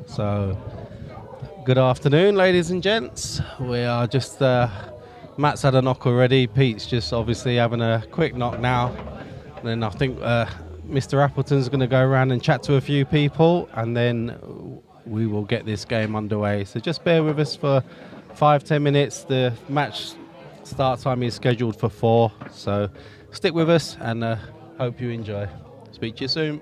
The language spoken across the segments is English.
So, good afternoon, ladies and gents. We are just, Matt's had a knock already. Pete's just obviously having a quick knock now. And then I think Mr. Appleton's going to go around and chat to a few people, and then we will get this game underway. So just bear with us for 5-10 minutes. The match start time is scheduled for 4. So stick with us and hope you enjoy. Speak to you soon.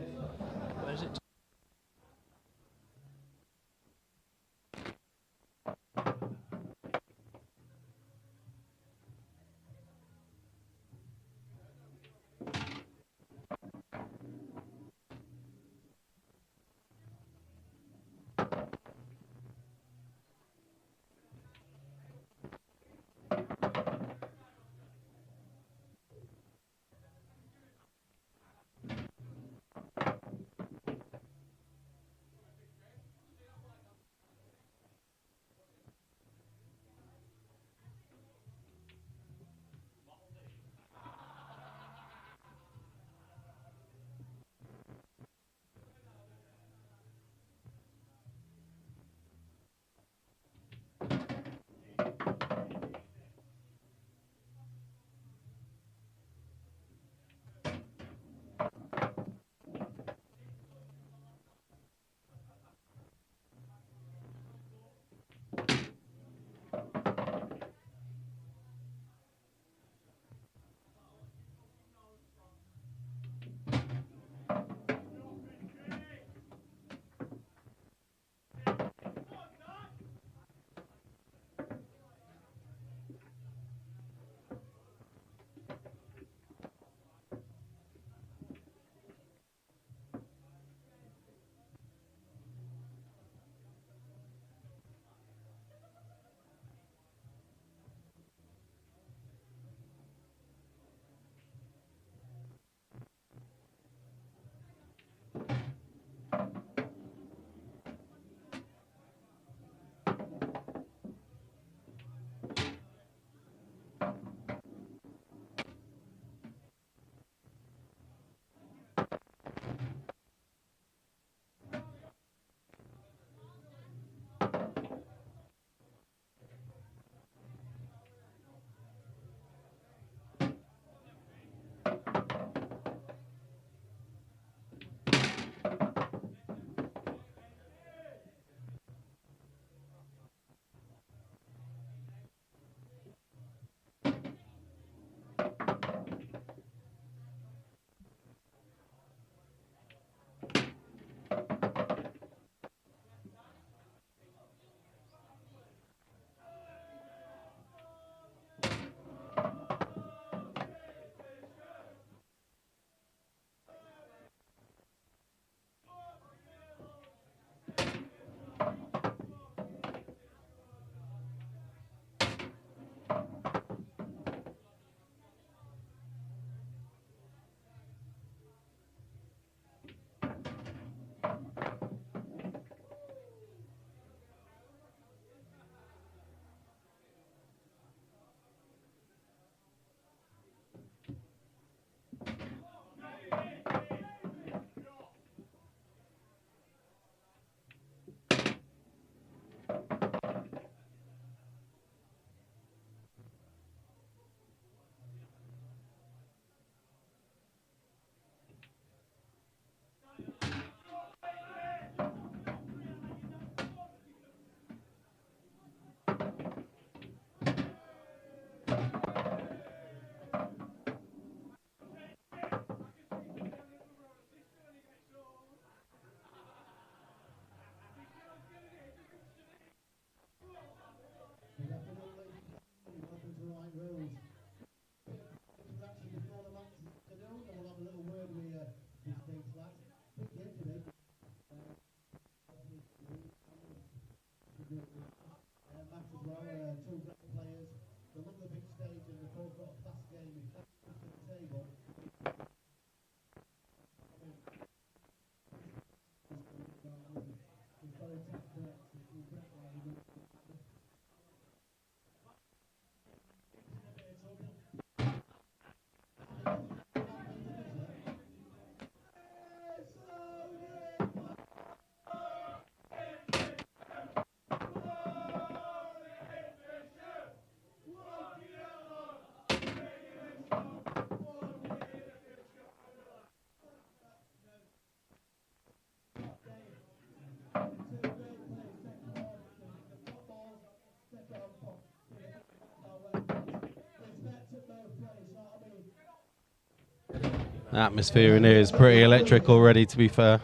The atmosphere in here is pretty electric already, to be fair.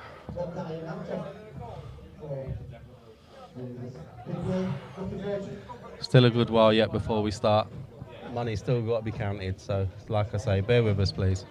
Still a good while yet before we start. Money's still got to be counted, so like I say, bear with us, please.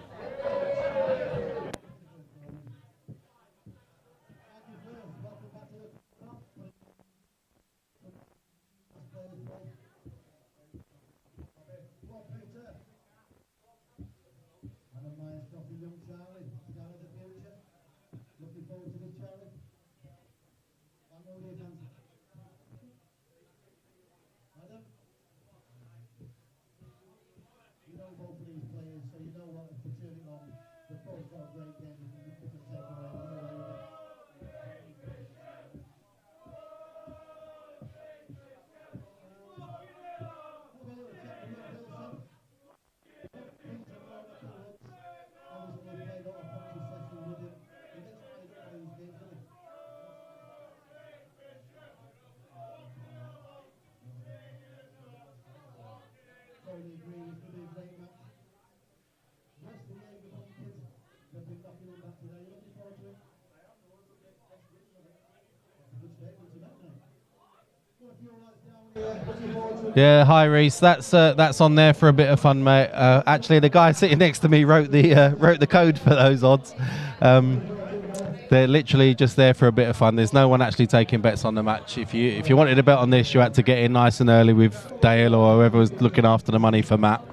Yeah, hi Reese. That's on there for a bit of fun, mate. Actually, the guy sitting next to me wrote the code for those odds. They're literally just there for a bit of fun. There's no one actually taking bets on the match. If you wanted to bet on this, you had to get in nice and early with Dale or whoever was looking after the money for Matt.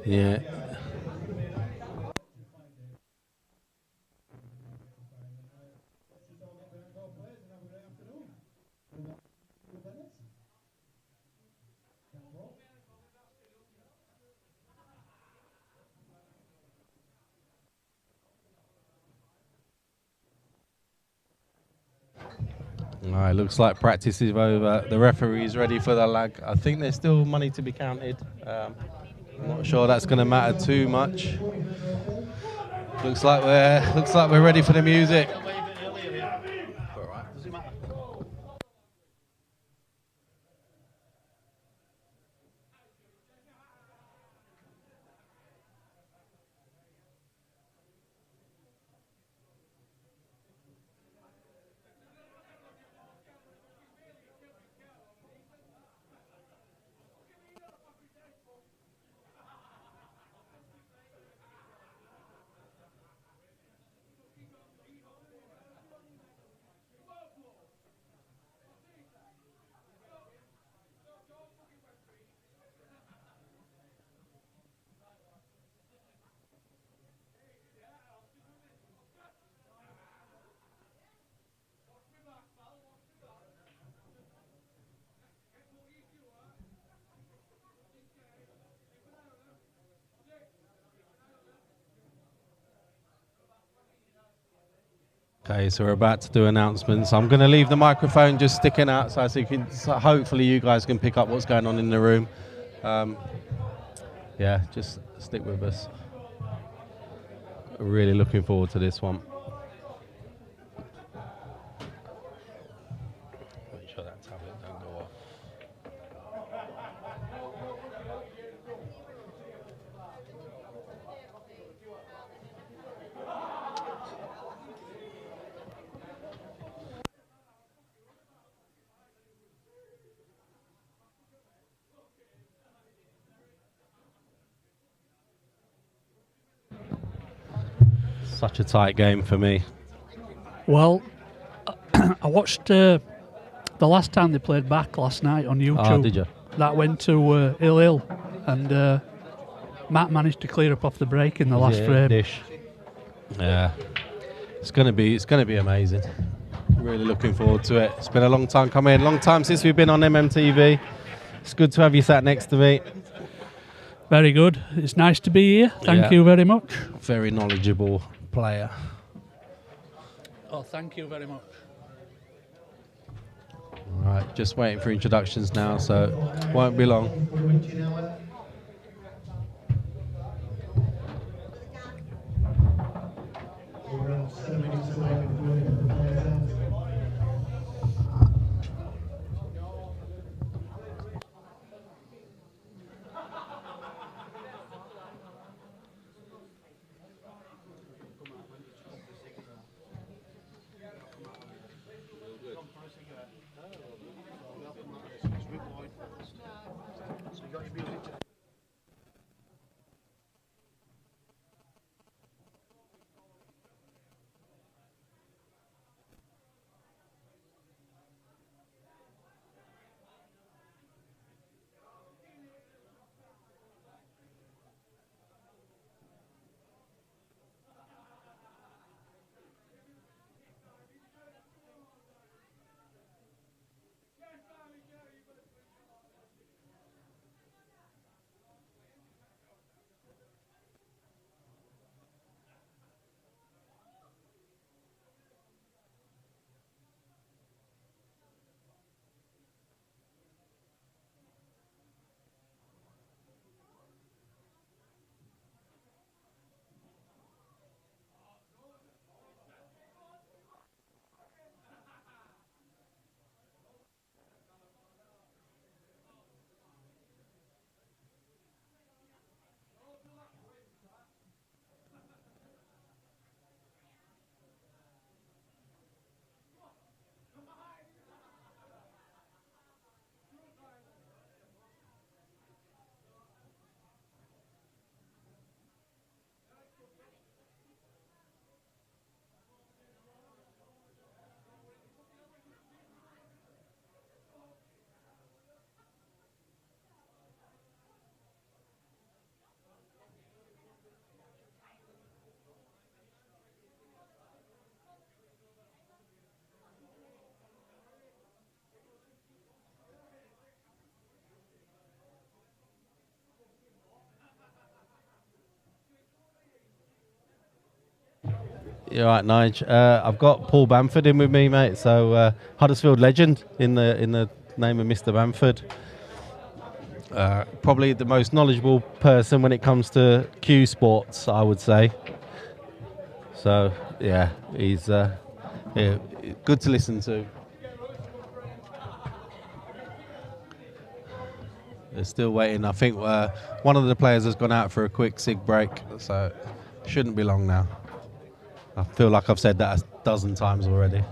Yeah. Alright, looks like practice is over. The referee's ready for the lag. I think there's still money to be counted. I'm not sure that's going to matter too much. Looks like we're ready for the music. Okay, so we're about to do announcements. I'm going to leave the microphone just sticking outside so hopefully you guys can pick up what's going on in the room. Yeah, just stick with us. Really looking forward to this one. Make sure that tablet don't go off. Such a tight game for me. Well, I watched the last time they played back last night on YouTube. Oh, did you? That went to Ill, and Matt managed to clear up off the break in the last frame. Dish. Yeah, it's gonna be amazing. Really looking forward to it. It's been a long time coming. Long time since we've been on MMTV. It's good to have you sat next to me. Very good. It's nice to be here. Thank you very much. Very knowledgeable player. Oh, thank you very much. All right, just waiting for introductions now, so won't be long. You're right, Nige. I've got Paul Bamford in with me, mate. So Huddersfield legend in the name of Mr. Bamford. Probably the most knowledgeable person when it comes to Q sports, I would say. So yeah, he's good to listen to. They're still waiting. I think one of the players has gone out for a quick cig break, so shouldn't be long now. I feel like I've said that a dozen times already.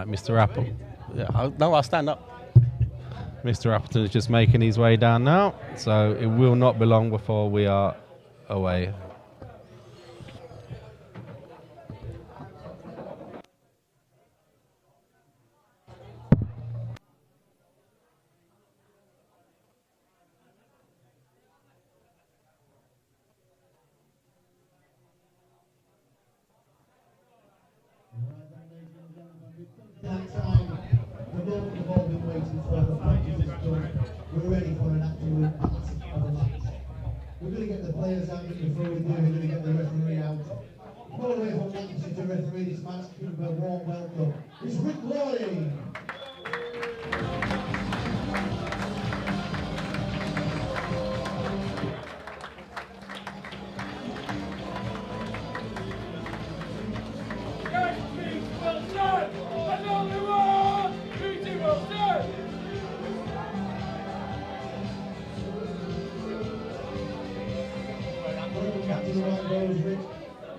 Right, Mr. Apple. Yeah, I'll stand up. Mr. Appleton is just making his way down now, so it will not be long before we are away. That time, the moment we've all been waiting for, the practice is done. We're ready for an absolute blast of a match. We're going to get the players out before we do, we're going to get the referee out. All the way from Lancashire to referee this match, give him a warm welcome. It's Rick Lawley.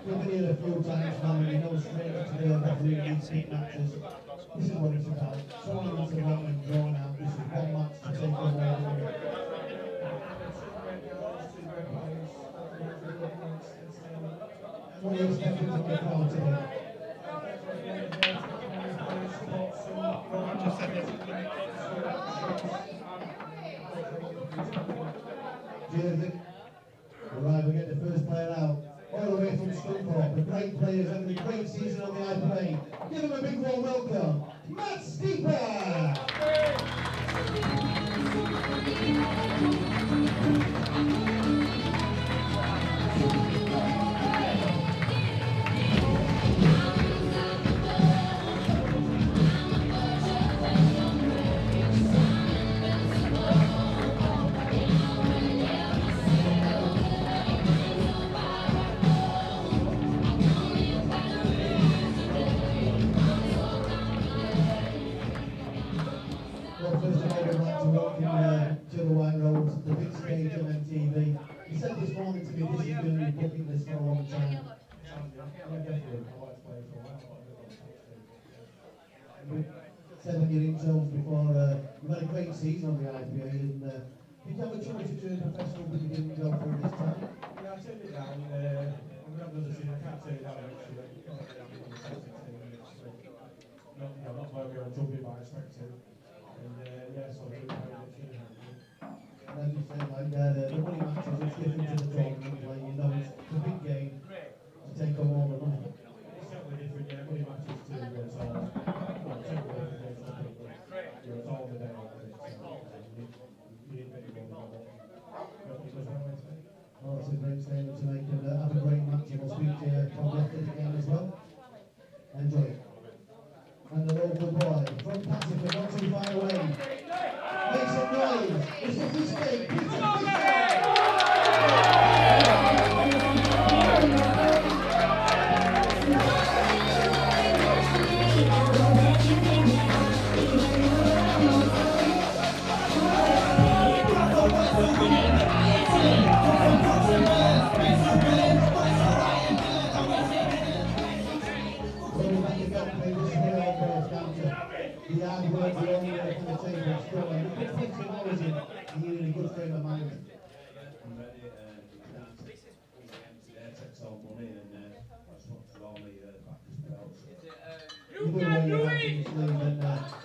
We've been here a few times now and we know straight into the referee needs 8 matches. This is what it's about. Someone wants to run and drawn out. This is one match to take away. What are you expecting from the crowd today? Cheers. Right, we get the first player out. All the way from Scoreboard, the great players having a great season on the IPA. Give them a big warm welcome, Matt Steeper! He said this morning to me, this has been on your booking list for a long time. We've 7 year interns before, we've had a great season on the IPA, and did you have a choice to turn professional but you didn't go for it this time? Yeah, I turned it down. I'm not going to say I can't turn it down actually. Not where we are jumping by expecting. And yeah, so I think as you said, like the money matches, it's different to the tournament play. You know, it's a big game to take home all the money. it's certainly different, yeah. Money matches too, it's all, well, technically, it's all the day. You need a bit more than Oh, it's a great statement to make, and have a great match, and we'll speak to you probably after the game as well. Enjoy it. And the local boy from Pacific, not too far away. Make some noise. It's the fish cake. The hard work, the only way from the table, it's still like, you put 15 hours in, and you're in a good frame of mind. I'm ready, takes all money, and that's what's all the practice belts. You do what you have in your sleeve, and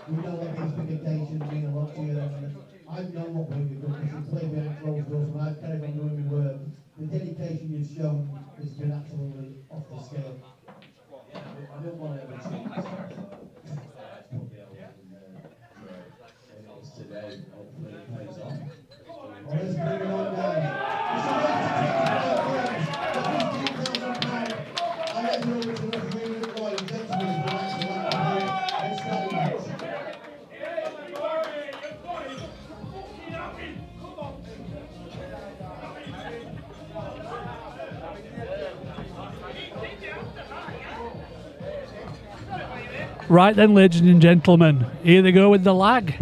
we know what these big occasions mean a lot to you, and I've known what we've done, because you play behind closed doors, and I've carried on doing my work. The dedication you've shown has been absolutely off the scale. Yeah, I don't want to ever change. Today, hopefully it pays off. Well, let's bring it on down. It's a race to take the £15,000. I'll let you over to the referee, Rick Lloyd, and gentlemen, for actually let's start the match. Right then, ladies and gentlemen, here they go with the lag.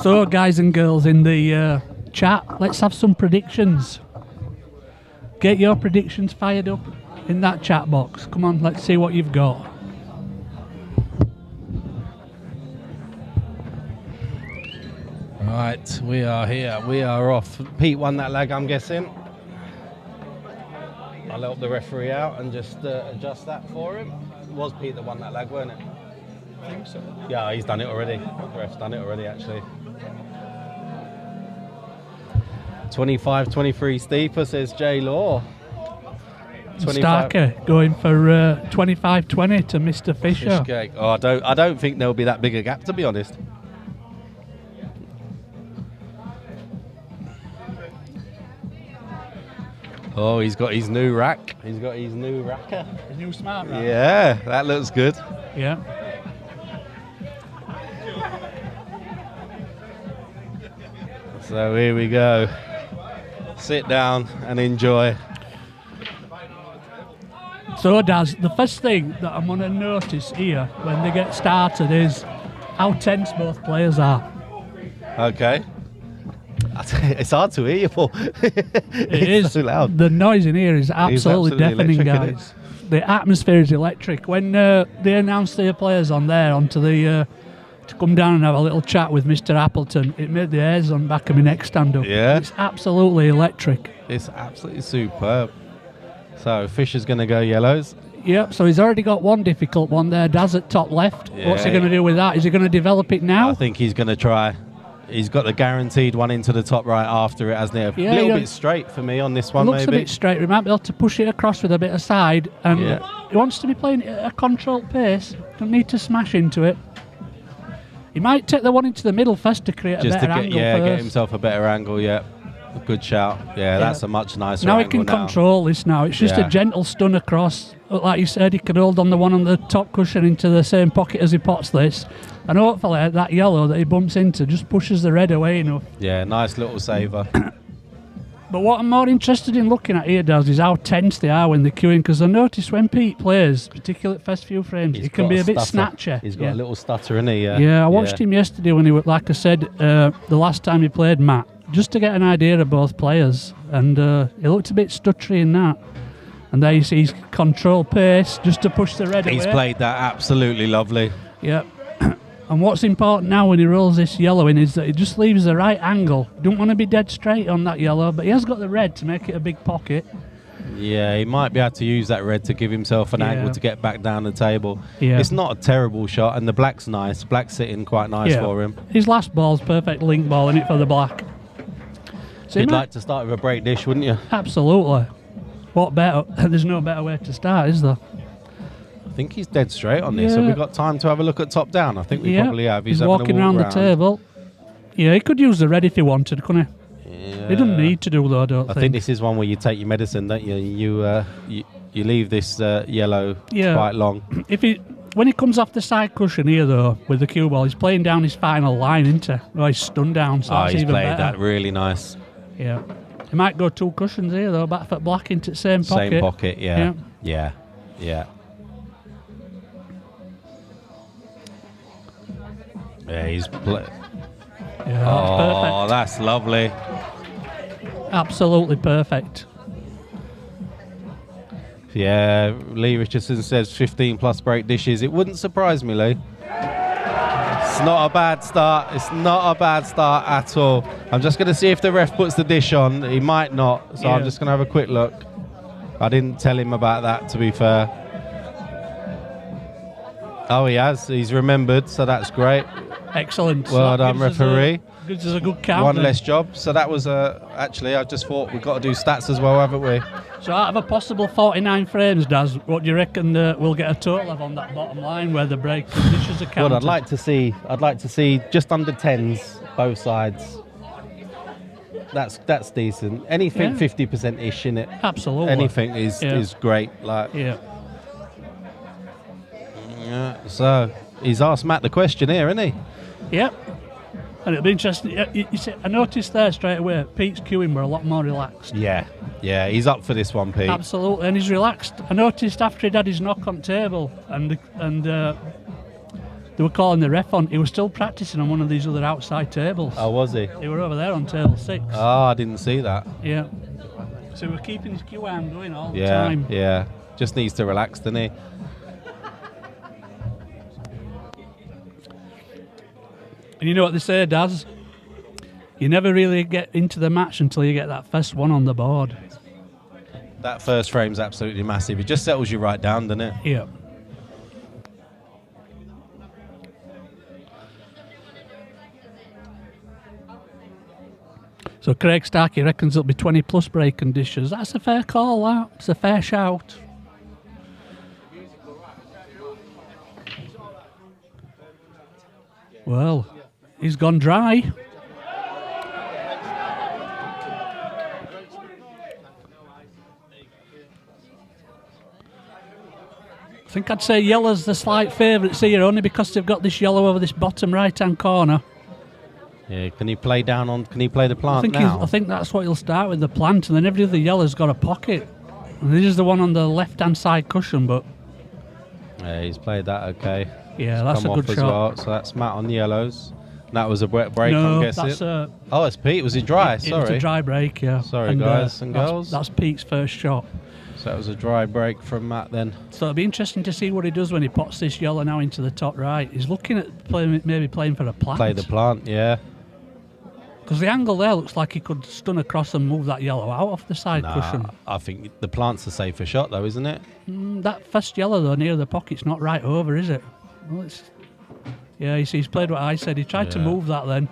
So, guys and girls in the chat, let's have some predictions. Get your predictions fired up in that chat box. Come on, let's see what you've got. Right, we are here. We are off. Pete won that leg, I'm guessing. I'll help the referee out and just adjust that for him. It was Pete that won that leg, weren't it? I think so. Yeah, he's done it already. The ref's done it already, actually. 25-23 steeper, says J Law. Starker going for 25-20 to Mr. Fisher. Fishcake. Oh, I don't think there'll be that big a gap, to be honest. Oh, he's got his new rack. He's got his new racker. His new smart rack. Yeah, that looks good. Yeah. So here we go. Sit down and enjoy. So, Daz, the first thing that I'm going to notice here when they get started is how tense both players are. Okay. It's hard to hear you, Paul. It is. So loud. The noise in here is absolutely deafening, electric, guys. The atmosphere is electric. When they announced their players on there onto the to come down and have a little chat with Mr. Appleton, it made the hairs on the back of my neck stand up. Yeah. It's absolutely electric. It's absolutely superb. So Fisher's going to go yellows. Yep, so he's already got one difficult one there. Daz at top left. Yeah. What's he going to do with that? Is he going to develop it now? I think he's going to try. He's got the guaranteed one into the top right after it, hasn't he? A little bit straight for me on this one, looks maybe. a bit straight. We might be able to push it across with a bit of side. And he wants to be playing at a controlled pace. Don't need to smash into it. He might take the one into the middle first to create Just a better angle first. get himself a better angle, yeah. Good shout. Yeah, that's a much nicer now angle he can control this now. It's just a gentle stun across. Like you said, he could hold on the one on the top cushion into the same pocket as he pots this. And hopefully that yellow that he bumps into just pushes the red away enough. Yeah, nice little saver. But what I'm more interested in looking at here, Daz, is how tense they are when they're queuing. Because I notice when Pete plays, particularly at first few frames, he can be a bit snatcher. He's got a little stutter, isn't he? Yeah, I watched him yesterday when he was, like I said, the last time he played Matt, just to get an idea of both players. And he looked a bit stuttery in that. And there you see his control pace, just to push the red away. He's played that absolutely lovely. Yep. And what's important now when he rolls this yellow in is that he just leaves the right angle. You don't want to be dead straight on that yellow, but he has got the red to make it a big pocket. Yeah, he might be able to use that red to give himself an angle to get back down the table. Yeah. It's not a terrible shot, and the black's nice. Black's sitting quite nice for him. His last ball's perfect link ball in it for the black. So you'd like to start with a break dish, wouldn't you? Absolutely. What better? There's no better way to start, is there? I think he's dead straight on this. Have we got time to have a look at top down? I think we probably have. He's walking around the table. Yeah, he could use the red if he wanted, couldn't he? Yeah. He doesn't need to do though, I don't think. I think this is one where you take your medicine, don't you? You leave this yellow quite long. When he comes off the side cushion here though, with the cue ball, he's playing down his final line, isn't he? Well, he's stunned down, so that's he's even played better. that really nice. Yeah. He might go two cushions here though, back foot black into the same pocket. Same pocket, yeah. Yeah. Yeah, he's perfect. That's lovely. Absolutely perfect. Yeah, Lee Richardson says 15 plus break dishes. It wouldn't surprise me, Lee. It's not a bad start. It's not a bad start at all. I'm just going to see if the ref puts the dish on. He might not, so I'm just going to have a quick look. I didn't tell him about that, to be fair. Oh, he has. He's remembered, so that's great. Excellent. Well done, referee. Gives us a good count. One less job. So that was actually, I just thought we've got to do stats as well, haven't we? So out of a possible 49 frames, Daz, what do you reckon we'll get a total of on that bottom line where the break conditions are counted? Well, I'd like to see just under 10s both sides. That's decent. Anything 50%-ish in it. Absolutely. Anything is great. Like So he's asked Matt the question here, isn't he? Yep. And it'll be interesting. You see, I noticed there straight away, Pete's queuing were a lot more relaxed. Yeah, he's up for this one, Pete. Absolutely, and he's relaxed. I noticed after he'd had his knock on table and they were calling the ref on. He was still practicing on one of these other outside tables. Oh, was he? He were over there on table 6. Oh, I didn't see that. Yeah. So we're keeping his cue arm going all the Yeah, time. yeah. Just needs to relax, doesn't he? And you know what they say, Daz? You never really get into the match until you get that first one on the board. That first frame's absolutely massive. It just settles you right down, doesn't it? Yeah. So Craig Starkey reckons it'll be 20 plus break conditions. That's a fair call, that. It's a fair shout. Well, he's gone dry. I think I'd say yellow's the slight favourites here, only because they've got this yellow over this bottom right-hand corner. Yeah, can he play down on? Can he play the plant now? I think that's what he'll start with, the plant, and then every other yellow's got a pocket. And this is the one on the left-hand side cushion, but Yeah, he's played that okay. yeah, It's that's a come good off as shot. well. So that's Matt on the yellows. And that was a wet break, I'm No, guessing. that's Oh, it's Pete. Was it dry? it was Sorry. a dry break, yeah. Sorry, guys and that's- girls. That's Pete's first shot. So that was a dry break from Matt then. So it'll be interesting to see what he does when he pots this yellow now into the top right. He's looking at maybe playing for a plant. Play the plant, yeah. Because the angle there looks like he could stun across and move that yellow out off the side cushion. I think the plant's a safer shot though, isn't it? That first yellow though near the pocket's not right over, is it? Well, yeah, you see, he's played what I said. He tried to Yeah. move that then,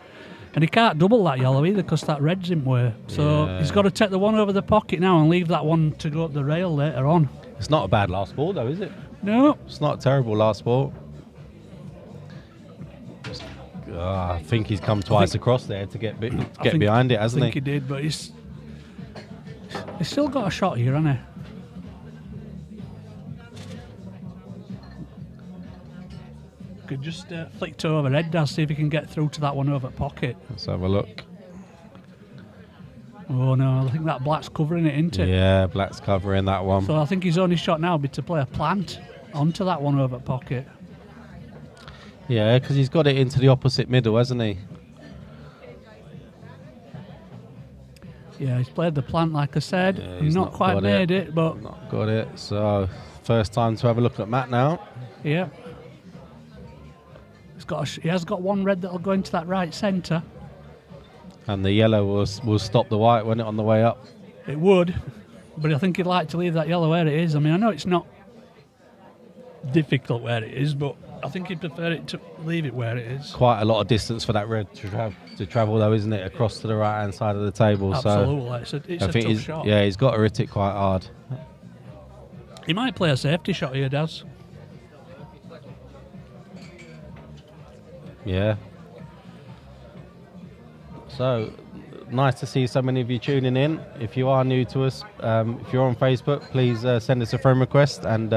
and he can't double that yellow either because that red's in way. So Yeah. he's got to take the one over the pocket now and leave that one to go up the rail later on. It's not a bad last ball though, is it? No, It's not a terrible last ball. I think he's come twice across there to get think- behind it, I hasn't think he? he did, but he's still got a shot here, hasn't he? Could just flick to overhead, Daz, see if he can get through to that one over pocket. Let's have a look. Oh no, I think that black's covering it, isn't it? Yeah, Black's covering that one. So I think his only shot now would be to play a plant onto that one over pocket. Yeah, because he's got it into the opposite middle, hasn't he? Yeah, he's played the plant like I said. Yeah, He's he's not not quite got made it, but Not got it. So first time to have a look at Matt now. yeah. He has got one red that'll go into that right centre. And the yellow will stop the white, won't it, on the way up? It would, but I think he'd like to leave that yellow where it is. I mean, I know it's not difficult where it is, but I think he'd prefer it to leave it where it is. Quite a lot of distance for that red to travel though, isn't it? Across to the right hand side of the table. Absolutely, it's So a I think tough shot. yeah, he's got to hit it quite hard. He might play a safety shot here, Daz. Yeah. So nice to see so many of you tuning in. If you are new to us, if you're on Facebook, please send us a friend request, and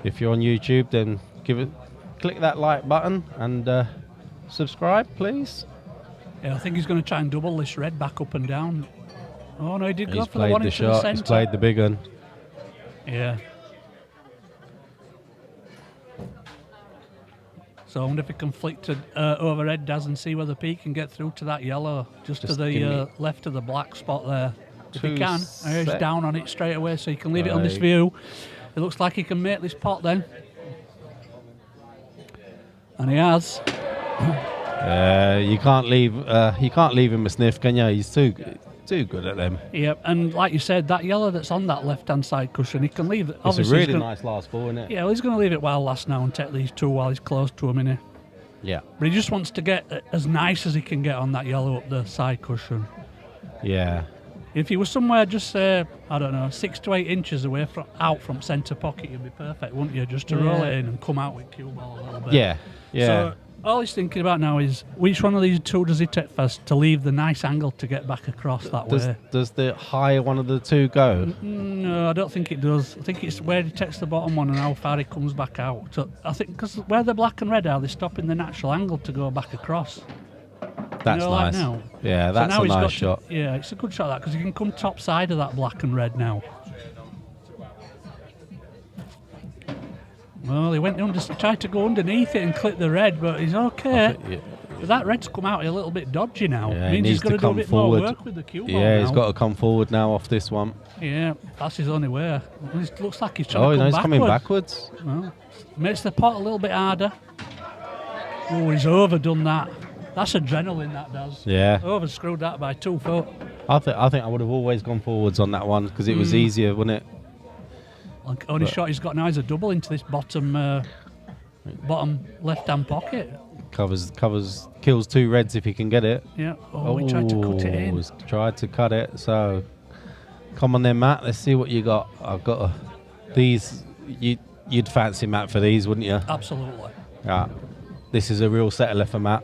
if you're on YouTube, then click that like button and subscribe, please. Yeah, I think he's going to try and double this red back up and down. Oh no, he did go He's for the one played the into the shot. He's centre. played the big one. Yeah. So I wonder if he can flick to overhead, Daz, and see whether Pete can get through to that yellow, just to Just the give me left of the black spot there. If he 2 can, he's sec. down on it straight away, so he can leave it on this Right. view. It looks like he can make this pot then. And he has. You can't leave him a sniff, can you? He's too good at them. Yep, and like you said, that yellow that's on that left-hand side cushion, he can leave it. It's a Obviously, he's really gonna- nice last ball, isn't it? Yeah, well, he's going to leave it while last now and take these two while he's close to him, innit? Yeah. But he just wants to get as nice as he can get on that yellow up the side cushion. Yeah. If he was somewhere just say, I don't know, 6 to 8 inches away out from centre pocket, you'd be perfect, wouldn't you? Just to roll it in and come out with cue ball a little bit. Yeah. Yeah. So all he's thinking about now is which one of these two does he take first to leave the nice angle to get back across that way. Does the higher one of the two go? No, I don't think it does. I think it's where he takes the bottom one and how far he comes back out. So I think because where the black and red are, they're stopping the natural angle to go back across. That's know, like nice. now. Yeah, So that's now a he's got nice to- shot. Yeah, it's a good shot that because he can come top side of that black and red now. Well, he went under, tried to go underneath it and clip the red, but he's okay. But that red's come out a little bit dodgy now. Yeah, means he's got to do a bit forward. more work with the cue ball Yeah, now. he's got to come forward now off this one. Yeah, that's his only way. It looks like he's trying to come he's backwards. coming backwards. Well, makes the pot a little bit harder. Oh, he's overdone that. That's adrenaline, that does. Yeah. Overscrewed that by 2 foot. I think I would have always gone forwards on that one because it was easier, wasn't it? Like, only shot he's got now is a double into this bottom left-hand pocket. Kills 2 reds if he can get it. Yeah. Oh, he tried to cut it in. He's tried to cut it. So, come on then, Matt. Let's see what you got. I've got these. You'd fancy Matt for these, wouldn't you? Absolutely. Yeah. This is a real settler for Matt.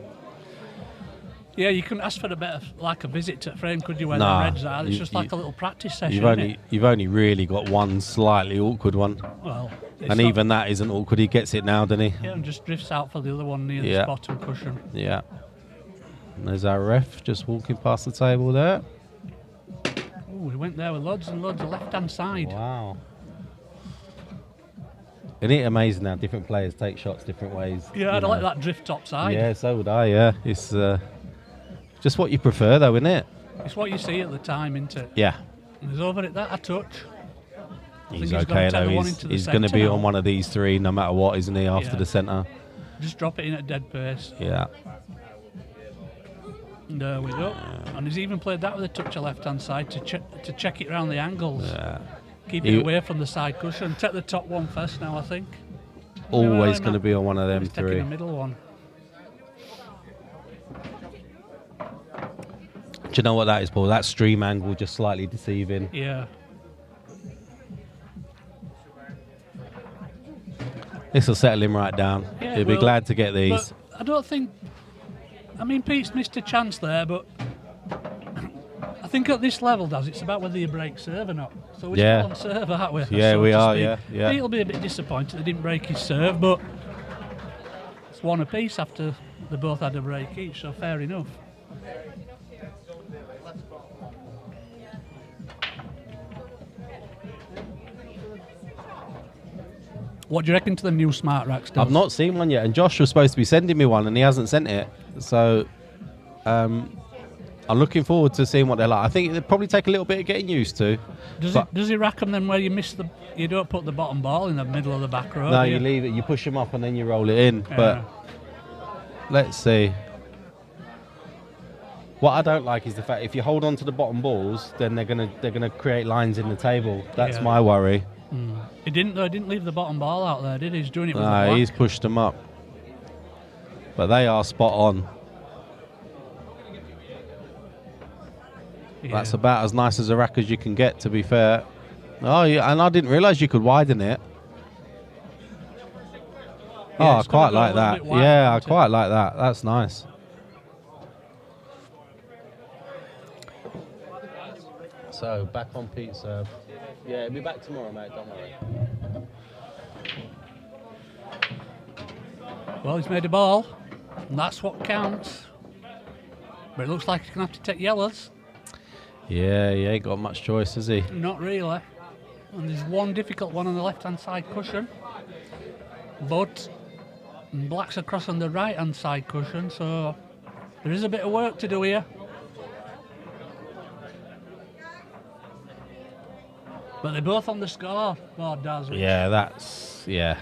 Yeah, you couldn't ask for a better, like a visit to frame, could you? Where Nah, the reds are. It's just like a little practice session. You've only really got one slightly awkward one. Well, and even that isn't awkward. He gets it now, doesn't he? Yeah, and just drifts out for the other one near the bottom cushion. Yeah. And there's our ref just walking past the table there. Oh, he went there with loads and loads of left-hand side. Wow. Isn't it amazing how different players take shots different ways? Yeah, I'd like that drift top side. Yeah, so would I, yeah. It's just what you prefer, though, isn't it? It's what you see at the time, isn't it? Yeah. And he's over at that, a touch. He's okay, though. He's going to be on one of these 3 no matter what, isn't he, after the centre? Just drop it in at dead pace. Yeah. And there we go. And he's even played that with a touch of left-hand side to check it around the angles. Yeah. Keep it away from the side cushion. Take the top one first now, I think. Always going to be on one of them he's 3. Taking the middle one. Do you know what that is, Paul? That stream angle just slightly deceiving. Yeah. This will settle him right down. Yeah, He'll be glad to get these. But I don't think... I mean, Pete's missed a chance there, but... I think at this level, it's about whether you break serve or not. So we're still on serve, aren't we? Yeah, we are, yeah. Pete'll be a bit disappointed they didn't break his serve, but... It's one apiece after they both had a break each, so fair enough. What do you reckon to the new smart racks? I've not seen one yet, and Josh was supposed to be sending me one, and he hasn't sent it. So I'm looking forward to seeing what they're like. I think it'll probably take a little bit of getting used to. Does he rack them then where you miss you don't put the bottom ball in the middle of the back row? No, you leave it, you push them up, and then you roll it in. Yeah. But let's see. What I don't like is the fact if you hold on to the bottom balls, then they're gonna create lines in the table. That's my worry. He didn't though. He didn't leave the bottom ball out there, did he? He's doing it with the black. He's pushed them up. But they are spot on. Yeah. That's about as nice as a rack as you can get, to be fair. Oh, yeah, and I didn't realise you could widen it. Yeah, I quite like that. Yeah, I quite like that. That's nice. So, back on Pete's serve. Yeah, he'll be back tomorrow, mate, don't worry. Well, he's made a ball, and that's what counts. But it looks like he's going to have to take yellows. Yeah, he ain't got much choice, has he? Not really. And there's one difficult one on the left-hand side cushion. But black's across on the right-hand side cushion, so there is a bit of work to do here. But they're both on the scoreboard, Daz. Yeah.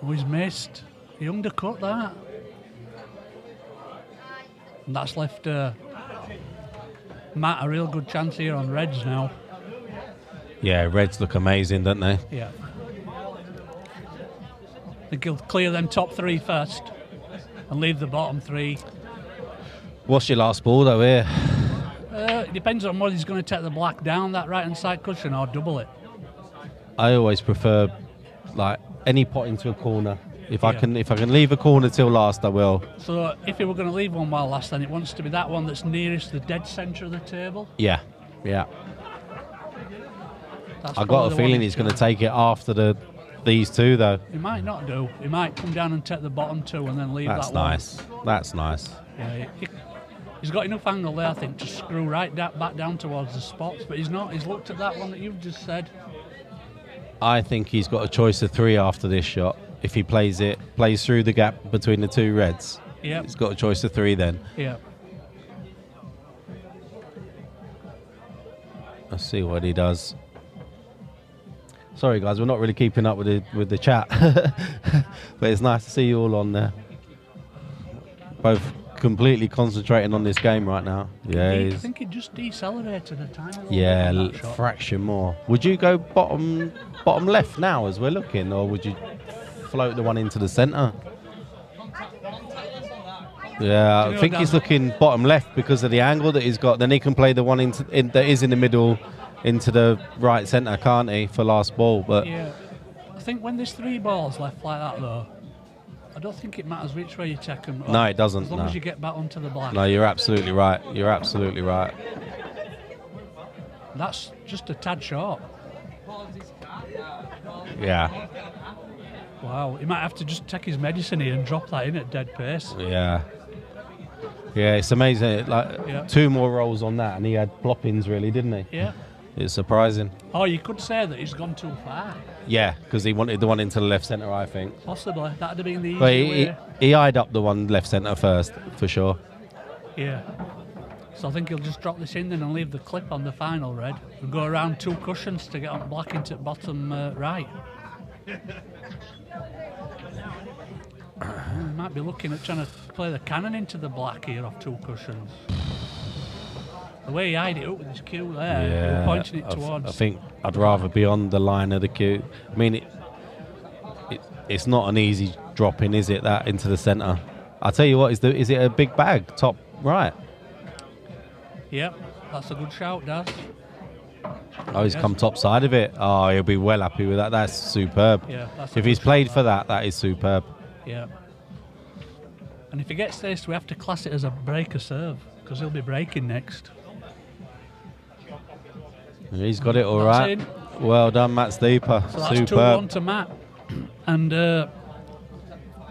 Oh, he's missed. He undercut that. And that's left Matt a real good chance here on reds now. Yeah, reds look amazing, don't they? Yeah. I think he'll clear them top 3 first and leave the bottom 3. What's your last ball, though, here? It depends on whether he's going to take the black down that right-hand side cushion or double it. I always prefer, like, any pot into a corner. If I can leave a corner till last, I will. So if he were going to leave one while last, then it wants to be that one that's nearest the dead centre of the table. Yeah. That's I got a feeling he's going to take it after these 2, though. He might not do. He might come down and take the bottom 2 and then leave That's that one. nice. That's nice. Yeah, he's got enough angle there, I think, to screw right back down towards the spots, but he's not. He's looked at that one that you've just said. I think he's got a choice of 3 after this shot. If he plays through the gap between the 2 reds, he's got a choice of 3 then. Yeah. Let's see what he does. Sorry guys, we're not really keeping up with the chat, but it's nice to see you all on there. Both completely concentrating on this game right now. Yeah, I think he just decelerated a tiny little yeah, bit on that shot. fraction more. Would you go bottom left now as we're looking, or would you float the one into the centre? Yeah, I think he's looking bottom left because of the angle that he's got. Then he can play the one that is in the middle into the right centre, can't he, for last ball? But yeah, I think when there's 3 balls left like that, though, I don't think it matters which way you take them. No, it doesn't. As long as you get back onto the black. No, you're absolutely right. You're absolutely right. That's just a tad short. Yeah. Wow, he might have to just take his medicine here and drop that in at dead pace. Yeah. Yeah, it's amazing. Like 2 more rolls on that, and he had ploppings, really, didn't he? Yeah. It's surprising. Oh, you could say that he's gone too far. Yeah, because he wanted the one into the left centre, I think. Possibly. That'd have been the easy But way. he eyed up the one left centre first, for sure. Yeah. So I think he'll just drop this in then and leave the clip on the final red and go around 2 cushions to get on black into bottom right. He might be looking at trying to play the cannon into the black here off 2 cushions. The way he eyed it up with his cue there, Yeah, you're pointing it towards. I think I'd rather be on the line of the cue. I mean, it's not an easy drop in, is it, that into the centre? I'll tell you what, is it a big bag, top right? Yep, that's a good shout, Daz. Oh, he's come top side of it. Oh, he'll be well happy with that. That's superb. Yeah, that's if he's played for that, that is superb. Yeah. And if he gets this, we have to class it as a breaker serve because he'll be breaking next. He's got it all That's right. in. Well done, Matt Steeper. So that's Superb. 2-1 to Matt. And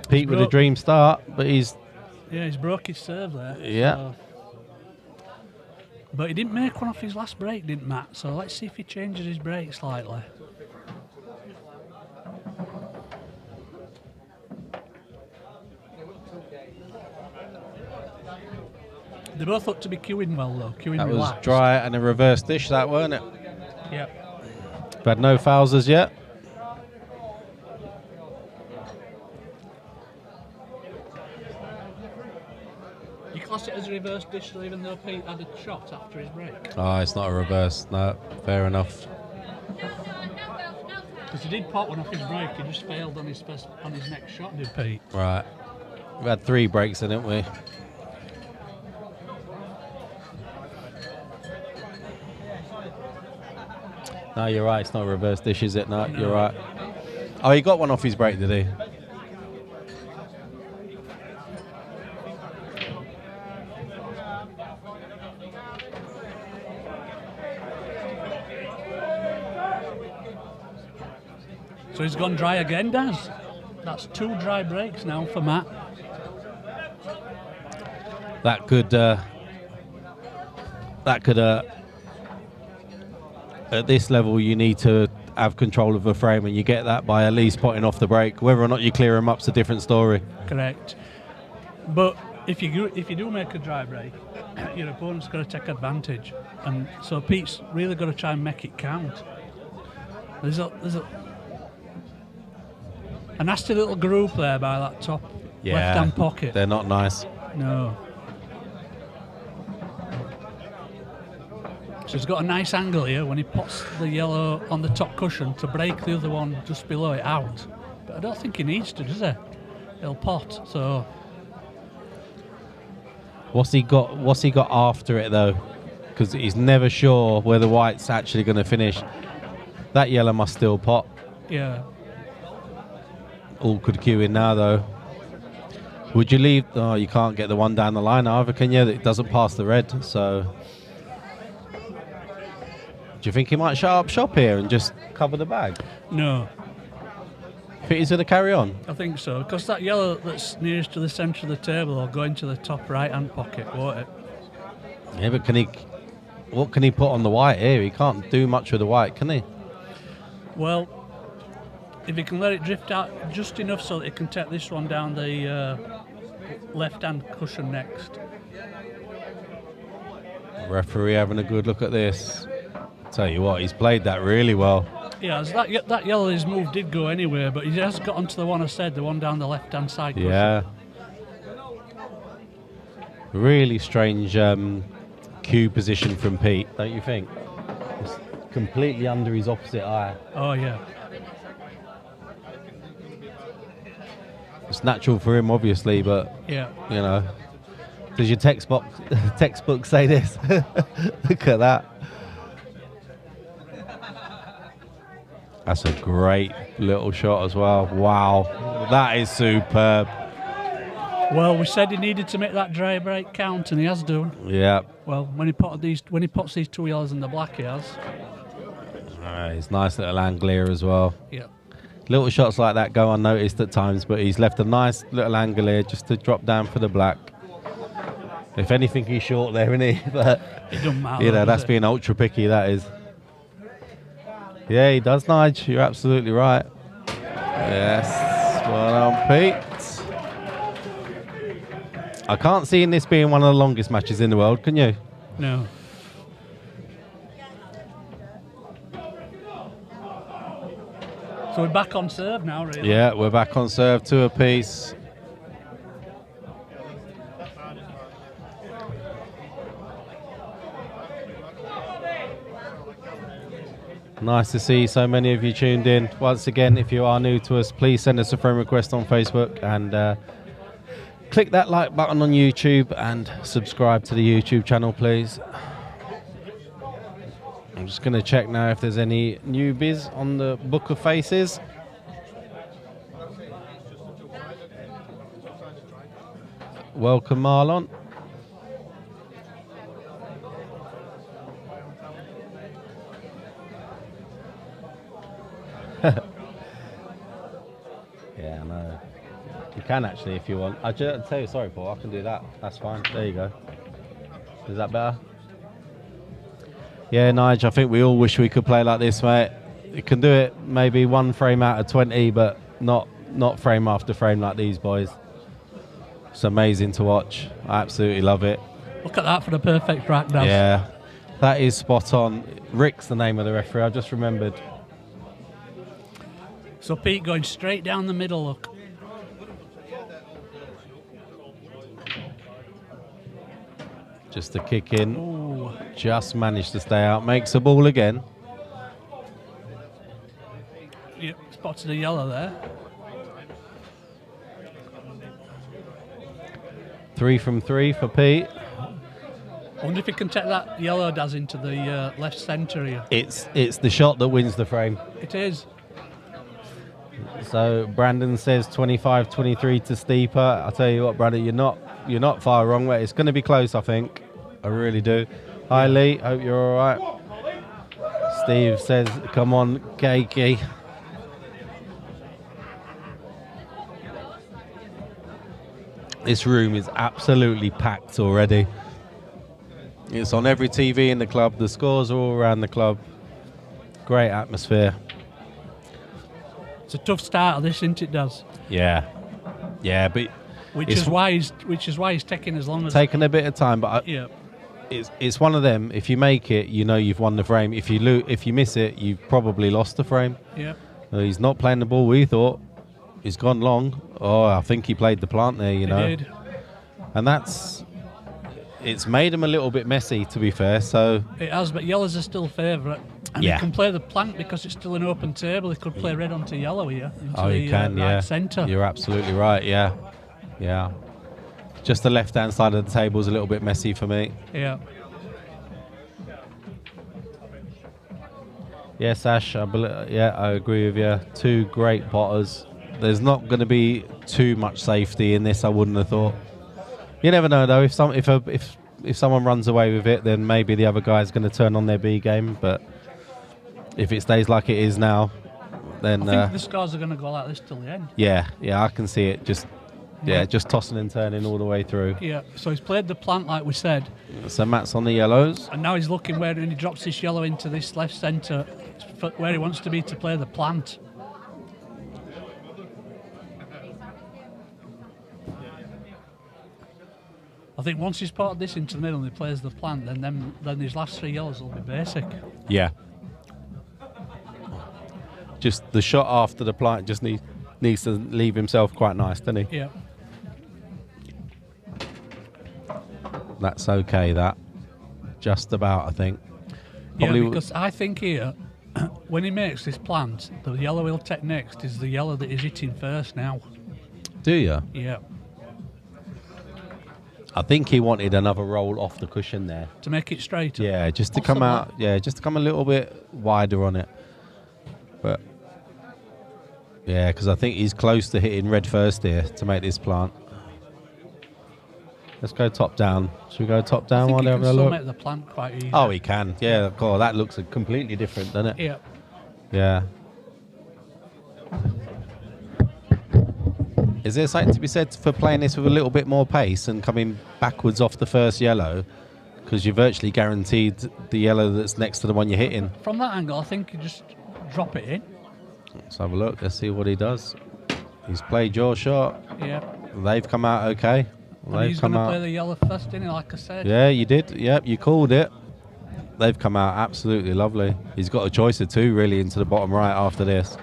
Pete with a dream start, but he's broke his serve there. Yeah. So. But he didn't make one off his last break, didn't Matt? So let's see if he changes his break slightly. They both look to be queuing well, though. Queuing that relaxed. was dry and a reverse dish, that weren't it? Yep. We've had no fouls as yet. You class it as a reverse dish, though, even though Pete had a shot after his break. Oh, it's not a reverse. No, fair enough. Because he did pop one off his break, he just failed on his next shot, did Pete? Right. We've had 3 breaks, haven't we? No, you're right. It's not a reverse dish, is it? No, you're right. Oh, he got one off his break, did he? So he's gone dry again, Daz. That's 2 dry breaks now for Matt. That could at this level you need to have control of the frame, and you get that by at least potting off the break. Whether or not you clear them up's a different story. Correct. But if you do make a dry break, your opponent's got to take advantage, and so Pete's really got to try and make it count. There's a nasty little group there by that top left-hand pocket. They're not nice. No. So he's got a nice angle here when he puts the yellow on the top cushion to break the other one just below it out. But I don't think he needs to, does he? He'll pot, so... What's he got after it, though? Because he's never sure where the white's actually going to finish. That yellow must still pot. Yeah. All could queue in now, though. Would you leave... Oh, you can't get the one down the line either, can you? It doesn't pass the red, so... Do you think he might shut up shop here and just cover the bag? No. Think he's going to carry on? I think so, because that yellow that's nearest to the centre of the table will go into the top right-hand pocket, won't it? Yeah, but what can he put on the white here? He can't do much with the white, can he? Well, if he can let it drift out just enough so that he can take this one down the left-hand cushion next. Referee having a good look at this. Tell you what, he's played that really well. Yeah, that yellow his move did go anywhere, but he has got onto the one I said, the one down the left-hand side cushion. Yeah. Really strange cue position from Pete, don't you think? It's completely under his opposite eye. Oh, yeah. It's natural for him, obviously, but, Yeah. you know, does your textbook say this? Look at that. That's a great little shot as well. Wow, that is superb. Well, we said he needed to make that dry break count, and he has done. Yeah. Well, when he puts these two yellows and the black, he has. It's nice little angle here as well. Yeah. Little shots like that go unnoticed at times, but he's left a nice little angle here just to drop down for the black. If anything, he's short there, isn't he? But it doesn't matter. You know, that's being ultra picky, that is. Yeah, he does, Nige. You're absolutely right. Yes. Well done, Pete. I can't see in this being one of the longest matches in the world, can you? No. So we're back on serve now, really. Yeah, we're back on serve, 2 apiece. Nice to see so many of you tuned in. Once again, if you are new to us, please send us a friend request on Facebook and click that like button on YouTube and subscribe to the YouTube channel, please. I'm just going to check now if there's any newbies on the Book of Faces. Welcome, Marlon. Yeah, I know. You can actually if you want. I'll tell you, sorry, Paul, I can do that. That's fine. There you go. Is that better? Yeah, Nige, I think we all wish we could play like this, mate. You can do it maybe 1 frame out of 20, but not frame after frame like these boys. It's amazing to watch. I absolutely love it. Look at that for the perfect rack dash. Yeah, that is spot on. Rick's the name of the referee, I just remembered. So Pete going straight down the middle, look. Just a kick in. Ooh. Just managed to stay out. Makes a ball again. Yep, spotted a yellow there. 3 from 3 for Pete. I wonder if he can take that yellow Daz into the left centre here. It's the shot that wins the frame. It is. So Brandon says 25-23 to Steeper. I'll tell you what, Brandon, you're not far wrong, mate. It's going to be close, I think. I really do. Hi, Lee. Hope you're all right. Steve says, come on, Keiki. This room is absolutely packed already. It's on every TV in the club. The scores are all around the club. Great atmosphere. It's a tough start of this, isn't it, Daz? Yeah. Yeah, but which is why he's taking as long as taking a bit of time, but yeah. It's one of them. If you make it, you know you've won the frame. If you miss it, you've probably lost the frame. Yeah. He's not playing the ball we thought. He's gone long. Oh, I think he played the plant there, you know. He did. And it's made him a little bit messy, to be fair. So it has, but yellows are still favourite. And yeah. he can play the plant because it's still an open table. He could play red onto yellow here. Into he can, right yeah. centre. You're absolutely right, yeah. Yeah. Just the left-hand side of the table is a little bit messy for me. Yeah. Yes, Ash, I agree with you. 2 great potters. There's not going to be too much safety in this, I wouldn't have thought. You never know, though. If someone runs away with it, then maybe the other guy's going to turn on their B game. But if it stays like it is now, then I think the scores are going to go like this till the end. Yeah, I can see it. Just tossing and turning all the way through. Yeah, so he's played the plant like we said. So Matt's on the yellows. And now he's looking where he drops this yellow into this left centre, where he wants to be to play the plant. think once he's ported this into the middle and he plays the plant, then his last 3 yellows will be basic. Yeah. Just the shot after the plant just needs to leave himself quite nice, doesn't he? Yeah. That's okay, that. Just about, I think. Probably Yeah, because I think here, when he makes this plant, the yellow he'll take next is the yellow that he's hitting first now. Do you? Yeah. I think he wanted another roll off the cushion there. To make it straighter. Yeah, just to come out. Yeah, just to come a little bit wider on it. But yeah, because I think he's close to hitting red first here to make this plant. Let's go top down. Should we go top down while I think they he have a can still look? make the plant quite easy. Oh, he can. Yeah, God, that looks completely different, doesn't it? Yeah. Yeah. Is there something to be said for playing this with a little bit more pace and coming backwards off the first yellow? Because you're virtually guaranteed the yellow that's next to the one you're hitting. From that angle, I think you just drop it in. Let's have a look. Let's see what he does. He's played your shot. Yeah. They've come out okay. And he's going to play the yellow first, didn't he, like I said? Yeah, you did. Yep, you called it. They've come out absolutely lovely. He's got a choice of 2 really into the bottom right after this.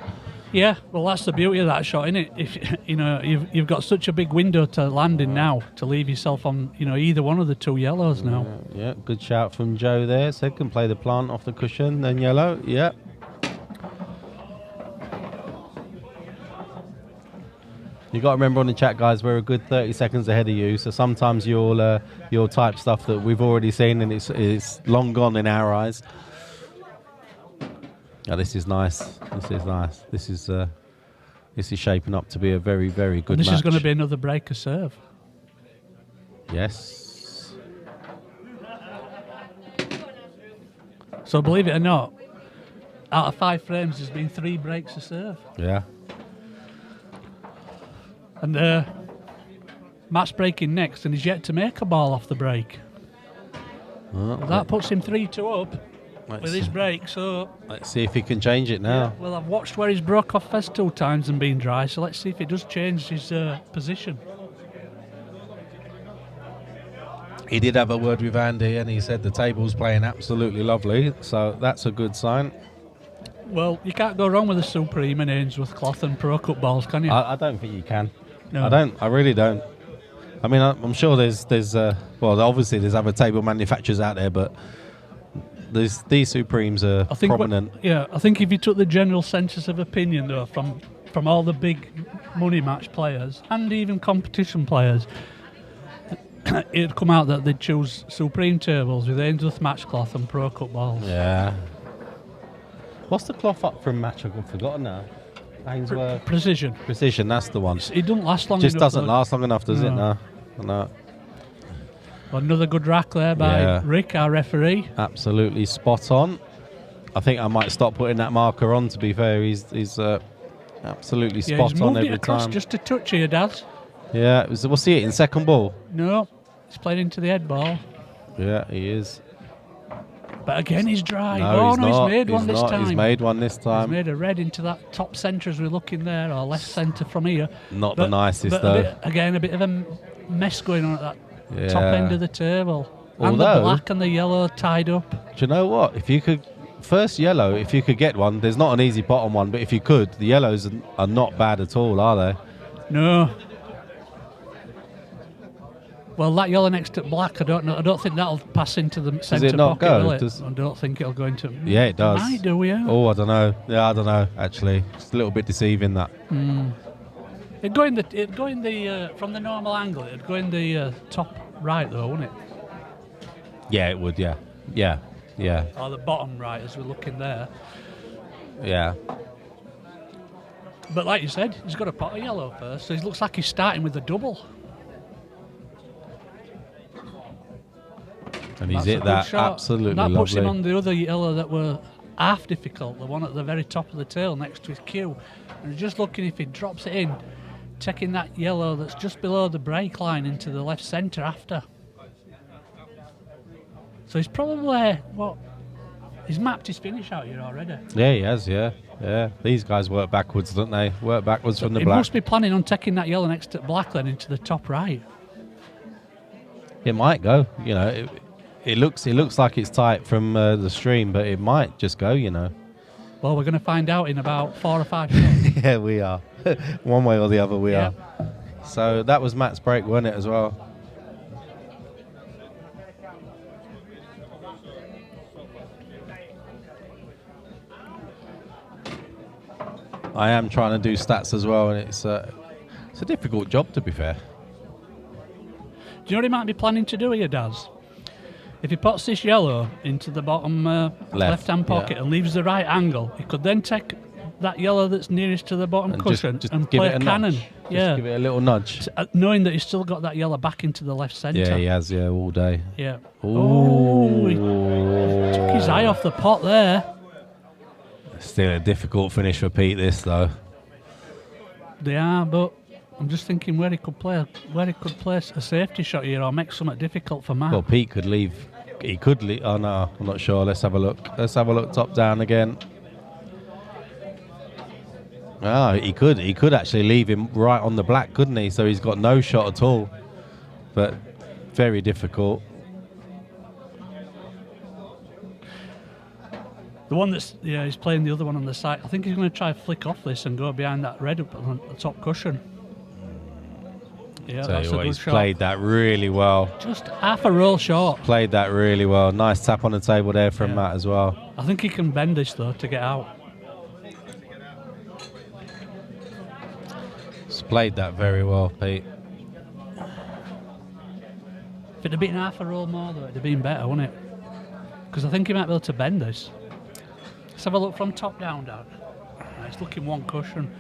Yeah, well, that's the beauty of that shot, isn't it? If you've got such a big window to land in now to leave yourself on either one of the 2 yellows now. Yeah, good shout from Joe there. Said can play the plant off the cushion, then yellow. Yep. You got to remember on the chat, guys, we're a good 30 seconds ahead of you. So sometimes you'll type stuff that we've already seen and it's long gone in our eyes. Oh, this is nice. This is nice. This is shaping up to be a very, very good And this match. is going to be another breaker serve. Yes. So believe it or not, out of 5 frames, there's been 3 breaks a serve. Yeah. And Matt's breaking next, and he's yet to make a ball off the break. That puts him 3-2 up with his break. So let's see if he can change it now. well, I've watched where he's broke off first 2 times and been dry. So let's see if he does change his position. He did have a word with Andy, and he said the table's playing absolutely lovely. So that's a good sign. Well, you can't go wrong with a Supreme and Ainsworth cloth and Pro Cup balls, can you? I don't think you can. No. I don't. I really don't. I mean, I'm sure there's well, obviously there's other table manufacturers out there, but these Supremes are prominent. I think if you took the general census of opinion, though, from all the big money match players and even competition players, it'd come out that they'd choose Supreme tables with Ainsworth match cloth and Pro Cup balls. Yeah. What's the cloth up from match? I've forgotten now. Ainsworth. Precision. Precision, that's the one. It doesn't last long Just enough. doesn't last long enough, does it? No. Another good rack there by Rick, our referee. Absolutely spot on. I think I might stop putting that marker on, to be fair. He's absolutely spot he's on moved every it across time. just a touch here, Dad. Yeah, we'll see it in second ball. No, he's played into the head ball. Yeah, he is. But again, he's dry. No, he's not. He's made one this time. He's made one this time. He's made a red into that top centre as we're looking there, or left centre from here. Not the nicest, but though. A bit of a mess going on at that top end of the table. And Although, the black and the yellow tied up. Do you know what? If you could, first yellow, if you could get one, there's not an easy bottom one, but if you could, the yellows are not bad at all, are they? No. Well, that yellow next to black, I don't know. I don't think that'll pass into the centre not pocket, go? will it? Does- I don't think it'll go into... Yeah, it does. It might do, yeah. Oh, I don't know. Yeah, I don't know, actually. It's a little bit deceiving, that. It'd go in the from the normal angle, it'd go in the top right, though, wouldn't it? Yeah, it would, yeah. Yeah, yeah, Or the bottom right, as we're looking there. yeah. But like you said, he's got a pot of yellow first, so it looks like he's starting with a double. And he's That's a hit good that shot. absolutely That puts him lovely. on the other yellow that were half difficult, the one at the very top of the tail next to his cue. And just looking if he drops it in, taking that yellow that's just below the break line into the left centre after. So he's probably, he's mapped his finish out here already. Yeah, he has, yeah. Yeah, these guys work backwards, don't they? Work backwards from the He black. must be planning on taking that yellow next to black then into the top right. It might go, you know. It looks like it's tight from the stream, but it might just go, you know. Well, we're going to find out in about 4 or 5 shots. Yeah, we are. One way or the other, we are. So that was Matt's break, wasn't it, as well? I am trying to do stats as well, and it's a difficult job, to be fair. Do you know what he might be planning to do here, Daz? If he puts this yellow into the bottom left-hand pocket and leaves the right angle, he could then take that yellow that's nearest to the bottom cushion just and give play it a nudge. cannon. Yeah, Give it a little nudge. knowing that he's still got that yellow back into the left centre. Yeah, he has, all day. Yeah. Ooh. He took his eye off the pot there. Still a difficult finish for Pete, this, though. They are, but I'm just thinking where he could place a safety shot here or make something difficult for Matt. Well, Pete could leave. He could leave. Oh, no, I'm not sure. Let's have a look. Let's have a look top down again. Ah, he could actually leave him right on the black, couldn't he? So he's got no shot at all. But very difficult. The one that's, he's playing the other one on the side. I think he's going to try to flick off this and go behind that red up on the top cushion. Yeah, Tell that's you a what, good he's shot. played that really well. Just half a roll short. Played that really well. Nice tap on the table there from Matt as well. I think he can bend this though to get out. He's played that very well, Pete. If it had been half a roll more though, it'd have been better, wouldn't it? Because I think he might be able to bend this. Let's have a look from top down, Dad. He's looking one cushion.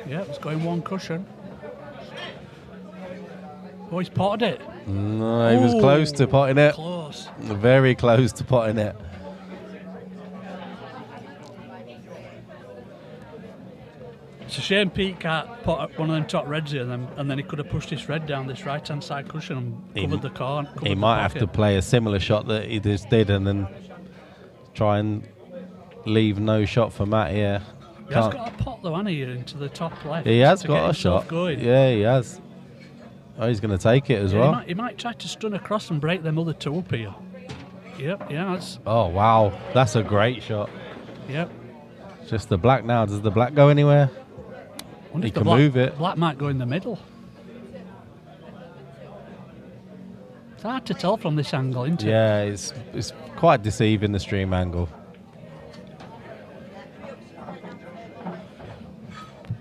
Yeah, it's going one cushion. Oh, he's potted it. No, he was close to potting it. Close. Very close to potting it. It's a shame Pete can't put up one of them top reds here, and then he could have pushed this red down this right-hand side cushion and covered the corner. He might have to play a similar shot that he just did and then try and leave no shot for Matt here. He has got a pot though, hasn't he, into the top left? He has to got get a himself shot. Going. Yeah, he has. Oh, he's going to take it as well. He might try to stun across and break them other two up here. Yep, yeah, that's... Oh, wow. That's a great shot. Yep. Just the black now. Does the black go anywhere? Wonder He if the can black, move it. Black might go in the middle. It's hard to tell from this angle, isn't it? Yeah, it's quite deceiving, the stream angle.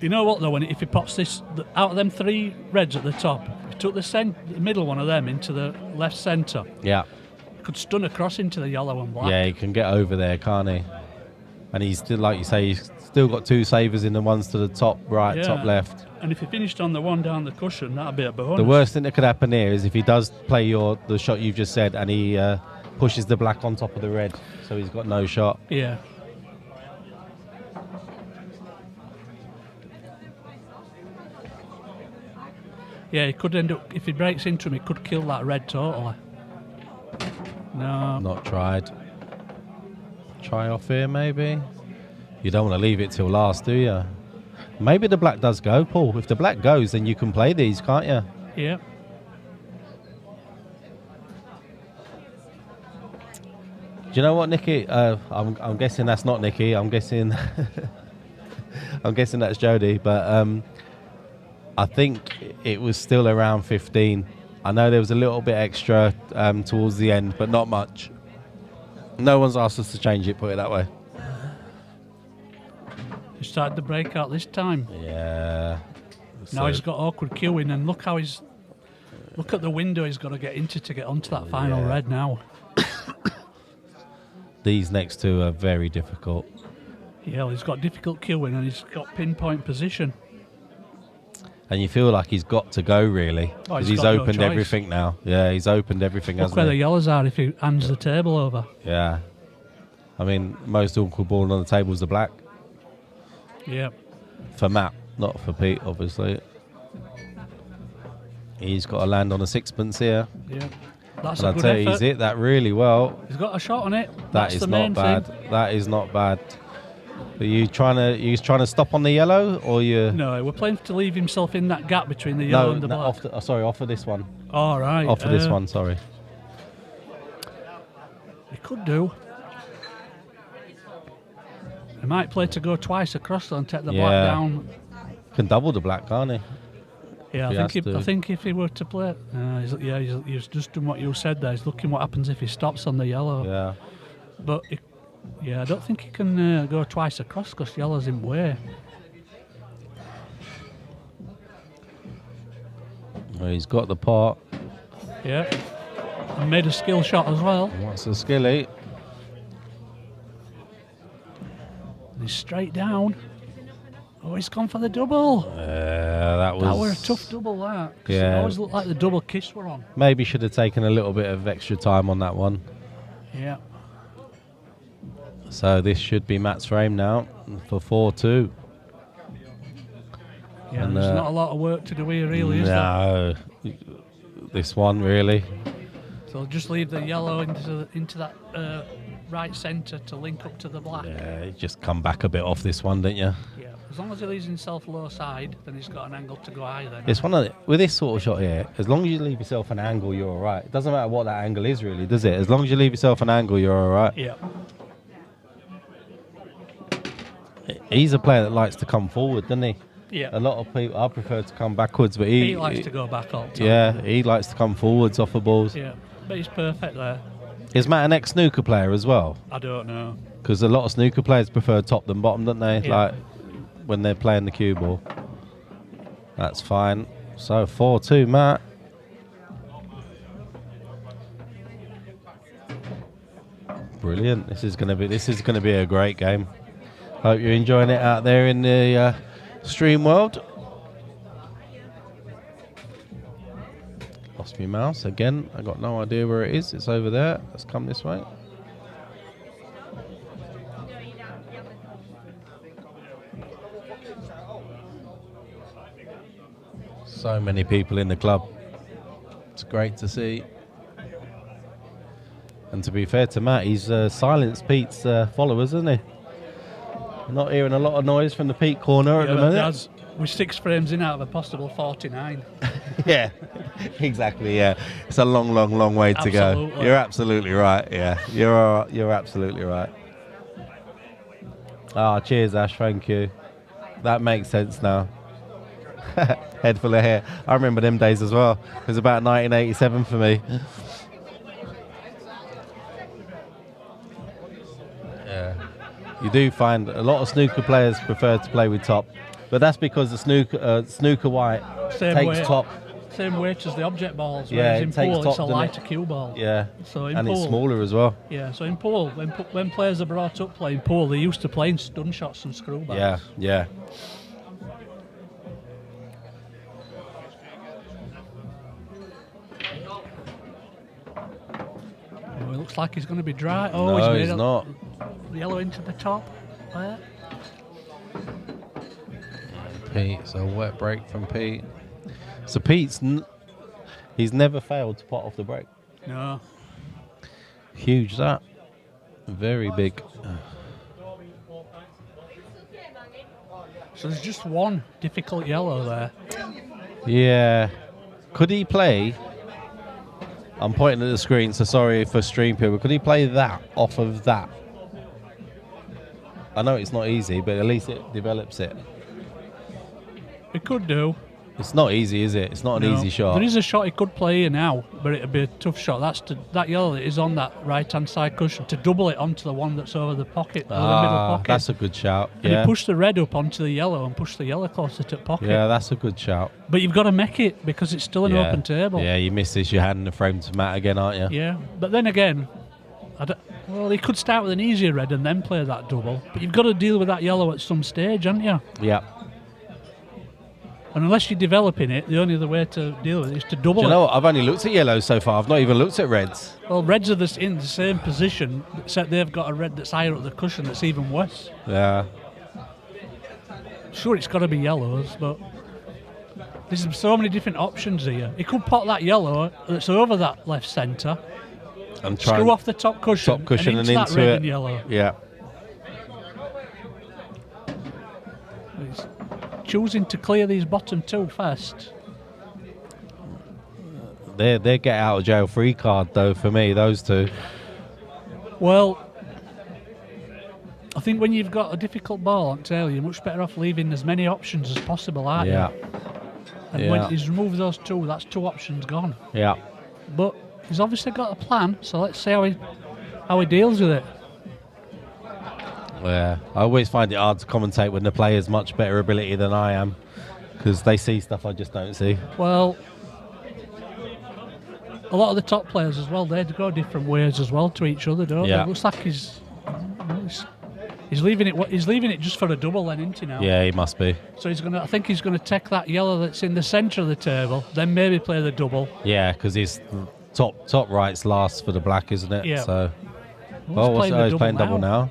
You know what though? If he pops this out of them three reds at the top, if he took the middle one of them into the left centre, Yeah. he could stun across into the yellow and black. Yeah, he can get over there, can't he? And he's still, like you say, he's still got two savers in the ones to the top right, top left. And if he finished on the one down the cushion, that'd be a bonus. The worst thing that could happen here is if he does play the shot you've just said and he pushes the black on top of the red, so he's got no shot. Yeah. Yeah, he could end up, if he breaks into him, he could kill that red totally. No. Not tried. Try off here, maybe? You don't want to leave it till last, do you? Maybe the black does go, Paul. If the black goes, then you can play these, can't you? Yeah. Do you know what, Nicky? I'm guessing that's not Nicky. I'm guessing I'm guessing that's Jody, but I think it was still around 15. I know there was a little bit extra towards the end, but not much. No one's asked us to change it, put it that way. He started the breakout this time. Yeah. Now he's got awkward queuing, and look at the window he's got to get into to get onto that final red now. These next two are very difficult. Yeah, well, he's got difficult queuing and he's got pinpoint position. And you feel like he's got to go, really. Oh, Because he's he's got no opened choice. everything now. Yeah, he's opened everything, Look hasn't where the he? yellows are if he hands the table over. Yeah. I mean, most awkward ball on the table is the black. Yeah. For Matt, not for Pete, obviously. He's got to land on a sixpence here. Yeah. That's And a I'll good tell you, effort. he's hit that really well. He's got a shot on it. That That's is the not main bad. thing. That is not bad. Are you trying to stop on the yellow, or you? No, we're playing to leave himself in that gap between the yellow and the black. off of this one. All right. Off of this one, sorry. He could do. He might play to go twice across and take the black down. Can double the black, can't he? Yeah, He I has think to. I think if he were to play, he's just doing what you said there. He's looking what happens if he stops on the yellow. Yeah. But I don't think he can go twice across because yellow's in way. Well, he's got the pot. Yeah, and made a skill shot as well. What's the skilly? And he's straight down. Oh, he's gone for the double. That was. That were a tough double, that. 'Cause Yeah. It always looked like the double kiss were on. Maybe should have taken a little bit of extra time on that one. Yeah. So this should be Matt's frame now for 4-2. Yeah, And, there's not a lot of work to do here, really, is there? No, this one really. So just leave the yellow into that right centre to link up to the black. Yeah, you just come back a bit off this one, didn't you? Yeah. As long as he leaves himself low side, then he's got an angle to go high then. It's one of with this sort of shot here. As long as you leave yourself an angle, you're all right. It doesn't matter what that angle is, really, does it? As long as you leave yourself an angle, you're all right. Yeah. He's a player that likes to come forward, doesn't he? Yeah. A lot of people, I prefer to come backwards, but He likes to go back all the time. Yeah, he likes to come forwards off the balls. Yeah. But he's perfect there. Is Matt an ex-snooker player as well? I don't know. Because a lot of snooker players prefer top than bottom, don't they? Yeah. Like when they're playing the cue ball. That's fine. So 4-2, Matt. Brilliant. This is gonna be a great game. Hope you're enjoying it out there in the stream world. Lost my mouse again. I got no idea where it is. It's over there. Let's come this way. So many people in the club. It's great to see. And to be fair to Matt, he's silenced Pete's followers, isn't he? Not hearing a lot of noise from the Pete corner at the minute. We're 6 frames in out of a possible 49. Yeah, exactly. Yeah, it's a long, long, long way to go. Absolutely. You're absolutely right. Yeah, you're absolutely right. Ah, cheers, Ash. Thank you. That makes sense now. Head full of hair. I remember them days as well. It was about 1987 for me. Yeah. You do find a lot of snooker players prefer to play with top, but that's because the snooker white Same takes weight. top. Same weight as the object balls. Yeah, whereas it in takes pool, top, it's a doesn't it? lighter cue ball. Yeah, So in and pool, it's smaller as well. Yeah, so in pool, when players are brought up playing pool, they're used to playing stun shots and screwballs. Yeah, yeah. Oh, it looks like he's going to be dry. Oh, No, he's he's made not. Yellow into the top. There. Pete, so wet break from Pete. So Pete's he's never failed to pot off the break. No. Huge that. Very big. So there's just one difficult yellow there. Yeah. Could he play? I'm pointing at the screen, so sorry for stream people. Could he play that off of that? I know it's not easy, but at least it develops it. He could do. It's not easy, is it? It's not an No. easy shot. There is a shot he could play here now, but it'd be a tough shot. That yellow that is on that right-hand side cushion to double it onto the one that's over the pocket, over the middle pocket. That's a good shout. And Yeah. he pushed the red up onto the yellow and pushed the yellow closer to the pocket. Yeah, that's a good shout. But you've got to make it because it's still an Yeah. open table. Yeah, you miss this. You're handing the frame to Matt again, aren't you? Yeah, but then again, well, he could start with an easier red and then play that double. But you've got to deal with that yellow at some stage, haven't you? Yeah. And unless you're developing it, the only other way to deal with it is to double Do you it. know what? I've only looked at yellows so far. I've not even looked at reds. Well, reds are in the same position, except they've got a red that's higher up the cushion that's even worse. Yeah. Sure, it's got to be yellows, but There's so many different options here. He could pot that yellow that's over that left centre, And try screw off the top cushion, and into that red it. and yellow. Yeah. He's choosing to clear these bottom two first. They're get out of jail free card though for me, those two. Well, I think when you've got a difficult ball on tail, you're much better off leaving as many options as possible, aren't Yeah. you? And when he's removed those two, that's two options gone. Yeah. But he's obviously got a plan, so let's see how he deals with it. Yeah. I always find it hard to commentate when the player's much better ability than I am, because they see stuff I just don't see. Well, a lot of the top players as well, they go different ways as well to each other, don't they? Yeah. It looks like he's leaving it. He's leaving it just for a double, then, isn't he now? Yeah, he must be. So I think he's gonna take that yellow that's in the centre of the table, then maybe play the double. Yeah, because his top right's last for the black, isn't it? Yeah. So. He's He's playing double now.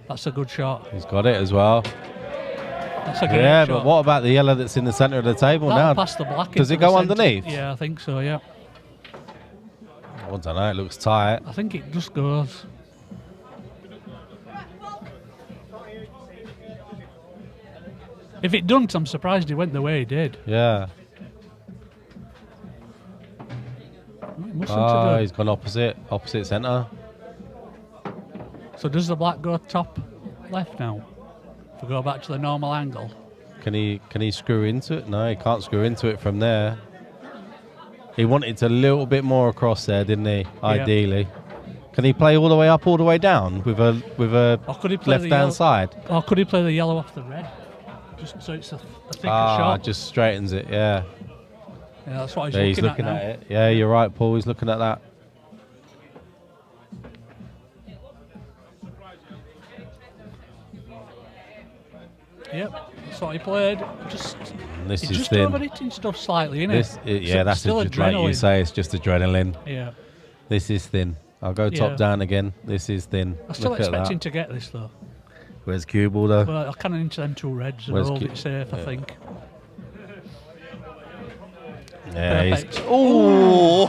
That's a good shot. He's got it as well. That's a great Yeah, shot. but what about the yellow that's in the centre of the table That'll now? pass the black Does into it the go centre. underneath? Yeah, I think so. Yeah, I don't know. It looks tight. I think it just goes. If it don't, I'm surprised he went the way he did. Yeah. It mustn't Oh, have done. he's gone opposite centre. So does the black go top left now? If we go back to the normal angle. Can he screw into it? No, he can't screw into it from there. He wanted a little bit more across there, didn't he? Ideally. Can he play all the way up, all the way down with a Or could he play the left yellow, hand side? Or could he play the yellow off the red? Just so it's a thicker Ah, shot. just straightens it. Yeah. Yeah, that's what Yeah, he's he's looking looking at now. at it. Yeah, you're right, Paul. He's looking at that. Yep, that's what he played. Just This he's is just thin. overhitting stuff slightly, isn't This, it? yeah, that's still like you adrenaline. say. It's just adrenaline. Yeah, This is thin. I'll go Yeah. top down again. This is thin. I still Look at expect that. him to get this though. Where's cue ball though? But I can't into them two reds and Where's hold Q- it safe. I yeah. think. Yeah, Perfect. Oh!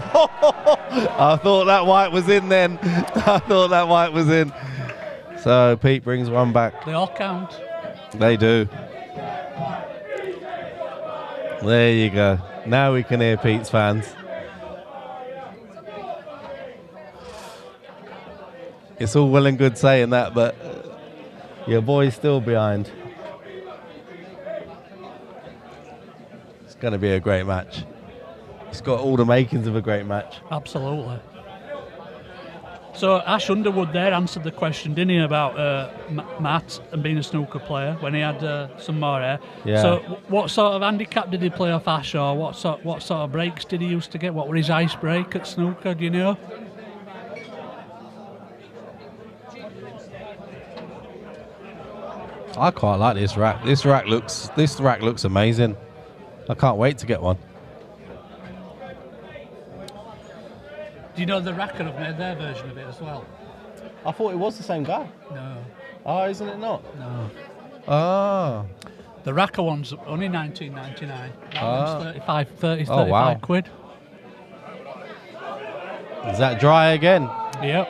I thought that white was in then. I thought that white was in. So Pete brings one back. They all count. They do. There you go. Now we can hear Pete's fans. It's all well and good saying that, but your boy's still behind. It's going to be a great match. It's got all the makings of a great match. Absolutely. So Ash Underwood there answered the question, didn't he, about Matt and being a snooker player when he had some more hair. Yeah. So what sort of handicap did he play off Ash, or what sort of breaks did he used to get? What were his ice break at snooker? Do you know? I quite like this rack. This rack looks amazing. I can't wait to get one. Do you know the Racker have made their version of it as well? I thought it was the same guy. No. Oh, isn't it not? No. Oh. The Racker one's only $19.99. That one's 35 Oh, wow. quid. Is that dry again? Yep.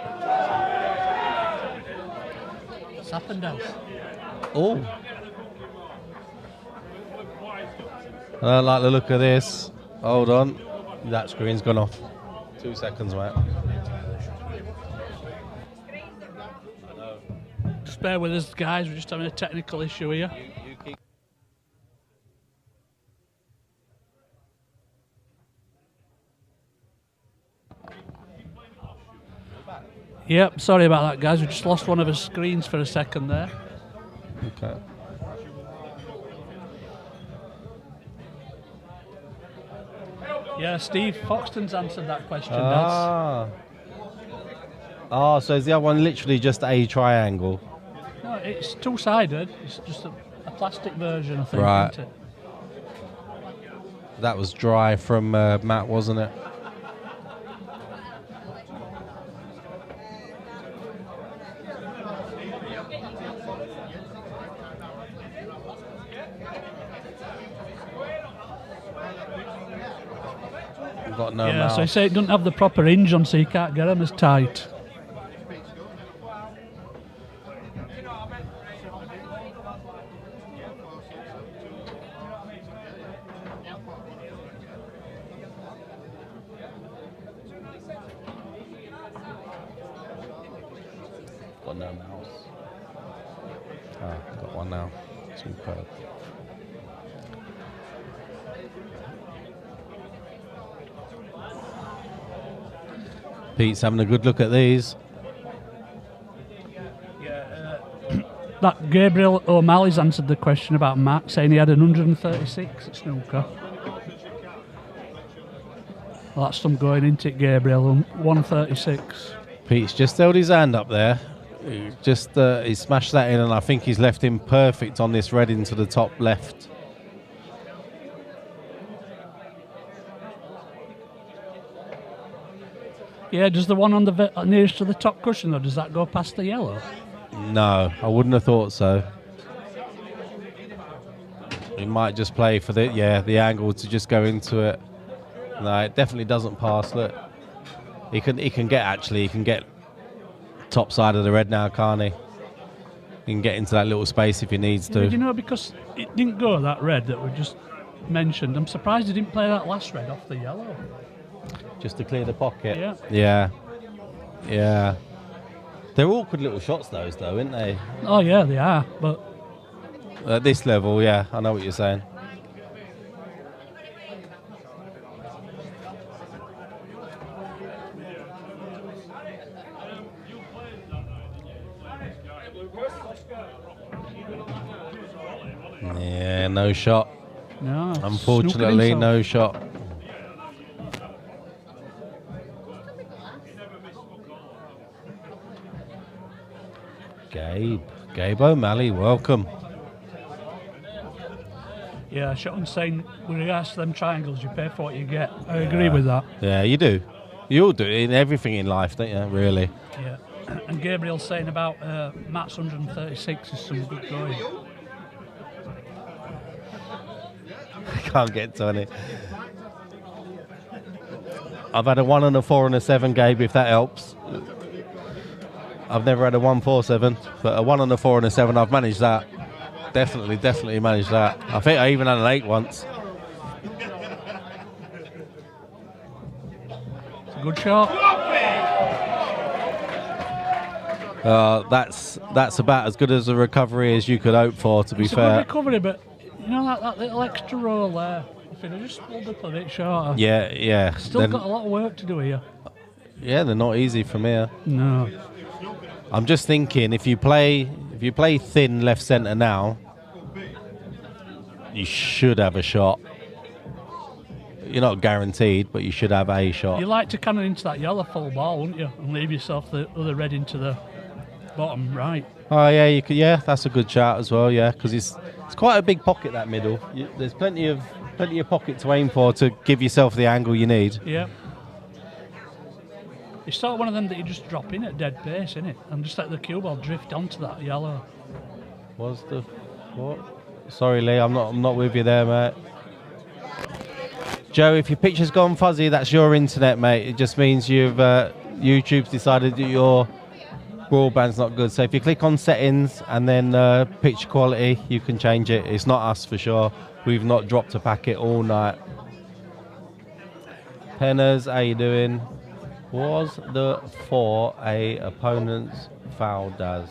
Sappendales. Oh. I don't like the look of this. Hold on. That screen's gone off. 2 seconds, mate. Just bear with us, guys. We're just having a technical issue here. Yep, sorry about that, guys. We just lost one of his screens for a second there. Okay. Yeah, Steve Foxton's answered that question. Ah. Oh, so is the other one literally just a triangle? No, it's two-sided. It's just a plastic version, I think. Right. Isn't it? That was dry from Matt, wasn't it? got no Yeah, mouth. so you say it doesn't have the proper hinge on, so you can't get them as tight. Got no mouse. Ah, got one now. Superb. Pete's having a good look at these. That Gabriel O'Malley's answered the question about Matt, saying he had an 136 at snooker. Well, that's some going into it, Gabriel. 136. Pete's just held his hand up there. He smashed that in, and I think he's left him perfect on this red into the top left. Yeah, does the one on the nearest to the top cushion, or does that go past the yellow? No, I wouldn't have thought so. He might just play for the angle to just go into it. No, it definitely doesn't pass. Look, he can get top side of the red now, can't he? He can get into that little space if he needs to. You know, because it didn't go that red that we just mentioned. I'm surprised he didn't play that last red off the yellow. Just to clear the pocket. Yeah. Yeah. They're awkward little shots, those, though, aren't they? Oh yeah, they are. But at this level, yeah, I know what you're saying. Yeah, no shot. no, Unfortunately, no shot. Gabe O'Malley, welcome. Yeah, Shotton's saying with regards to them triangles, you pay for what you get. I agree with that. Yeah, you do. You all do in everything in life, don't you? Really. Yeah. And Gabriel's saying about Matt's 136 is some good going. I can't get to it. I've had a 1 and a 4 and a 7, Gabe, if that helps. I've never had a 1-4-7, but a 1 and a 4 and a 7, I've managed that. Definitely managed that. I think I even had an 8 once. It's a good shot. That's about as good as a recovery as you could hope for, to be It's a fair. good recovery, but you know that little extra roll there. If it had just pulled up a bit shorter. Yeah. Still got a lot of work to do here. Yeah, they're not easy from here. No. I'm just thinking, if you play thin left centre now, you should have a shot. You're not guaranteed, but you should have a shot. You like to cannon into that yellow full ball, wouldn't you? And leave yourself the other red into the bottom right. Oh yeah, you could. Yeah, that's a good shout as well. Yeah, because it's quite a big pocket, that middle. There's plenty of pocket to aim for to give yourself the angle you need. Yeah. It's sort of one of them that you just drop in at dead pace, isn't it? And just let the cue ball drift onto that yellow. Was the what? Sorry, Lee, I'm not with you there, mate. Joe, if your picture's gone fuzzy, that's your internet, mate. It just means YouTube's decided that your broadband's not good. So if you click on settings and then picture quality, you can change it. It's not us for sure. We've not dropped a packet all night. Penners, how you doing? Was the 4 a opponent's foul, Daz?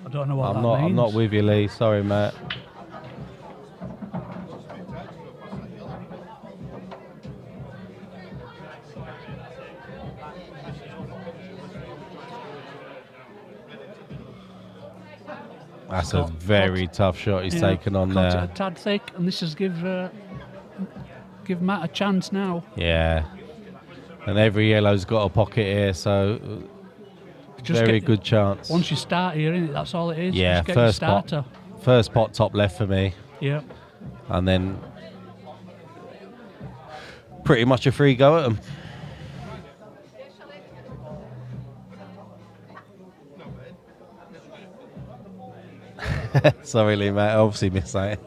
I don't know what that I'm means. not with you, Lee. Sorry, mate. That's a very tough shot he's taken on Cut there. it a tad thick, and this is give Matt a chance now. Yeah. And every yellow's got a pocket here, so Just very get- good chance. Once you start here, innit, that's all it is. Yeah, Just get your first pot. starter. First pot top left for me, Yeah. and then pretty much a free go at them. Sorry, Lee, mate. I obviously missed that.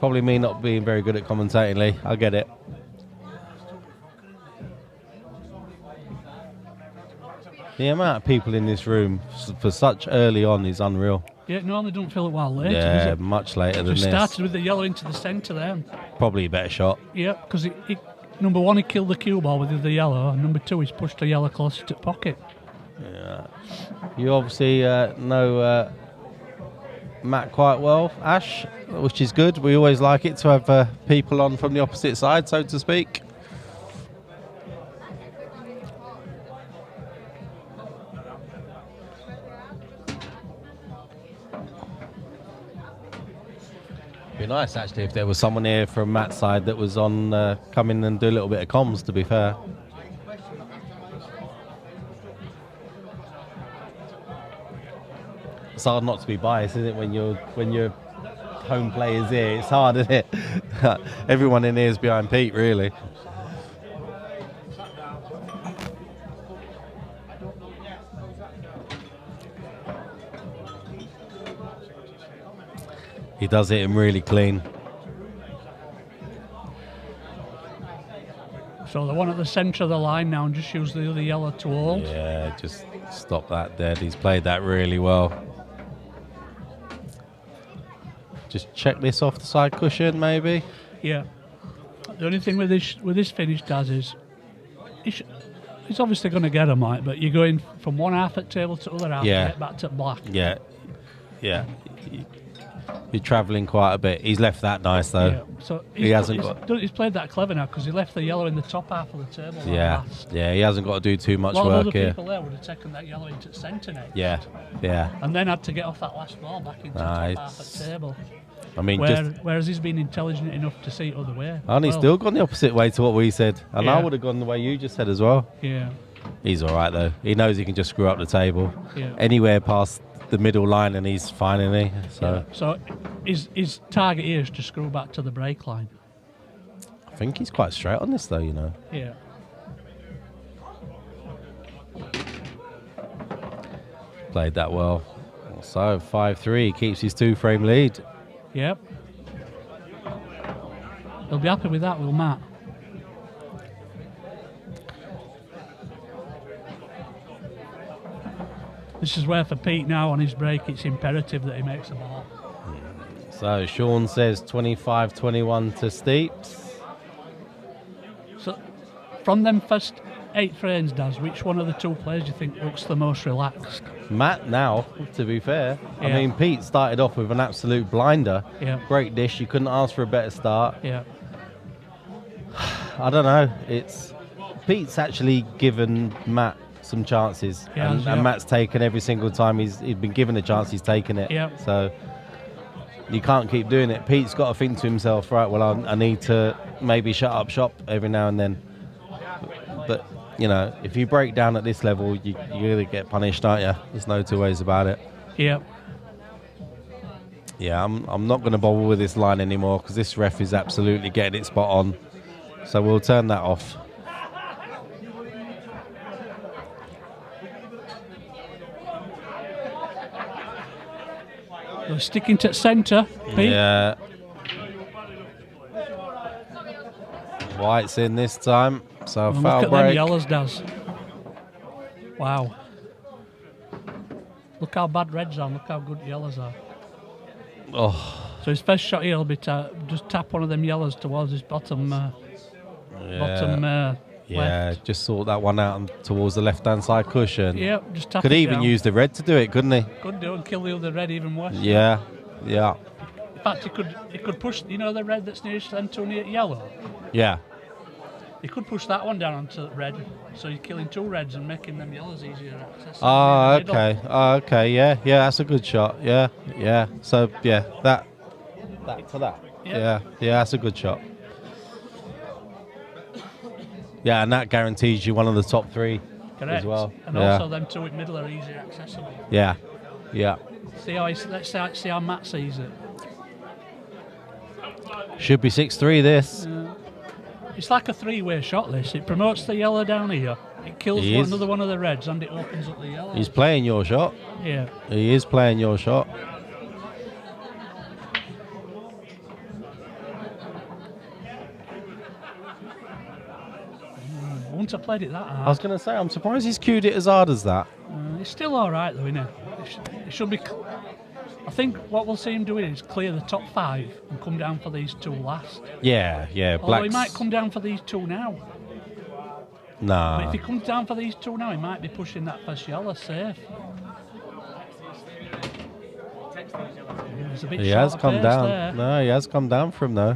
Probably me not being very good at commentating, Lee. I get it. The amount of people in this room for such early on is unreal. Yeah, it normally don't feel a while later, does Yeah, it? much later So than it this. started with the yellow into the centre then. Probably a better shot. Yeah, because number one, he killed the cue ball with the yellow, and number two, he's pushed the yellow closer to the pocket. Yeah. You obviously know Matt quite well, Ash, which is good. We always like it to have people on from the opposite side, so to speak. Be nice actually if there was someone here from Matt's side that was on come in and do a little bit of comms, to be fair. It's hard not to be biased, isn't it, when your home player's here? It's hard, isn't it? Everyone in here is behind Pete, really. He does hit him really clean. So the one at the centre of the line now and just use the other yellow to hold. Yeah, just stop that dead. He's played that really well. Just check this off the side cushion, maybe. Yeah. The only thing with this finish does is he's obviously going to get a mic, but you're going from one half at table to the other half to get back to black. Yeah, yeah. You're travelling quite a bit. He's left that nice though. Yeah. So he's played that clever now because he left the yellow in the top half of the table. Yeah, he hasn't got to do too much work work other here. People there would have taken that yellow into the centre next. Yeah, and then had to get off that last ball back into the top half at table. I mean, whereas he's been intelligent enough to see it other way. And he's still gone the opposite way to what we said. And Yeah. I would have gone the way you just said as well. Yeah. He's all right though. He knows he can just screw up the table. Yeah. Anywhere past the middle line and he's fine, isn't he? So his target here is to screw back to the break line. I think he's quite straight on this though, you know. Yeah. Played that well. So 5-3 keeps his 2-frame lead. Yep. He'll be happy with that, will Matt? This is where for Pete now on his break it's imperative that he makes a ball. So Sean says 25-21 to Steeps. So from them first 8 frames, Daz, which one of the two players do you think looks the most relaxed? Matt now, to be fair. Yeah. I mean, Pete started off with an absolute blinder. Yeah. Great dish. You couldn't ask for a better start. Yeah. I don't know. Pete's actually given Matt some chances. And Matt's taken every single time he's been given a chance, he's taken it. Yeah. So you can't keep doing it. Pete's got to think to himself, right, well, I need to maybe shut up shop every now and then. But, you know, if you break down at this level, you're going to get punished, aren't you? There's no two ways about it. Yeah. Yeah, I'm not going to bother with this line anymore because this ref is absolutely getting it spot on. So we'll turn that off. They're sticking to centre, Pete. Yeah. White's in this time. So And foul look at break. them yellows, Daz. Wow. Look how bad red's are, look how good yellows are. Oh, So his first shot here will be to just tap one of them yellows towards his bottom yeah. left. Just sort that one out and towards the left-hand side cushion. Yeah, just tap Could it even down. use the red to do it, couldn't he? Could do and kill the other red even worse. Yeah. In fact, he could push, you know the red that's nearest to them two near yellow? Yeah. He could push that one down onto red, so you're killing two reds and making them yellows easier access. Oh, okay. Oh, okay. Yeah. That's a good shot. Yeah. So yeah, that to that. Yeah. Yeah, that's a good shot. Yeah, and that guarantees you one of the top 3 Correct. as well. And yeah. also them two in middle are easier accessible. Yeah. Let's see how Matt sees it. Should be 6-3 this. It's like a 3-way shot, this. It promotes the yellow down here. It kills another one of the reds and it opens up the yellow. He's playing your shot. Yeah. He is playing your shot. wouldn't have played it that hard. I was going to say, I'm surprised he's cued it as hard as that. It's still all right, though, isn't it? It should be... I think what we'll see him doing is clear the top 5 and come down for these 2 last. Yeah. Although he might come down for these 2 now. Nah. But if he comes down for these 2 now, he might be pushing that first yellow safe. A bit He has come down. there. No, he has come down from though.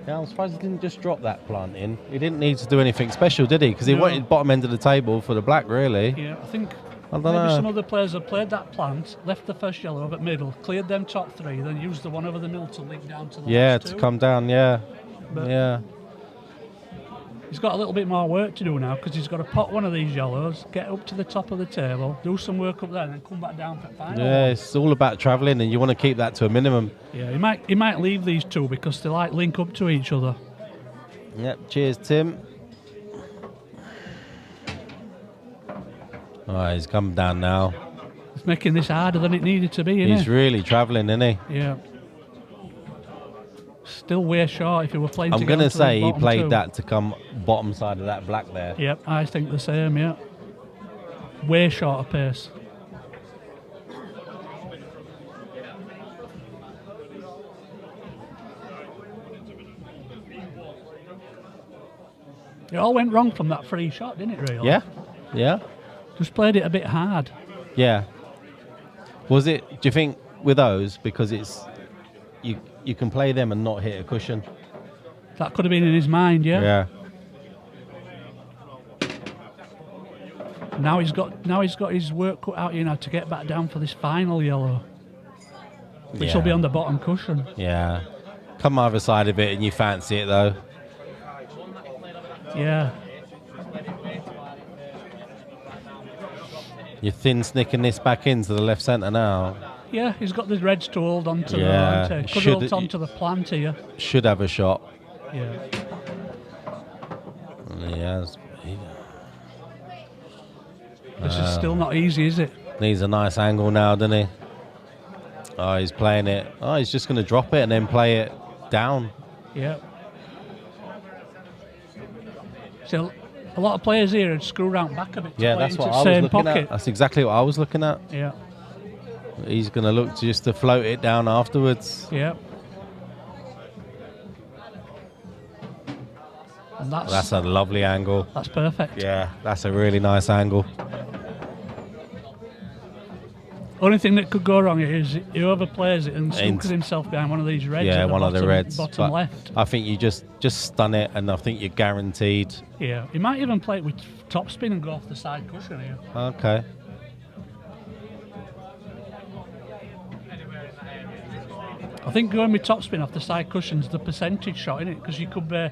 Yeah, I'm surprised he didn't just drop that plant in. He didn't need to do anything special, did he? Because he wanted bottom end of the table for the black, really. Yeah, I think I don't maybe know. some other players have played that plant, left the first yellow over at middle, cleared them top 3, then used the one over the middle to link down to the last 2. To come down, yeah. But yeah. He's got a little bit more work to do now because he's got to pot one of these yellows, get up to the top of the table, do some work up there, and then come back down for final. Yeah, it's all about travelling, and you want to keep that to a minimum. Yeah, he might leave these 2 because they like link up to each other. Yep, cheers, Tim. Oh, he's come down now. It's making this harder than it needed to be, isn't He's it? really travelling, isn't he? Yeah. Still way short if he were playing I'm going to say he played 2. that to come bottom side of that black there. Yep, I think the same, yeah. Way short of pace. It all went wrong from that free shot, didn't it, really? Yeah. Just played it a bit hard. Yeah. Was it, do you think, with those, because it's, you can play them and not hit a cushion? That could have been in his mind, yeah. Yeah. Now he's got his work cut out, to get back down for this final yellow. Which will be on the bottom cushion. Yeah. Come either side of it and you fancy it, though. Yeah. You're thin snicking this back into the left centre now. Yeah, he's got the reds to hold on to Yeah. Could hold on to the plant here. Should have a shot. Yeah. Yes. This is still not easy, is it? Needs a nice angle now, doesn't he? Oh, he's playing it. Oh, he's just going to drop it and then play it down. Yeah. So a lot of players here would screw around back a bit to Yeah, play that's into what the I was same looking pocket. at. That's exactly what I was looking at. Yeah. He's going to look just to float it down afterwards. Yeah. And That's a lovely angle. That's perfect. Yeah, that's a really nice angle. Only thing that could go wrong is whoever plays it and snookers himself behind one of these reds. Yeah, at the one of the reds. Bottom But left. I think you just stun it, and I think you're guaranteed. Yeah, he might even play it with top spin and go off the side cushion here. Okay. I think going with top spin off the side cushion's the percentage shot, isn't it? Because you could be a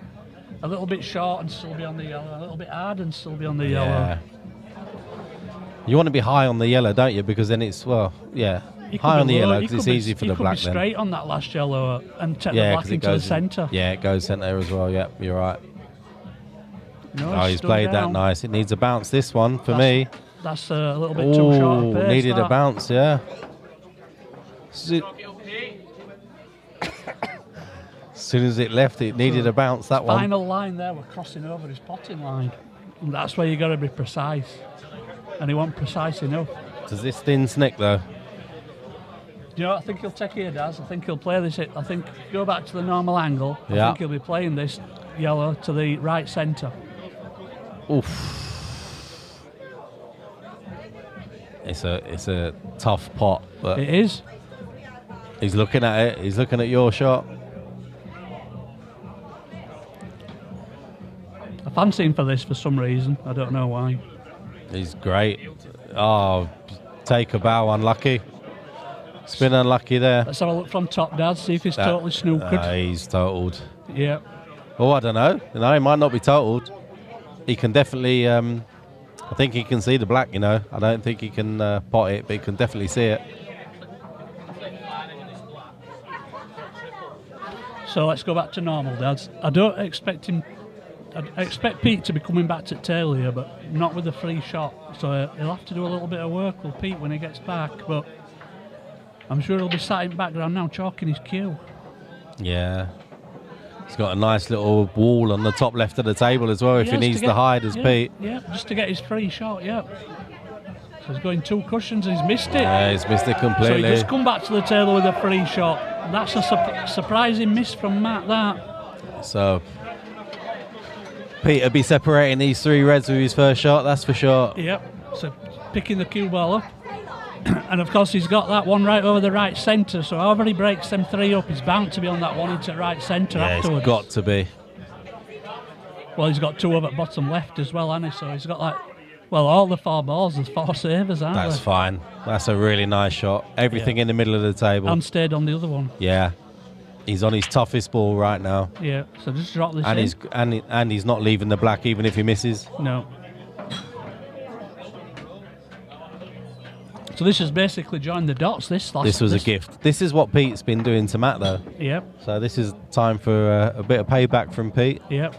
little bit short and still be on the yellow, a little bit hard and still be on the yellow. You want to be high on the yellow, don't you? Because then it's, high on the yellow because it's easy for the black then. You could be then. straight on that last yellow and take the black into the centre. Yeah, it goes centre as well. Yep, you're right. No, He's played that nice. It needs a bounce, this one, for me. That's a little bit too short of pace. Needed a bounce, yeah. As soon as it left, it needed a bounce, that one. Final line there, we're crossing over his potting line. And that's where you got to be precise. And he wasn't precise enough. Does this thin snick, though? You know what I think he'll take here, Daz? I think he'll play this. I think go back to the normal angle. I Yeah. think he'll be playing this yellow to the right centre. Oof. It's a tough pot, but It is. he's looking at it. He's looking at your shot. I fancy him for this for some reason. I don't know why. He's great. Oh, take a bow, unlucky. Spin unlucky there. Let's have a look from top, Daz, see if he's totally snookered. He's totaled. Yeah. Oh, I don't know. He might not be totaled. He can definitely, I think he can see the black, I don't think he can pot it, but he can definitely see it. So let's go back to normal, Daz. I don't expect him. I expect Pete to be coming back to tail here, but not with a free shot. So he'll have to do a little bit of work with Pete when he gets back. But I'm sure he'll be sat in the background now chalking his cue. Yeah. He's got a nice little wall on the top left of the table as well if he needs to hide as Pete. Yeah, just to get his free shot, yeah. So he's going 2 cushions and he's missed it. Yeah, he's missed it completely. So he just come back to the table with a free shot. That's a surprising miss from Matt, that. So Pete will be separating these 3 reds with his first shot, that's for sure. Yep, so picking the cue ball up. And of course he's got that one right over the right centre, so however he breaks them 3 up, he's bound to be on that one into right centre afterwards. It's got to be. Well, he's got 2 over at bottom left as well, hasn't he? So he's got like, well, all the 4 balls, there's 4 savers, aren't there? That's fine. That's a really nice shot. Everything in the middle of the table. And stayed on the other one. Yeah. He's on his toughest ball right now. Yeah, so just drop this in. And he's not leaving the black even if he misses. No. So this has basically joined the dots. This was a gift. This is what Pete's been doing to Matt, though. Yep. So this is time for a bit of payback from Pete. Yep.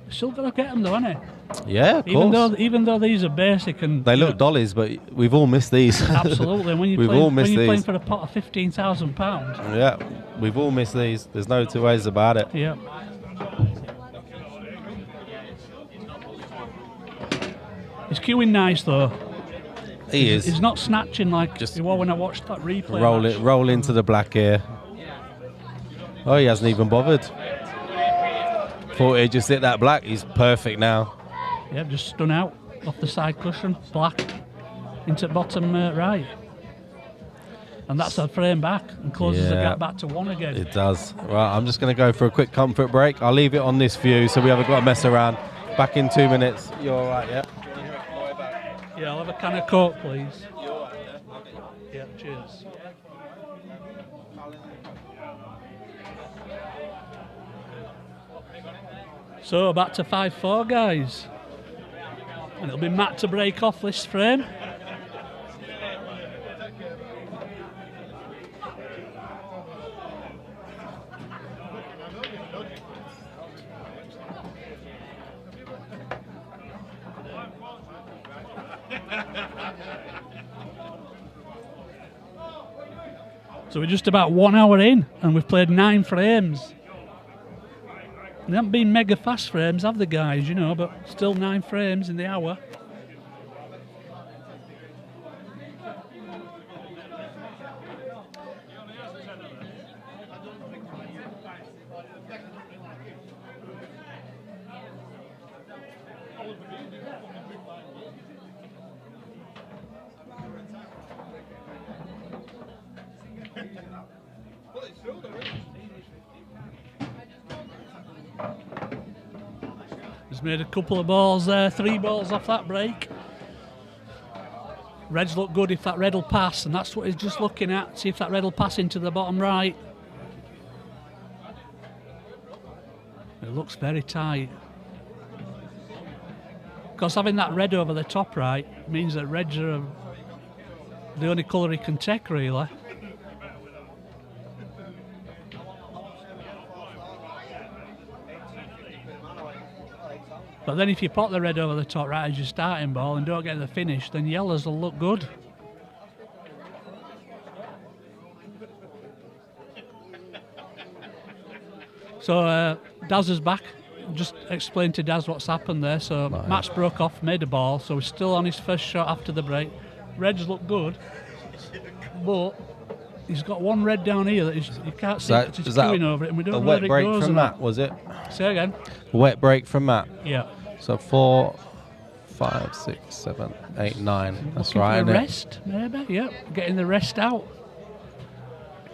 Still got to get them, though, hasn't he? Yeah, of course. Even though these are basic and they look dollies, but we've all missed these. Absolutely. When you're playing for a pot of £15,000. Yeah, we've all missed these. There's no 2 ways about it. Yeah. He's queuing nice though. He is. He's not snatching like just when I watched that replay. Roll into the black here. Oh, he hasn't even bothered. Thought he'd just hit that black. He's perfect now. Yep, just spun out off the side cushion, black into bottom right. And that's a frame back and closes the gap back to 1 again. It does. Right, I'm just going to go for a quick comfort break. I'll leave it on this view so we haven't got to mess around. Back in 2 minutes. You're all right, yeah? Yeah, I'll have a can of Coke, please. You're all right, yeah? Yeah, cheers. So back to 5-4, guys. And it'll be Matt to break off this frame. So we're just about 1 hour in and we've played 9 frames. They haven't been mega fast frames, have the guys, you know, but still 9 frames in the hour. He's made a couple of balls there, 3 balls off that break. Reds look good if that red will pass, and that's what he's just looking at. See if that red will pass into the bottom right. It looks very tight. Of course, having that red over the top right means that reds are the only colour he can take, really. But then if you pop the red over the top right as your starting ball and don't get the finish, then yellows will look good. So Daz is back. Just explain to Daz what's happened there. So Matt's broke off, made a ball, so he's still on his first shot after the break. Reds look good, but he's got one red down here that you can't see because he's queuing over it, and we don't know where it goes. A wet break from Matt, was it? Say again. Wet break from Matt. Yeah. So 4, 5, 6, 7, 8, 9. That's right. The rest, maybe. Yep. Getting the rest out.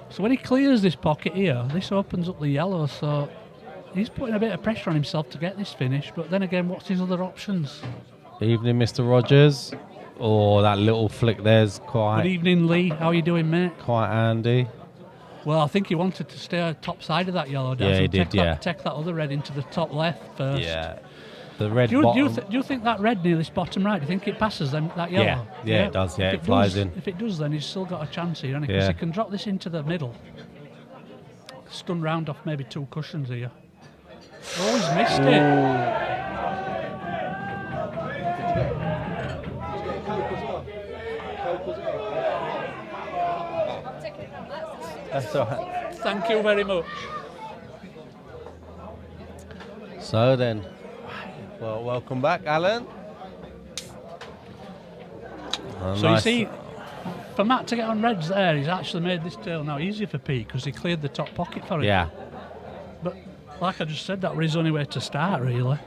So when he clears this pocket here, this opens up the yellow. So he's putting a bit of pressure on himself to get this finish. But then again, what's his other options? Evening, Mr. Rogers. Oh, that little flick there's quite. Good evening, Lee. How are you doing, mate? Quite handy. Well, I think he wanted to stay on top side of that yellow. Yeah, he did. Take that other red into the top left first. Yeah. The red do bottom. you think that red near this bottom right, do you think it passes them, that yellow? Yeah, it does. Yeah, it flies in. If it does, then he's still got a chance here, because he can drop this into the middle. Stun round off maybe 2 cushions here. Oh, he's missed it. That's all right. Thank you very much. So then, well, welcome back, Alan. Oh, So nice. you see, for Matt to get on reds there, he's actually made this table now easier for Pete because he cleared the top pocket for him. Yeah. But like I just said, that was his only way to start, really.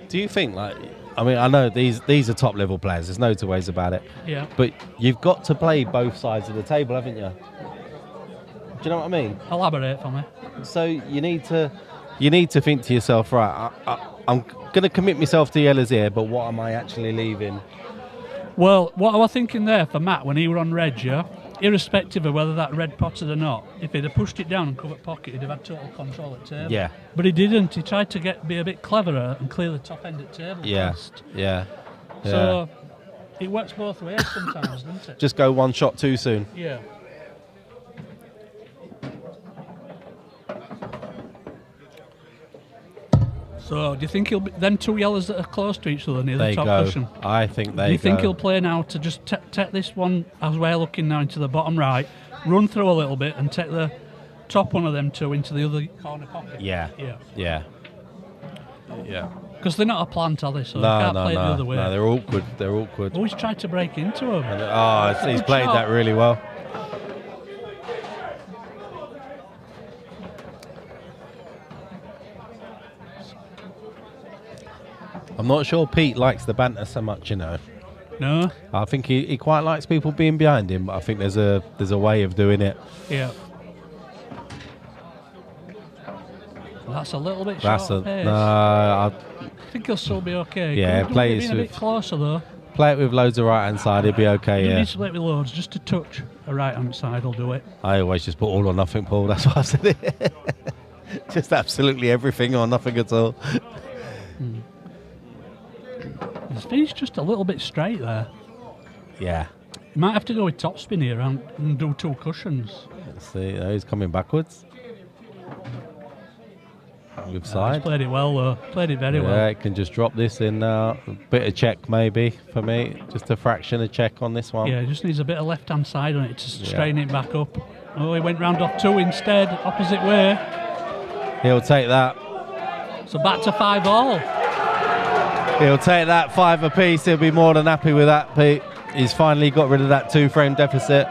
Do you think, like, I mean, I know these are top level players. There's no two ways about it. Yeah. But you've got to play both sides of the table, haven't you? Do you know what I mean? Elaborate for me. So you need to think to yourself, right? I'm going to commit myself to yellows here, but what am I actually leaving? Well, what I was thinking there for Matt when he were on red, yeah, irrespective of whether that red potted or not, if he'd have pushed it down and covered pocket, he'd have had total control at table. Yeah. But he didn't. He tried to be a bit cleverer and clear the top end at table first. Yeah. So it works both ways sometimes, doesn't it? Just go one shot too soon. Yeah. So, do you think he'll be them two yellows that are close to each other near They the top go. cushion? I think they Do you think go. he'll play now to just take this one as we're looking now into the bottom right, run through a little bit, and take the top one of them two into the other corner pocket? Yeah. Yeah. Yeah. Yeah. Because they're not a plant, are they? So No, they can't no, play it the no. other way. No, they're awkward. They're awkward. Always tried to break into him. Oh, he's Good played shot. that really well. I'm not sure Pete likes the banter so much, you know. No? I think he quite likes people being behind him, but I think there's a way of doing it. Yeah. That's a little bit That's short of pace. I I think he'll still be okay. Yeah, Could play have been a with- bit closer though. play it with loads of right hand side, he'll be okay. You Yeah. need to play it with loads, just a touch. A right hand side will do it. I always just put all or nothing, Paul. That's why I said it. Just absolutely everything or nothing at all. His feet's just a little bit straight there. Yeah. You might have to go with topspin here and do two cushions. Let's see. Oh, he's coming backwards. With He's side. played it well though. Played it very Yeah, well. it can just drop this in now. A bit of check maybe for me. Just a fraction of check on this one. Yeah, it just needs a bit of left hand side on it to straighten it back up. Oh, he went round off two instead, opposite way. He'll take that. So back to 5-all. He'll take that 5 apiece. He'll be more than happy with that, Pete. He's finally got rid of that 2-frame deficit.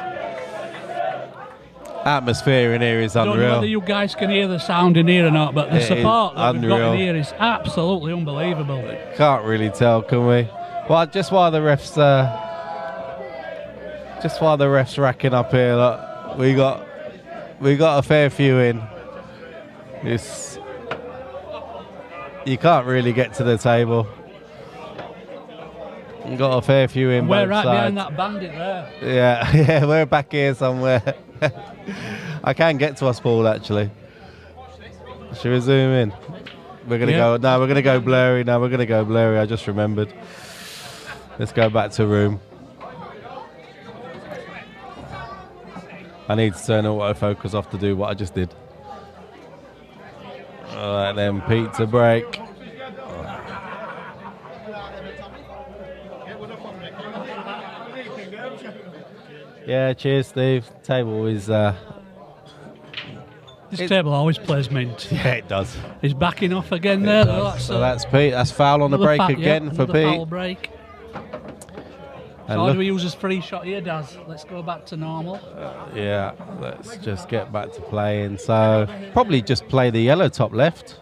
Atmosphere in here is I don't know unreal. whether you guys can hear the sound in here or not, but the It is support that we've got unreal. in here is absolutely unbelievable. Can't really tell, can we? Well, just while the refs racking up here, look, we got a fair few in. You can't really get to the table. We got a fair few in We're both right sides. behind that bandit there. Yeah, we're back here somewhere. I can get to us, Paul. Actually, should we zoom in? We're gonna go. No, we're gonna go blurry. No, we're gonna go blurry. I just remembered. Let's go back to room. I need to turn autofocus off to do what I just did. All right, then pizza break. Yeah, cheers, Steve. Table is. This table always plays mint. Yeah, it does. He's backing off again there, though. So that's Pete. That's foul on the break again for another Pete. foul break. And So how look- do we use his free shot here, Daz? Let's go back to normal. Yeah, let's just get back to playing. So probably just play the yellow top left.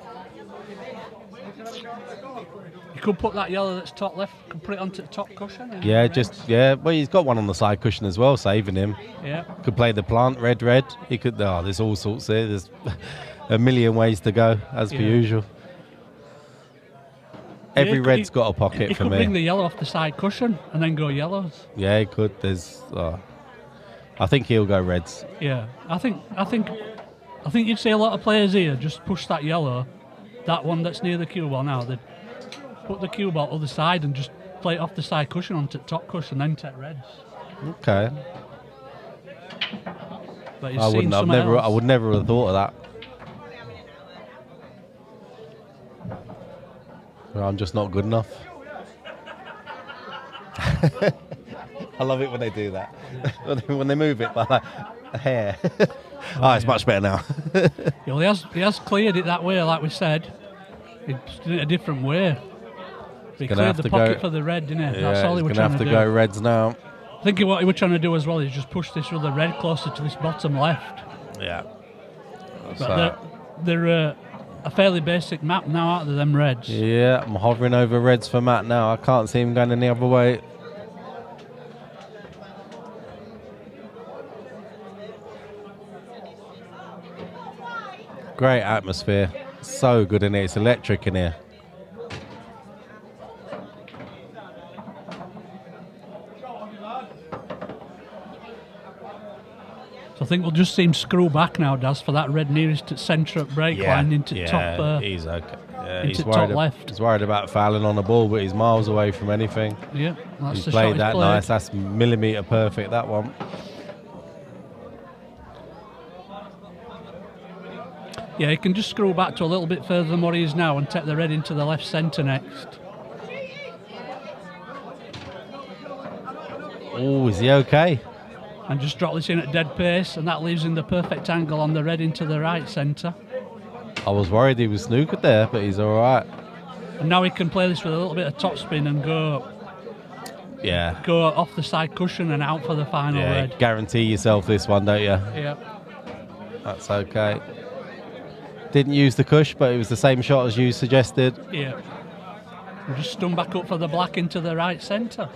You could put that yellow that's top left, could put it onto the top cushion. and- Yeah, well, he's got one on the side cushion as well, saving him. Yeah. Could play the plant red. He could. Oh, there's all sorts here. There's a million ways to go, as per Yeah. usual. Every he- red's got a pocket He for could me. bring the yellow off the side cushion and then go yellows. Yeah, he could. There's. I think he'll go reds. Yeah, I think you'd see a lot of players here just push that yellow, that one that's near the cue ball now. They'd put the cue ball other side and just play it off the side cushion onto the top cushion, then take reds. Okay. But he's I seen wouldn't. something else. I would never have thought of that. Well, I'm just not good enough. I love it when they do that. When they move it by like a hair. It's much better now. Yeah, well, he has cleared it that way, like we said. He's done it a different way. He cleared the pocket for the red, didn't he? That's all he was trying to do. He's going to have to go reds now. I think what he was trying to do as well is just push this with the red closer to this bottom left. Yeah. But they're a fairly basic map now, aren't they, them reds? Yeah, I'm hovering over reds for Matt now. I can't see him going any other way. Great atmosphere. So good in here. It's electric in here. So I think we'll just see him screw back now, Daz, for that red nearest to centre brake line into top. He's okay. Yeah, into top left. He's worried about fouling on the ball, but he's miles away from anything. Yeah, that's he's the played shot that he's played. nice. That's millimetre perfect, that one. Yeah, he can just screw back to a little bit further than what he is now and take the red into the left centre next. Oh, is he okay? And just drop this in at dead pace, and that leaves him the perfect angle on the red into the right centre. I was worried he was snookered there, but he's all right. And now he can play this with a little bit of topspin and go off the side cushion and out for the final red. Guarantee yourself this one, don't you? Yeah. That's okay. Didn't use the cush, but it was the same shot as you suggested. Yeah. And just stun back up for the black into the right centre.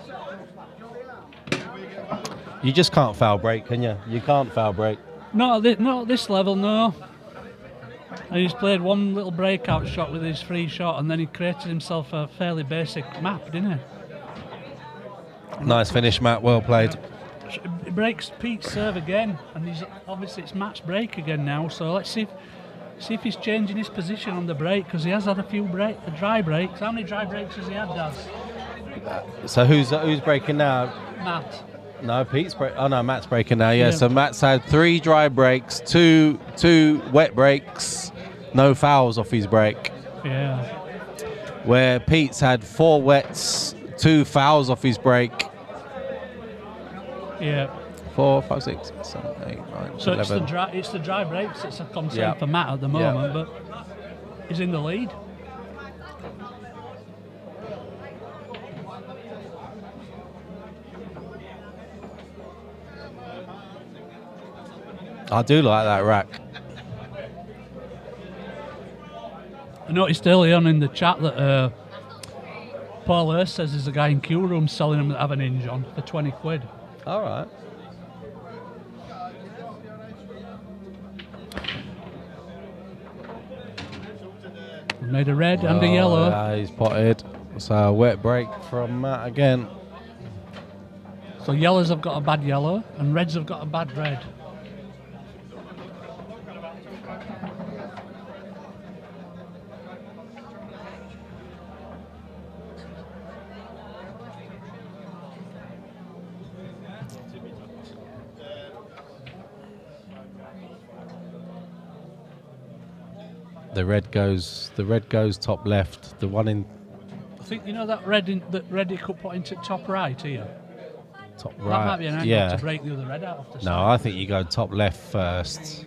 You just can't foul break, can you? You can't foul break. Not at this level, no. And he's played one little breakout shot with his free shot, and then he created himself a fairly basic map, didn't he? Nice finish, Matt. Well played. He breaks Pete's serve again, and obviously it's match break again now. So let's see if he's changing his position on the break, because he has had a few dry breaks. How many dry breaks has he had, Daz? So who's breaking now? Matt. No, Pete's break. Oh no, Matt's breaking now. Yeah. So Matt's had 3 dry breaks, two wet breaks, no fouls off his break. Yeah. Where Pete's had 4 wets, 2 fouls off his break. Yeah. 4, 5, 6, 7, 8, 9, so 11. it's the dry breaks that's a concern for Matt at the moment, but he's in the lead. I do like that rack. I noticed early on in the chat that Paul Hurst says there's a guy in Q Room selling them that have an hinge on for 20 quid. All right. We've made a red and a yellow. Yeah, he's potted. So a wet break from Matt again. So yellows have got a bad yellow and reds have got a bad red. The red goes top left. The one in I think you know that red he could put into top right here. top That right. might be an angle to break the other red out of the side. No, I think you go top left first.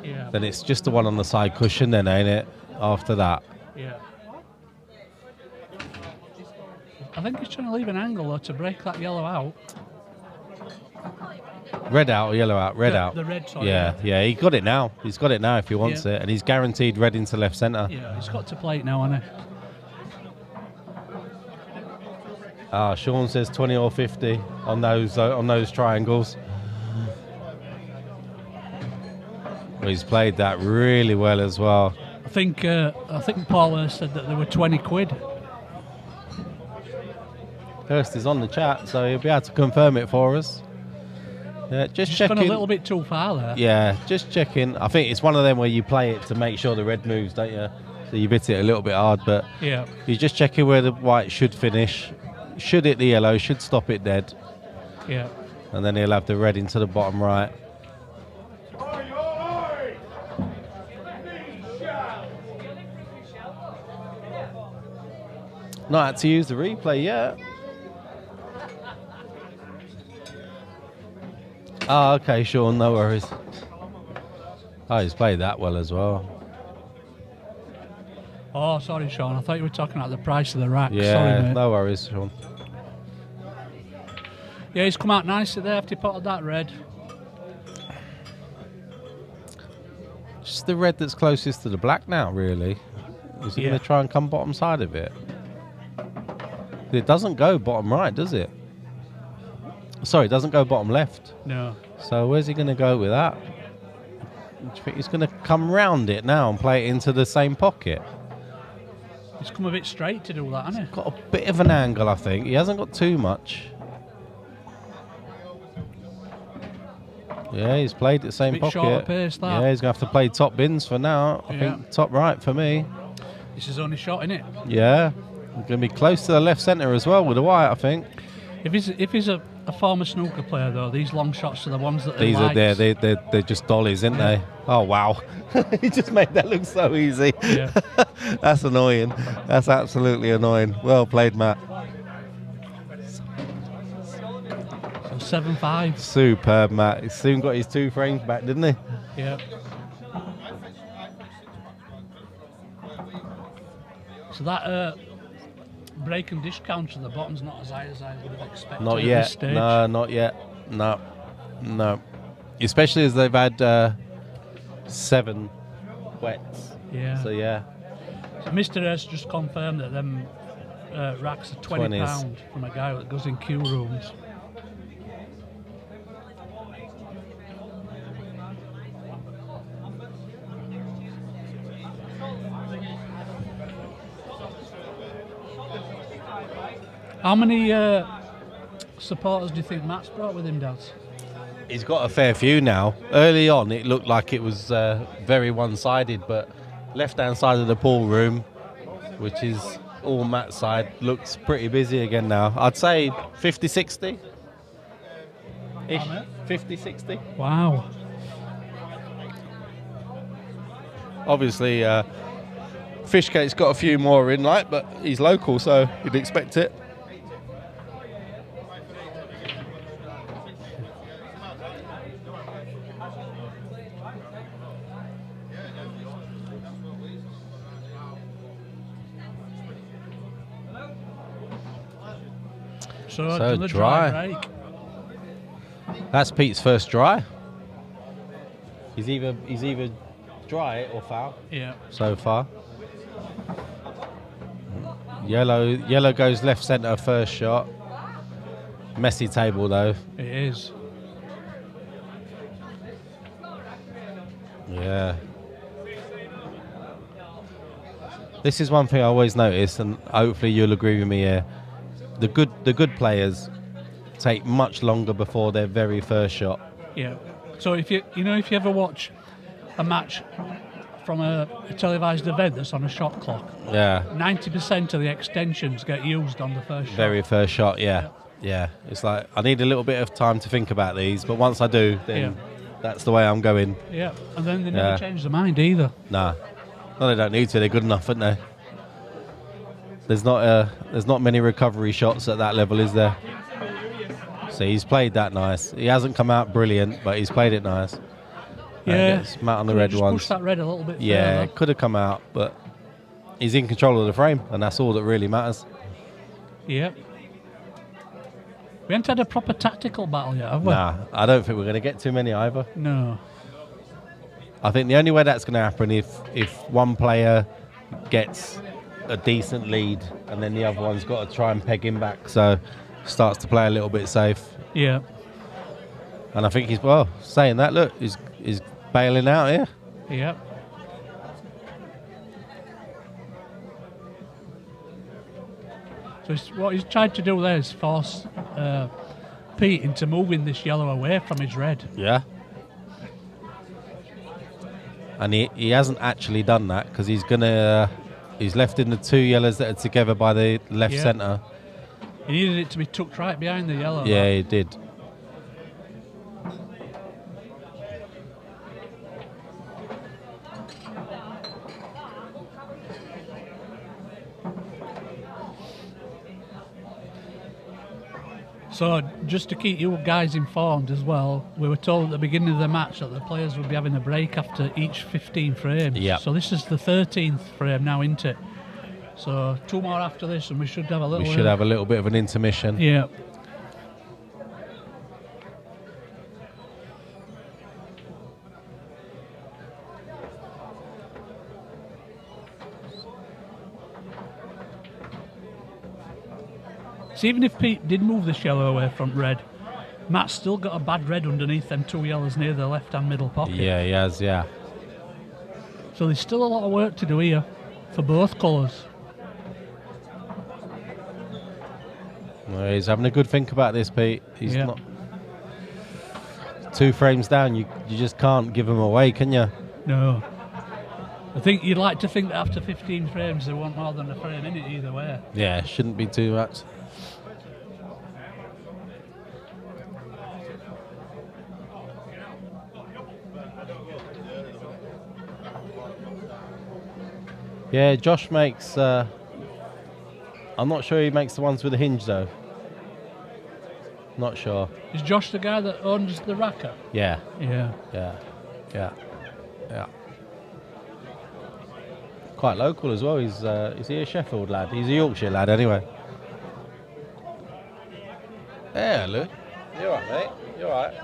Yeah. Then it's just the one on the side cushion then, ain't it? After that. Yeah. I think he's trying to leave an angle though to break that yellow out. Red out or yellow out? Red out. The red, sorry. Yeah, he got it now. He's got it now if he wants it. And he's guaranteed red into left centre. Yeah, he's got to play it now, hasn't he? Sean says 20 or 50 on those triangles. Well, he's played that really well as well. I think Paula said that there were 20 quid. Hurst is on the chat, so he'll be able to confirm it for us. Yeah, just checking. Gone a little bit too far there. Yeah, just checking. I think it's one of them where you play it to make sure the red moves, don't you? So you hit it a little bit hard, but yeah, you're just checking where the white should finish. Should hit the yellow, should stop it dead. Yeah. And then he'll have the red into the bottom right. Not had to use the replay yet. Oh, okay, Sean, no worries. Oh, he's played that well as well. Oh, sorry, Sean. I thought you were talking about the price of the rack. Yeah, Sorry, mate. no worries, Sean. Yeah, he's come out nicely there after he potted that red. Just the red that's closest to the black now, really. Is he going to try and come bottom side of it? It doesn't go bottom right, does it? Sorry, it doesn't go bottom left. No. So where's he going to go with that? Do you think he's going to come round it now and play it into the same pocket? He's come a bit straight to do that, hasn't he? Got a bit of an angle, I think. He hasn't got too much. Yeah, he's played the same Bit pocket. short of pace, that. Yeah, he's going to have to play top bins for now. I think top right for me. This is only shot, innit? Yeah. Going to be close to the left centre as well with the white, I think. If he's a former snooker player, though, these long shots are the ones that These he are likes. they're just dollies, aren't they? Oh, wow. He just made that look so easy. Yeah. That's annoying. That's absolutely annoying. Well played, Matt. So 7-5. Superb, Matt. He soon got his 2 frames back, didn't he? Yeah. So that break and dish counter at the bottom's not as high as I would have expected Not at yet. this stage. No, not yet. No. Especially as they've had 7 wets. Yeah. So, yeah. So Mr. S just confirmed that them racks are £20 from a guy that goes in queue rooms. How many supporters do you think Matt's brought with him, Dad? He's got a fair few now. Early on, it looked like it was very one-sided, but left-hand side of the pool room, which is all Matt's side, looks pretty busy again now. I'd say 50-60. Ish. 50-60. Wow. Obviously, Fishgate's got a few more in, like, but he's local, so you'd expect it. So So dry dry. break. That's Pete's first dry. He's either dry or foul Yeah. so far. Yellow goes left centre first shot. Messy table though. It is. Yeah. This is one thing I always notice, and hopefully you'll agree with me here. The good players take much longer before their very first shot. Yeah. So if you ever watch a match from a televised event that's on a shot clock, Yeah. 90% of the extensions get used on the first shot. Very first shot, yeah. Yeah. It's like I need a little bit of time to think about these, but once I do, then that's the way I'm going. Yeah. And then they never Yeah. change their mind either. Nah. No, they don't need to. They're good enough, aren't they? There's not many recovery shots at that level, is there? So he's played that nice. He hasn't come out brilliant, but he's played it nice. Yeah. Gets Matt on the Could've red just ones. pushed that red a little bit Yeah, further. it could have come out, but he's in control of the frame, and that's all that really matters. Yep. We haven't had a proper tactical battle yet, have we? Nah, I don't think we're going to get too many either. No. I think the only way that's going to happen if one player gets a decent lead and then the other one's got to try and peg him back, so starts to play a little bit safe. Yeah. And I think he's, well, saying that, look, he's bailing out here. Yep. So what he's tried to do there is force Pete into moving this yellow away from his red. Yeah. And he hasn't actually done that because he's left in the 2 yellows that are together by the left Yeah. centre. He needed it to be tucked right behind the yellow. Yeah, he did. So, just to keep you guys informed as well, we were told at the beginning of the match that the players would be having a break after each 15 frames. Yeah. So this is the 13th frame now, isn't it? So 2 more after this, and we should have a little. We should have a little bit of an intermission. Yeah. So even if Pete did move this yellow away from red, Matt's still got a bad red underneath them 2 yellows near the left-hand middle pocket. Yeah, he has, yeah. So there's still a lot of work to do here for both colours. Well, he's having a good think about this, Pete. He's Yeah. not 2 frames down. You just can't give him away, can you? No. I think you'd like to think that after 15 frames they want more than a frame in it either way. Yeah, shouldn't be too much. Yeah, Josh makes. I'm not sure he makes the ones with the hinge though. Not sure. Is Josh the guy that owns the racket? Yeah, Yeah. yeah. Quite local as well. Is he a Sheffield lad? He's a Yorkshire lad anyway. Yeah, Lou. You alright, mate? You alright?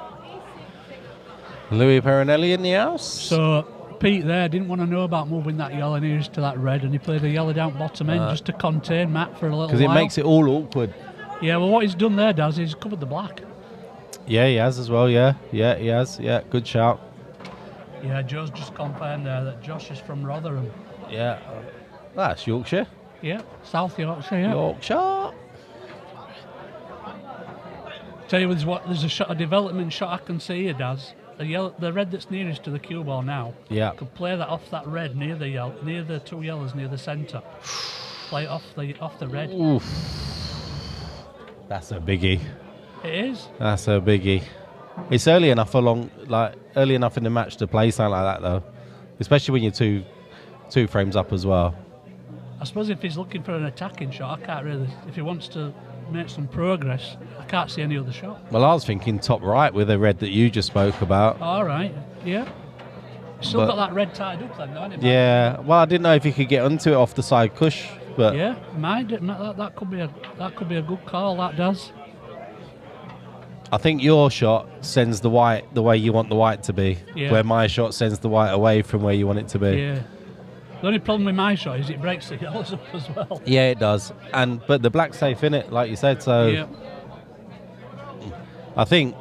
Louis Perinelli in the house. So Pete there didn't want to know about moving that yellow nearest to that red, and he played a yellow down bottom end just to contain Matt for a little while. Because it makes it all awkward. Yeah, well, what he's done there, Daz, he's covered the black. Yeah, he has as well. Yeah, he has. Yeah, good shout. Yeah, Joe's just confirmed there that Josh is from Rotherham. Yeah, that's Yorkshire. Yeah, South Yorkshire, yeah. Yorkshire. Tell you, there's a shot, a development shot I can see here, Daz. The red that's nearest to the cue ball now. Yeah. Could play that off that red near the 2 yellows near the centre. Play it off the red. Oof. That's a biggie. It is. That's a biggie. It's early enough in the match to play something like that though, especially when you're two frames up as well. I suppose if he's looking for an attacking shot, I can't really. If he wants to make some progress, I can't see any other shot. Well, I was thinking top right with the red that you just spoke about. All right, yeah. Still got that red tied up then, though, hasn't it? Yeah. Well, I didn't know if you could get onto it off the side cush, but Yeah, that could be a good call. That does. I think your shot sends the white the way you want the white to be, Yeah. where my shot sends the white away from where you want it to be. Yeah. The only problem with my shot is it breaks the yellows up as well. Yeah, it does. But the black's safe in it, like you said. So Yeah. I think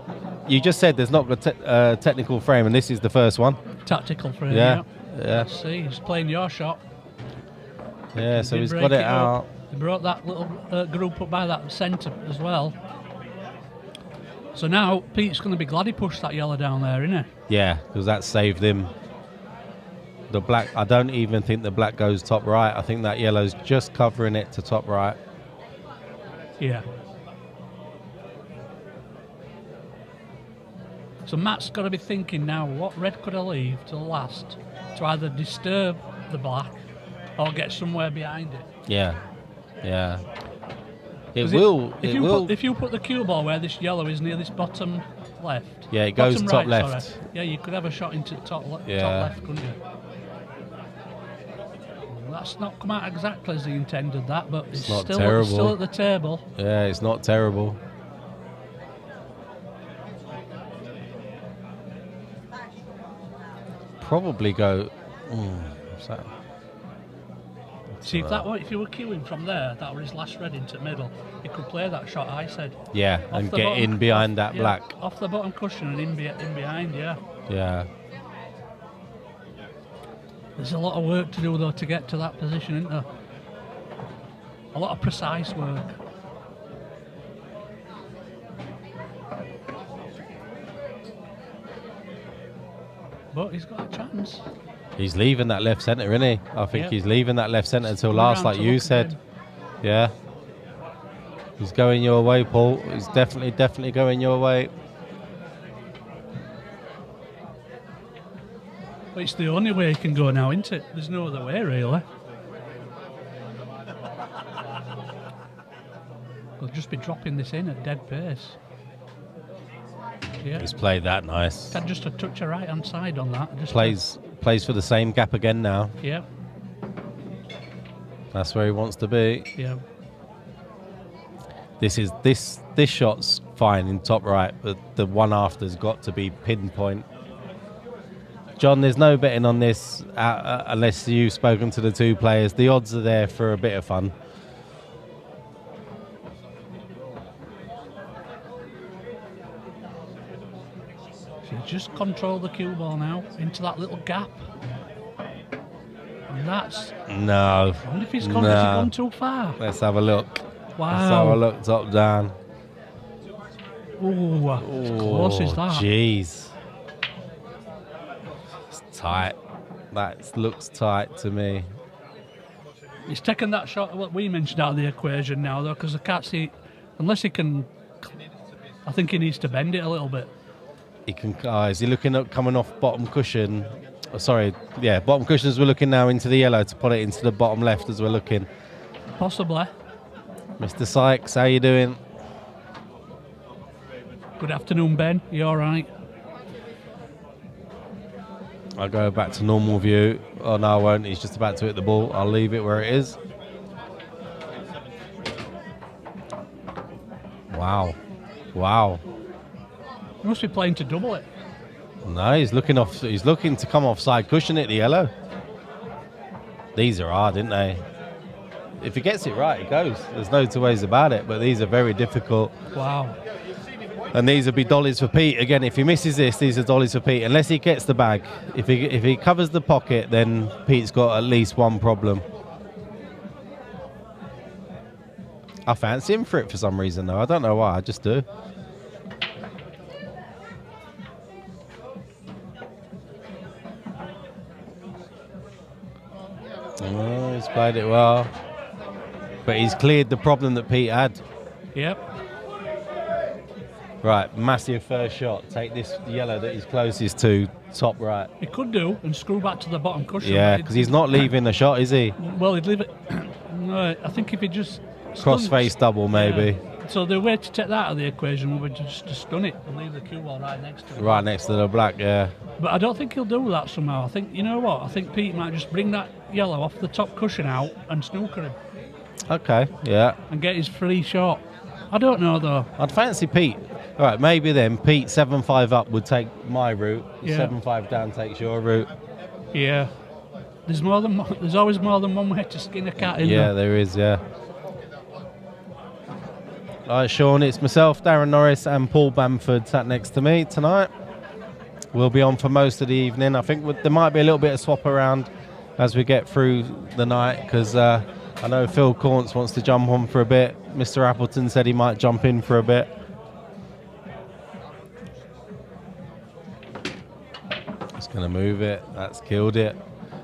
you just said there's not a technical frame, and this is the first one. Tactical frame. Yeah. Yeah. Yeah. Let's see, he's playing your shot. Yeah. So Did he's break got it up. out. He brought that little group up by that centre as well. So now Pete's going to be glad he pushed that yellow down there, isn't he? Yeah, because that saved him. The black, I don't even think the black goes top right. I think that yellow's just covering it to top right. Yeah. So Matt's got to be thinking now, what red could I leave to the last to either disturb the black or get somewhere behind it? Yeah, yeah. It 'Cause will. If you put the cue ball where this yellow is near this bottom left. Yeah, it goes bottom top right, left. sorry. Yeah, you could have a shot into top Yeah. left, couldn't you? Well, that's not come out exactly as he intended that, but it's not still terrible. at the table. Yeah, it's not terrible. Probably go. What's that? See, if you were queuing from there, that was his last red into the middle, he could play that shot, I said. Yeah, Off and the get bottom- in behind that yeah, black. Off the bottom cushion and in behind, yeah. Yeah. There's a lot of work to do, though, to get to that position, isn't there? A lot of precise work. But he's got a chance. He's leaving that left centre, isn't he? I think Yep. he's leaving that left centre until Come last, around like to you look said. again. Yeah. He's going your way, Paul. He's definitely going your way. But it's the only way he can go now, isn't it? There's no other way, really. We'll just be dropping this in at dead pace. Yeah. He's played that nice. Had just a touch of right hand side on that. Just Plays for the same gap again now. Yeah. That's where he wants to be. Yeah. This shot's fine in top right, but the one after's got to be pinpoint. John, there's no betting on this unless you've spoken to the two players. The odds are there for a bit of fun. So just control the cue ball now into that little gap. And that's... No. I wonder if he's gone too far. Let's have a look. Wow. Let's have a look top down. Ooh, as close as that. Jeez. It's tight. That looks tight to me. He's taken that shot, what we mentioned, out of the equation now, though, because I can't see... Unless he can... I think he needs to bend it a little bit. He can. Is he looking at coming off bottom cushion? Oh, sorry, yeah, bottom cushion as we're looking now into the yellow to put it into the bottom left as we're looking. Possibly. Mr. Sykes, how you doing? Good afternoon, Ben. You all right? I'll go back to normal view. Oh, no, I won't. He's just about to hit the ball. I'll leave it where it is. Wow. Wow. He must be playing to double it. No, he's looking off. He's looking to come off side cushion at the yellow. These are hard, aren't they? If he gets it right, it goes. There's no two ways about it. But these are very difficult. Wow. And these will be dollies for Pete. Again, if he misses this, these are dollies for Pete. Unless he gets the bag. If he covers the pocket, then Pete's got at least one problem. I fancy him for it for some reason, though. I don't know why. I just do. Oh, he's played it well. But he's cleared the problem that Pete had. Yep. Right, massive first shot. Take this yellow that he's closest to, top right. He could do and screw back to the bottom cushion. Yeah, because he's not leaving the shot, is he? Well, he'd leave it. No, I think if he just... Cross-face double, maybe. Yeah. So the way to take that out of the equation would be just to stun it and leave the cue ball right next to it. Right next to the black, yeah. But I don't think he'll do that somehow. I think, you know what? I think Pete might just bring that yellow off the top cushion out and snooker him. Okay, yeah. And get his free shot. I don't know, though. I'd fancy Pete. All right, maybe then Pete 7-5 up would take my route. Yeah. 7-5 down takes your route. Yeah. There's always more than one way to skin a cat in Yeah, there is, yeah. All right, Sean, it's myself, Darren Norris, and Paul Bamford sat next to me tonight. We'll be on for most of the evening. I think there might be a little bit of swap around as we get through the night, because I know Phil Corns wants to jump on for a bit. Mr. Appleton said he might jump in for a bit. Just going to move it. That's killed it.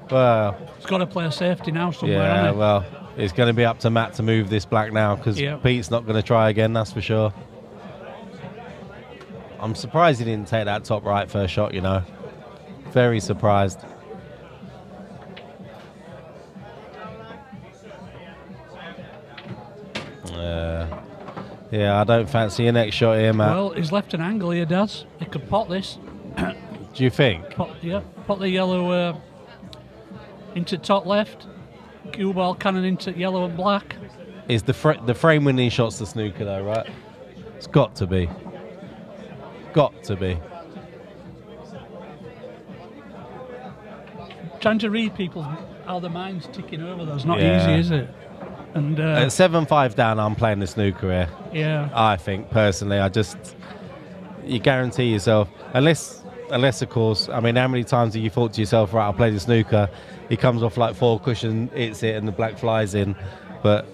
Well, He's got to play a safety now somewhere, yeah, hasn't he? well, it's going to be up to Matt to move this black now, because Pete's not going to try again, that's for sure. I'm surprised he didn't take that top right first shot, you know. Very surprised. Yeah, I don't fancy your next shot here, Matt. Well, he's left an angle here, does. He could pot this. Do you think? Pot the yellow into top left. Cue ball cannon into yellow and black. Is the frame winning shot's the snooker though, right? It's got to be. Got to be. Trying to read people, how their mind's ticking over, that's not easy, is it? And at 7-5 down, I'm playing the snooker here. Yeah. I think, personally, you guarantee yourself, unless of course, I mean, how many times have you thought to yourself, right, I'll play the snooker, he comes off like 4 cushion, hits it, and the black flies in. But,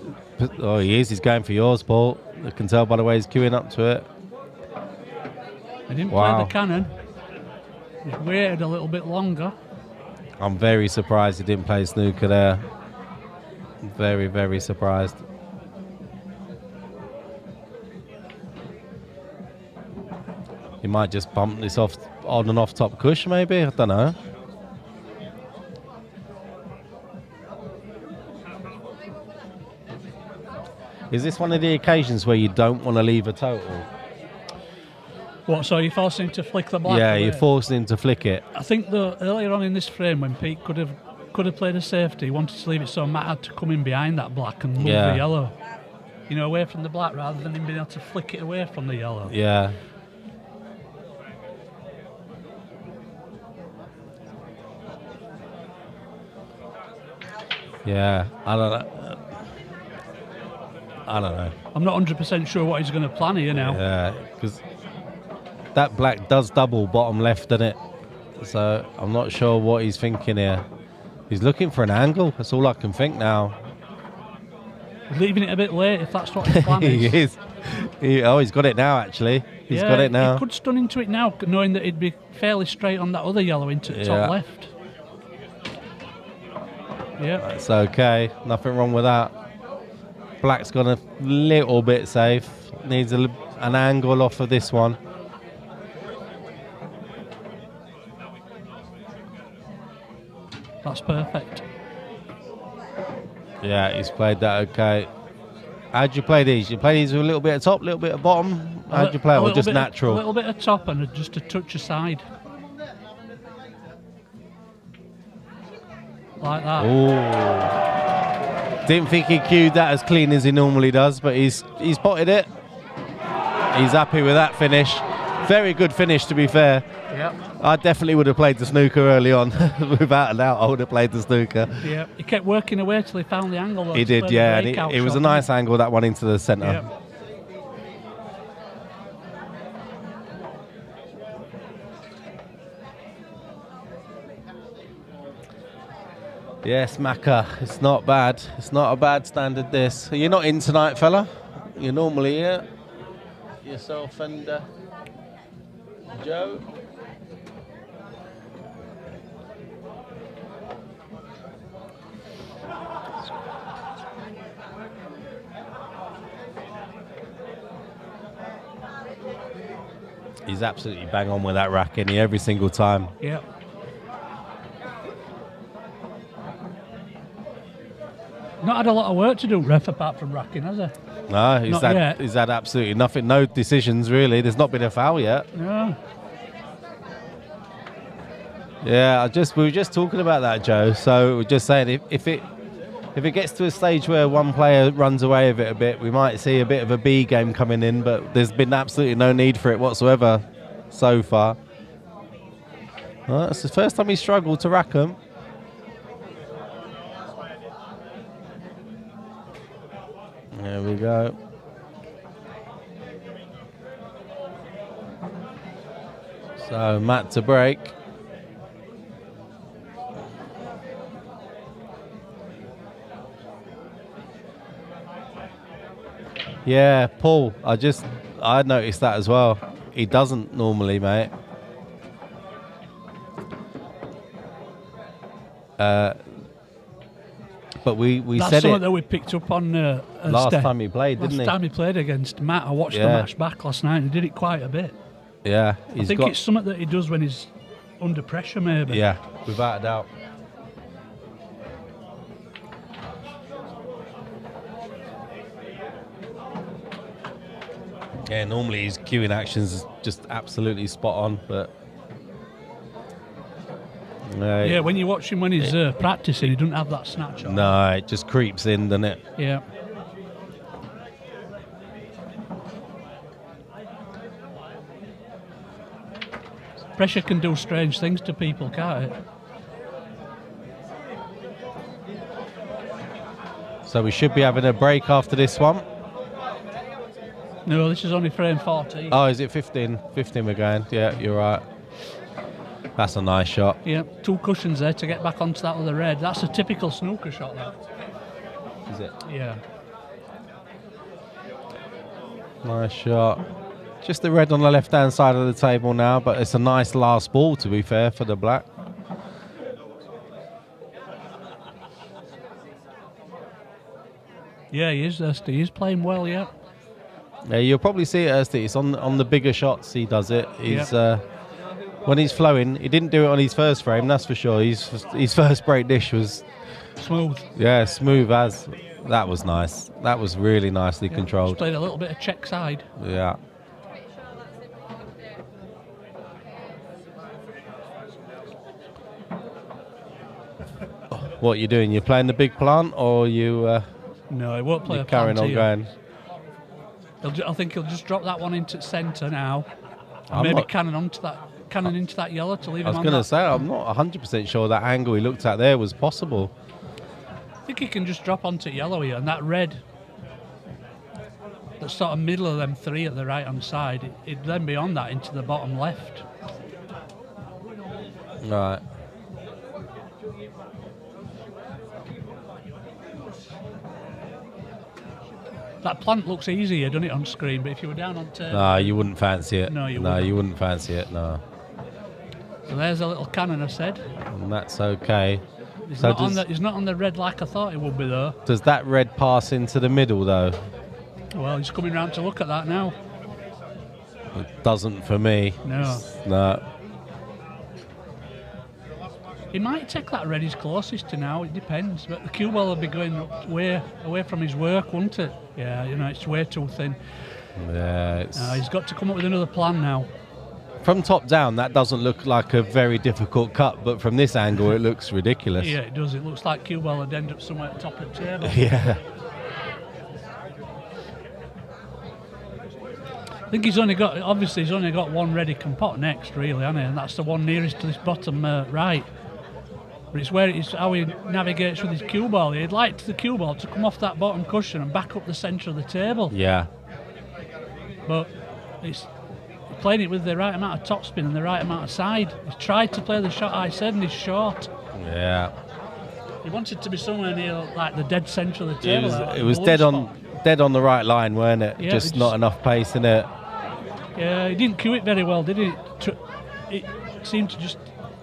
oh, he's going for yours, Paul. I can tell by the way he's queuing up to it. He didn't play the cannon. He's waited a little bit longer. I'm very surprised he didn't play snooker there. Very, very surprised. He might just bump this off on and off top cush, maybe. I don't know. Is this one of the occasions where you don't want to leave a total? What, so you're forcing him to flick the black Yeah, away? you're forcing him to flick it. I think earlier on in this frame, when Pete could have played a safety, he wanted to leave it so Matt had to come in behind that black and move the yellow. You know, away from the black rather than him being able to flick it away from the yellow. Yeah. Yeah, I don't know. I'm not 100% sure what he's going to plan here now. Yeah, because that black does double bottom left, doesn't it? So I'm not sure what he's thinking here. He's looking for an angle. That's all I can think now. He's leaving it a bit late if that's what his plan He is. is. He's got it now, actually. He's got it now. He could stun into it now, knowing that he'd be fairly straight on that other yellow into the top left. Yeah. That's okay. Nothing wrong with that. Black's gone a little bit safe. Needs an angle off of this one. That's perfect. Yeah, he's played that okay. How'd you play these? You play these with a little bit of top, a little bit of bottom? How'd you play it? Or just natural? A little bit of top and just a touch aside. Like that. Ooh. Didn't think he cued that as clean as he normally does, but he's potted it. He's happy with that finish. Very good finish, to be fair. Yep. I definitely would have played the snooker early on. Without a doubt, I would have played the snooker. Yeah, he kept working away till he found the angle. He did, yeah. And it was a nice angle, that one into the centre. Yep. Yes, Macca, it's not bad. It's not a bad standard, this. You're not in tonight, fella? You're normally here. Yourself and Joe. He's absolutely bang on with that rack, isn't he, every single time? Yeah. Not had a lot of work to do, ref, apart from racking, has he? No, Not he's had absolutely nothing, no decisions really. There's not been a foul yet. No. Yeah, we were just talking about that, Joe. So we're just saying if it gets to a stage where one player runs away with it a bit, we might see a bit of a B game coming in, but there's been absolutely no need for it whatsoever so far. Well, that's the first time he struggled to rack them. There we go. So Matt to break. Yeah, Paul, I noticed that as well. He doesn't normally, mate. But we That's said something it that we picked up on last time he played, didn't he? Last time he played against Matt. I watched the match back last night and he did it quite a bit. Yeah. I think it's something that he does when he's under pressure, maybe. Yeah, without a doubt. Yeah, normally his cueing actions is just absolutely spot on, but yeah, when you watch him when he's practicing, he doesn't have that snatch on. No, it just creeps in, doesn't it? Yeah. Pressure can do strange things to people, can't it? So we should be having a break after this one. No, this is only frame 14. Oh, is it 15? 15 we're going. Yeah, you're right. That's a nice shot. Yeah, 2 cushions there to get back onto that other red. That's a typical snooker shot, that. Is it? Yeah. Nice shot. Just the red on the left-hand side of the table now, but it's a nice last ball, to be fair, for the black. Yeah, he is, Thirsty. He's playing well, yeah. Yeah, you'll probably see it, Thirsty. It's on the bigger shots he does it. He's when he's flowing, he didn't do it on his first frame, that's for sure. His first break dish was Smooth. Yeah, smooth as. That was nice. That was really nicely Just controlled. played a little bit of check side. Yeah. What you doing? You playing the big plant, or you No, he won't play a carrying plant on here. going? I think he'll just drop that one into centre now. And I'm maybe not- cannon into that yellow to leave I him was on going to that. say, I'm not 100% sure that angle he looked at there was possible. I think he can just drop onto yellow here, and that red, the sort of middle of them three at the right hand side, it'd then be on that into the bottom left. Right. That plant looks easier, doesn't it, on screen? But if you were down on turn, No, you wouldn't fancy it. No, you No, wouldn't. you wouldn't fancy it, no. so there's a little cannon, I said. And that's okay. He's, So he's not on the red like I thought he would be, though. Does that red pass into the middle, though? Well, he's coming round to look at that now. It doesn't for me. No. No. He might take that red he's closest to now, it depends. But the cue ball will be going away from his work, won't it? Yeah, it's way too thin. Yeah, it's... He's got to come up with another plan now. From top down, that doesn't look like a very difficult cut, but from this angle, it looks ridiculous. Yeah, it does. It looks like cue ball would end up somewhere at the top of the table. Yeah. I think he's only got one red he can pot next, really, hasn't he? And that's the one nearest to this bottom right. But it's how he navigates with his cue ball. He'd like the cue ball to come off that bottom cushion and back up the centre of the table. Yeah. But he's playing it with the right amount of topspin and the right amount of side. He's tried to play the shot I said, and he's short. Yeah. He wanted to be somewhere near like the dead centre of the table. It was dead on the right line, weren't it? Yeah, just not enough pace in it. Yeah, he didn't cue it very well, did he? It seemed to just...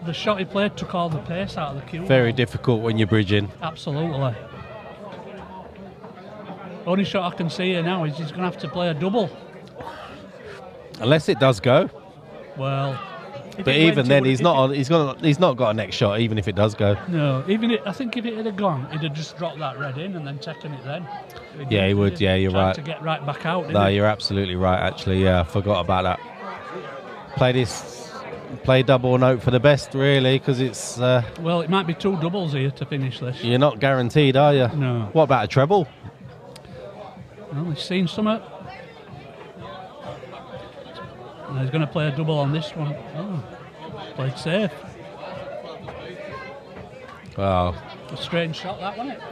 The shot he played took all the pace out of the cue. Very difficult when you're bridging. Absolutely. Only shot I can see here now is he's going to have to play a double. Unless it does go. Well... But even then, he's not got a next shot, even if it does go. No, I think if it had gone, he'd have just dropped that red in and then taken it then. Yeah, he would. Yeah, you're right. To get right back out. No, you're absolutely right. Actually, yeah, I forgot about that. Play double and hope for the best, really, because it's. Well, it might be two doubles here to finish this. You're not guaranteed, are you? No. What about a treble? Well, he's seen something. And he's going to play a double on this one. Oh, played safe. Well, A strange shot, that, wasn't it?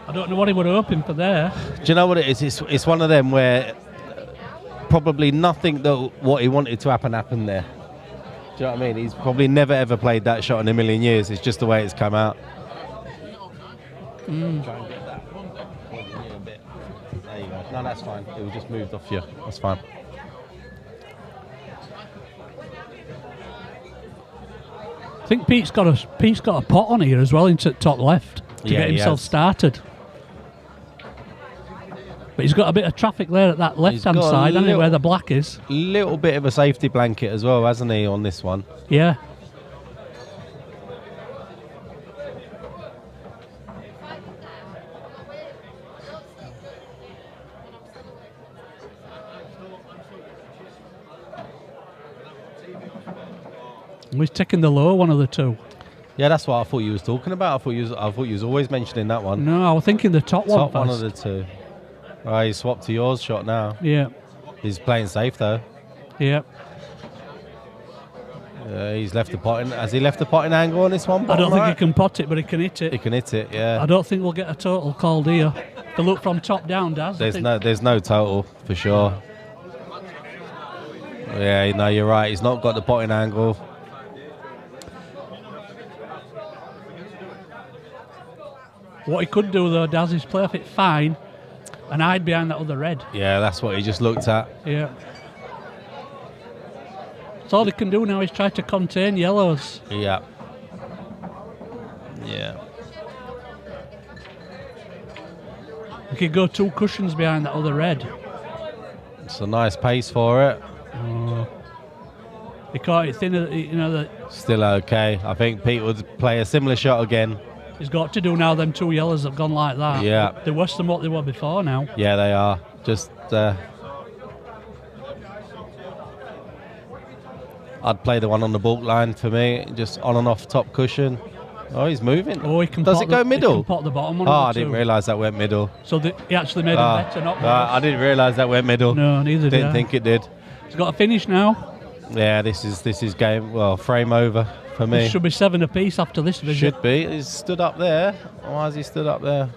I don't know what he were hoping for there. do you know what it is? It's one of them where probably nothing what he wanted to happen happened there. Do you know what I mean? He's probably never ever played that shot in a million years. It's just the way it's come out. Try and get that pointing here a bit. There you go. No, that's fine. It was just moved off you. That's fine. I think Pete's got a pot on here as well into top left to Yeah, get he himself has. started. But he's got a bit of traffic there at that left-hand got a side, hasn't he, little- where the black is? Little bit of a safety blanket as well, hasn't he, on this one? Yeah. He's taking the low one of the two. Yeah, that's what I thought you was talking about. I thought you was always mentioning that one. No, I was thinking the top one Top one of first. the two. Right, he swapped to yours shot now. Yeah, He's playing safe though. yeah. He's left the potting. Has he left the potting angle on this one? I don't bottom think he right? can pot it, but he can hit He it. can hit it. Yeah. I don't think we'll get a total called here. The look from top down, Daz. I think. There's no total for sure. Yeah, no, you're right. He's not got the potting angle. What he could do though, Daz, is play off it fine and hide behind that other red. Yeah, that's what he just looked at. Yeah. So all he can do now is try to contain yellows. Yeah. Yeah. He could go two cushions behind that other red. It's a nice pace for it. He caught it thinner, you know, that Still okay. I think Pete would play a similar shot again. He's got to do now. Them 2 yellows have gone like that. Yeah. They're worse than what they were before now. Yeah, they are. Just, I'd play the one on the balk line for me, just on and off top cushion. Oh, he's moving. Oh, he can Does pot it go middle? He can pot the bottom one. Oh, of the I didn't two. realise that went middle. So he actually made it better, not worse. I didn't realise that went middle. No, neither did I. Didn't think it did. He's got a finish now. Yeah, this is game. Well, frame over for me. It should be 7 apiece after this visit. Should be. He's stood up there. Why has he stood up there?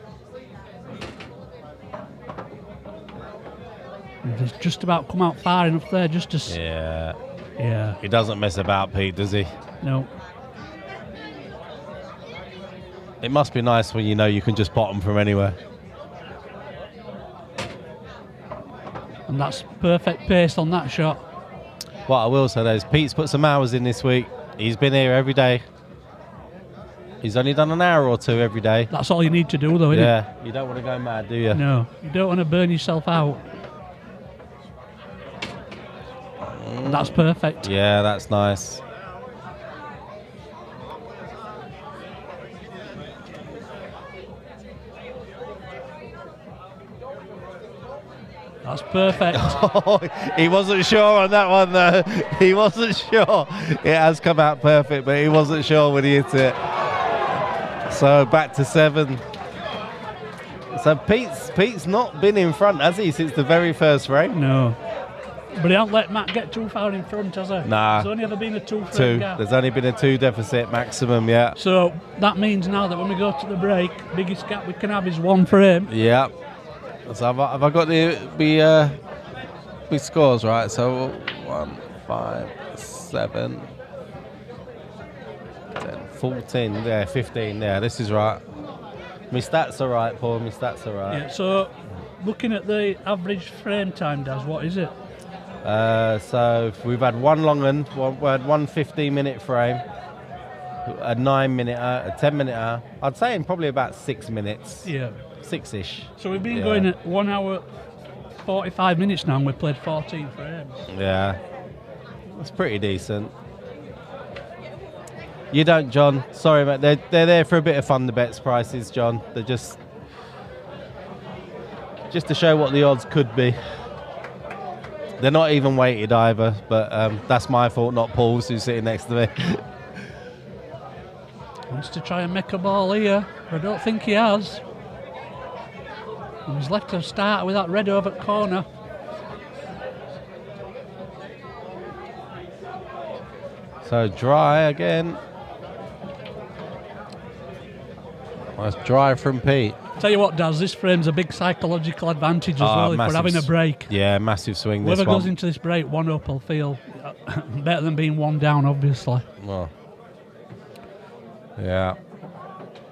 He's just about come out far enough there just to... Yeah. Yeah. He doesn't mess about, Pete, does he? No. It must be nice when you know you can just pot them from anywhere. And that's perfect pace on that shot. What I will say though is Pete's put some hours in this week. He's been here every day. He's only done an hour or two every day. That's all you need to do though, isn't Yeah, you don't want to go mad, do you? it? No. You don't want to burn yourself out. And that's perfect. Yeah, that's nice. That's perfect. He wasn't sure on that one though. He wasn't sure. It has come out perfect, but he wasn't sure when he hit it. So back to 7. So Pete's not been in front, has he, since the very first frame? No. But he hasn't let Matt get too far in front, has he? Nah. There's only ever been a 2 frame 2. gap. There's only been a 2 deficit maximum, yeah. So that means now that when we go to the break, biggest gap we can have is 1 frame. Yeah. So have I got the scores right? So 1, 5, 7, 10, 14, yeah, 15. Yeah, this is right. My stats are right, Paul. My stats are right. Yeah, so looking at the average frame time, Daz, what is it? So we've had one long one. We had one 15-minute frame, a 9-minute, a 10-minute hour. I'd say in probably about 6 minutes. Yeah. 6-ish. So we've been going at 1 hour 45 minutes now and we've played 14 frames. Yeah. That's pretty decent. You don't, John. Sorry, mate. They're there for a bit of fun, the bets prices, John. They're just to show what the odds could be. They're not even weighted either, but that's my fault, not Paul's, who's sitting next to me. Wants to try and make a ball here, but I don't think he has. And he's left to start with that red over corner. So dry again. Nice dry from Pete. Tell you what, Daz, this frame's a big psychological advantage as well if we're having a break. Yeah, massive swing. Whoever this one. goes into this break 1 up will feel better than being 1 down, obviously. Well, yeah.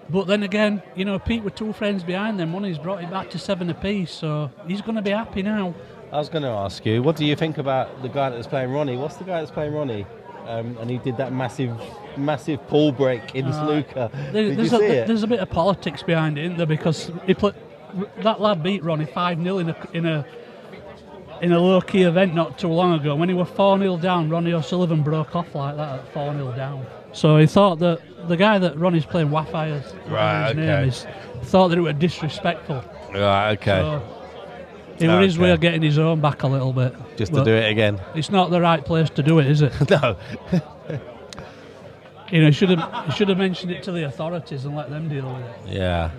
But then again, you know, Pete with 2 frames behind them, one he's brought it back to 7 apiece, so he's going to be happy now. I was going to ask you, what do you think about the guy that's playing Ronnie? What's the guy that's playing Ronnie? And he did that massive pull break in snooker. Did you see it? There's a bit of politics behind it, isn't there? Because that lad beat Ronnie 5-0 in a low-key event not too long ago. When he was 4-0 down, Ronnie O'Sullivan broke off like that at 4-0 down. So he thought that the guy that Ronnie's playing, Wafire's name is, thought that it was disrespectful. Right, okay. So he was his way of getting his own back a little bit. Just to do it again. It's not the right place to do it, is it? No. You know, he should have mentioned it to the authorities and let them deal with it. Yeah.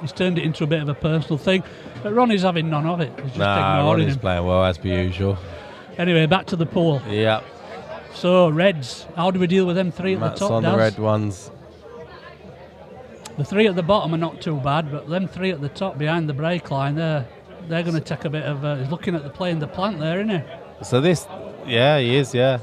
He's turned it into a bit of a personal thing. But Ronnie's having none of it. He's just ignoring Ronnie's him. playing well, as per usual. Anyway, back to the pool. Yeah. So, Reds, how do we deal with them 3 at Matt's the top, on Daz? the red ones. The 3 at the bottom are not too bad, but them 3 at the top behind the break line, they're going to take a bit of... he's looking at the play in the plant there, isn't he? So this, yeah, he is, yeah.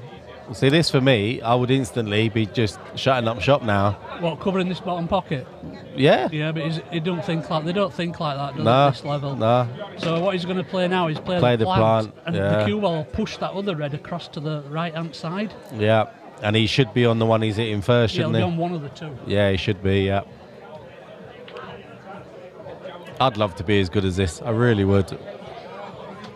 See, this for me, I would instantly be just shutting up shop now. What, covering this bottom pocket? Yeah. Yeah, but they don't think like that, do they, No, at this level? no. So what he's going to play now is play the plant, and the cue ball will push that other red across to the right-hand side. Yeah, and he should be on the one he's hitting first, Yeah, shouldn't he'll he? be on one of the 2. Yeah, he should be, yeah. I'd love to be as good as this. I really would.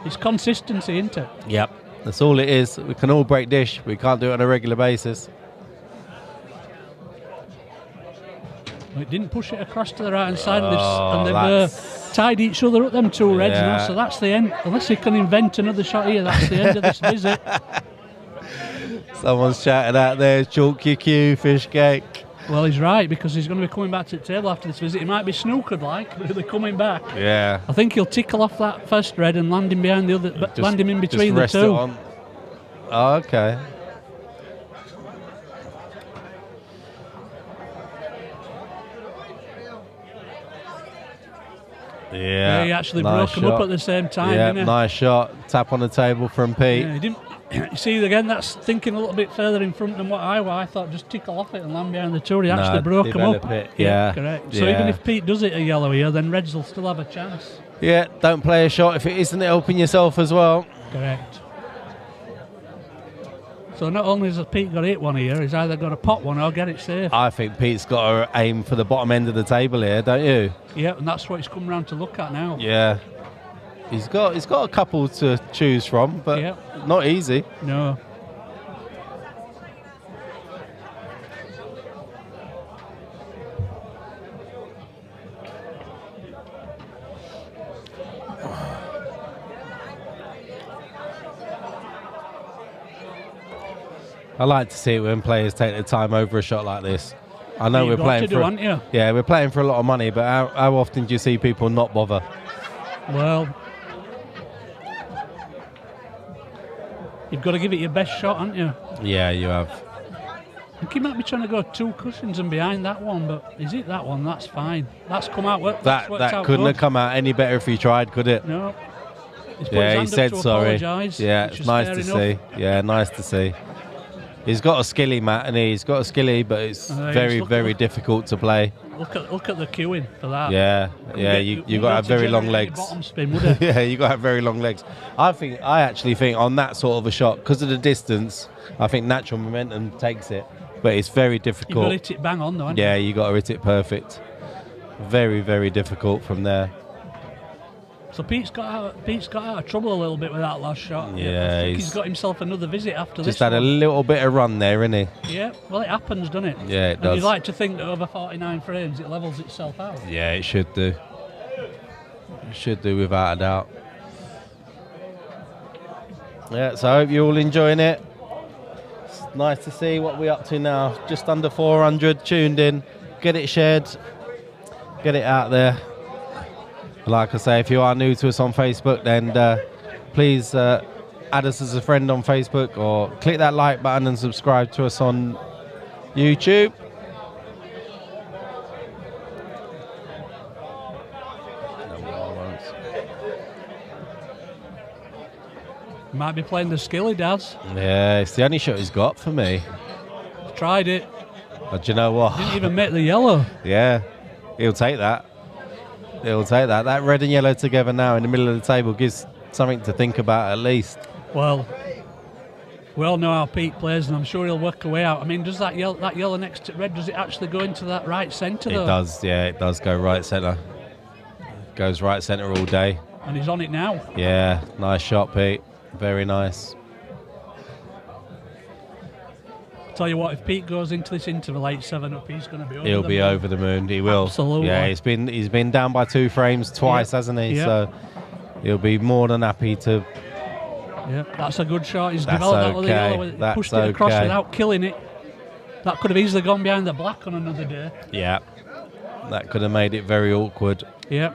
It's consistency, isn't it? Yep. That's all it is. We can all break dish. We can't do it on a regular basis. It didn't push it across to the right hand side, Oh, and they've that's- tied each other up, them two reds now. Yeah. So that's the end. Unless he can invent another shot here, that's the end of this visit. Someone's shouting out there, chalk your cue, fish cake. Well, he's right, because he's going to be coming back to the table after this visit. He might be snookered but they're coming back. Yeah. I think he'll tickle off that first red and land him behind the other, land him in between the rest it two. on. Oh, okay. Yeah, He actually nice broke him up shot. at the same time, Yeah, didn't he? nice shot. Tap on the table from Pete. Yeah, he didn't. You see, again, that's thinking a little bit further in front than what I thought. Just tickle off it and land behind the two. He actually broke him up. develop it, yeah. Correct. So Yeah. even if Pete does it a yellow here, then Reds will still have a chance. Yeah, don't play a shot if it isn't helping yourself as well. Correct. So not only has Pete got to hit one here, he's either got to pot one or get it safe. I think Pete's got to aim for the bottom end of the table here, don't you? Yeah, and that's what he's come round to look at now. Yeah. He's got a couple to choose from, but Yeah. not easy. No. I like to see it when players take the time over a shot like this. I know You've we're got playing to do, for haven't you? yeah, we're playing for a lot of money, but how often do you see people not bother? Well, you've got to give it your best shot, haven't you? Yeah, you have. I think he might be trying to go two cushions and behind that one, but is it that one? That's fine. That's come out. That couldn't have come out any better if he tried, could it? No. He's put his Yeah, he hand up said to sorry. apologise, Yeah, which it's is nice fair to enough. see. Yeah, nice to see. He's got a skilly, Matt, and he's got a skilly, but it's very, look very at- difficult to play. Look at the queuing for that. Yeah, yeah, you got to have very long legs. Bottom spin, would it? Yeah, you got to have very long legs. I actually think on that sort of a shot, because of the distance, I think natural momentum takes it, but it's very You've got to difficult. hit it bang on though, haven't Yeah, you got to hit it perfect. Very, very difficult from there. you? So Pete's got out of trouble a little bit with that last shot. Yeah, I think he's he's got himself another visit after this Just had a one. little bit of run there, innit? Yeah, well it happens, doesn't it? Yeah, it And does. you'd like to think that over 49 frames it levels itself out. Yeah, it should do. It should do without a doubt. Yeah, so I hope you're all enjoying it. It's nice to see what we're up to now. Just under 400 tuned in. Get it shared. Get it out there. Like I say, if you are new to us on Facebook, then please add us as a friend on Facebook or click that like button and subscribe to us on YouTube. Might be playing the skilly, Daz. Yeah, it's the only shot he's got for me. Tried it. But do you know what? Didn't even make the yellow. Yeah, he'll take that. He'll take that. That red and yellow together now in the middle of the table gives something to think about at least. Well, we all know how Pete plays, and I'm sure he'll work a way out. I mean, does that yellow next to red, does it actually go into that right centre, though? It does, yeah, it does go right centre. Goes right centre all day. And he's on it now. Yeah, nice shot, Pete. Very nice. Tell you what, if Pete goes into this interval 8-7 up, he's going to be over He'll the be moon. over the moon. He will. Absolutely. Yeah, he's been down by 2 frames twice, Yeah. hasn't he? Yeah. So he'll be more than happy to. Yeah, that's a good shot. He's That's developed that with the okay. yellow, with it, That's pushed it across okay. without killing it. That could have easily gone behind the black on another day. Yeah, that could have made it very awkward. Yeah.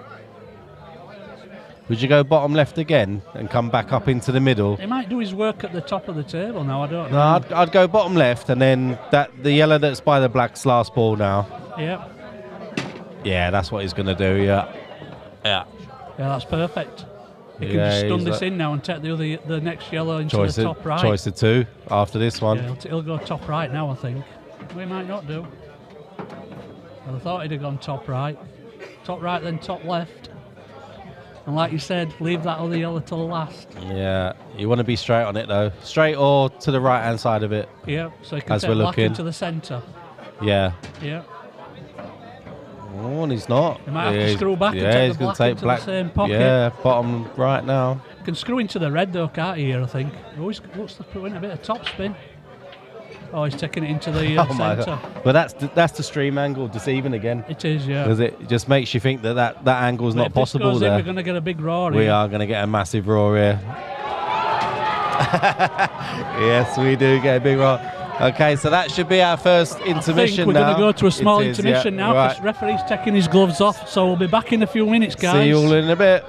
Would you go bottom left again and come back up into the middle? He might do his work at the top of the table now, I don't No, know. I'd go bottom left and then the yellow that's by the black's last ball now. Yeah. Yeah, that's what he's going to do, yeah. Yeah. Yeah, that's perfect. He can Yeah, just stun he's this like- in now and take the next yellow into Choice the of, top right. choice of 2 after this one. Yeah, he'll go top right now, I think. We might not do. I thought he'd have gone top right. Top right, then top left. And like you said, leave that other yellow till the last. Yeah, you want to be straight on it though. Straight or to the right hand side of it. Yeah, so he can As take we're black looking. into the centre. Yeah. Yeah. Oh, and he's not. He might have Yeah, to he's- screw back and yeah, take he's the gonna black take into black. the same pocket. Yeah, bottom right now. Can screw into the red though, can't he, here, I think. Oh, he looks to put in a bit of top spin. Oh, he's taking it into the Oh my centre. God. But that's the stream angle deceiving again. It is, yeah. Because it just makes you think that angle's But not if this possible goes in, there. we're going to get a big roar. We here. are going to get a massive roar here. Yes, we do get a big roar. Okay, so that should be our first intermission I think we're now. going to go to a small It is, intermission yeah, now right. because referee's taking his gloves off. So we'll be back in a few minutes, guys. See you all in a bit.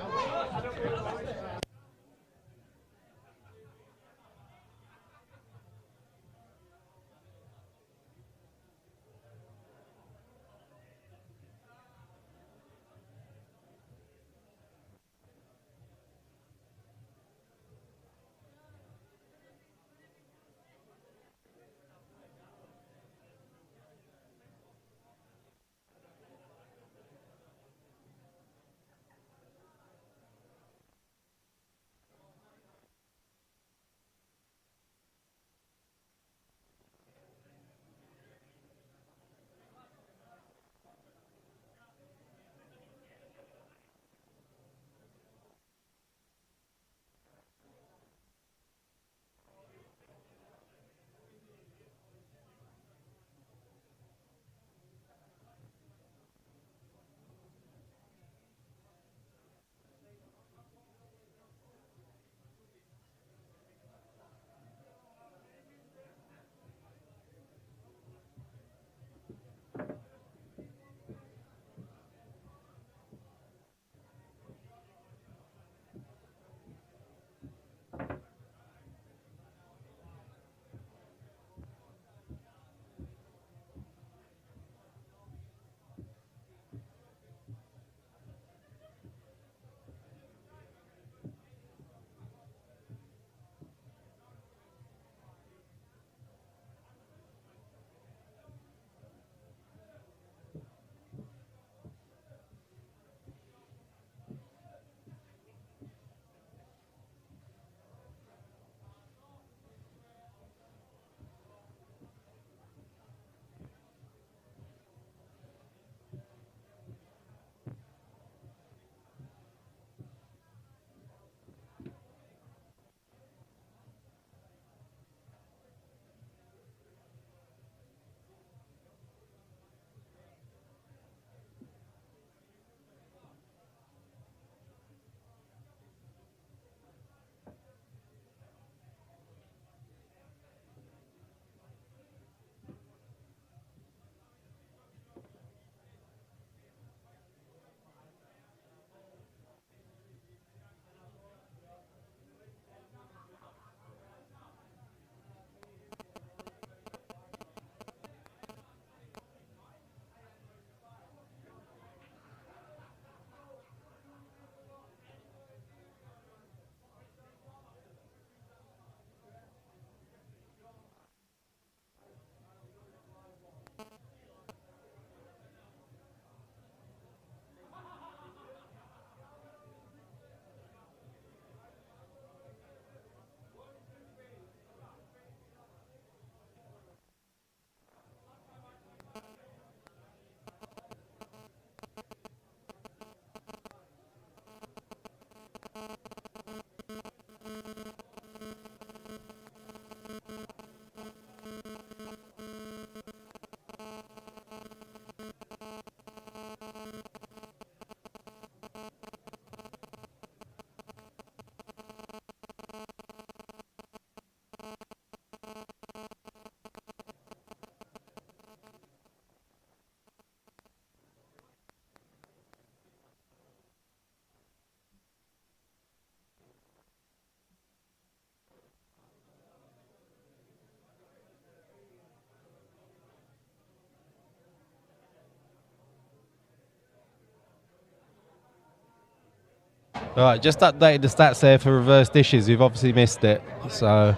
All right, just updated the stats there for reverse dishes. You've obviously missed it, so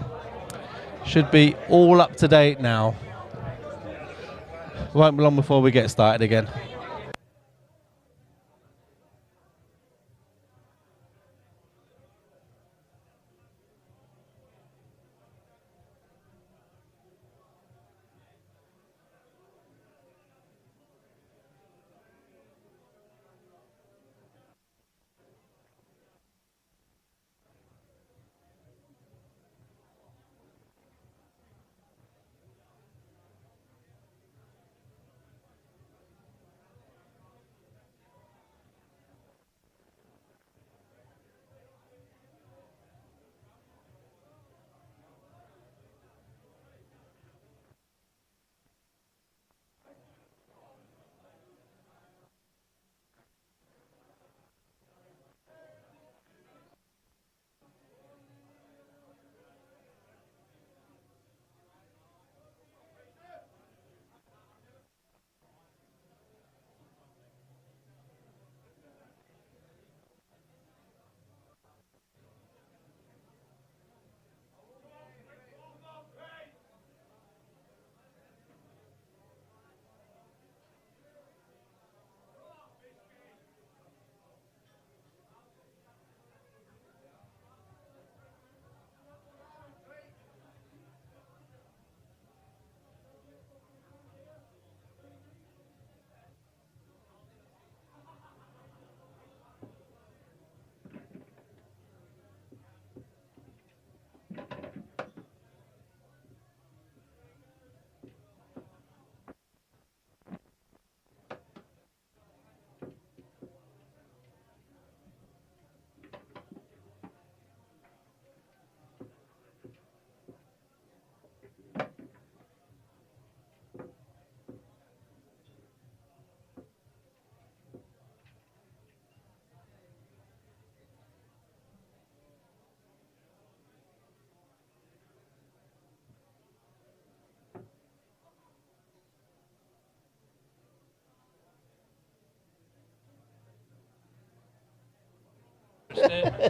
should be all up to date now. Won't be long before we get started again.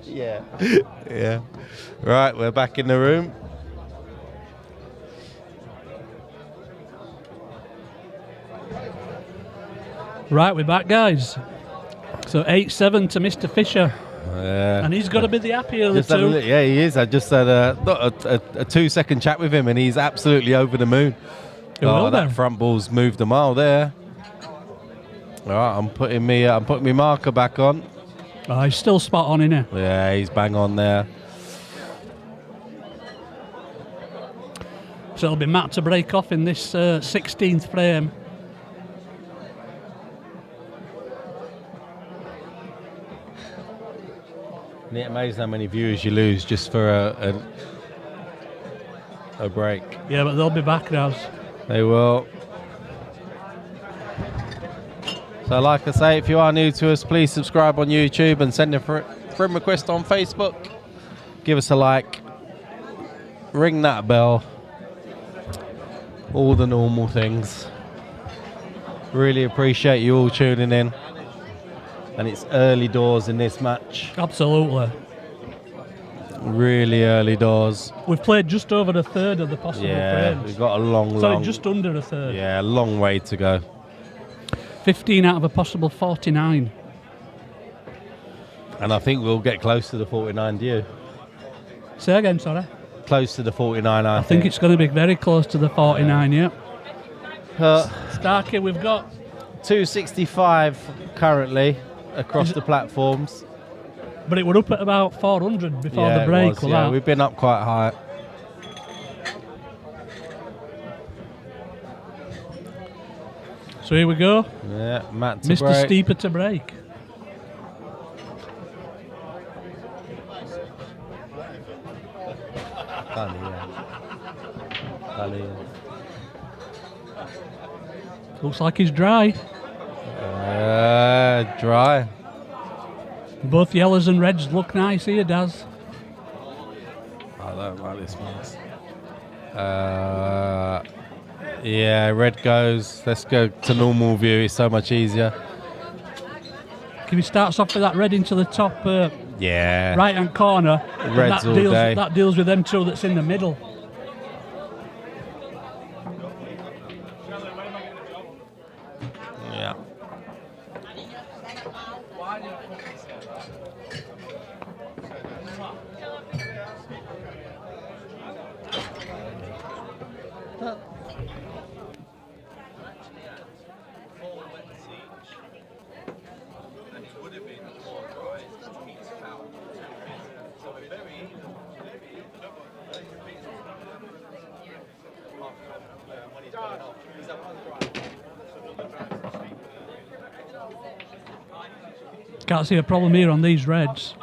Yeah. Yeah. Right, we're back in the room. Right, we're back, guys. So 8-7 to Mr. Fisher. Yeah. And he's got to be the happier of the Just had a two. li- yeah, he is. I just had a 2-second chat with him, and he's absolutely over the moon. He will That be. front ball's moved a mile there. All right, I'm putting me marker back on. Oh, he's still spot on, isn't he? Yeah, he's bang on there. So it'll be Matt to break off in this 16th frame. Isn't it amazing how many viewers you lose just for a break? Yeah, but they'll be back now. They will. So like I say, if you are new to us, please subscribe on YouTube and send a friend request on Facebook. Give us a like. Ring that bell. All the normal things. Really appreciate you all tuning in. And it's early doors in this match. Absolutely. Really early doors. We've played just over a third of the possible Yeah, frames. we've got a long, Sorry, long... just under a third. Yeah, a long way to go. 15 out of a possible 49. And I think we'll get close to the 49, do you? Say again, sorry. Close to the 49, I I think it's going to be very close to the 49, yeah. Starkey, we've got... 265 currently across the platforms. But it were up at about 400 before the break. It was, with yeah, that. we've been up quite high. So here we go. Yeah, Matt to Mr. break. Steeper to break. Funny, yeah. Funny, yeah. Looks like he's dry. Dry. Both yellows and reds look nice here, Daz. I don't like this mess. Yeah, red goes. Let's go to normal view. It's so much easier. If he starts off with that red into the top Yeah. right-hand corner, then Reds all day. that deals with them two that's in the middle. Yeah. Can't see a problem here on these reds.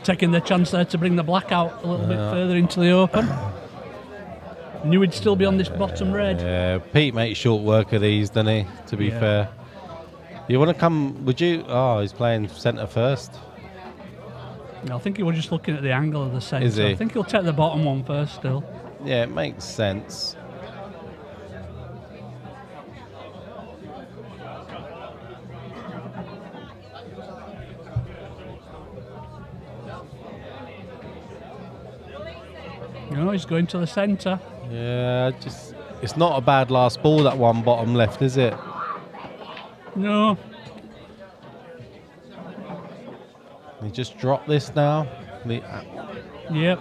Taking the chance there to bring the black out a little bit further into the open. Knew he'd still be on this bottom red. Yeah, Pete makes short work of these, doesn't he? To be fair. You want to come, would you? Oh, he's playing centre first. I think he was just looking at the angle of the centre. Is he? I think he'll take the bottom one first still. Yeah, it makes sense. No, he's going to the centre. Yeah, it's not a bad last ball, that one bottom left, is it? No. He just dropped this now. Yep. Yeah,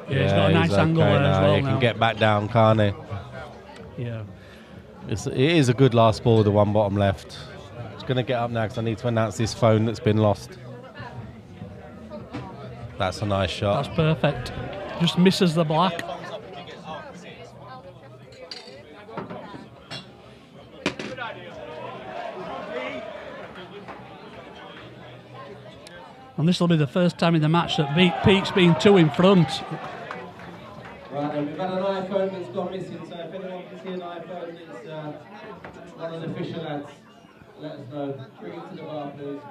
he's got a nice okay angle there as now. well He now. can get back down, can't he? Yeah. It is a good last ball, the one bottom left. It's going to get up now because I need to announce this phone that's been lost. That's a nice shot. That's perfect. Just misses the black. And this will be the first time in the match that Pete's been two in front. Right, then we've had an iPhone that's gone missing, so if anyone can see an iPhone, One of the Fisher lads, let us know. Bring it to the bar, please.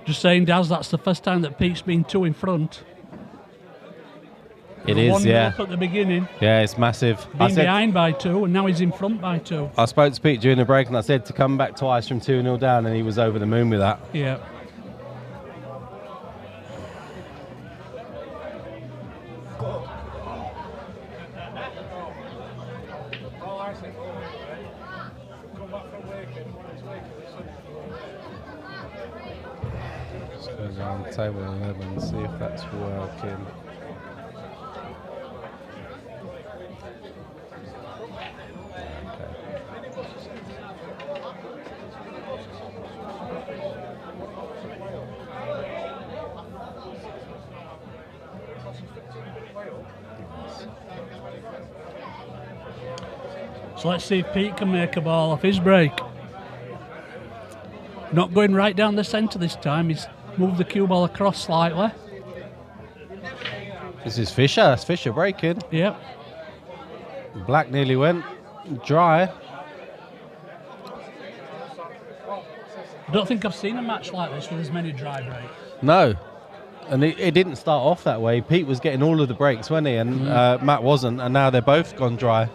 Just saying, Daz, that's the first time that Pete's been 2 in front. It is, yeah. Up at the beginning. Yeah, it's massive. Been behind by 2, and now he's in front by 2. I spoke to Pete during the break, and I said to come back twice from 2-0 down, and he was over the moon with that. Yeah. Just go down table 11, see if that's working. So let's see if Pete can make a ball off his break. Not going right down the centre this time. He's moved the cue ball across slightly. This is Fisher. That's Fisher breaking. Yep. Black nearly went dry. I don't think I've seen a match like this with as many dry breaks. No. And it didn't start off that way. Pete was getting all of the breaks, wasn't he? And Matt wasn't. And now they're both gone dry.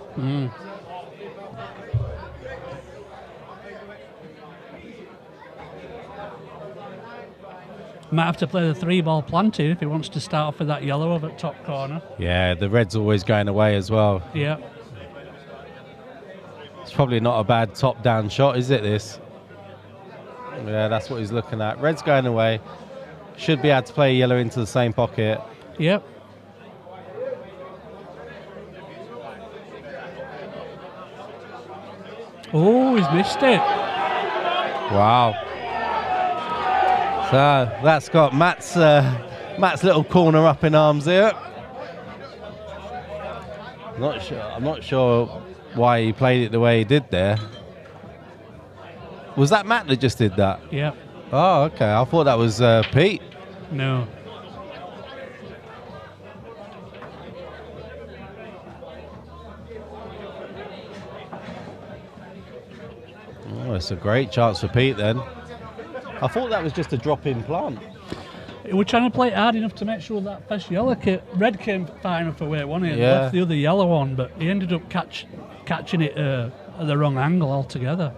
Might have to play the 3-ball planted if he wants to start off with that yellow over at top corner. Yeah, the red's always going away as well. Yeah. It's probably not a bad top-down shot, is it, this? Yeah, that's what he's looking at. Red's going away. Should be able to play yellow into the same pocket. Yep. Oh, he's missed it. Wow. So that's got Matt's little corner up in arms here. I'm not sure why he played it the way he did there. Was that Matt that just did that? Yeah. Oh, okay. I thought that was Pete. No. Oh, it's a great chance for Pete then. I thought that was just a drop-in plant. We're trying to play it hard enough to make sure that first yellow red came far enough away, wasn't it? Yeah. Left the other yellow on, but he ended up catching it at the wrong angle altogether.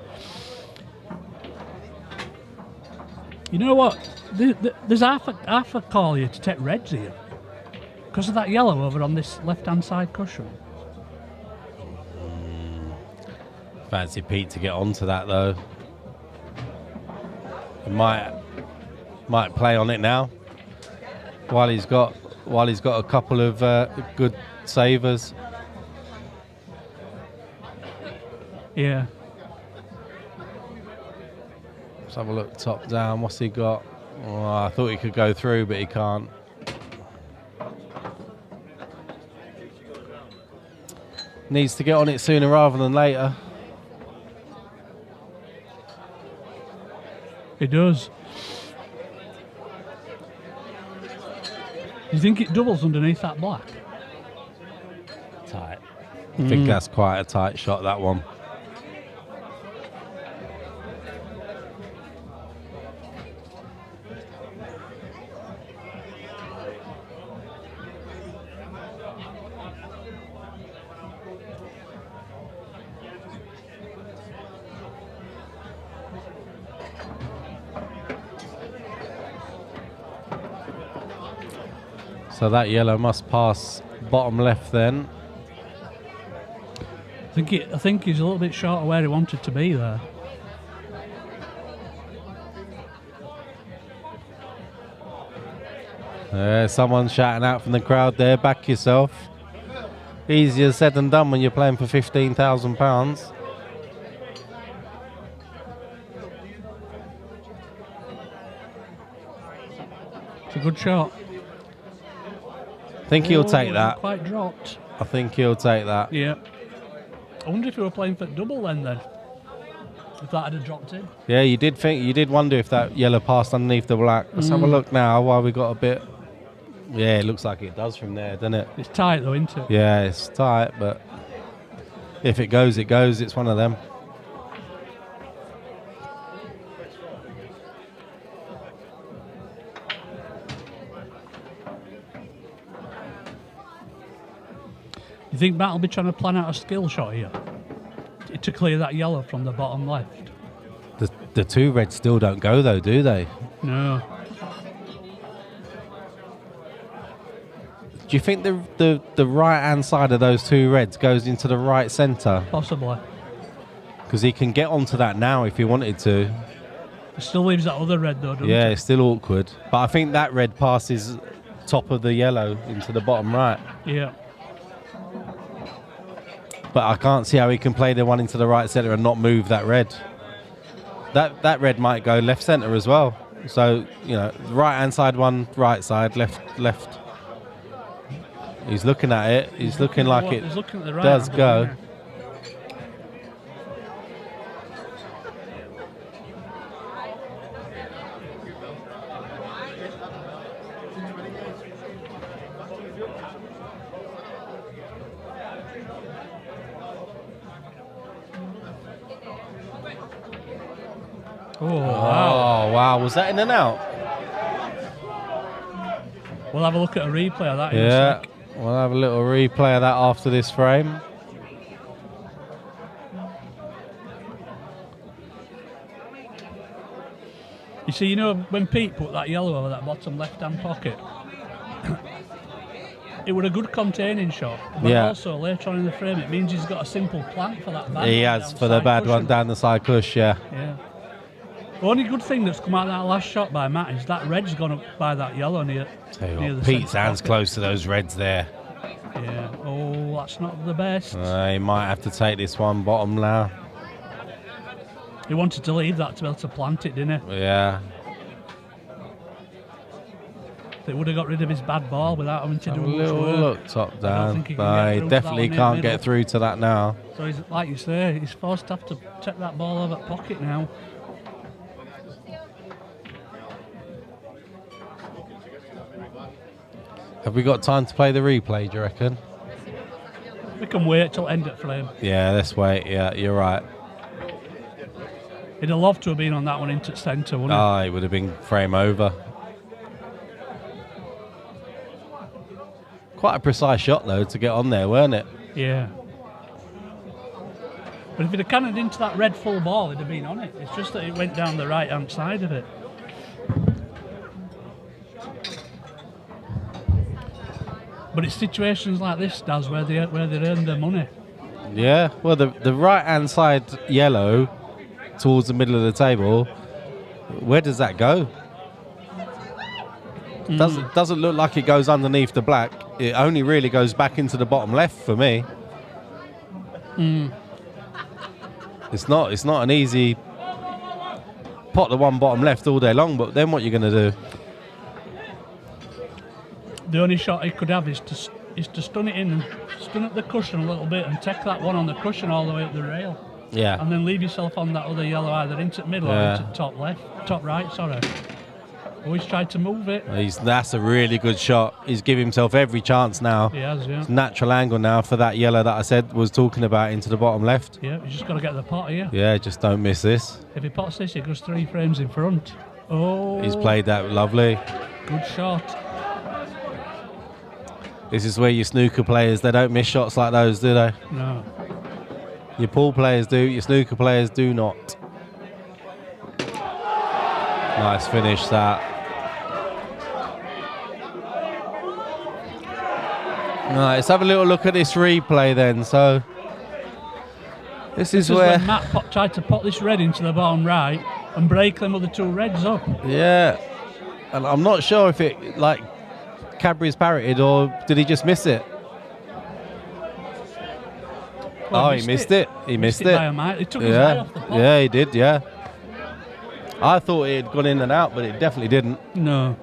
You know what? There's half a call here to take reds here because of that yellow over on this left-hand side cushion. Fancy Pete to get onto that though. He might play on it now while he's got a couple of good savers. Yeah. Let's have a look top down. What's he got? Oh, I thought he could go through, but he can't. Needs to get on it sooner rather than later. It does. You think it doubles underneath that black? Tight. I think that's quite a tight shot, that one. So that yellow must pass bottom left then. I think he's a little bit short of where he wanted to be there. Someone's shouting out from the crowd there, back yourself. Easier said than done when you're playing for £15,000. It's a good shot. I think he'll take that. Quite dropped. I think he'll take that. Yeah. I wonder if he were playing for double then. If that had dropped in. Yeah, you did wonder if that yellow passed underneath the black. Let's have a look now while we got a bit. Yeah, it looks like it does from there, doesn't it? It's tight though, isn't it? Yeah, it's tight, but if it goes, it goes. It's one of them. You think Matt will be trying to plan out a skill shot here to clear that yellow from the bottom left? The two reds still don't go though, do they? No. Do you think the right hand side of those two reds goes into the right centre? Possibly. Because he can get onto that now if he wanted to. It still leaves that other red though, doesn't Yeah, it? it's still awkward. But I think that red passes top of the yellow into the bottom right. Yeah. But I can't see how he can play the one into the right centre and not move that red. That red might go left centre as well. So, you know, right hand side one, right side, left. He's looking at it. He's looking like it He's looking at the right does hand, go. yeah. Oh, wow. Oh, wow. Was that in and out? We'll have a look at a replay of that in a Yeah. sec. We'll have a little replay of that after this frame. You see, you know, when Pete put that yellow over that bottom left-hand pocket, it was a good containing shot, but Yeah. also later on in the frame, it means he's got a simple plan for that bad He one has down for the side bad cushion. one down the side push, yeah. Yeah. The only good thing that's come out of that last shot by Matt is that red's gone up by that yellow near Tell you near what, the Pete's centre hands pocket. close to those reds there. Yeah. Oh, that's not the best. He might have to take this one bottom now. He wanted to leave that to be able to plant it, didn't he? Yeah. It would have got rid of his bad ball without having to Have do a much little work. look top I don't down. think he can No, get he through to that definitely one in can't the get middle. through to that now. So he's, like you say, he's forced to have to take that ball over that pocket now. Have we got time to play the replay, do you reckon? We can wait till end at frame. Yeah, let's wait. Yeah, you're right. He'd have loved to have been on that one into centre, wouldn't Ah, it would have been frame over. Quite a precise shot, though, to get on there, weren't it? he? Yeah. But if he'd have cannoned into that red full ball, he'd have been on it. It's just that it went down the right-hand side of it. But it's situations like this, Daz, where they earn their money. Yeah, well, the right-hand side yellow towards the middle of the table, where does that go? Doesn't look like it goes underneath the black. It only really goes back into the bottom left for me. It's not an easy pot the one bottom left all day long, but then what you're going to do? The only shot he could have is to stun it in and stun up the cushion a little bit and take that one on the cushion all the way up the rail. Yeah. And then leave yourself on that other yellow either into the middle Yeah. or into top right, sorry. Always tried to move it. That's a really good shot. He's given himself every chance now. He has, yeah. It's natural angle now for that yellow that I said was talking about into the bottom left. Yeah, you just got to get the pot here. Yeah, just don't miss this. If he pots this, he goes 3 frames in front. Oh, He's played that lovely. good shot. This is where your snooker players, they don't miss shots like those, do they? No. Your pool players do, your snooker players do not. Nice finish that. Right, let's have a little look at this replay then. So this is This is where, when Matt tried to pot this red into the bottom right and break them other 2 reds up. yeah, and I'm not sure if it like Cadbury's parroted or did he just miss it? Well, Oh, he missed it. He missed it. by a mile. He took his eye Yeah, off the pot. yeah, he did. Yeah, I thought it had gone in and out, but it definitely didn't. No.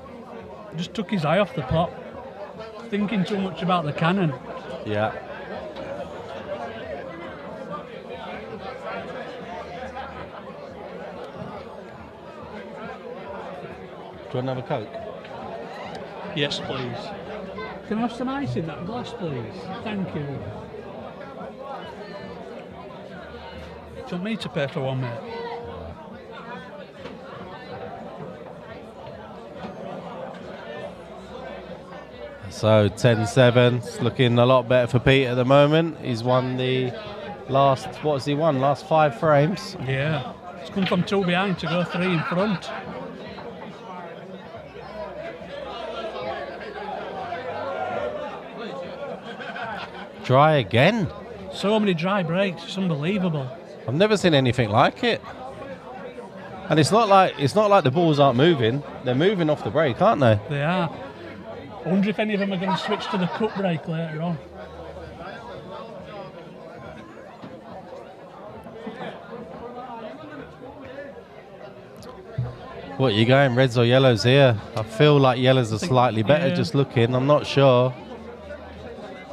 Just took his eye off the pot. Thinking too much about the cannon. you want another Coke? Yes, please. Can I have some ice in that glass, please? Thank you. Do you want me to pay for one, mate? So 10-7, it's looking a lot better for Pete at the moment. He's won the last, what's he won? Last 5 frames. Yeah. It's come from 2 behind to go 3 in front. Dry again. So many dry breaks, it's unbelievable. I've never seen anything like it. And it's not like the balls aren't moving. They're moving off the break, aren't they? They are. I wonder if any of them are going to switch to the cut break later on. What, you going reds or yellows here? I feel like yellows are slightly better, yeah. just looking. I'm not sure.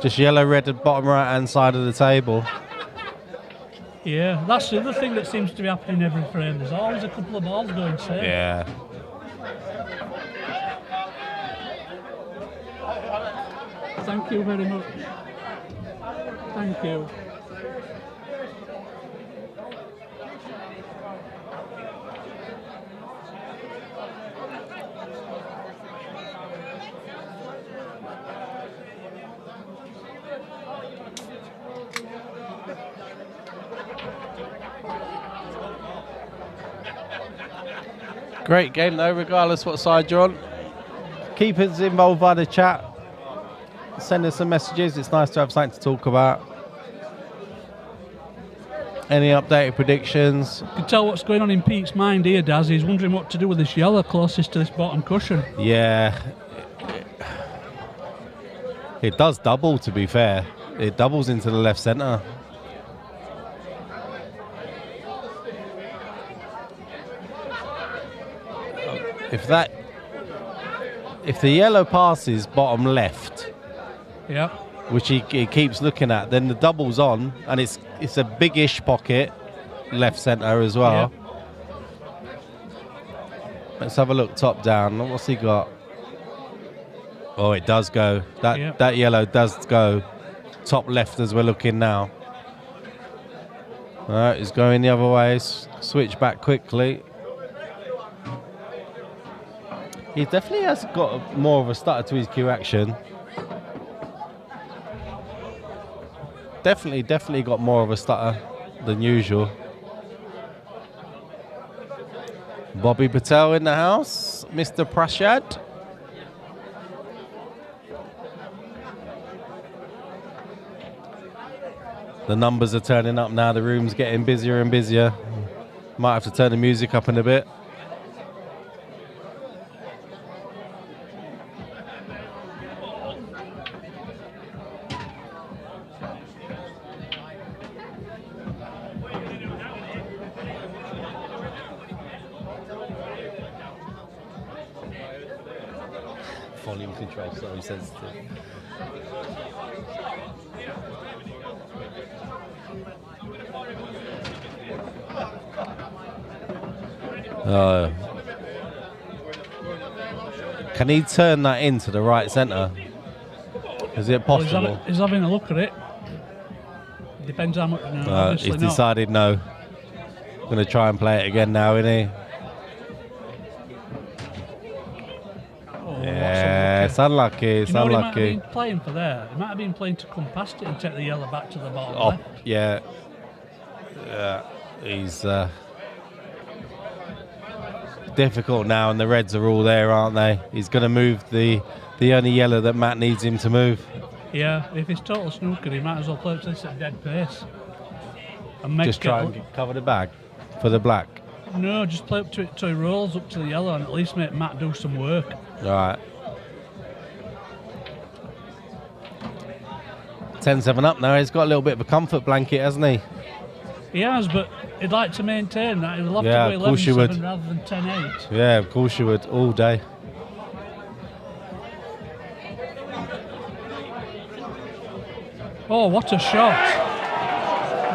Just yellow, red at bottom right hand side of the table. Yeah, that's the other thing that seems to be happening every frame. There's always a couple of balls going safe. Yeah. Thank you very much. Thank you. Great game though, regardless what side you're on. Keep us involved by the chat. Send us some messages. It's nice to have something to talk about. Any updated predictions? You can tell what's going on in Pete's mind here, Daz. He's wondering what to do with this yellow closest to this bottom cushion. Yeah. It does double, to be fair. It doubles into the left centre. If the yellow passes bottom left, Yeah. which he keeps looking at, then the double's on, and it's a big-ish pocket, left centre as well. Yeah. Let's have a look top down. What's he got? Oh, it does go. That yellow does go top left as we're looking now. All right, he's going the other way. Switch back quickly. He definitely has got more of a stutter to his cue action. Definitely got more of a stutter than usual. Bobby Patel in the house, Mr. Prashad. The numbers are turning up now, the room's getting busier and busier. Might have to turn the music up in a bit. Volume control, sorry, sensitive. Can he turn that into the right centre? Is it possible? Well, he's having a look at it. Depends how much. No, obviously he's not. decided no. Going to try and play it again now, isn't he? Oh, Yeah, it's unlucky. It's you know unlucky. What he might have been playing for there? He might have been playing to come past it and take the yellow back to the bottom Oh, left. yeah. Yeah, he's difficult now, and the reds are all there, aren't they? He's going to move the only yellow that Matt needs him to move. Yeah, if it's total snooker, he might as well play it to this at dead pace. And make Just try and cover the bag for the black. No, just play up to it till he rolls up to the yellow and at least make Matt do some work. All right. 10-7 up now. He's got a little bit of a comfort blanket, hasn't he? He has, but he'd like to maintain that. He'll have Yeah, to of go course you would. 11-7 rather than 10-8. Yeah, of course you would, all day. Oh, what a shot.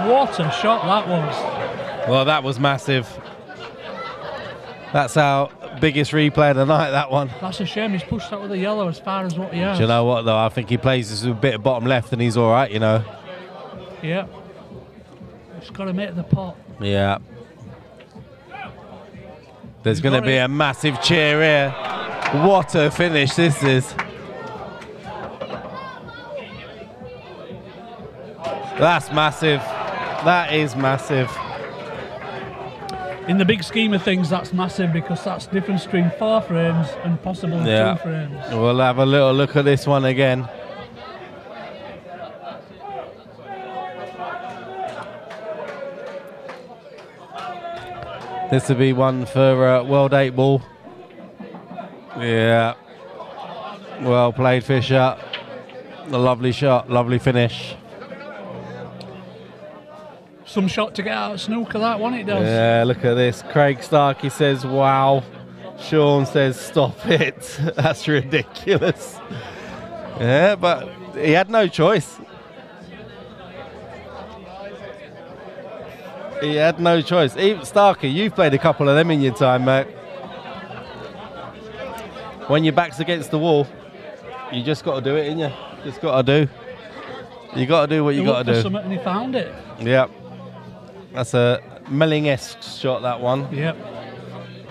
What a shot that was. Well, that was massive. That's how biggest replay of the night, that one. That's a shame. He's pushed that with a yellow as far as what he has. Do you know what, though? I think he plays this with a bit of bottom left and he's all right, you know. Yeah. Just got to make the pot. Yeah. There's going to be a massive cheer here. What a finish this is. That's massive. That is massive. In the big scheme of things, that's massive because that's the difference between 4 frames and possibly 2 frames. We'll have a little look at this one again. This will be one for World 8 Ball. Yeah. Well played, Fisher. A lovely shot, lovely finish. Some shot to get out of snooker, that one, it does. Yeah, look at this. Craig Starkey says, wow. Sean says, stop it. That's ridiculous. Yeah, but he had no choice. He had no choice. Even Starkey, you've played a couple of them in your time, mate. When your back's against the wall, you just got to do it, innit you? Just got to do. You got to do what you got to do. Something and he found it. Yep. That's a Melling-esque shot, that one. Yep.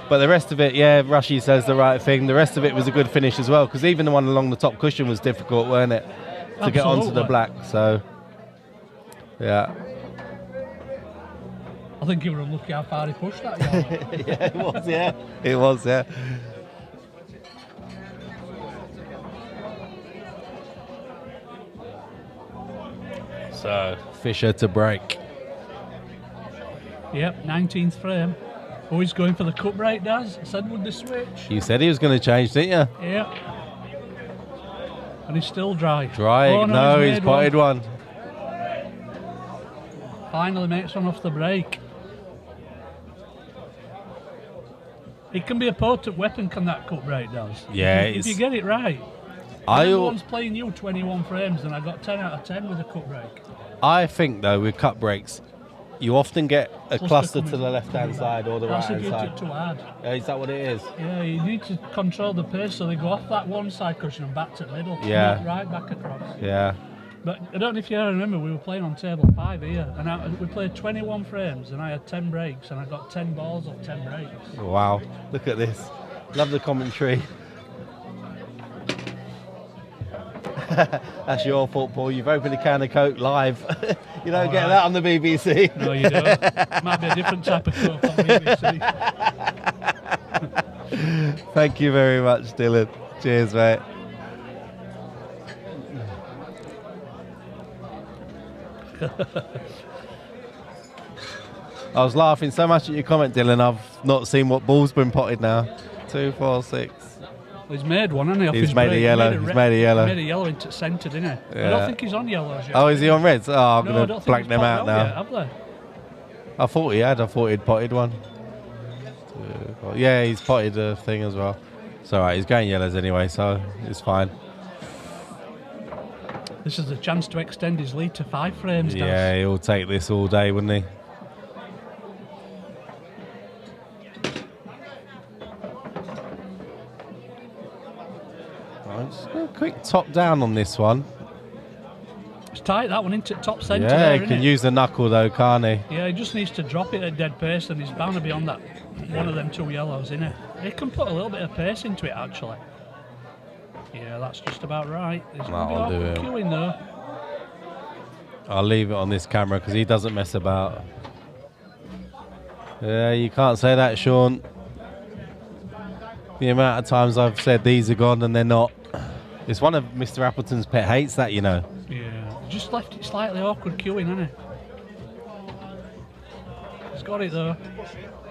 But the rest of it, yeah, Rushy says the right thing. The rest of it was a good finish as well, because even the one along the top cushion was difficult, weren't it? To get onto the black, so, yeah. I think you were unlucky how far he pushed that. Yeah, it was, yeah. It was, yeah. So, Fisher to break. Yep, 19th frame. Oh, he's going for the cut break, Daz. I said with the switch. You said he was going to change, didn't you? Yeah. And he's still dry. Dry? Oh, no, he's potted one. Finally makes one off the break. It can be a potent weapon, can that cut break, Daz? Yeah, if you get it right. One's playing you 21 frames and I got 10 out of 10 with a cut break. I think, though, with cut breaks, you often get a cluster to the left-hand side or the right-hand side. That's to add. Is that what it is? Yeah, you need to control the pace so they go off that one side cushion and back to the middle. Yeah. Not right back across. Yeah. But I don't know if you remember, we were playing on table 5 here, and we played 21 frames, and I had 10 breaks, and I got 10 balls off 10 breaks. Wow, look at this. Love the commentary. That's your fault, Paul. You've opened a can of Coke live. You don't get that on the BBC. No, you don't. Might be a different type of Coke on BBC. Thank you very much, Dylan. Cheers, mate. I was laughing so much at your comment, Dylan. I've not seen what ball's been potted now. 2, 4, 6. He's made one, hasn't he? He's made a yellow. He's made a yellow. He made a yellow into centre, didn't he? Yeah. I don't think he's on yellows yet. Oh, is he on reds? Oh, I'm going to blank them out now. Yet, have they? I thought he had. I thought he'd potted one. Yeah, he's potted a thing as well. It's all right. He's going yellows anyway, so it's fine. This is a chance to extend his lead to 5 frames. Yeah, he'll take this all day, wouldn't he? Just a quick top down on this one. It's tight, that one, into top centre. Yeah, there, he can use the knuckle though, can't he? Yeah, he just needs to drop it at dead pace, and he's bound to be on that one of them 2 yellows, isn't he? He can put a little bit of pace into it, actually. Yeah, that's just about right. He's I'll do it. Queuing though. I'll leave it on this camera because he doesn't mess about. Yeah, you can't say that, Sean. The amount of times I've said these are gone and they're not. It's one of Mr. Appleton's pet hates, that, you know. Yeah, just left it slightly awkward queuing, hasn't he? He's got it though.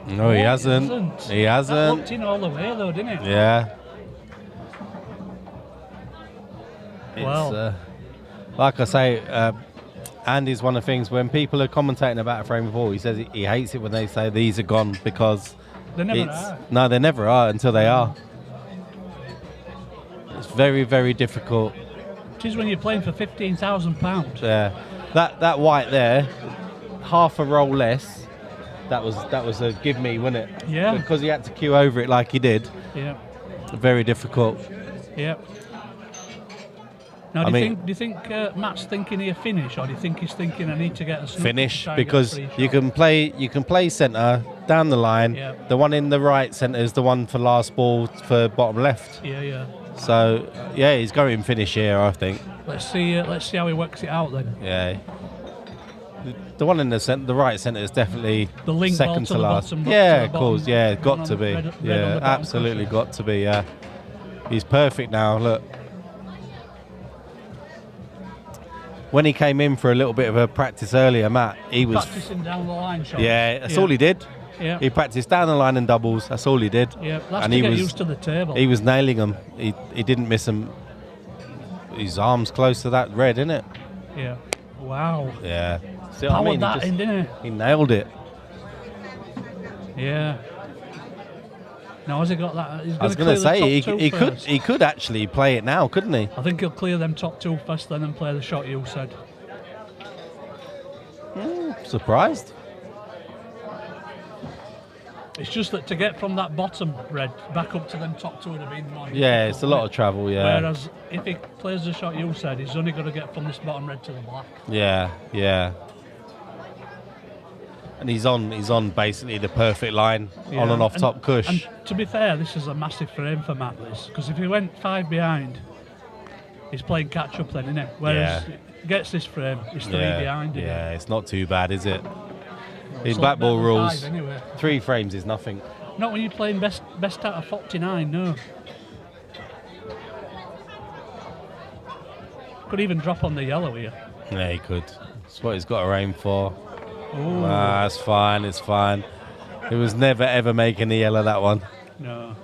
No, he hasn't. He hasn't. That looked in all the way though, didn't it? Yeah. Well, like I say, Andy's one of the things when people are commentating about a frame of ball, he says he hates it when they say these are gone because they never are. No, they never are until they are. It's very, very difficult. It is when you're playing for £15,000. Yeah, that white there, half a roll less, that was a give me, wasn't it? Yeah. Because he had to queue over it like he did. Yeah. Very difficult. Yeah. Now, I do mean- you think Matt's thinking he'll finish, or do you think he's thinking I need to get a snooker Finish, to try and get because a free you shot? can play centre down the line. Yeah. The one in the right centre is the one for last ball for bottom left. Yeah, yeah. So yeah, he's going finish here, I think. Let's see how he works it out then. Yeah. The one in the centre, the right centre, is definitely The link ball second to to the last. bottom, Yeah, to of the course. bottom, Yeah, one got on to be. red on Yeah, the bottom absolutely cushion. got to be. Yeah, he's perfect now. Look, when he came in for a little bit of a practice earlier, Matt, he was. Practicing down the line shot. Yeah, that's all he did. Yeah. He practiced down the line and doubles. That's all he did. Yeah, that's and to he get was used to the table. he was nailing them. He didn't miss them. His arm's close to that red, isn't it? Yeah. Wow. Yeah. See what I Powered mean? that in, didn't He nailed it. he? Yeah. Now has he got that? He's I was going to say top two he first. could actually play it now, couldn't he? I think he'll clear them top two first, then and play the shot you said. Surprised. It's just that to get from that bottom red back up to them top two would have been more Yeah, difficult, it's a lot of wouldn't it? travel. Yeah. Whereas if he plays the shot you said, he's only going to get from this bottom red to the black. Yeah, yeah. And he's on basically the perfect line on Yeah, and off top cush. And to be fair, this is a massive frame for Matt, because if he went 5 behind, he's playing catch up then, isn't it? Whereas he gets this frame, he's 3 behind. Isn't Yeah, it? it's not too bad, is it? In It's black better ball than rules, 5 anyway. 3 frames is nothing. Not when you're playing best out of 49, no. Could even drop on the yellow here. Yeah, he could. That's what he's got to aim for. Ooh, It's fine, it's fine. It was never ever making the yellow, that one. no.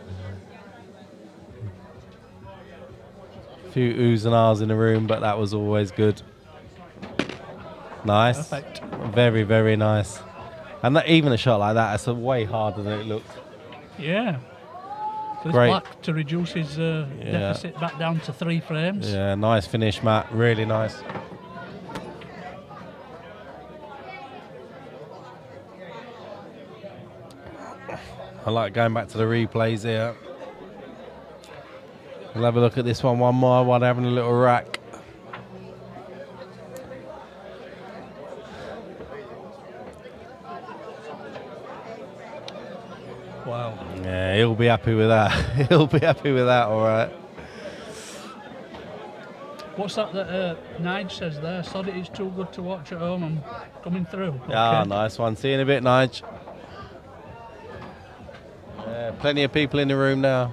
A few oohs and ahs in the room, but that was always good. Nice. Perfect. Very, very nice. And that, even a shot like that, it's way harder than it looked. Yeah. So this Great. black to reduce his deficit back down to 3 frames. Yeah, nice finish, Matt. Really nice. I like going back to the replays here. We'll have a look at this one more while they're having a little rack. Wow. Yeah, he'll be happy with that. He'll be happy with that, all right. What's that Nige says there? Sod it is too good to watch at home. I'm coming through. Ah, Okay. nice one. See you in a bit, Nige. Yeah, plenty of people in the room now.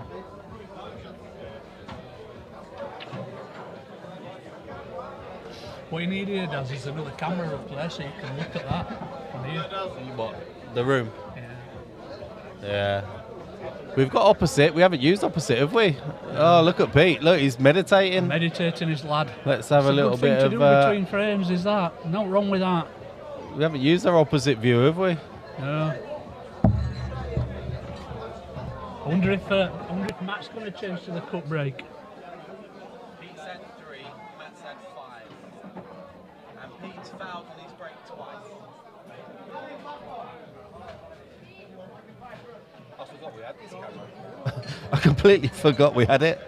What you need here, Daz, is another camera up there so you can look at that from here. What? The room? Yeah. Yeah. We've got opposite. We haven't used opposite, have we? Oh, look at Pete. Look, he's meditating. Meditating his lad. Let's have It's a little good thing bit to of. do between frames, is that? Not wrong with that. We haven't used our opposite view, have we? No. I wonder if Matt's going to change to the cut break. Pete's had 3, Matt's had 5. And Pete's fouled on his break twice. I forgot we had this camera. I completely forgot we had it.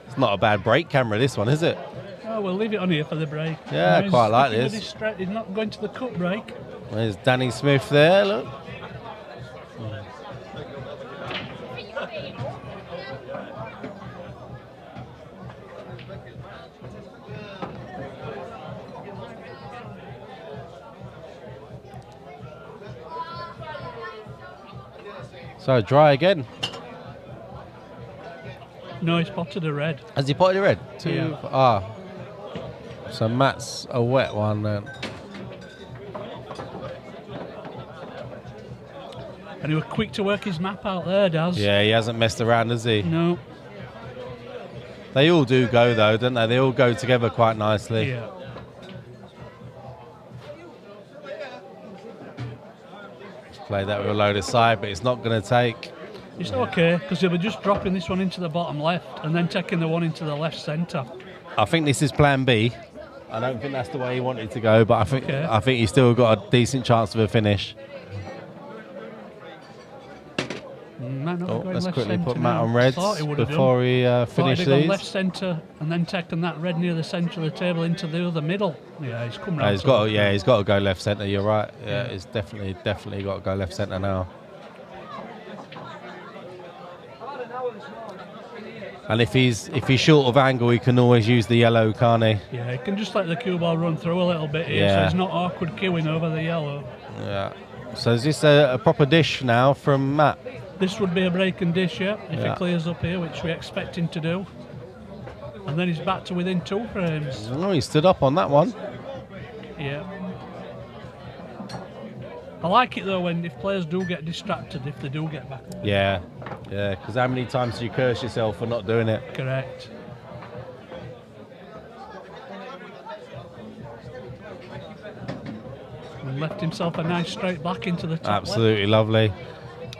It's not a bad break camera, this one, is it? Oh, we'll leave it on here for the break. Yeah, He's quite like sticking with this. his he's not going to the cut break. There's Danny Smith there, look. So dry again. No, he spotted a red. Has he potted a red? Yeah. So Matt's a wet one then. And he was quick to work his map out there, Daz. Yeah, he hasn't messed around, has he? No. They all do go though, don't they? They all go together quite nicely. Yeah. Play that with a load aside, but it's not going to take. It's okay, because they were just dropping this one into the bottom left and then taking the one into the left centre. I think this is plan B. I don't think that's the way he wanted to go, but I think he's still got a decent chance of a finish. Let's quickly put Matt on reds before we finish these. These. Left centre and then taken that red near the centre of the table into the other middle. Yeah, he's come round. He's got to go left centre. You're right. Yeah, he's definitely got to go left centre now. And if he's short of angle, he can always use the yellow, can't he? Yeah, he can just let the cue ball run through a little bit here, so he's not awkward queuing over the yellow. Yeah. So is this a proper dish now from Matt? This would be a break and dish, if he clears up here, which we expect him to do. And then he's back to within 2 frames. Oh, he stood up on that one. Yeah. I like it though when if players do get distracted, if they do get back up. Yeah, because how many times do you curse yourself for not doing it? Correct. And left himself a nice straight back into the top. Absolutely lovely.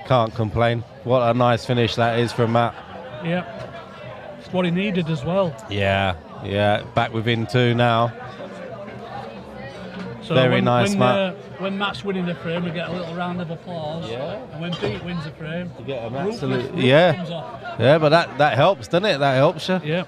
Can't complain. What a nice finish that is from Matt. Yeah. It's what he needed as well. Yeah. Back within 2 now. So Very nice, Matt. When Matt's winning the frame, we get a little round of applause. Yeah. And when Pete wins the frame, you get an roof absolute. comes off. Yeah, but that helps, doesn't it? That helps you. Yeah.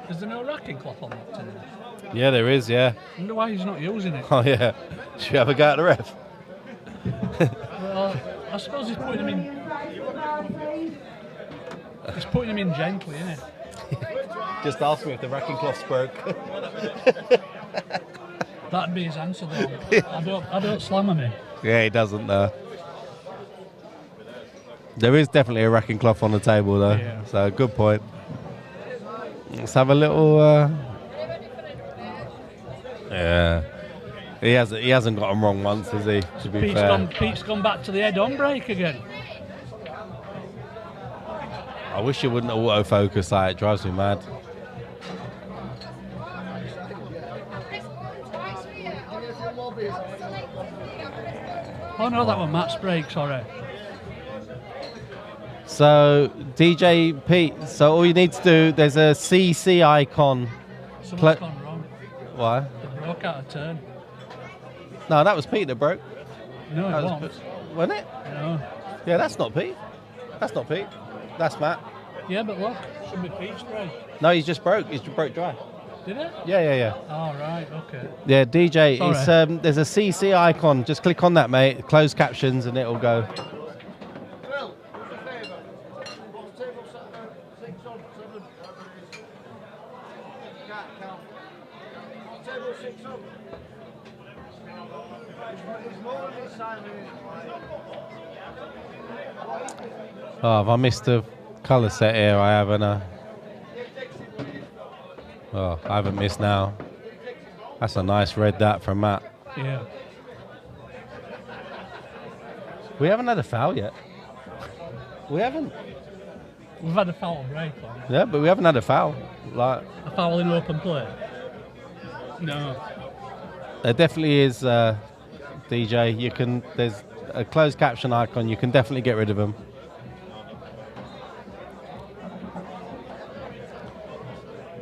Is there no racking cloth on that table? Yeah, there is, yeah. I wonder why he's not using it. Oh, yeah. Should we have a go at the ref? Well, I suppose he's putting him in... He's putting him in gently, isn't he? Just ask me if the racking cloth's broke. That'd be his answer, though. I don't slam him in. Yeah, he doesn't, though. There is definitely a racking cloth on the table, though. Yeah. So, good point. Let's have a little... Yeah. He hasn't got him wrong once, has he, to be fair? Pete's gone back to the head-on break again. I wish you wouldn't autofocus that. It drives me mad. Oh, no, that was Matt's break, sorry. So, DJ Pete, so all you need to do, there's a CC icon. Something's gone wrong. Why? It broke out of turn. No, that was Pete that broke. No, That it was wasn't. Wasn't it? No. Yeah, that's not Pete. That's not Pete. That's Matt. Yeah, but look, should be Pete's break. No, he's just broke. He's just broke dry. Did it? Yeah. Oh, right, okay. Yeah, DJ, Sorry. it's there's a CC icon. Just click on that, mate. Close captions, and it'll go. Oh, have I missed a colour set here? I haven't. Oh, I haven't missed now. That's a nice red that from Matt. Yeah. We haven't had a foul yet. We haven't. We've had a foul break on. Yeah, but we haven't had a foul. Like, A foul in open play? No. there definitely is, DJ. You can. There's a closed caption icon. You can definitely get rid of them.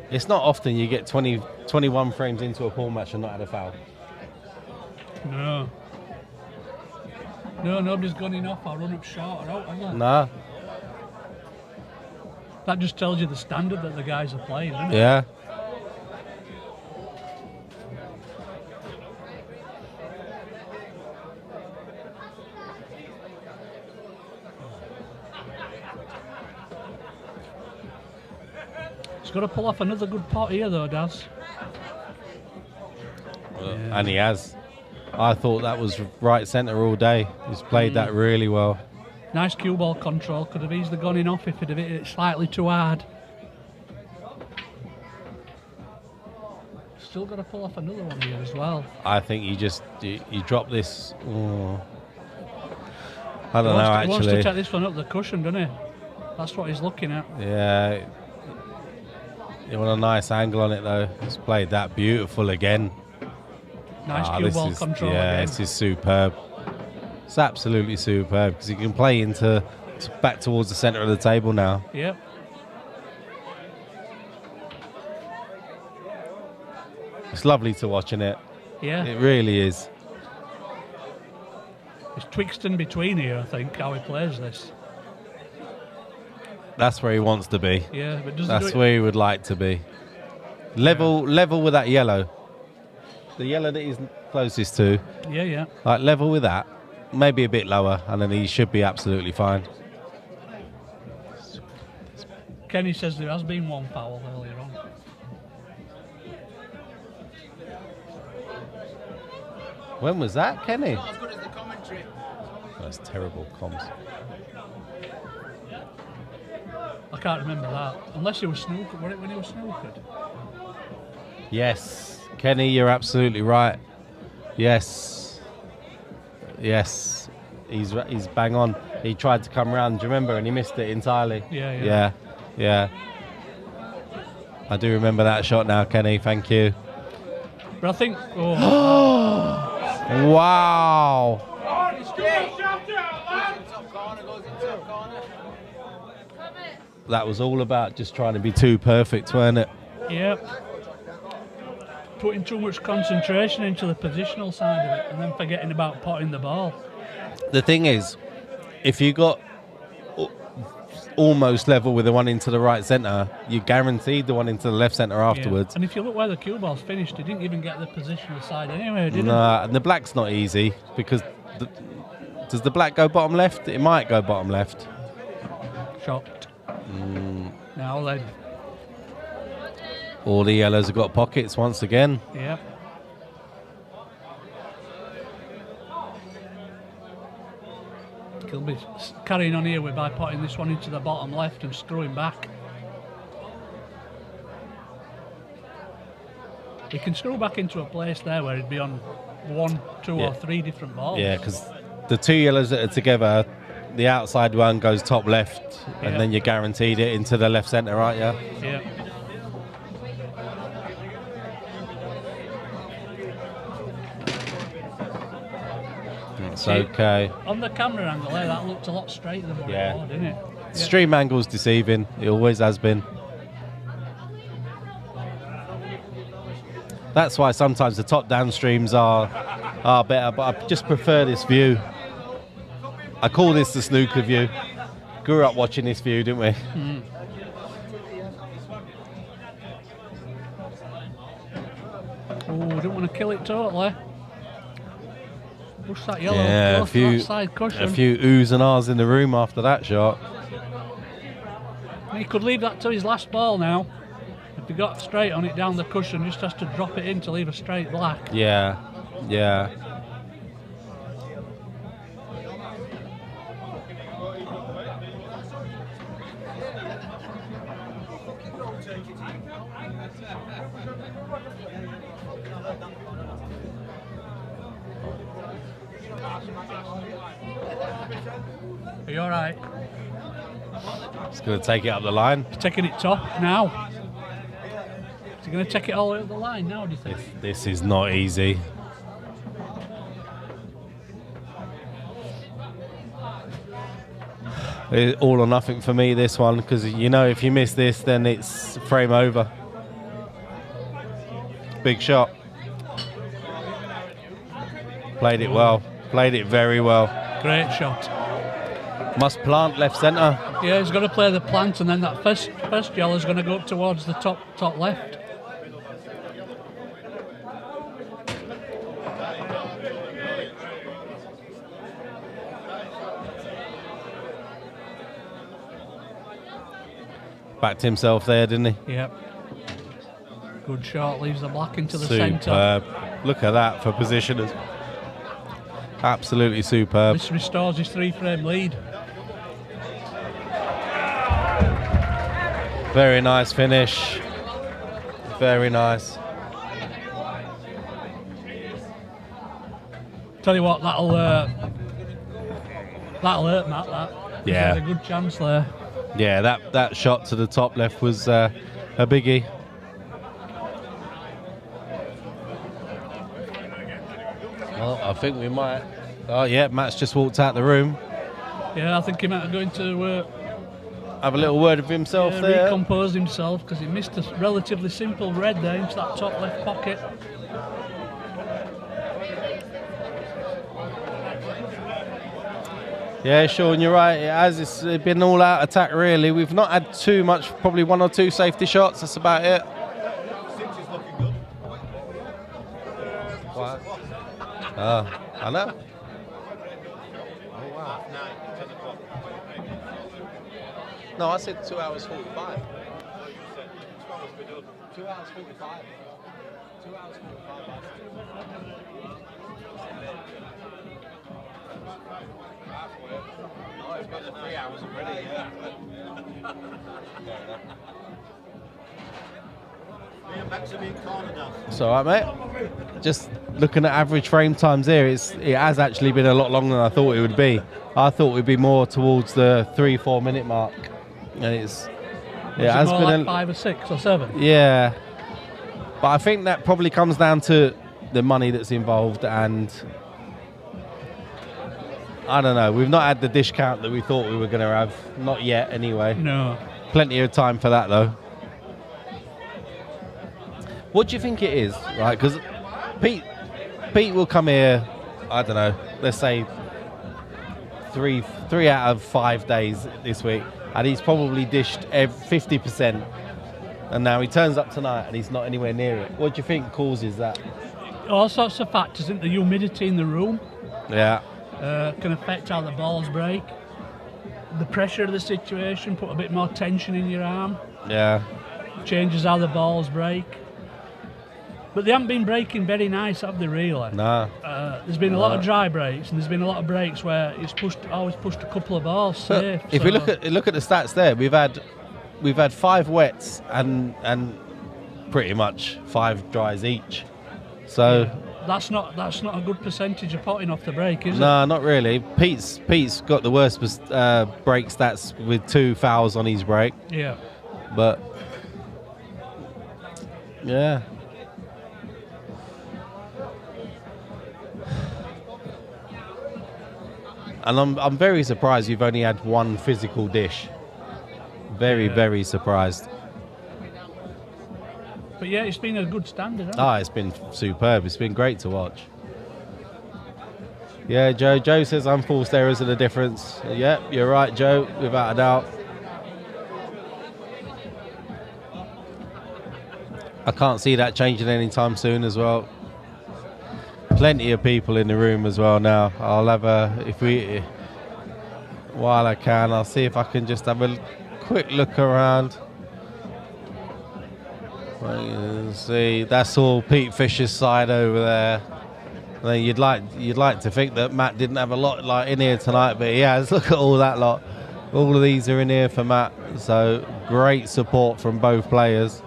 It's not often you get 21 frames into a pool match and not had a foul. No. No, nobody's gone in off or run up short or out, have they? Nah. That just tells you the standard that the guys are playing, doesn't it? Yeah. He's got to pull off another good pot here, though, Daz. And he has. I thought that was right centre all day. He's played that really well. Nice cue ball control. Could have easily gone in off if he'd have hit it slightly too hard. Still got to pull off another one here as well. I think you drop this. I don't know, He wants to actually. take this one up the cushion, doesn't he? That's what he's looking at. Yeah. You want a nice angle on it though. He's played that beautiful again. Nice cue this ball is, control yeah, again. this is superb. It's absolutely superb because he can play into back towards the centre of the table now. Yep. It's lovely to watch, isn't it? Yeah. It really is. It's twixt and between here, I think, how he plays this. That's where he wants to be. Yeah, but doesn't That's do it. where he would like to be. Level with that yellow. The yellow that he's closest to. Yeah, yeah. Like level with that. Maybe a bit lower, and then he should be absolutely fine. Kenny says there has been one foul earlier on. When was that, Kenny? Not as good as the commentary. That's terrible comms. I can't remember that. Unless he was snookered. Was it when he was snookered? Yes, Kenny, you're absolutely right. Yes, yes, he's bang on. He tried to come round, do you remember, and he missed it entirely. Yeah. I do remember that shot now, Kenny. Thank you. But I think. Oh, Wow. That was all about just trying to be too perfect, weren't it? yeah. Putting too much concentration into the positional side of it and then forgetting about potting the ball. The thing is, if you got almost level with the one into the right centre, you guaranteed the one into the left centre afterwards. Yeah. And if you look where the cue ball's finished, he didn't even get the positional side anyway, did he? Nah, and the black's not easy because does the black go bottom left? It might go bottom left. Shocked. Now then. All the yellows have got pockets once again. Yep. He'll be carrying on here by potting this one into the bottom left and screwing back. He can screw back into a place there where he'd be on 1, 2 Yeah. or 3 different balls. Yeah, because the two yellows that are together, the outside one goes top left, Yeah. and then you're guaranteed it into the left centre, right? Yeah. Yeah. It's okay. On the camera angle there, that looked a lot straighter than what Yeah. it was, didn't it? Stream angle's deceiving. It always has been. That's why sometimes the top-down streams are better, but I just prefer this view. I call this the snooker view. Grew up watching this view, didn't we? Oh, don't want to kill it totally. Push that yellow Yeah, close to that side cushion. a few oohs and ahs in the room after that shot. He could leave that to his last ball now. If he got straight on it down the cushion, just has to drop it in to leave a straight black. Yeah, yeah. Are you alright? It's going to take it up the line. He's taking it top now. Is he going to take it all the way up the line now, do you think? This is not easy. It's all or nothing for me, this one, because you know if you miss this, then it's frame over. Big shot. Played it well. Played it very well. Great shot. Must plant left centre. Yeah, he's got to play the plant, and then that first yellow's going to go up towards the top left. Backed himself there, didn't he? Yep. Good shot, leaves the black into the centre. Superb. Look at that for positioners. Absolutely superb. This restores his 3-frame lead. Very nice finish. Very nice. Tell you what, that'll hurt Matt, that. Yeah. He's had a good chance there. Yeah, that shot to the top left was a biggie. Well, I think we might. Oh yeah, Matt's just walked out the room. Yeah, I think he might have going to Have a little word with himself there. recompose himself because he missed a relatively simple red there into that top left pocket. Yeah, Sean, you're right. It has. It's been all out attack, really. We've not had too much, probably 1 or 2 safety shots. That's about it. What? I know. Oh, wow. No, I said 2 hours 45. 2 hours 45. 2 hours 45. Oh, it's been 3 hours already, yeah. It's all right, mate. Just looking at average frame times here, it has actually been a lot longer than I thought it would be. I thought it would be more towards the 3-4 minute mark, and it has more been like 5 or 6 or 7. Yeah, but I think that probably comes down to the money that's involved, and I don't know. We've not had the dish count that we thought we were going to have, not yet anyway. No. Plenty of time for that though. What do you think it is? Right, because Pete will come here, I don't know, let's say three out of 5 days this week, and he's probably dished 50%, and now he turns up tonight and he's not anywhere near it. What do you think causes that? All sorts of factors. The humidity in the room Yeah. can affect how the balls break. The pressure of the situation, put a bit more tension in your arm, Yeah. changes how the balls break. But they haven't been breaking very nice, have they, really? Nah. There's been a lot of dry breaks, and there's been a lot of breaks where he's always pushed a couple of balls safe. If we look at the stats there, we've had 5 wets and pretty much 5 dries each. So that's not a good percentage of potting off the break, is it? no, not really. Pete's got the worst break stats with 2 fouls on his break. Yeah. But yeah. And I'm very surprised you've only had 1 physical dish. Very surprised. But yeah, it's been a good standard, hasn't It's been superb. It's been great to watch. Yeah, Joe. Joe says unforced errors are the difference. Yep, you're right, Joe, without a doubt. I can't see that changing anytime soon as well. Plenty of people in the room as well now. I'll have while I can, I'll see if I can just have a quick look around. See, that's all Pete Fisher's side over there. I mean, you'd like to think that Matt didn't have a lot in here tonight, but he has. Look at all that lot. All of these are in here for Matt. So great support from both players.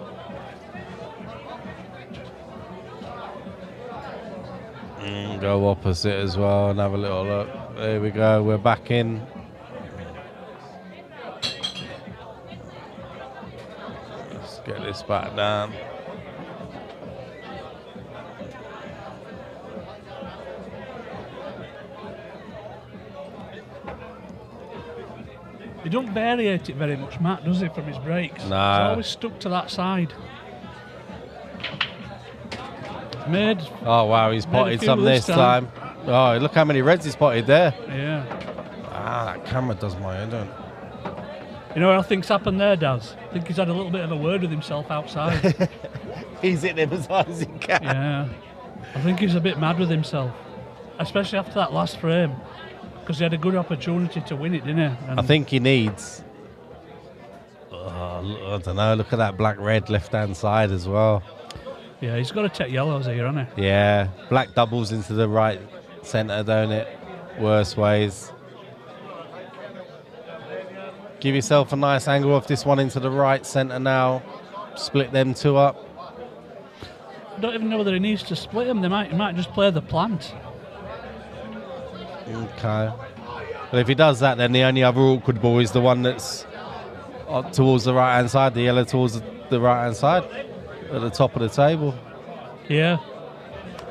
Go opposite as well and have a little look. There we go. We're back in. Let's get this back down. He don't variate it very much, Matt, does he, from his breaks? Nah. He's always stuck to that side. Made. Oh wow, he's potted some this time. Oh, look how many reds he's potted there. Yeah. That camera does my head in. You know what I think's happened there, Daz? I think he's had a little bit of a word with himself outside. He's hit him as hard as he can. Yeah. I think he's a bit mad with himself, especially after that last frame, because he had a good opportunity to win it, didn't he? And I think he needs. I don't know. Look at that black-red left-hand side as well. yeah, he's got to take yellows here, hasn't he? Yeah, black doubles into the right centre, don't it? Worse ways. Give yourself a nice angle off this one into the right centre now. Split them 2 up. I don't even know whether he needs to split them. He might just play the plant. Okay. But if he does that, then the only other awkward ball is the one that's towards the right-hand side, the yellow towards the right-hand side at the top of the table. Yeah.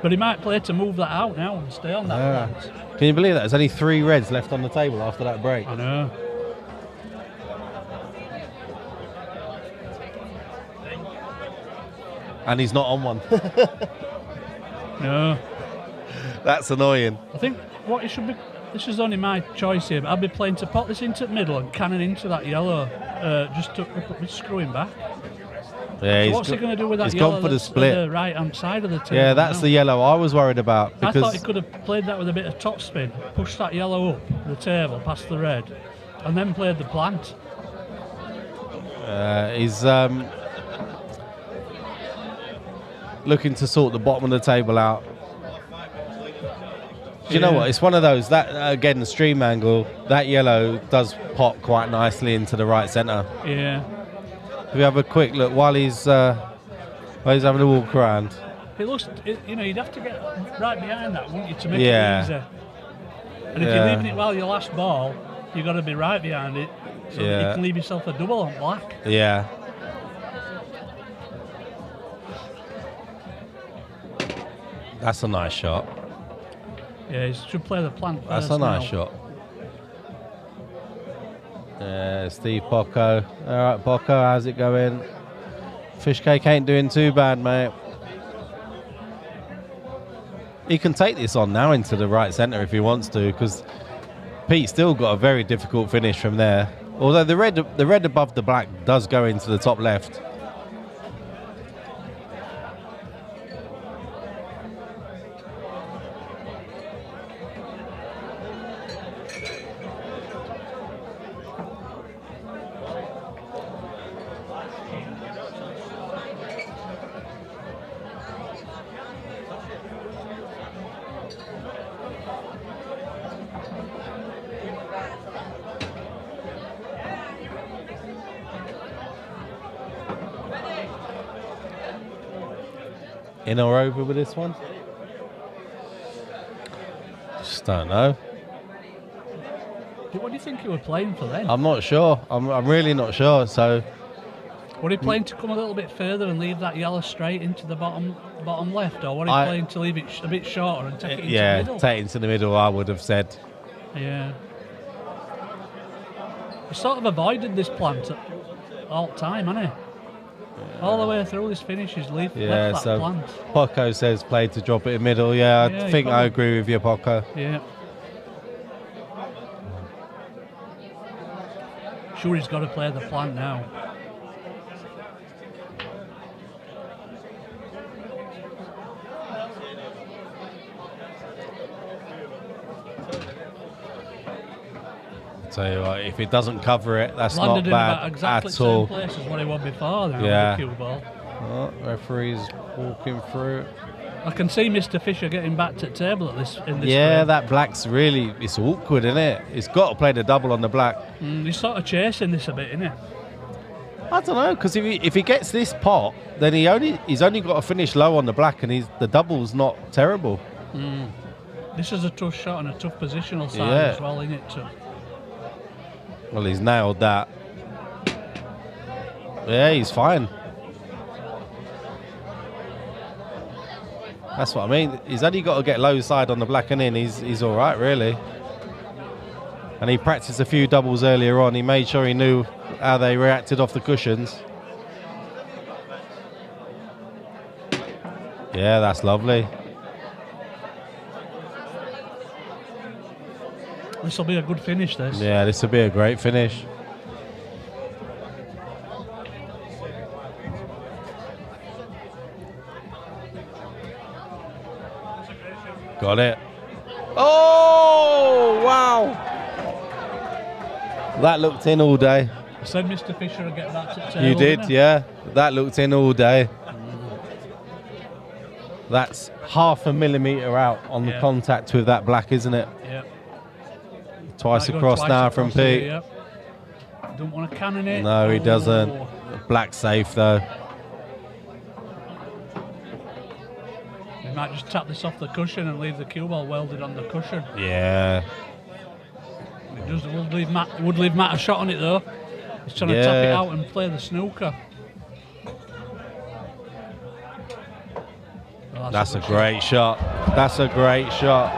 But he might play to move that out now and stay on that plant. Can you believe that? There's only 3 reds left on the table after that break. I know. And he's not on one. No. That's annoying. I think what he should be... This is only my choice here, but I'd be playing to pop this into the middle and cannon into that yellow, just to screw him back. Yeah, So what's he going to do with that he's yellow gone for the that's split. at the right-hand side of the table? Yeah, that's now? the yellow I was worried about. I Because thought he could have played that with a bit of top spin, pushed that yellow up the table past the red, and then played the plant. he's looking to sort the bottom of the table out. Do you know what? It's one of those, that again, the stream angle, that yellow does pop quite nicely into the right centre. Yeah. If we have a quick look while he's having a walk around. It looks, you'd have to get right behind that, wouldn't you, to make Yeah. it easy. And if you're leaving it well your last ball, you've got to be right behind it so that you can leave yourself a double on black. Yeah. That's a nice shot. Yeah, he should play the plant That's first a nice now. shot. Yeah, Steve Poco. All right, Poco, how's it going? Fishcake ain't doing too bad, mate. He can take this on now into the right centre if he wants to, because Pete's still got a very difficult finish from there. Although the red above the black does go into the top left. In or over with this one? Just don't know. What do you think you were playing for then? I'm not sure. I'm really not sure. So Were you playing to come a little bit further and leave that yellow straight into the bottom left, or were you playing to leave it a bit shorter and take it into the middle? take it into the middle, I would have said. Yeah. He sort of avoided this plant at all time, hasn't he? All the way through this finish, he's left that so plant. Poco says play to drop it in middle. Yeah, I Yeah, think I probably- agree with you, Poco. Yeah. Sure, he's got to play the plant now. Tell you what, if it doesn't cover it, that's Landed not in bad about exactly at the all. same place as what he was before now Yeah. with the cue ball. Oh, referee's walking through. I can see Mr. Fisher getting back to the table in this Yeah, frame. that black's really, it's awkward, isn't it? It's got to play the double on the black. He's sort of chasing this a bit, isn't he? I don't know, because if he gets this pot, then he's only got to finish low on the black, and the double's not terrible. This is a tough shot and a tough positional side Yeah. as well, isn't it? Too? Well, he's nailed that. Yeah, he's fine. That's what I mean. He's only got to get low side on the black and in. He's all right, really. And he practiced a few doubles earlier on. He made sure he knew how they reacted off the cushions. Yeah, that's lovely. This will be a good finish, this. Yeah, this will be a great finish. Got it. Oh, wow. That looked in all day. I said Mr. Fisher would get back to the table. You did, didn't I? yeah. That looked in all day. That's 0.5 millimetre out on the Yeah. contact with that black, isn't it? Yeah. Twice Might go across twice now across from here, Pete. yeah. Don't want to cannon it. No, he doesn't. Oh. Black safe though. He might just tap this off the cushion and leave the cue ball welded on the cushion. Yeah. Would leave Matt a shot on it though. He's trying to tap it Yeah. out and play the snooker. Oh, That's a great shot. That's a great shot.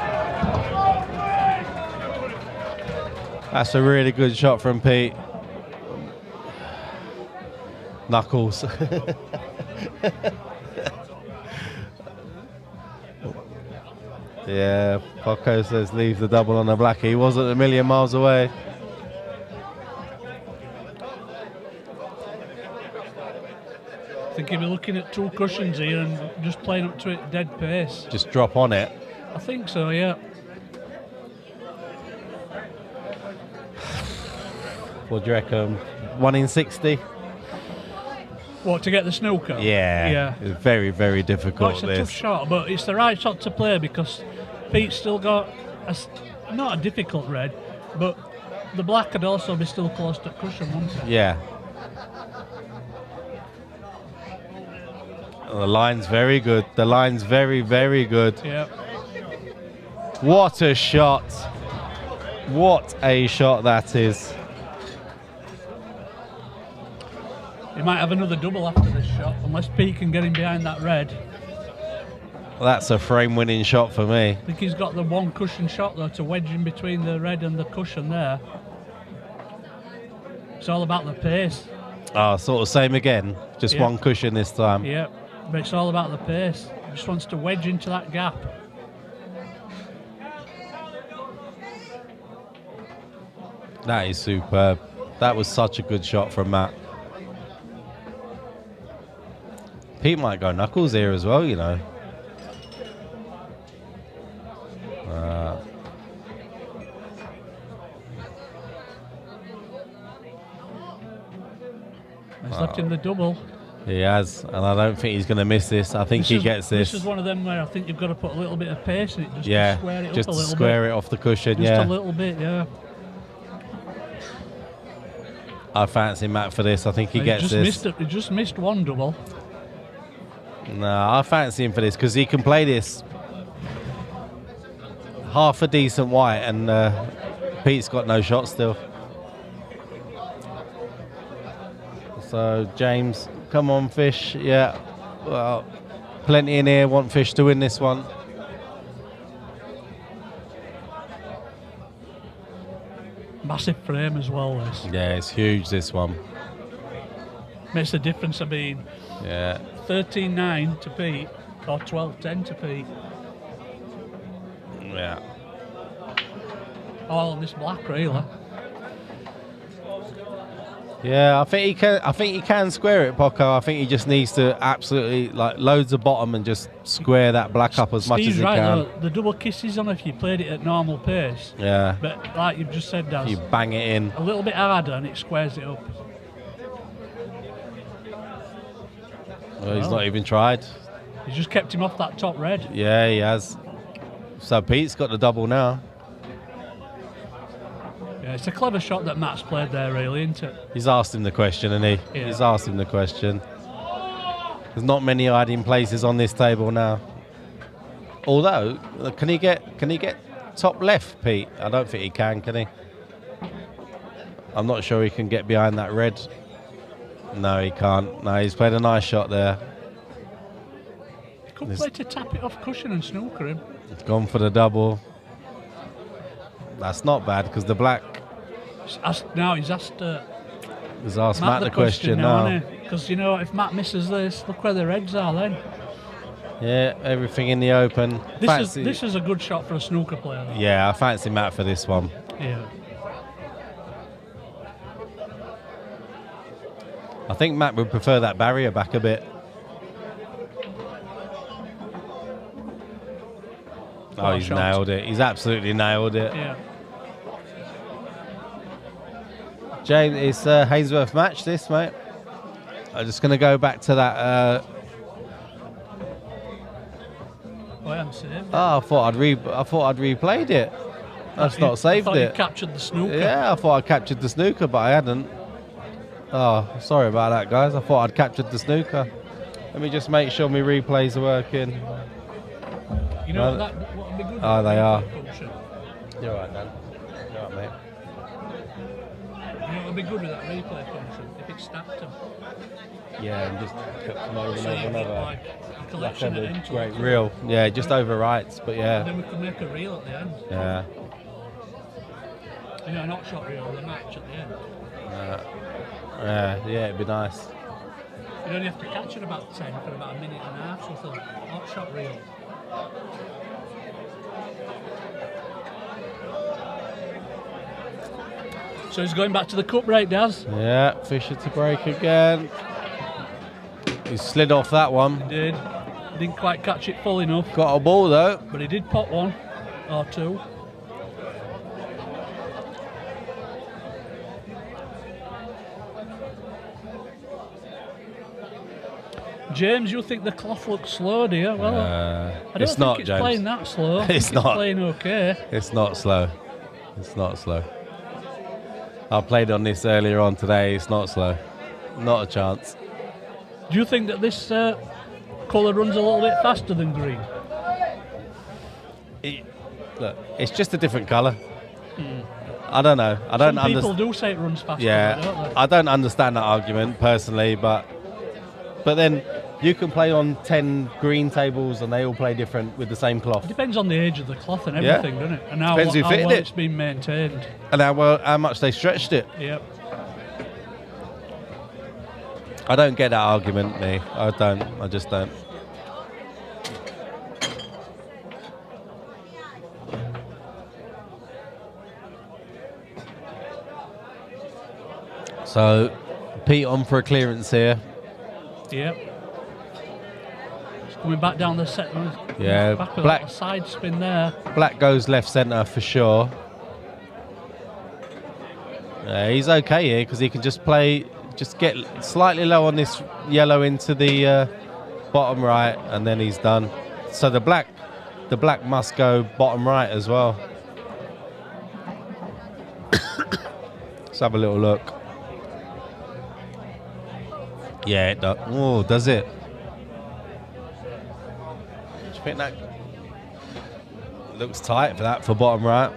That's a really good shot from Pete. Knuckles. Yeah, Poco says leave the double on the black. He wasn't a million miles away. I think he'll be looking at 2 cushions here and just playing up to it dead pace. Just drop on it. I think so, yeah. What do you reckon? 1 in 60? What, to get the snooker? Yeah. It's very, very difficult. It's a tough shot, but it's the right shot to play because Pete's still got not a difficult red, but the black could also be still close to cushion, wouldn't it? Yeah. The line's very good. The line's very, very good. Yeah. What a shot. What a shot that is. He might have another double after this shot, unless Pete can get him behind that red. That's a frame-winning shot for me. I think he's got the 1 cushion shot though to wedge in between the red and the cushion there. It's all about the pace. Oh, sort of same again. Just Yeah. 1 cushion this time. Yeah, but it's all about the pace. He just wants to wedge into that gap. That is superb. That was such a good shot from Matt. Pete might go knuckles here as well, you know. He's left him the double. He has, and I don't think he's going to miss this. I think he gets this. This is one of them where I think you've got to put a little bit of pace in it just Yeah, to square it just up a to little square bit. it off the cushion, Just yeah. a little bit, yeah. I fancy Matt for this. I think he gets this. He just missed 1 double. No, I fancy him for this because he can play this half a decent white, and Pete's got no shot still. So James, come on, Fish. Yeah, well, plenty in here. Want Fish to win this one. Massive frame as well, this. Yeah, it's huge, this one. Makes a difference of being Yeah. 13-9 to Pete or 12-10 to Pete. Yeah. All on this black, really. Yeah, I think he can. I think he can square it, Poco. I think he just needs to absolutely like loads of bottom and just square that black up as much as Steve's he right, can. though. The double kisses on if you played it at normal pace. Yeah. But like you've just said, Daz, You bang it in. a little bit harder and it squares it up. Well, he's not even tried. He's just kept him off that top red. Yeah, he has. So Pete's got the double now. Yeah, it's a clever shot that Matt's played there, really, isn't it? He's asked him the question, and Yeah. he's asked him the question. There's not many hiding places on this table now. Although, can he get top left, Pete? I don't think he can he? I'm not sure he can get behind that red. No, he can't. No, he's played a nice shot there. He could play to tap it off cushion and snooker him. He's gone for the double. That's not bad because the black He's asked has asked Matt the question now. Because, you know, if Matt misses this, look where the reds are then. Yeah, everything in the open. This is a good shot for a snooker player, though. Yeah, I fancy Matt for this one. Yeah. I think Matt would prefer that barrier back a bit. Oh, he's shot. nailed it. He's absolutely nailed it. Yeah. James, it's a Hayesworth match, this, mate. I'm just going to go back to that. I haven't saved it. I thought I'd replayed it. That's not saved I thought you it. captured the snooker. Yeah, I thought I captured the snooker, but I hadn't. Oh, sorry about that, guys. I thought I'd captured the snooker. Let me just make sure my replays are working. You know what would be good? Oh, they are. Function. You're right, Dan. You're right, mate. You know what would be good with that replay function? If it stacked them. Yeah, and just come over and So over you and get over. like a collection Like of a into great it. reel. Yeah, just overwrites, but And yeah. then we could make a reel at the end. Yeah. You know, an hot shot reel of the match at the end. Yeah, it'd be nice. You only have to catch it about 10 for about a minute and a half with a hot shot reel. So he's going back to the cup break, Daz. Yeah, Fisher to break again. He slid off that one. He did. Didn't quite catch it full enough, Got a ball though. but he did pop one or two. James, you think the cloth looks slow, do you? Well, I don't it's think not, it's James. playing that slow. I think It's not. playing okay. It's not slow. It's not slow. I played on this earlier on today. It's not slow. Not a chance. Do you think that this colour runs a little bit faster than green? Look, it's just a different colour. I don't know. I don't Some people understand. do say it runs faster, Yeah, don't they? I don't understand that argument personally, but then you can play on 10 green tables and they all play different with the same cloth. Depends on the age of the cloth and Yeah. everything, doesn't it? And how, Depends who how fitted well it. it's been maintained. And how much they stretched it. Yep. I don't get that argument, me. I don't. I just don't. So, Pete on for a clearance here. Yep. It's coming back down the set. Yeah, Back with Black- a side spin there. Black goes left centre for sure. Yeah, he's okay here because he can just get slightly low on this yellow into the bottom right, and then he's done. So the black must go bottom right as well. Let's have a little look. Yeah, it does. Oh, does it? Do you think that looks tight for that for bottom right?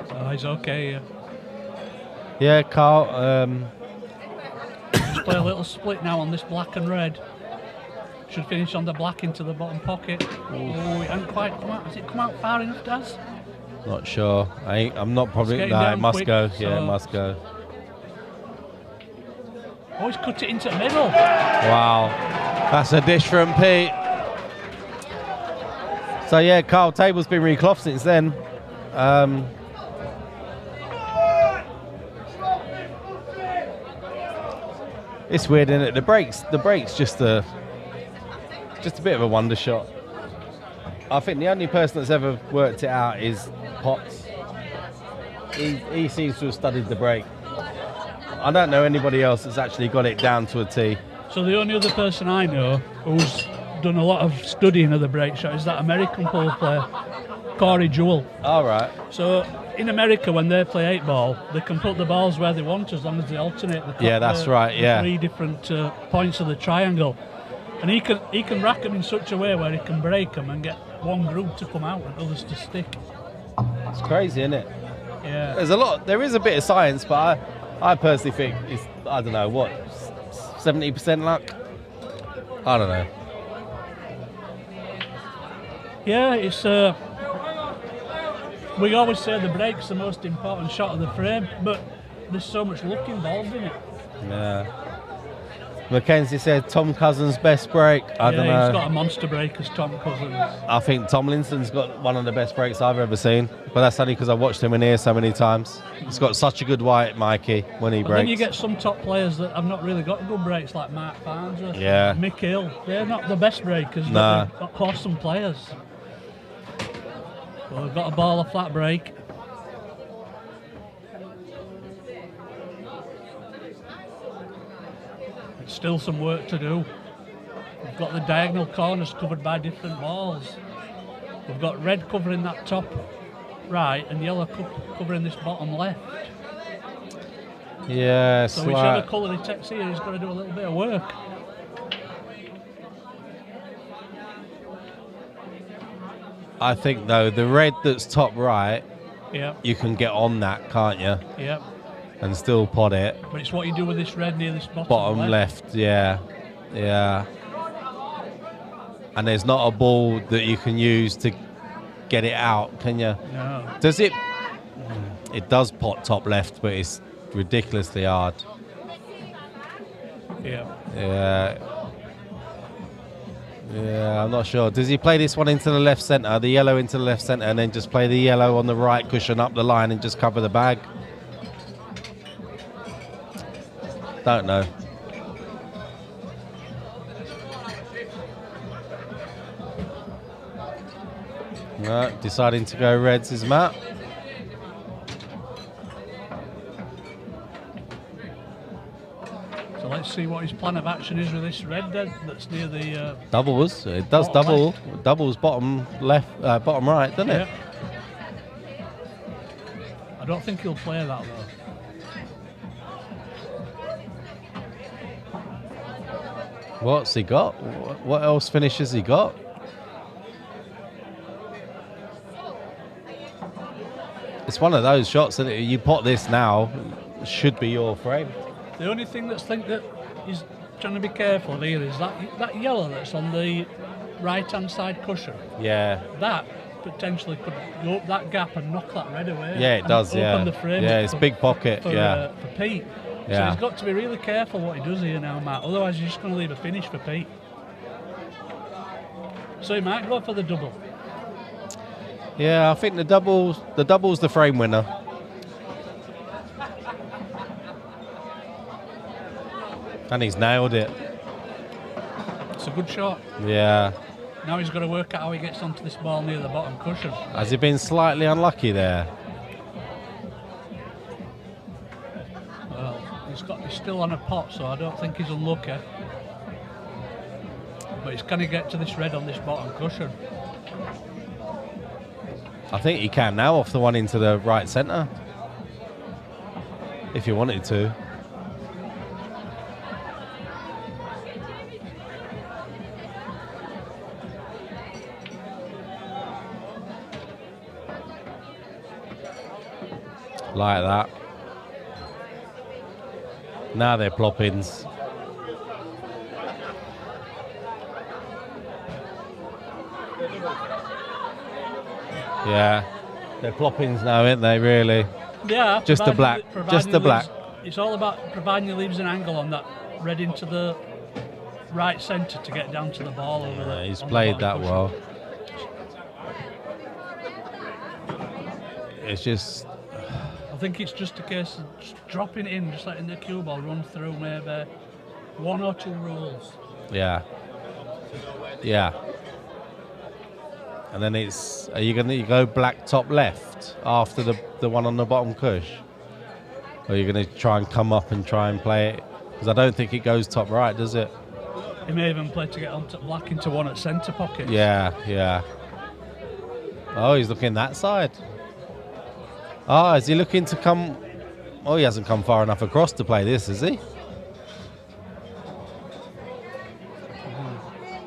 So he's okay. Yeah. Yeah, Carl. Just play a little split now on this black and red. Should finish on the black into the bottom pocket. Oh, it hasn't quite come out. Has it come out far enough, Daz? Not sure. I'm not probably. getting No, it down must quick, go. Yeah, it so- must go. Oh, he's cut it into the middle. Wow, that's a dish from Pete. So yeah, Carl, table's been reclothed since then. It's weird, isn't it? The break's just a bit of a wonder shot. I think the only person that's ever worked it out is Potts. He seems to have studied the break. I don't know anybody else that's actually got it down to a T. So the only other person I know who's done a lot of studying of the break shot is that American pole player, Corey Jewell. All right. So in America, when they play 8-ball, they can put the balls where they want as long as they alternate the top, Yeah, that's right, the yeah. 3 different points of the triangle. And he can rack them in such a way where he can break them and get one group to come out and others to stick. It's crazy, isn't it? Yeah. There is a bit of science, but I personally think it's, I don't know, what, 70% luck? I don't know. Yeah, it's. We always say the break's the most important shot of the frame, but there's so much luck involved in it. Yeah. Mackenzie said Tom Cousins' best break. I don't know. He's got a monster break as Tom Cousins. I think Tomlinson's got one of the best breaks I've ever seen, but that's only because I watched him in here so many times. He's got such a good white, Mikey, when he But breaks. then you get some top players that have not really got good breaks, like Mark Farnsworth, Yeah. Mick Hill. They're not the best breakers, Nah. but they've got awesome players. Well, we've got a ball off that break. It's still some work to do. We've got the diagonal corners covered by different balls. We've got red covering that top right and yellow covering this bottom left. Yeah, So whichever colour he takes here, he's got to do a little bit of work. I think, though, the red that's top right, Yeah. you can get on that, can't you? Yeah. And still pot it. But it's what you do with this red near this Bottom left, yeah. Yeah. And there's not a ball that you can use to get it out, can you? No. Does it? It does pot top left, but it's ridiculously hard. Yeah. Yeah. Yeah, I'm not sure. Does he play this one into the left centre, the yellow into the left centre, and then just play the yellow on the right cushion up the line and just cover the bag? Don't know. No, deciding to go reds is Matt. So let's see what his plan of action is with this red then that's near the... Doubles. It does Bottom double. left. Doubles bottom left, bottom right, doesn't it? I don't think he'll play that though. What's he got? What else finishes he got? It's one of those shots that you pot this now, should be your frame. The only thing that he's trying to be careful of here is that yellow that's on the right-hand side cushion. Yeah. That potentially could go up that gap and knock that red away. Yeah, it does. Open Yeah. the frame. Yeah, it's big pocket. For Pete. So Yeah. he's got to be really careful what he does here now, Matt. Otherwise, he's just going to leave a finish for Pete. So he might go for the double. Yeah, I think the double's the frame winner. And he's nailed it. It's a good shot. Yeah. Now he's got to work out how he gets onto this ball near the bottom cushion. Has he been slightly unlucky there? Well, he's still on a pot, so I don't think he's unlucky. But he's going to get to this red on this bottom cushion. I think he can now off the one into the right centre. If you wanted to. Like that. Now they're ploppings. Yeah, they're ploppings now, aren't they? Really? Yeah. Just the black. Just the black. It's all about providing he leaves an angle on that red into the right centre to get down to the ball over there. He's played that well. It's just. I think it's just a case of just dropping it in, just letting the cue ball run through maybe one or two rolls. Yeah. Yeah. And then it's, are you going to go black top left after the one on the bottom cush? Or are you going to try and come up and try and play it? Because I don't think it goes top right, does it? He may even play to get onto black into one at centre pocket. Yeah, yeah. Oh, he's looking that side. Oh, is he looking to come? Oh, he hasn't come far enough across to play this, is he?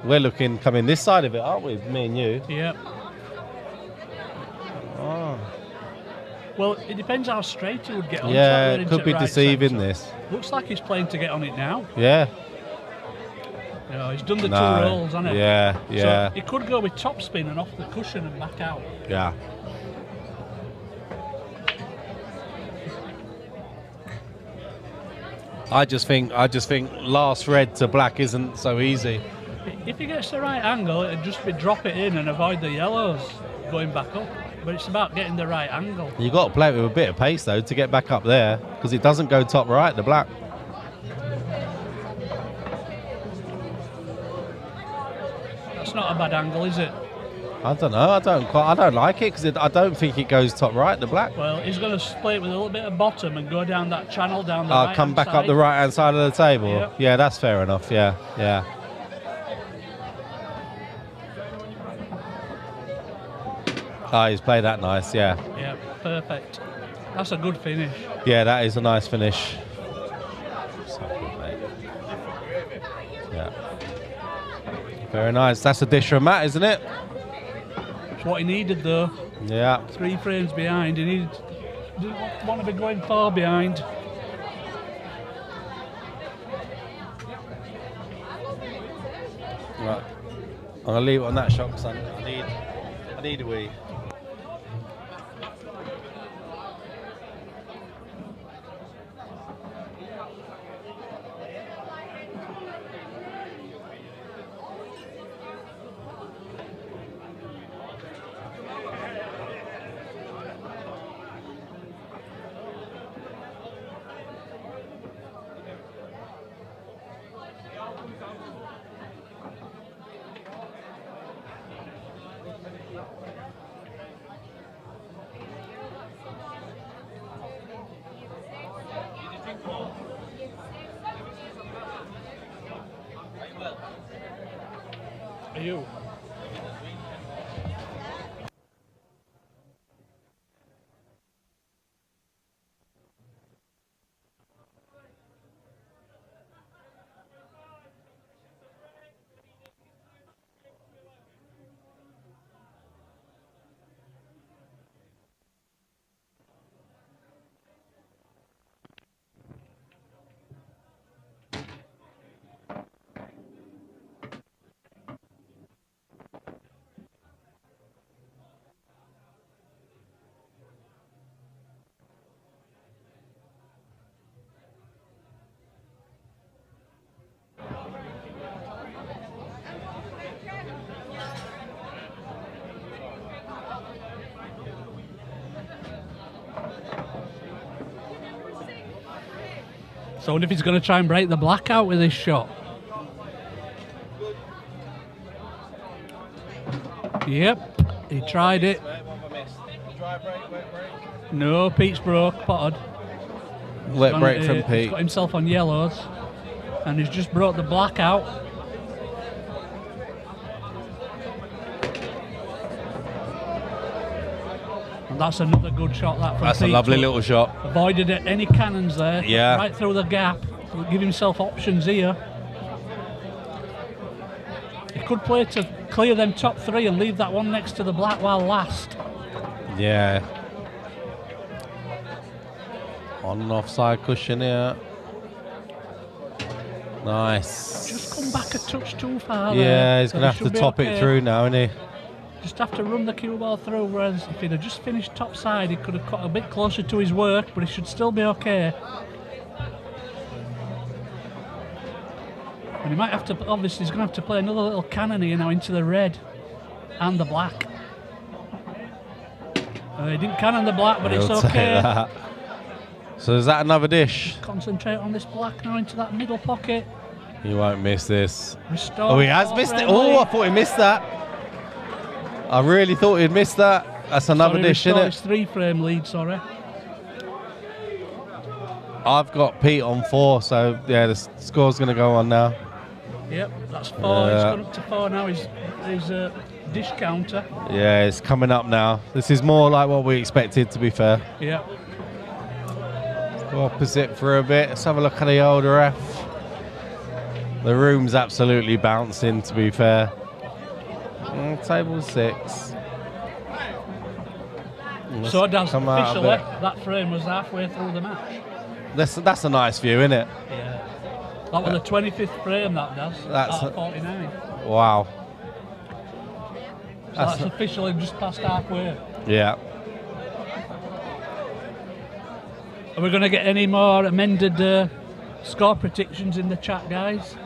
We're looking coming this side of it, aren't we? Me and you. Yeah. Oh. Well, it depends how straight he would get on. Yeah, it could be deceiving this. Looks like he's playing to get on it now. Yeah. You know, he's done the two rolls, hasn't he? Yeah, yeah. So he could go with top spin and off the cushion and back out. Yeah. I just think last red to black isn't so easy. If he gets the right angle, it'd just be drop it in and avoid the yellows going back up. But it's about getting the right angle. You've got to play it with a bit of pace though to get back up there, because it doesn't go top right, the black. That's not a bad angle, is it? I don't know. I don't like it because I don't think it goes top right, the black. Well, he's going to split it with a little bit of bottom and go down that channel down the right. Come back side. up the right hand side of the table. Yep. Yeah, that's fair enough. Yeah, yeah. Oh, he's played that nice. Yeah. Yeah, perfect. That's a good finish. Yeah, that is a nice finish. So good, mate. Yeah. Very nice. That's a dish from Matt, isn't it? what he needed though. Yeah. 3 frames behind. He didn't want to be going far behind. Right. I'm gonna leave it on that shot because I need a wee. Are you? So I wonder if he's going to try and break the blackout with this shot. Yep, he tried it. No, Pete's broke, potted. Wet break from He's Pete. got himself on yellows, and he's just brought the blackout. And that's another good shot. That from That's a Pete. lovely little shot. Avoided any cannons there. Yeah. Right through the gap. Give himself options here. He could play to clear them top 3 and leave that one next to the black while last. Yeah. On and offside cushion here. Nice. Just come back a touch too far there. Yeah, he's So going to he have to should be top okay. it through now, isn't he? Just have to run the cue ball through, whereas if he'd have just finished top side, he could have got a bit closer to his work, but he should still be okay. And he might have to, obviously, he's going to have to play another little cannon here now into the red and the black. He didn't cannon the black, but it's He'll take okay. that. So is that another dish? Concentrate on this black now into that middle pocket. He won't miss this. Restore. Oh, he has missed it. Oh, I thought he missed that. I really thought he'd missed that. That's another dish, isn't It's it? 3 frame lead, sorry. I've got Pete on 4, so yeah, the score's going to go on now. Yep, that's 4. It's gone up to 4 now. His dish counter. Yeah, it's coming up now. This is more like what we expected, to be fair. Yep. Go opposite for a bit. Let's have a look at the old ref. The room's absolutely bouncing, to be fair. Table 6. Let's So that's come out a officially, bit. that frame was halfway through the match. That's a nice view, isn't it? Yeah. That was the 25th frame, that does. That's out of 49. Wow. So that's officially just past halfway. Yeah. Are we going to get any more amended score predictions in the chat, guys?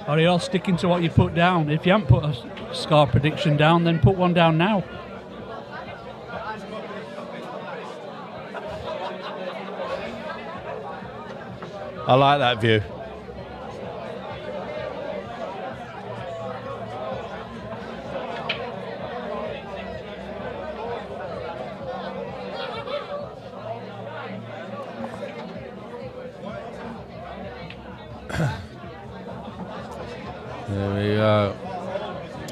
Or are you all sticking to what you put down? If you haven't put a score prediction down, then put one down now. I like that view. There we go.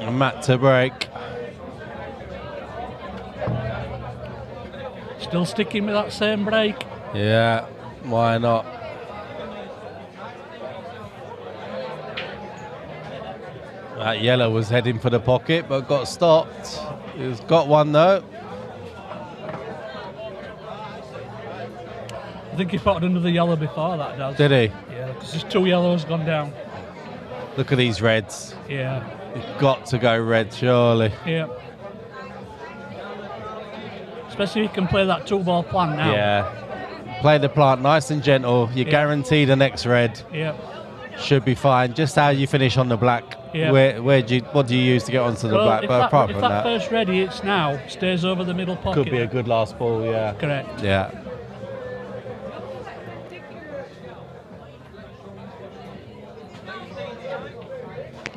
A mat to break. Still sticking with that same break. Yeah, why not? That yellow was heading for the pocket but got stopped. He's got one though. I think he spotted another yellow before that, does. Did he? Yeah, because there's 2 yellows gone down. Look at these reds. Yeah. You've got to go red, surely. Yeah. Especially if you can play that 2-ball plan now. Yeah. Play the plant nice and gentle. You're guaranteed the next red. Yeah. Should be fine. Just how you finish on the black. Yeah. What do you use to get onto the black? If But apart if from that that, first red he hits now stays over the middle pocket. could be a good last ball. Yeah. Correct. Yeah.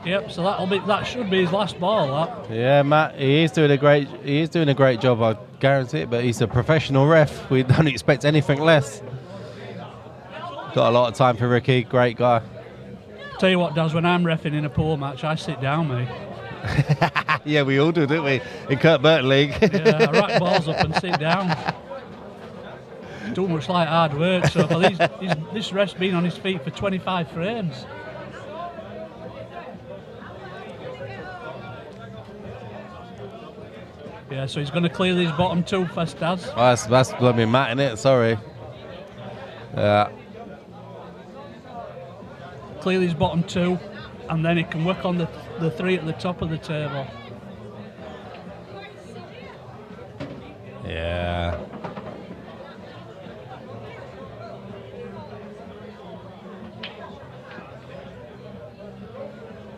Yep. So that should be his last ball. That. Yeah, Matt. He is doing a great job. I guarantee it. But he's a professional ref. We don't expect anything less. Got a lot of time for Ricky. Great guy. Tell you what, Daz, when I'm reffing in a pool match, I sit down, mate. Yeah, we all do, don't we? In Kurt Burton League. Yeah, I rack balls up and sit down. Too much like hard work. So for this ref's been on his feet for 25 frames. Yeah, so he's going to clear these bottom 2 first, Daz. That's blooming Matt, innit? Sorry. Yeah. Clear these bottom 2, and then he can work on the 3 at the top of the table. Yeah.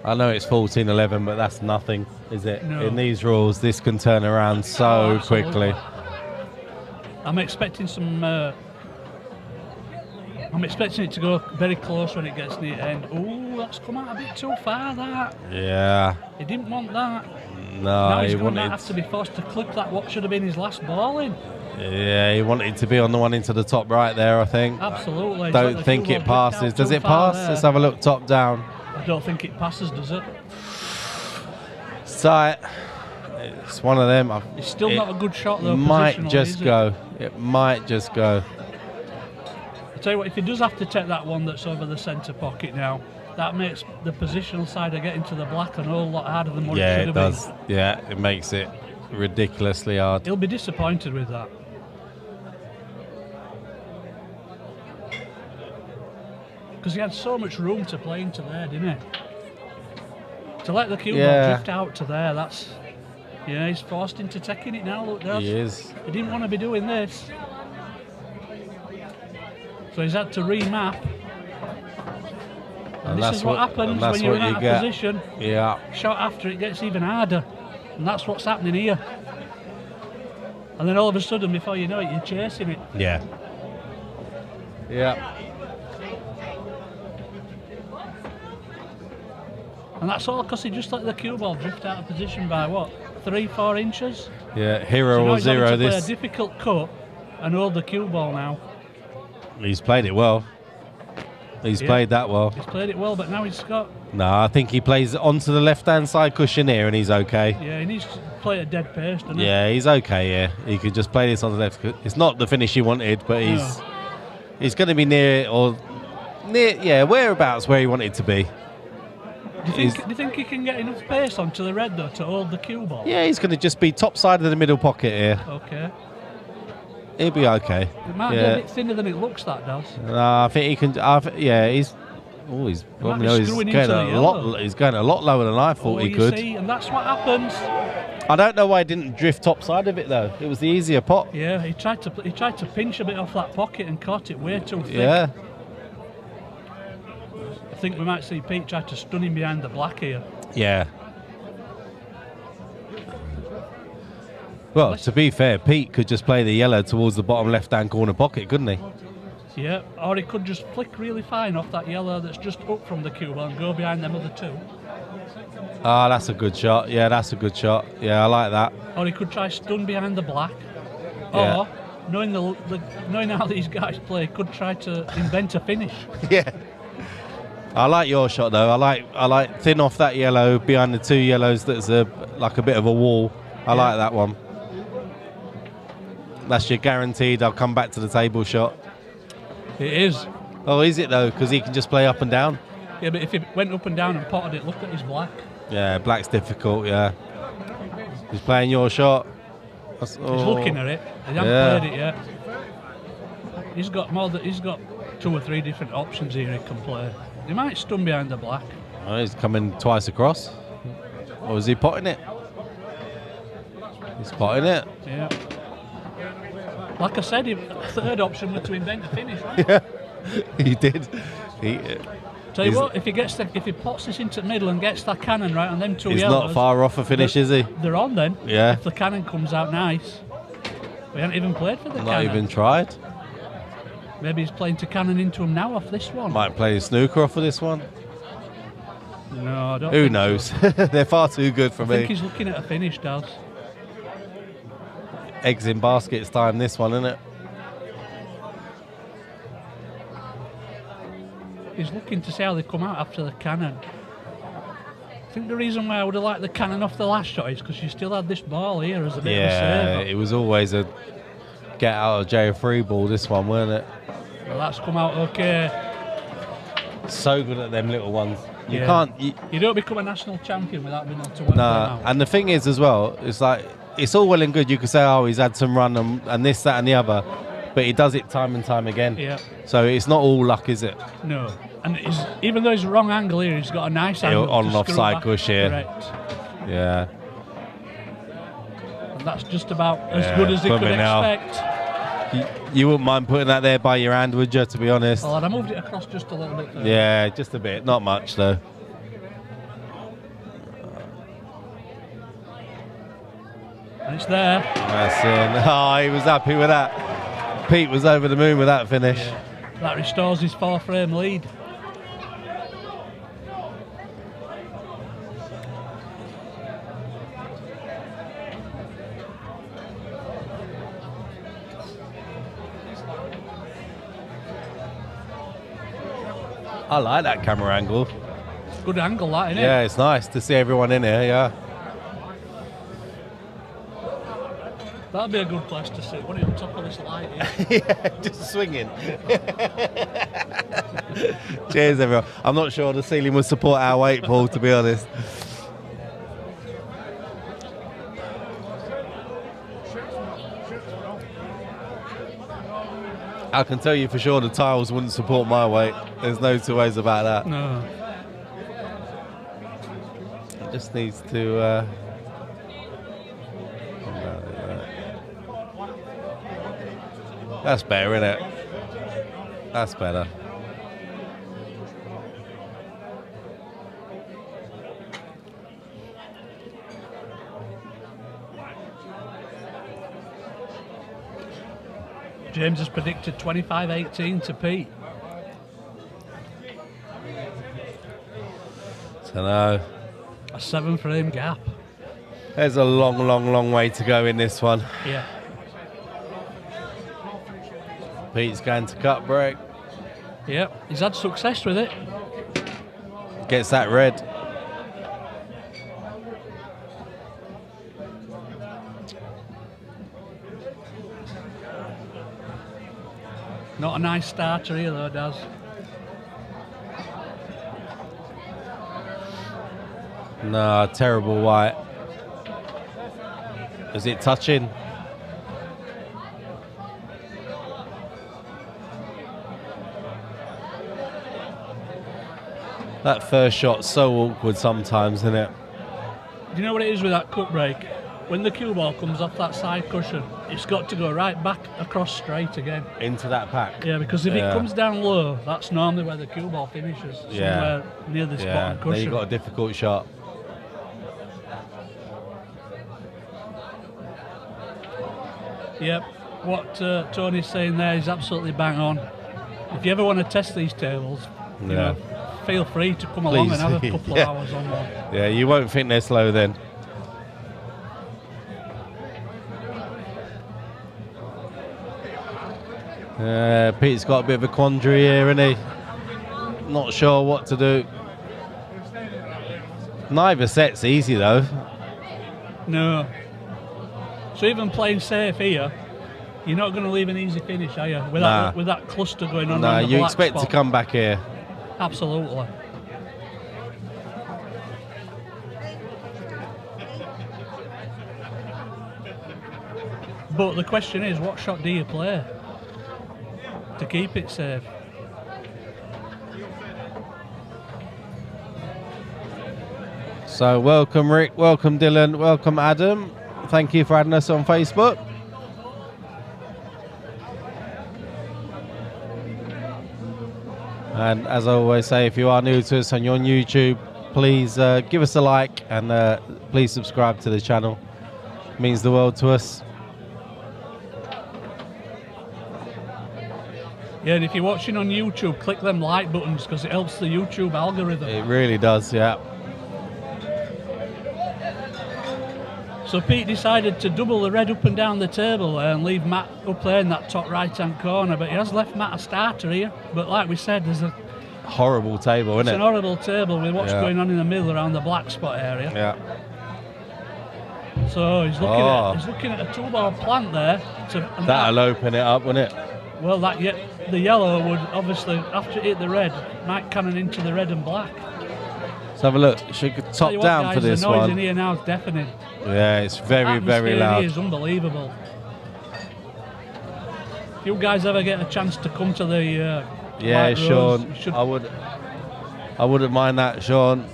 I know it's 14-11, but that's nothing, is it? No. In these rules, this can turn around so absolutely. quickly. I'm expecting it to go very close when it gets near the end. Ooh, that's come out a bit too far, that. Yeah. He didn't want that. No, Now he's he going to wanted. have to be forced to clip that, what should have been his last ball in. Yeah, he wanted to be on the one into the top right there, I think. Absolutely. Don't It's like think the it cue ball passes. dripped out Does too it far pass? there. Let's have a look top down. I don't think it passes, does it? So it's one of them. It's still not a good shot, though. Might positionally, just is it? go. It might just go. I tell you what, if he does have to take that one that's over the centre pocket now, that makes the positional side of getting to the black a whole lot harder than what it Yeah, should it have does. been. Yeah, it makes it ridiculously hard. He'll be disappointed with that. Because he had so much room to play into there, didn't he? To let the cue ball drift out to there, that's... Yeah, he's forced into taking it now, look, Daz. He is. He didn't want to be doing this. So he's had to remap. And this is what happens when you're in that position. Yeah. Shot after it gets even harder. And that's what's happening here. And then all of a sudden, before you know it, you're chasing it. Yeah. Yeah. And that's all because he just let the cue ball drift out of position by what? 3-4 inches? Yeah, hero So now or he's having zero to play this. a difficult cut and hold the cue ball now. He's played it well. He's played that well. He's played it well, but now he's got... No, I think he plays onto the left-hand side cushion here and he's okay. Yeah, he needs to play a dead pace, doesn't he? Yeah, he's okay, yeah. He could just play this on the left. It's not the finish he wanted, but he's going to be near whereabouts where he wanted to be. Do you think he can get enough pace onto the red, though, to hold the cue ball? Yeah, he's going to just be top side of the middle pocket here. Okay. He'll be okay. It might be a bit thinner than it looks, that does. No, I think he can. He's might be screwing into the yellow. He's going a lot lower than I thought he could. See, and that's what happens. I don't know why he didn't drift top side of it though. It was the easier pot. Yeah, he tried to pinch a bit off that pocket and caught it way too thick. Yeah. I think we might see Pete try to stun him behind the black here. Yeah. Well, to be fair, Pete could just play the yellow towards the bottom left-hand corner pocket, couldn't he? Yeah, or he could just flick really fine off that yellow that's just up from the cue ball and go behind them other two. Ah, that's a good shot. Yeah, that's a good shot. Yeah, I like that. Or he could try stun behind the black. Yeah. Or, knowing how these guys play, could try to invent a finish. Yeah. I like your shot though. I like thin off that yellow behind the two yellows. That's like a bit of a wall. I like that one. That's your guaranteed. I'll come back to the table shot. It is. Oh, is it though? Because he can just play up and down. Yeah, but if he went up and down and potted it, look at his black. Yeah, black's difficult. Yeah. He's playing your shot. He's looking at it. He hasn't played it yet. He's got he's got 2 or 3 different options here he can play. He might stun behind the black. Oh, he's coming twice across. Or is he potting it? He's potting it. Yeah. Like I said, third option was to invent a finish, right? Yeah, he did. Tell you what, if he pots this into the middle and gets that cannon right on them 2 he's yellows, not far off a finish, is he? They're on then. Yeah. If the cannon comes out nice. We haven't even played for the cannon. Not even tried. Maybe he's playing to cannon into him now off this one. Might play snooker off of this one. No, I don't Who think knows? so. They're far too good for I me. think he's looking at a finish, Daz. Eggs in baskets time, this one, isn't it? He's looking to see how they come out after the cannon. I think the reason why I would have liked the cannon off the last shot is because you still had this ball here as a bit of a saver. It was always a get out of jail free ball, this one, weren't it? Well, that's come out okay. So good at them little ones. You Yeah. can't. You don't become a national champion without being able to work them Nah, out. and the thing is as well, it's like it's all well and good. You could say, oh, he's had some run and this, that, and the other, but he does it time and time again. Yeah. So it's not all luck, is it? No. And even though he's wrong angle here, he's got a nice angle. On to and screw offside back. push here. Correct. Yeah. And that's just about as Yeah, good as he put could me now. expect. You wouldn't mind putting that there by your hand, would you? To be honest. Oh, and I moved it across just a little bit further. Yeah, just a bit, not much though. And it's there. That's in. Oh, he was happy with that. Pete was over the moon with that finish. That restores his 4-frame lead. I like that camera angle. Good angle, that, isn't Yeah, it? it's nice to see everyone in here. Yeah. That'd be a good place to sit. What are you on top of this light here? Yeah, just swinging. Cheers, everyone. I'm not sure the ceiling would support our weight, Paul, to be honest. I can tell you for sure the tiles wouldn't support my weight. There's no 2 ways about that. No. It just needs to... That's better, isn't it? That's better. James has predicted 25-18 to Pete. So no. A 7-frame gap. There's a long, long, long way to go in this one. Yeah. Pete's going to cut break. Yep. He's had success with it. Gets that red. Not a nice starter here though, Daz. No, terrible white. Is it touching? That first shot's so awkward sometimes, isn't it? Do you know what it is with that cut break? When the cue ball comes off that side cushion, it's got to go right back across straight again. Into that pack. Yeah, because if Yeah. it comes down low, that's normally where the cue ball finishes. Somewhere near the Yeah, bottom then cushion. you've got a difficult shot. Yep. What Tony's saying there is absolutely bang on. If you ever want to test these tables, you know, feel free to come along and have a couple Yeah. of hours on one. Yeah, you won't think they're slow then. Pete's got a bit of a quandary here, isn't he? Not sure what to do. Neither set's easy though. No. So even playing safe here, you're not going to leave an easy finish, are you? With, Nah. with that cluster going on. No, around the you black expect spot. to come back here. Absolutely. But the question is, what shot do you play to keep it safe? So welcome Rick, welcome Dylan, welcome Adam. Thank you for adding us on Facebook. And as I always say, if you are new to us and you're on YouTube, please give us a like and please subscribe to the channel. It means the world to us. Yeah, and if you're watching on YouTube, click them like buttons because it helps the YouTube algorithm. It really does, yeah. So Pete decided to double the red up and down the table there and leave Matt up there in that top right-hand corner, but he has left Matt a starter here. But like we said, there's a horrible table, isn't it? It's an horrible table with what's going on in the middle around the black spot area. Yeah. So he's looking at a two-ball plant there. That'll open it up, won't it? Well, the yellow would obviously, after it hit the red, might cannon into the red and black. Let's have a look. Should we top down guys, for this the noise one? in here now is deafening. Yeah, it's very, very loud. It is unbelievable. If you guys ever get a chance to come to the yeah, Sean, I wouldn't mind that, Sean.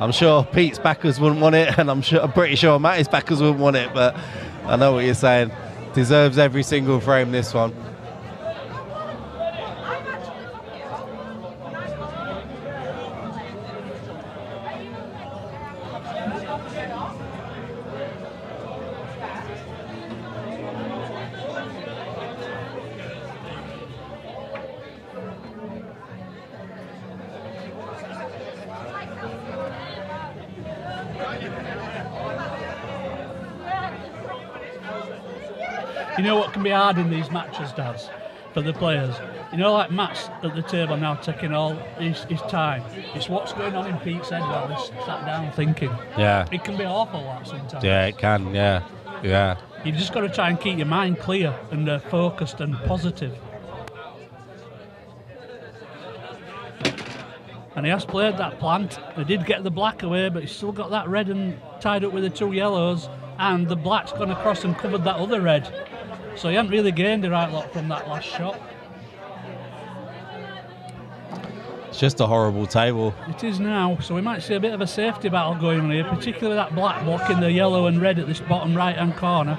I'm sure Pete's backers wouldn't want it, and I'm pretty sure Matty's backers wouldn't want it, but I know what you're saying. Deserves every single frame, this one. You know what can be hard in these matches, Daz, for the players? You know, like Matt's at the table now taking all his time. It's what's going on in Pete's head while he's sat down thinking. Yeah. It can be awful, that, sometimes. Yeah, it can, yeah. Yeah. You've just got to try and keep your mind clear and focused and positive. And he has played that plant. He did get the black away, but he's still got that red and tied up with the two yellows, and the black's gone across and covered that other red. So he hasn't really gained a right lot from that last shot. It's just a horrible table. It is now, so we might see a bit of a safety battle going on here, particularly that black blocking the yellow and red at this bottom right-hand corner.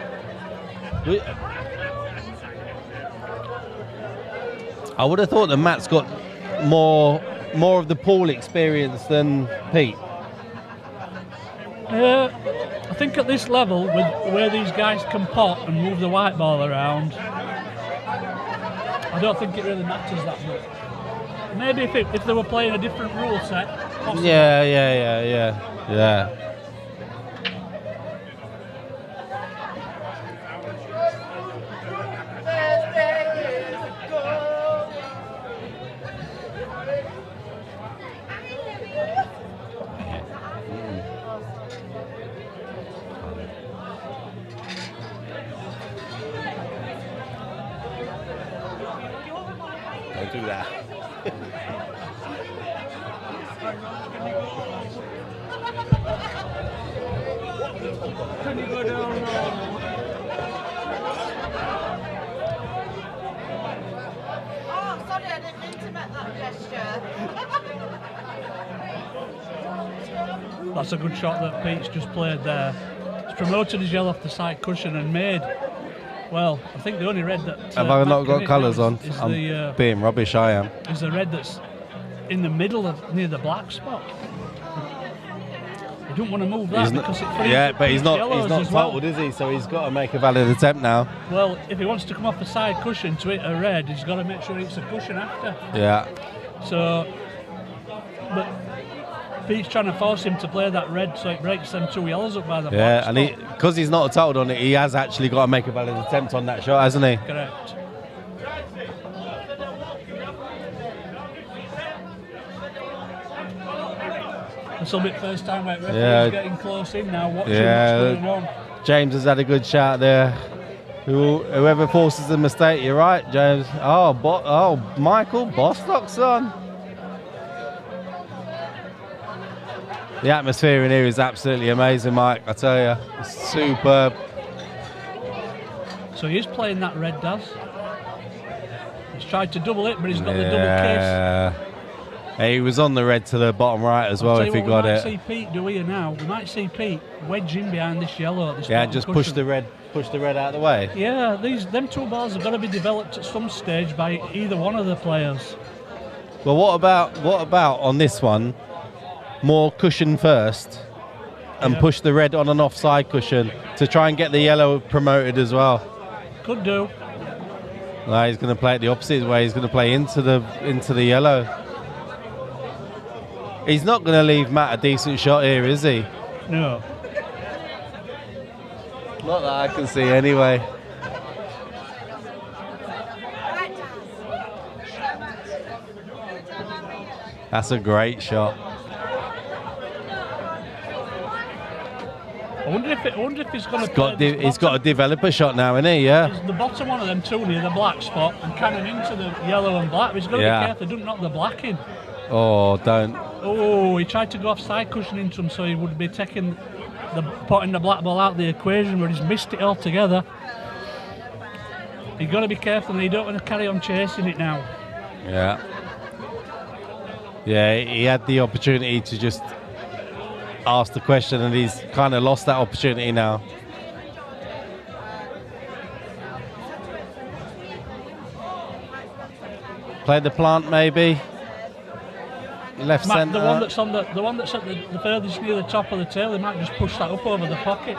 I would have thought that Matt's got more of the pool experience than Pete. I think at this level, with where these guys can pot and move the white ball around, I don't think it really matters that much. Maybe if they were playing a different rule set. Possibly. Yeah. Don't do that. Can you go down? Oh, sorry, I didn't mean to make that gesture. That's a good shot that Pete's just played there. He's promoted his yellow off the side cushion and made, well, I think the only red that... Have I not got colours on? I'm being rubbish, I am. Is the red that's in the middle of near the black spot. He don't want to move that because it but he's not totaled, is he? So he's got to make a valid attempt now. Well, if he wants to come off the side cushion to hit a red, he's got to make sure he hits a cushion after. Yeah. So, but Pete's trying to force him to play that red so it breaks them two yellows up by the box. Yeah, and because he's not totaled on it, he has actually got to make a valid attempt on that shot, hasn't he? Correct. This will be the first time where referee's getting close in now, watching what's going on. James has had a good shout there. Whoever forces a mistake, you're right, James. Oh, Michael Bostock's son. The atmosphere in here is absolutely amazing, Mike. I tell you, it's superb. So he is playing that red, Daz. He's tried to double it, but he's got the double case. He was on the red to the bottom right as well if he got it. We might see Pete do here now. We might see Pete wedge in behind this yellow at this Yeah, just push the red out of the way. Yeah, them two balls have got to be developed at some stage by either one of the players. Well, what about on this one? More cushion first, and push the red on an offside cushion to try and get the yellow promoted as well. Could do. No, he's going to play it the opposite way. He's going to play into the yellow. He's not going to leave Matt a decent shot here, is he? No. Not that I can see anyway. That's a great shot. I wonder if he's going to. He's got a developer shot now, isn't he? Yeah. The bottom one of them two near the black spot and cannon into the yellow and black. He's got to be careful, don't knock the black in. Oh, don't. Oh, he tried to go off side cushion into him, so he would be putting the black ball out of the equation, but he's missed it altogether. You've got to be careful, and you don't want to carry on chasing it now. Yeah. Yeah, he had the opportunity to just ask the question, and he's kind of lost that opportunity now. Play the plant, maybe. Left centre. The one that's at the furthest near the top of the tail, they might just push that up over the pocket.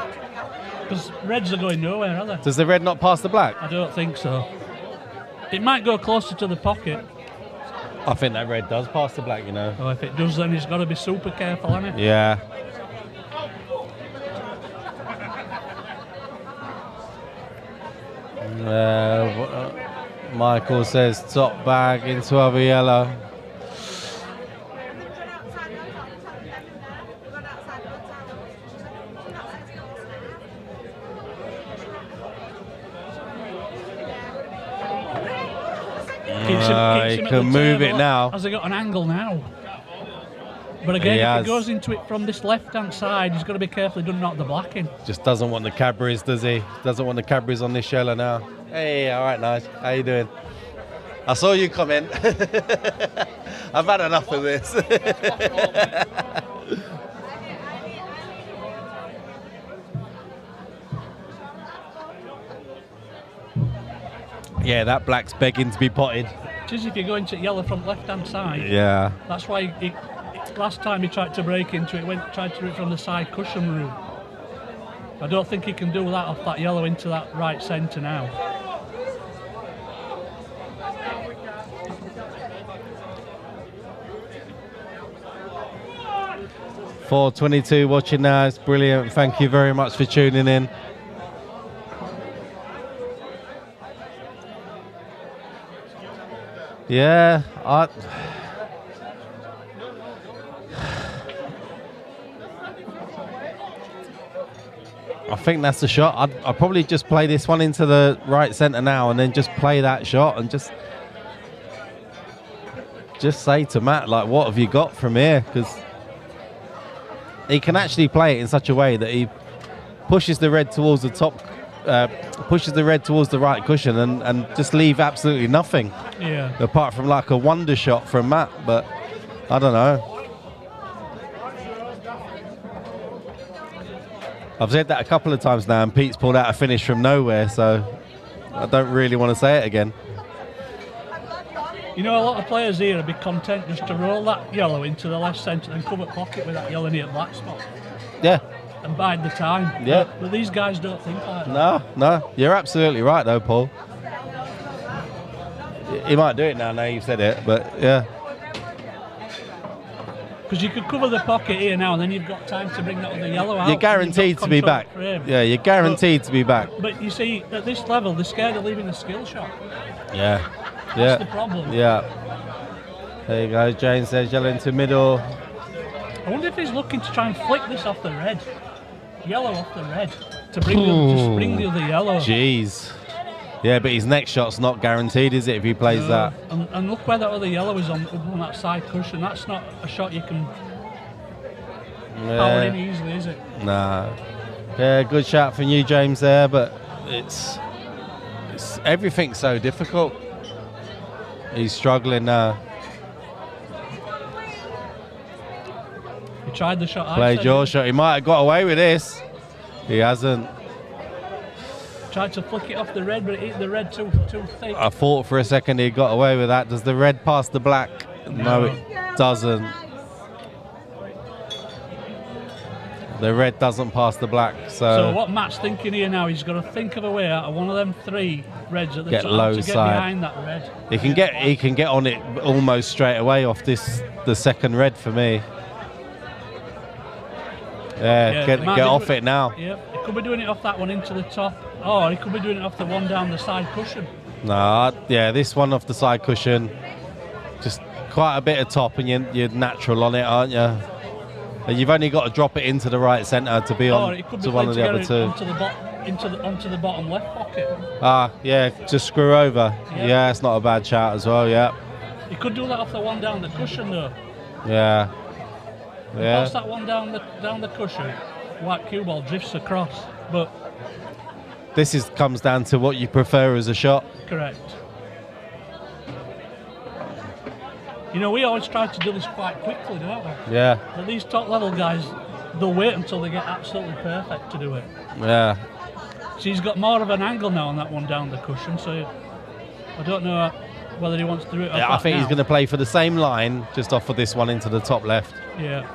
Because reds are going nowhere, are they? Does the red not pass the black? I don't think so. It might go closer to the pocket. I think that red does pass the black, you know. Oh, if it does, then he's got to be super careful, hasn't he? Yeah. Michael says top bag into other yellow. He can move it now. Has he got an angle now? But again, if he goes into it from this left-hand side, he's got to be careful he doesn't knock the black in. Just doesn't want the Cadbury's, does he? Doesn't want the Cadbury's on this yellow now. Hey, all right, nice. How you doing? I saw you come in. I've had enough of this. Yeah, that black's begging to be potted. It is if you go into yellow from left-hand side. Yeah. That's why last time he tried to break into it, tried to do it from the side cushion route. I don't think he can do that off that yellow into that right centre now. .422 watching now. It's brilliant. Thank you very much for tuning in. Yeah, I think that's the shot. I'd probably just play this one into the right centre now and then just play that shot and just say to Matt, like, what have you got from here? Because he can actually play it in such a way that he pushes the red towards the top, pushes the red towards the right cushion and just leave absolutely nothing. Yeah. Apart from like a wonder shot from Matt, but I don't know. I've said that a couple of times now, and Pete's pulled out a finish from nowhere, so I don't really want to say it again. You know, a lot of players here would be content just to roll that yellow into the left centre and cover pocket with that yellow near black spot. Yeah. And bide the time. Yeah. But these guys don't think like that. No. You're absolutely right, though, Paul. He might do it now you've said it, but yeah. Because you could cover the pocket here now, and then you've got time to bring that other yellow out. You're guaranteed to be back. Yeah, you're guaranteed to be back. But you see, at this level, they're scared of leaving a skill shot. Yeah. That's the problem. Yeah. There you go. Jane says yellow into middle. I wonder if he's looking to try and flick this off the red. Yellow off the red. To bring the other yellow. Jeez. Yeah, but his next shot's not guaranteed, is it, if he plays that? And look where that other yellow is on that side cushion. That's not a shot you can... powering easily, is it? Nah. Yeah, good shot from you, James, there, but it's everything's so difficult. He's struggling now. He tried the shot. Played your shot. He might have got away with this. He hasn't. Tried to flick it off the red, but it hit the red too thick. I thought for a second he got away with that. Does the red pass the black? No, it doesn't. The red doesn't pass the black. So what Matt's thinking here now, he's got to think of a way out of one of them 3 reds at the Get top low to get side. behind that red. He can get on it almost straight away off the second red for me. Yeah, get off it now. Yep, he could be doing it off that one into the top, or he could be doing it off the one down the side cushion. Nah, yeah, this one off the side cushion, just quite a bit of top, and you're natural on it, aren't you? And you've only got to drop it into the right centre to be on to one of the other 2. Onto the bottom left pocket. Ah, yeah, just screw over. Yeah, it's not a bad shout as well. Yeah. He could do that off the one down the cushion though. Yeah. Yeah. Pass that one down the cushion. White cue ball drifts across, but This comes down to what you prefer as a shot. correct. You know, we always try to do this quite quickly, don't we? Yeah. But these top level guys, they'll wait until they get absolutely perfect to do it. Yeah. So he's got more of an angle now on that one down the cushion, so I don't know whether he wants to do it. Yeah, I think he's going to play for the same line, just off of this one into the top left. Yeah.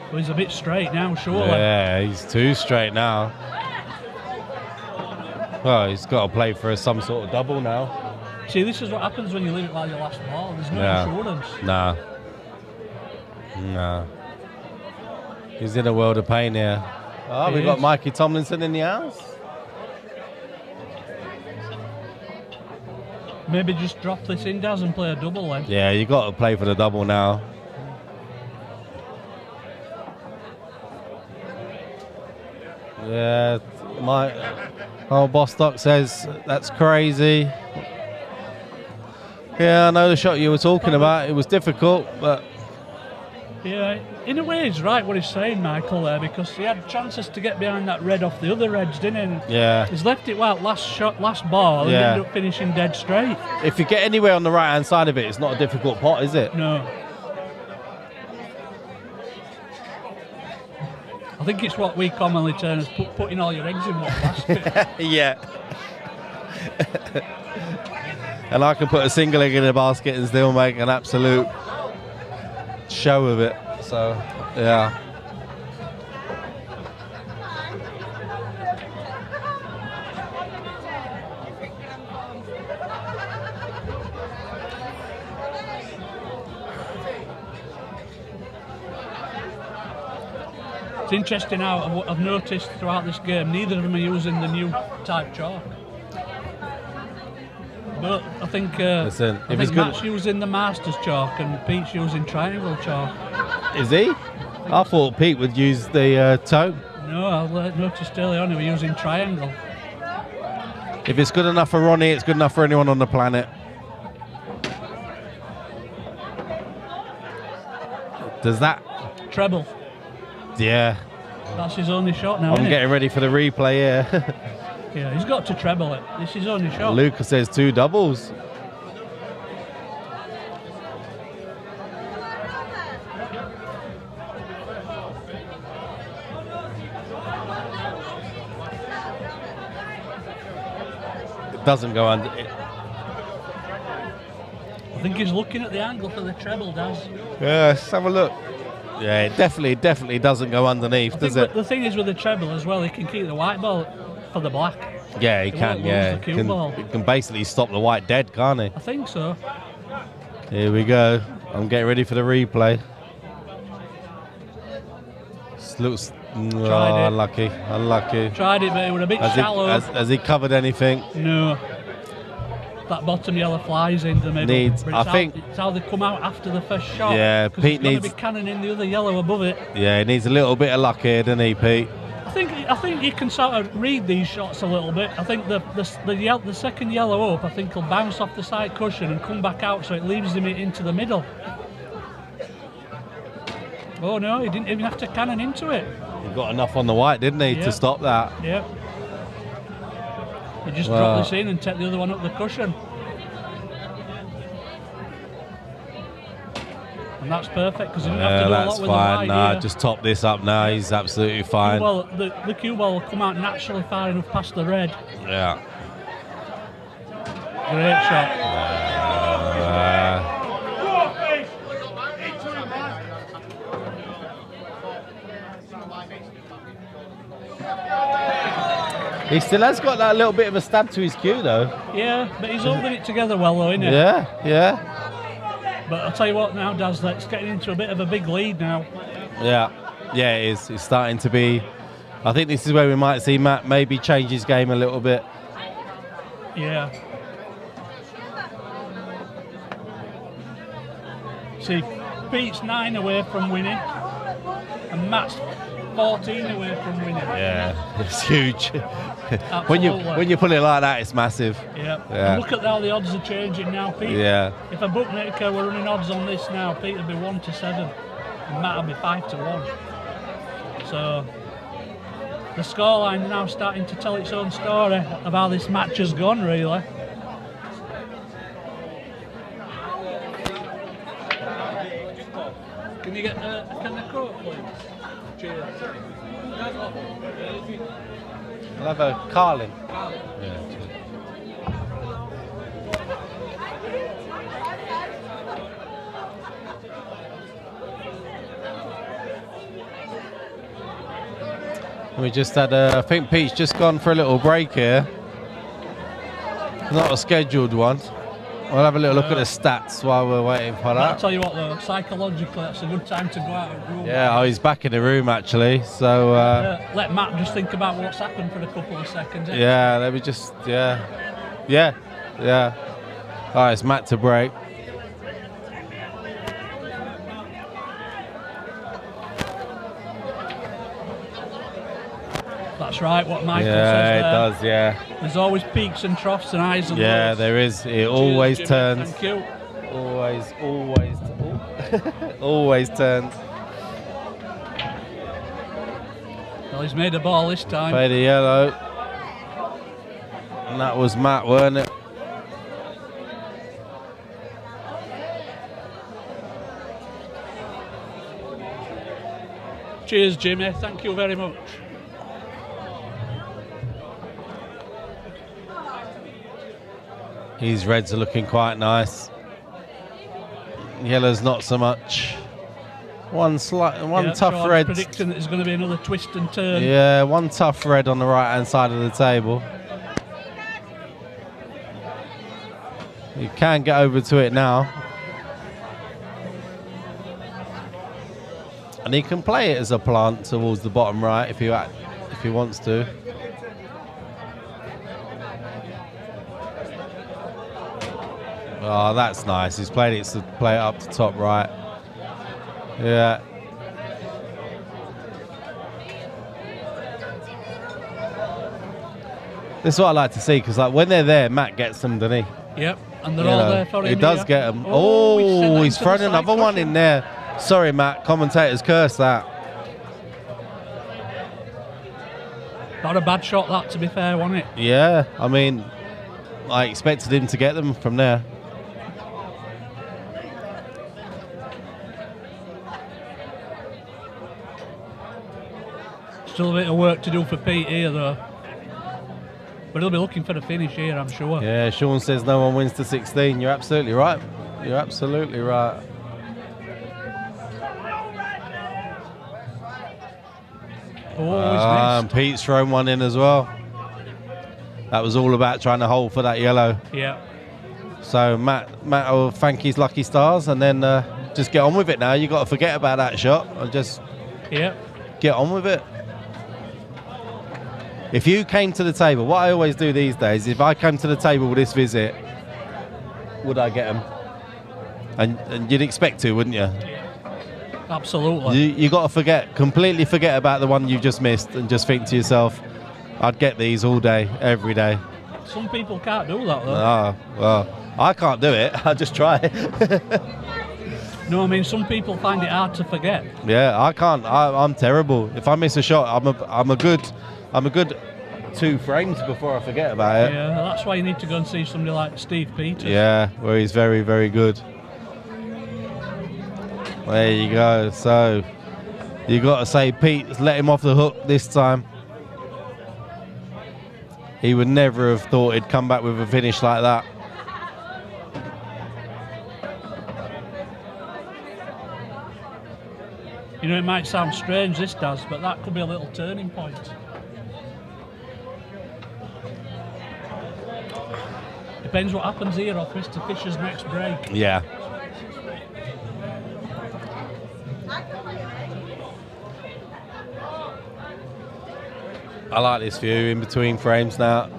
Well, he's a bit straight now, surely. Yeah, he's too straight now. Well, he's got to play for some sort of double now. See, this is what happens when you leave it like your last ball. There's no assurance. Nah. Nah. He's in a world of pain here. Oh, we've got Mikey Tomlinson in the house. Maybe just drop this in, Daz, and play a double then. Yeah, you got to play for the double now. Yeah, my Bostock says that's crazy. Yeah, I know the shot you were talking about. It was difficult, but yeah, in a way he's right what he's saying, Michael, there, because he had chances to get behind that red off the other reds, didn't he? And yeah, he's left it well, last ball, and ended up finishing dead straight. If you get anywhere on the right hand side of it, it's not a difficult pot, is it? No. I think it's what we commonly term as putting all your eggs in one basket. Yeah. And I can put a single egg in a basket and still make an absolute show of it. So, yeah. It's interesting how I've noticed throughout this game, neither of them are using the new type chalk. But I think, Matt's using the Masters chalk and Pete's using triangle chalk. Is he? I thought Pete would use the toe. No, I noticed early on he was using triangle. If it's good enough for Ronnie, it's good enough for anyone on the planet. Does that? Treble. Yeah. That's his only shot now, I'm getting ready for the replay here. Yeah, he's got to treble it. This is his only shot. Lucas says 2 doubles. It doesn't go under. I think he's looking at the angle for the treble, Daz. Yeah, let's have a look. Yeah, it definitely doesn't go underneath, does it? The thing is with the treble as well, he can keep the white ball for the black. Yeah, he can, yeah. He can basically stop the white dead, can't he? I think so. Here we go. I'm getting ready for the replay. This looks unlucky. Tried it, but it was a bit shallow. Has he covered anything? No. That bottom yellow flies in the middle. It's how they come out after the first shot. Yeah, Pete needs to be cannoning the other yellow above it. Yeah, he needs a little bit of luck here, doesn't he, Pete? I think you can sort of read these shots a little bit. I think the second yellow up, I think he'll bounce off the side cushion and come back out, so it leaves him into the middle. Oh no, he didn't even have to cannon into it. He got enough on the white, didn't he, to stop that? Yep. He just drop this in and take the other one up the cushion. And that's perfect because he didn't have to do a lot with the white. Nah, just top this up now. He's absolutely fine. The cue ball will come out naturally far enough past the red. Yeah. Great shot. He still has got that little bit of a stab to his cue, though. Yeah, but he's holding it together well, though, isn't he? Yeah, yeah. But I'll tell you what now, Daz, it's getting into a bit of a big lead now. Yeah, yeah, it is. It's starting to be. I think this is where we might see Matt maybe change his game a little bit. Yeah. See, Pete's 9 away from winning, and Matt's 14 away from winning. Yeah, it's huge. when you put it like that, it's massive. Yeah. Yeah. And look at how the odds are changing now, Pete. Yeah. If a bookmaker were running odds on this now, Pete would be 1-7, and Matt would be 5-1. So the scoreline now starting to tell its own story of how this match has gone, really. Can you get a can of Coke, please? Cheers. I'll have a Carlin. We just had I think Pete's just gone for a little break here. Not a scheduled one. We'll have a little look at the stats while we're waiting for that. I'll tell you what though, psychologically that's a good time to go out of the room. Yeah, oh, he's back in the room actually, so... let Matt just think about what's happened for a couple of seconds. Yeah, let me just... Yeah. All right, it's Matt to break. That's right, what Michael says Yeah, there. it does, yeah. There's always peaks and troughs and highs and lows. Yeah, there is. It always Jimmy. turns. Thank you. Always turns. Well, he's made a ball this time. Play the yellow. And that was Matt, weren't it? Cheers, Jimmy. Thank you very much. These reds are looking quite nice. Yellow's not so much. One tough Sean's red. predicting that there's going to be another twist and turn. Yeah, one tough red on the right hand side of the table. You can get over to it now. And he can play it as a plant towards the bottom right if he wants to. Oh, that's nice. He's played it to play it up to top right. Yeah. This is what I like to see, because like when they're there, Matt gets them, doesn't he? Yep, and they're all there for him. He does get them. Oh, he's thrown another one in there. Sorry, Matt. Commentators curse that. Not a bad shot, that, to be fair, wasn't it? Yeah, I mean, I expected him to get them from there. Still a bit of work to do for Pete here, though. But he'll be looking for the finish here, I'm sure. Yeah, Sean says no one wins to 16. You're absolutely right. You're absolutely right. Oh, And Pete's thrown one in as well. That was all about trying to hold for that yellow. Yeah. So Matt will thank his lucky stars and then just get on with it now. You've got to forget about that shot and just get on with it. If you came to the table, what I always do these days, if I came to the table with this visit, would I get them? And you'd expect to, wouldn't you? Absolutely. You got to completely forget about the one you just missed and just think to yourself, I'd get these all day, every day. Some people can't do that though. Ah, well, I can't do it. I just try. No, I mean some people find it hard to forget. Yeah, I can't. I'm terrible. If I miss a shot, I'm a good 2 frames before I forget about it. Yeah, that's why you need to go and see somebody like Steve Peters. Yeah, where he's very, very good. There you go. So you got to say, Pete, let him off the hook this time. He would never have thought he'd come back with a finish like that. You know, it might sound strange, this does, but that could be a little turning point. Depends what happens here off Mr. Fisher's next break. Yeah. I like this view in between frames now.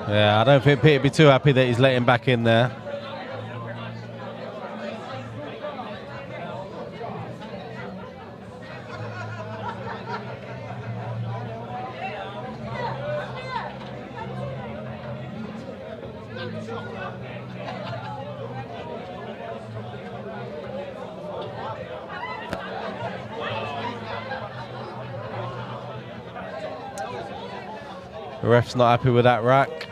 Yeah, I don't think Pete would be too happy that he's let him back in there. The ref's not happy with that rack.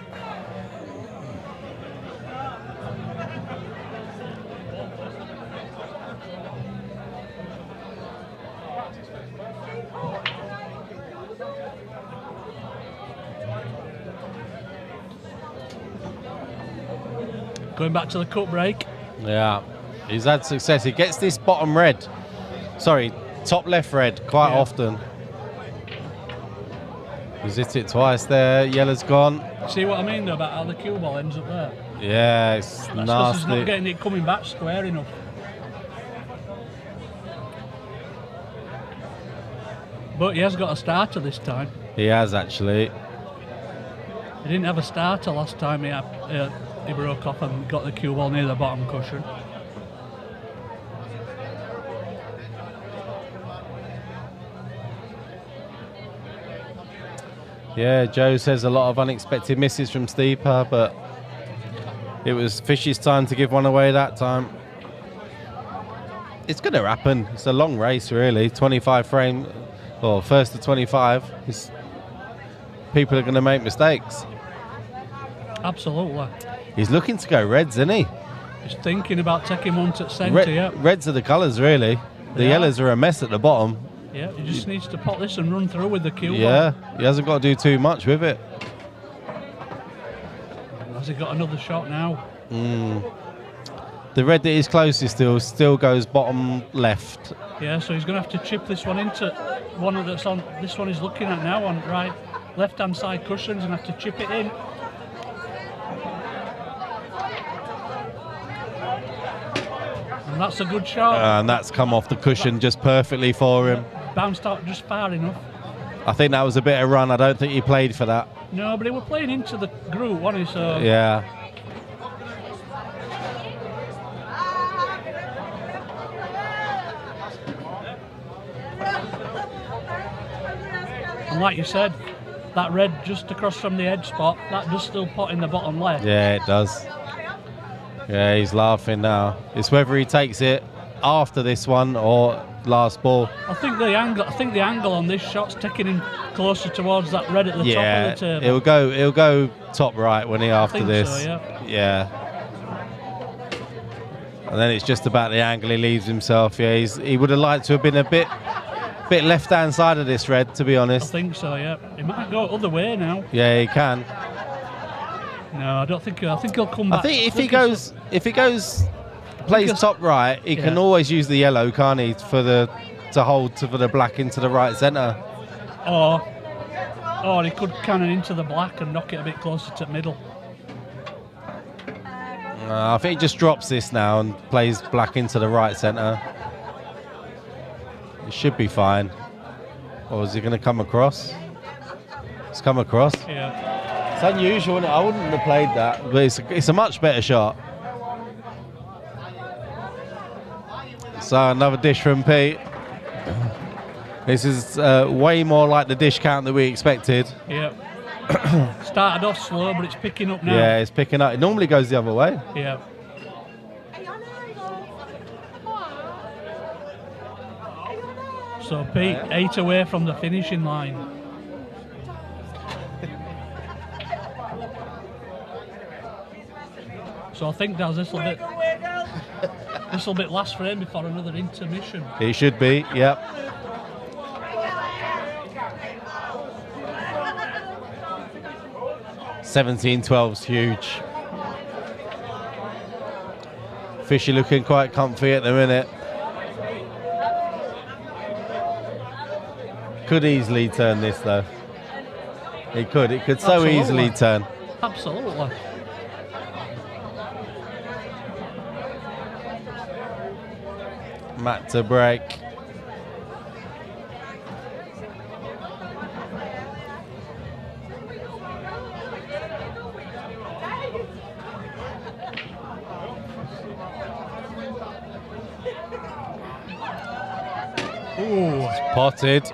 Going back to the cup break. Yeah, he's had success. He gets this bottom red. Sorry, top left red quite often. He's hit it twice there. Yellow's gone. See what I mean though about how the cue ball ends up there? Yeah, it's That's 'cause nasty. he's not getting it coming back square enough. But he has got a starter this time. He has actually. He didn't have a starter last time he broke off and got the cue ball near the bottom cushion. Yeah, Joe says a lot of unexpected misses from Steeper, but it was Fishy's time to give one away that time. It's going to happen. It's a long race, really. 25 frame, or first to 25. People are going to make mistakes. Absolutely. He's looking to go reds, isn't he? He's thinking about taking one to centre, yeah. Reds are the colours, really. The yellows are a mess at the bottom. Yeah, he just needs to pop this and run through with the cue ball. Yeah, he hasn't got to do too much with it. Has he got another shot now? The red that is closest still goes bottom left. Yeah, so he's going to have to chip this one into one that's on. This one he's looking at now on right, left-hand side cushions, and have to chip it in. And that's a good shot. And that's come off the cushion just perfectly for him. Bounced out just far enough. I think that was a bit of run. I don't think he played for that. No, but he was playing into the groove, wasn't he? So Yeah. and like you said, that red just across from the edge spot, that does still pot in the bottom left. Yeah, it does. Yeah, he's laughing now. It's whether he takes it after this one or last ball. I think the angle on this shot's taking him closer towards that red at the top of the table. It'll go top right when he after think this. so, Yeah. And then it's just about the angle he leaves himself. Yeah, he would have liked to have been a bit left-hand side of this red, to be I honest. think so, yeah. He might go other way now. Yeah, he can. No, I don't think. I think he'll come back. I think if he goes, plays top right, he can Yeah. always use the yellow, can't he, for the black into the right centre. Or he could cannon into the black and knock it a bit closer to middle. I think he just drops this now and plays Black into the right centre. It should be fine. Or is he going to come across? It's come across. Yeah. It's unusual, isn't it? I wouldn't have played that, but it's a much better shot. So another dish from Pete. This is way more like the dish count that we expected. Yeah. Started off slow, but it's picking up now. Yeah, it's picking up. It normally goes the other way. Yeah. So Pete, 8 away from the finishing line. So I think Daz, this will be last frame before another intermission. It should be, yep. $17-12's huge. Fishy looking quite comfy at the minute. Could easily turn this though. It could so Absolutely. easily turn. Absolutely. Matt to break. Ooh. Potted.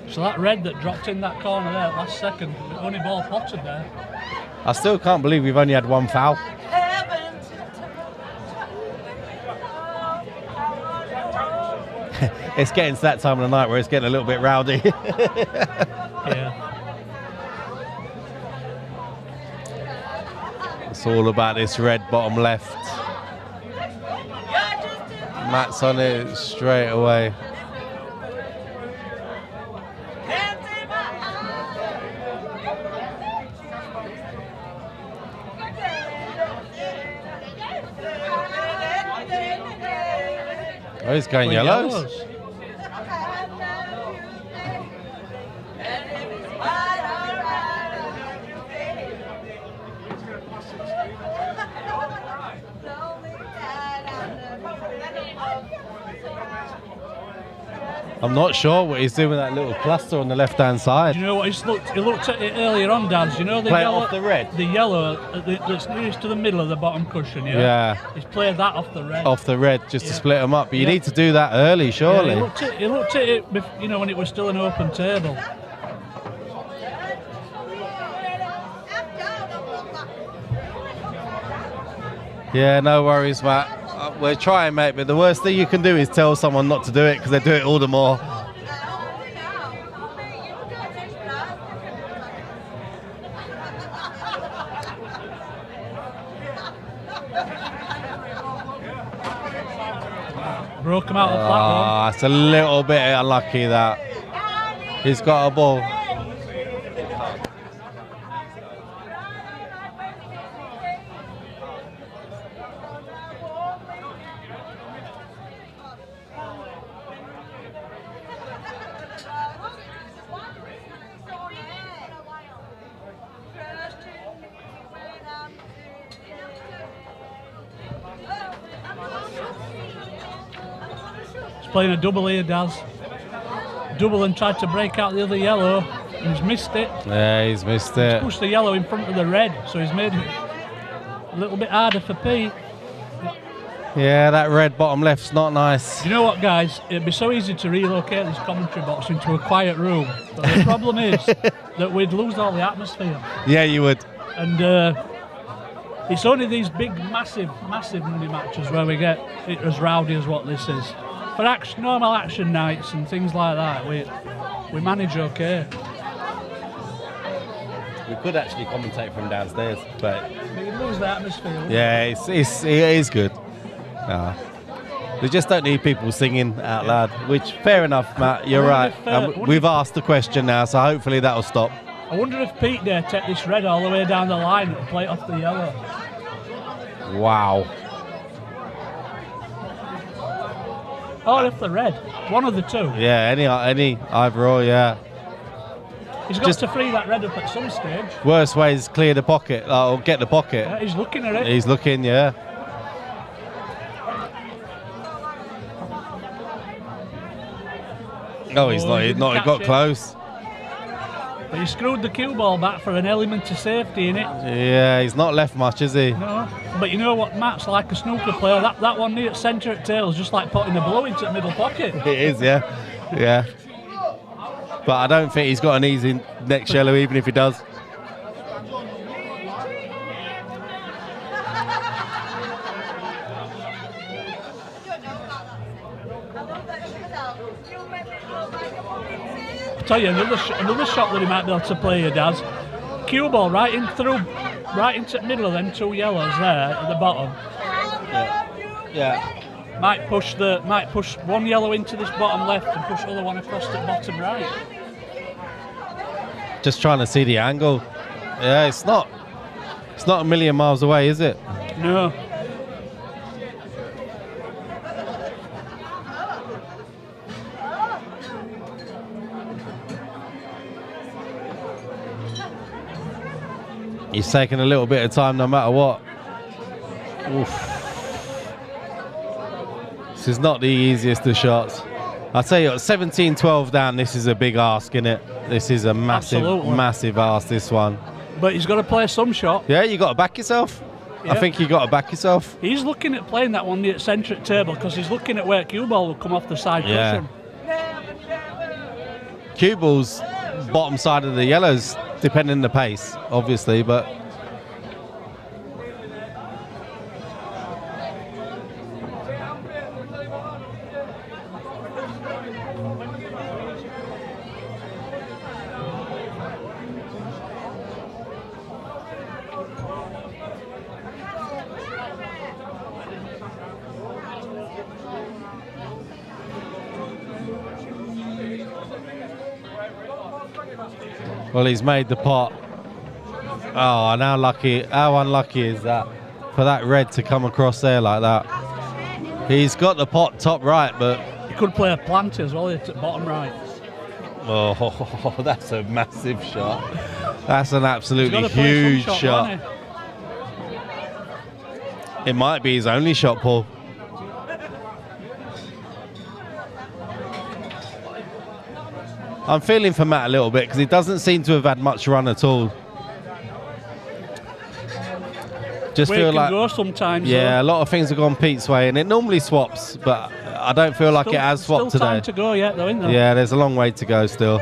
So that red that dropped in that corner there last second, only ball potted there. I still can't believe we've only had one foul. It's getting to that time of the night where it's getting a little bit rowdy. Yeah. It's all about this red bottom left. Matt's on it straight away. Oh, he's going yellows. I'm not sure what he's doing with that little cluster on the left-hand side. Do you know what he looked at it earlier on, Daz? You know the Play it yellow, off the red? The yellow that's nearest to the middle of the bottom cushion, yeah? Yeah. He's played that off the red. Off the red, just to Yeah. split them up. But you Yeah. need to do that early, surely. Yeah, he looked at it, you know, when it was still an open table. Yeah, no worries, Matt. We're trying, mate, but the worst thing you can do is tell someone not to do it because they do it all the more. Broke him out of flat one. Ah, it's a little bit unlucky that. He's got a ball. He's playing a double here, Daz. Double and tried to break out the other yellow, and he's missed it. Yeah, he's missed it. Pushed the yellow in front of the red, so he's made it a little bit harder for Pete. Yeah, that red bottom left's not nice. You know what, guys? It'd be so easy to relocate this commentary box into a quiet room, but the problem is that we'd lose all the atmosphere. Yeah, you would. And it's only these big, massive money matches where we get it as rowdy as what this is. For normal action nights and things like that, we manage okay. We could actually commentate from downstairs, but But you lose the atmosphere. yeah, it is good. We just don't need people singing out loud, which, fair enough, Matt, you're right. We've asked the question now, so hopefully that'll stop. I wonder if Pete dare take this red all the way down the line and play it off the yellow. Or if they're red. One of the two. Yeah, any either or, yeah. He's got to free that red up at some stage. Worst way is clear the pocket, or get the pocket. Yeah, he's looking at it. He's looking, yeah. Oh, he's not. He got close. But he screwed the cue ball back for an element of safety in it. Yeah, he's not left much, is he? No. But you know what, Matt's like a snooker player. That one near centre at tail is just like putting a blow into the middle pocket. It is, yeah. Yeah. But I don't think he's got an easy next yellow, even if he does. I'll tell you another shot that he might be able to play here, Daz. Cue ball right into the middle of them two yellows there at the bottom. Yeah. Might push one yellow into this bottom left and push the other one across the bottom right. Just trying to see the angle. Yeah, it's not a million miles away, is it? No. He's taking a little bit of time no matter what. Oof. This is not the easiest of shots. I'll tell you what, 17-12 down, this is a big ask, innit? This is a massive, massive ask, this one. But he's got to play some shot. Yeah, you got to back yourself. Yeah. I think you got to back yourself. He's looking at playing that one near the centre at table because he's looking at where cue ball will come off the side cushion. Cue ball's bottom side of the yellows, depending on the pace, obviously, but... Well, he's made the pot. Oh, and how unlucky is that for that red to come across there like that? He's got the pot top right, but... He could play a plant as well at bottom right. Oh, that's a massive shot. That's an absolutely huge shot. It might be his only shot, Paul. I'm feeling for Matt a little bit because he doesn't seem to have had much run at all. Just feel like go sometimes. Yeah, a lot of things have gone Pete's way, and it normally swaps, but I don't feel like it has swapped today. Still time to go yet, though, isn't there? Yeah, there's a long way to go still.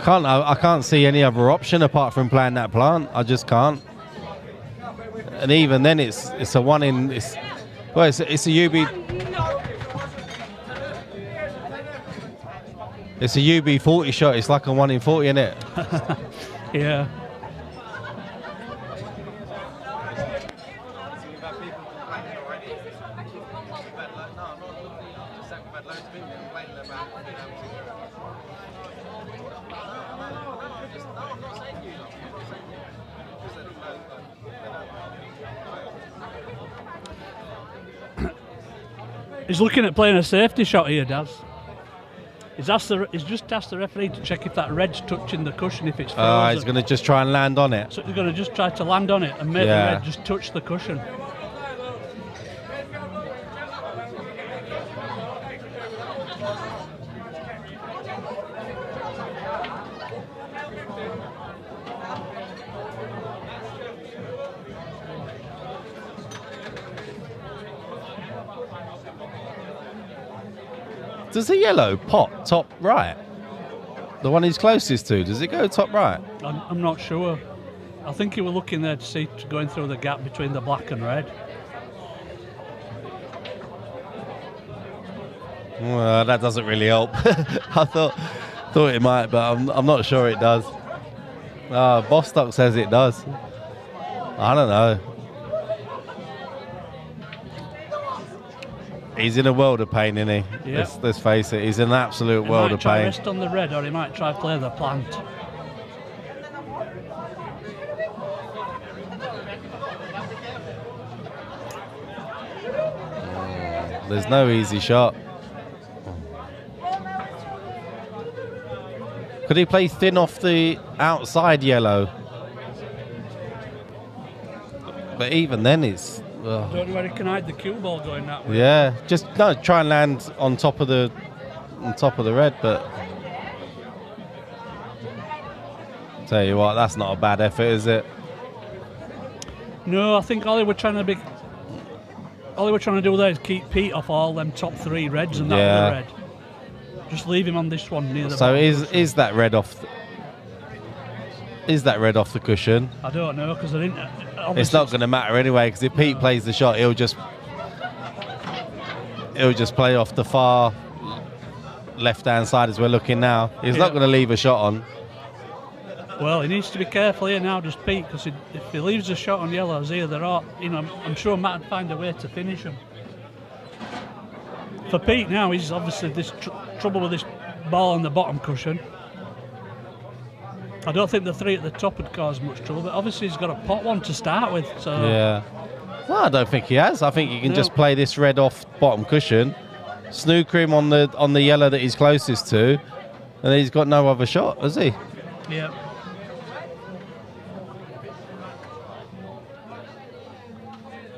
I can't see any other option apart from playing that plant. I just can't. And even then, it's a one in. It's a UB. It's a UB 40 shot. It's like a 1 in 40, isn't it? Yeah. He's looking at playing a safety shot here, Daz. He's just asked the referee to check if that red's touching the cushion, if it's frozen. He's going to just try and land on it. So he's going to just try to land on it and make the red just touch the cushion. Does the yellow pot top right? The one he's closest to, does it go top right? I'm not sure. I think you were looking there to see going through the gap between the black and red. Well, that doesn't really help. I thought it might, but I'm not sure it does. Bostock says it does. I don't know. He's in a world of pain, isn't he? Yep. Let's face it. He's in an absolute world of He might try pain. rest on the red, or he might try play the plant. There's no easy shot. Could he play thin off the outside yellow? But even then, it's. Don't know where he can hide the cue ball going that way. Yeah, just no. Try and land on top of the red, but tell you what, that's not a bad effort, is it? No, I think all they were trying to do there is keep Pete off all them top 3 reds and that other red. Just leave him on this one near the So bottom. is that red off? Is that red off the cushion? I don't know, because I didn't. It's not going to matter anyway, because if Pete plays the shot, he'll just play off the far left-hand side as we're looking now. He's not going to leave a shot on. Well, he needs to be careful here now, just Pete, because if he leaves a shot on yellows here, there are, I'm sure Matt would find a way to finish him. For Pete now, he's obviously this trouble with this ball on the bottom cushion. I don't think the 3 at the top would cause much trouble, but obviously he's got a pot one to start with. So yeah. Well, I don't think he has. I think he can just play this red off bottom cushion, snooker him on the yellow that he's closest to, and then he's got no other shot, has he? Yeah.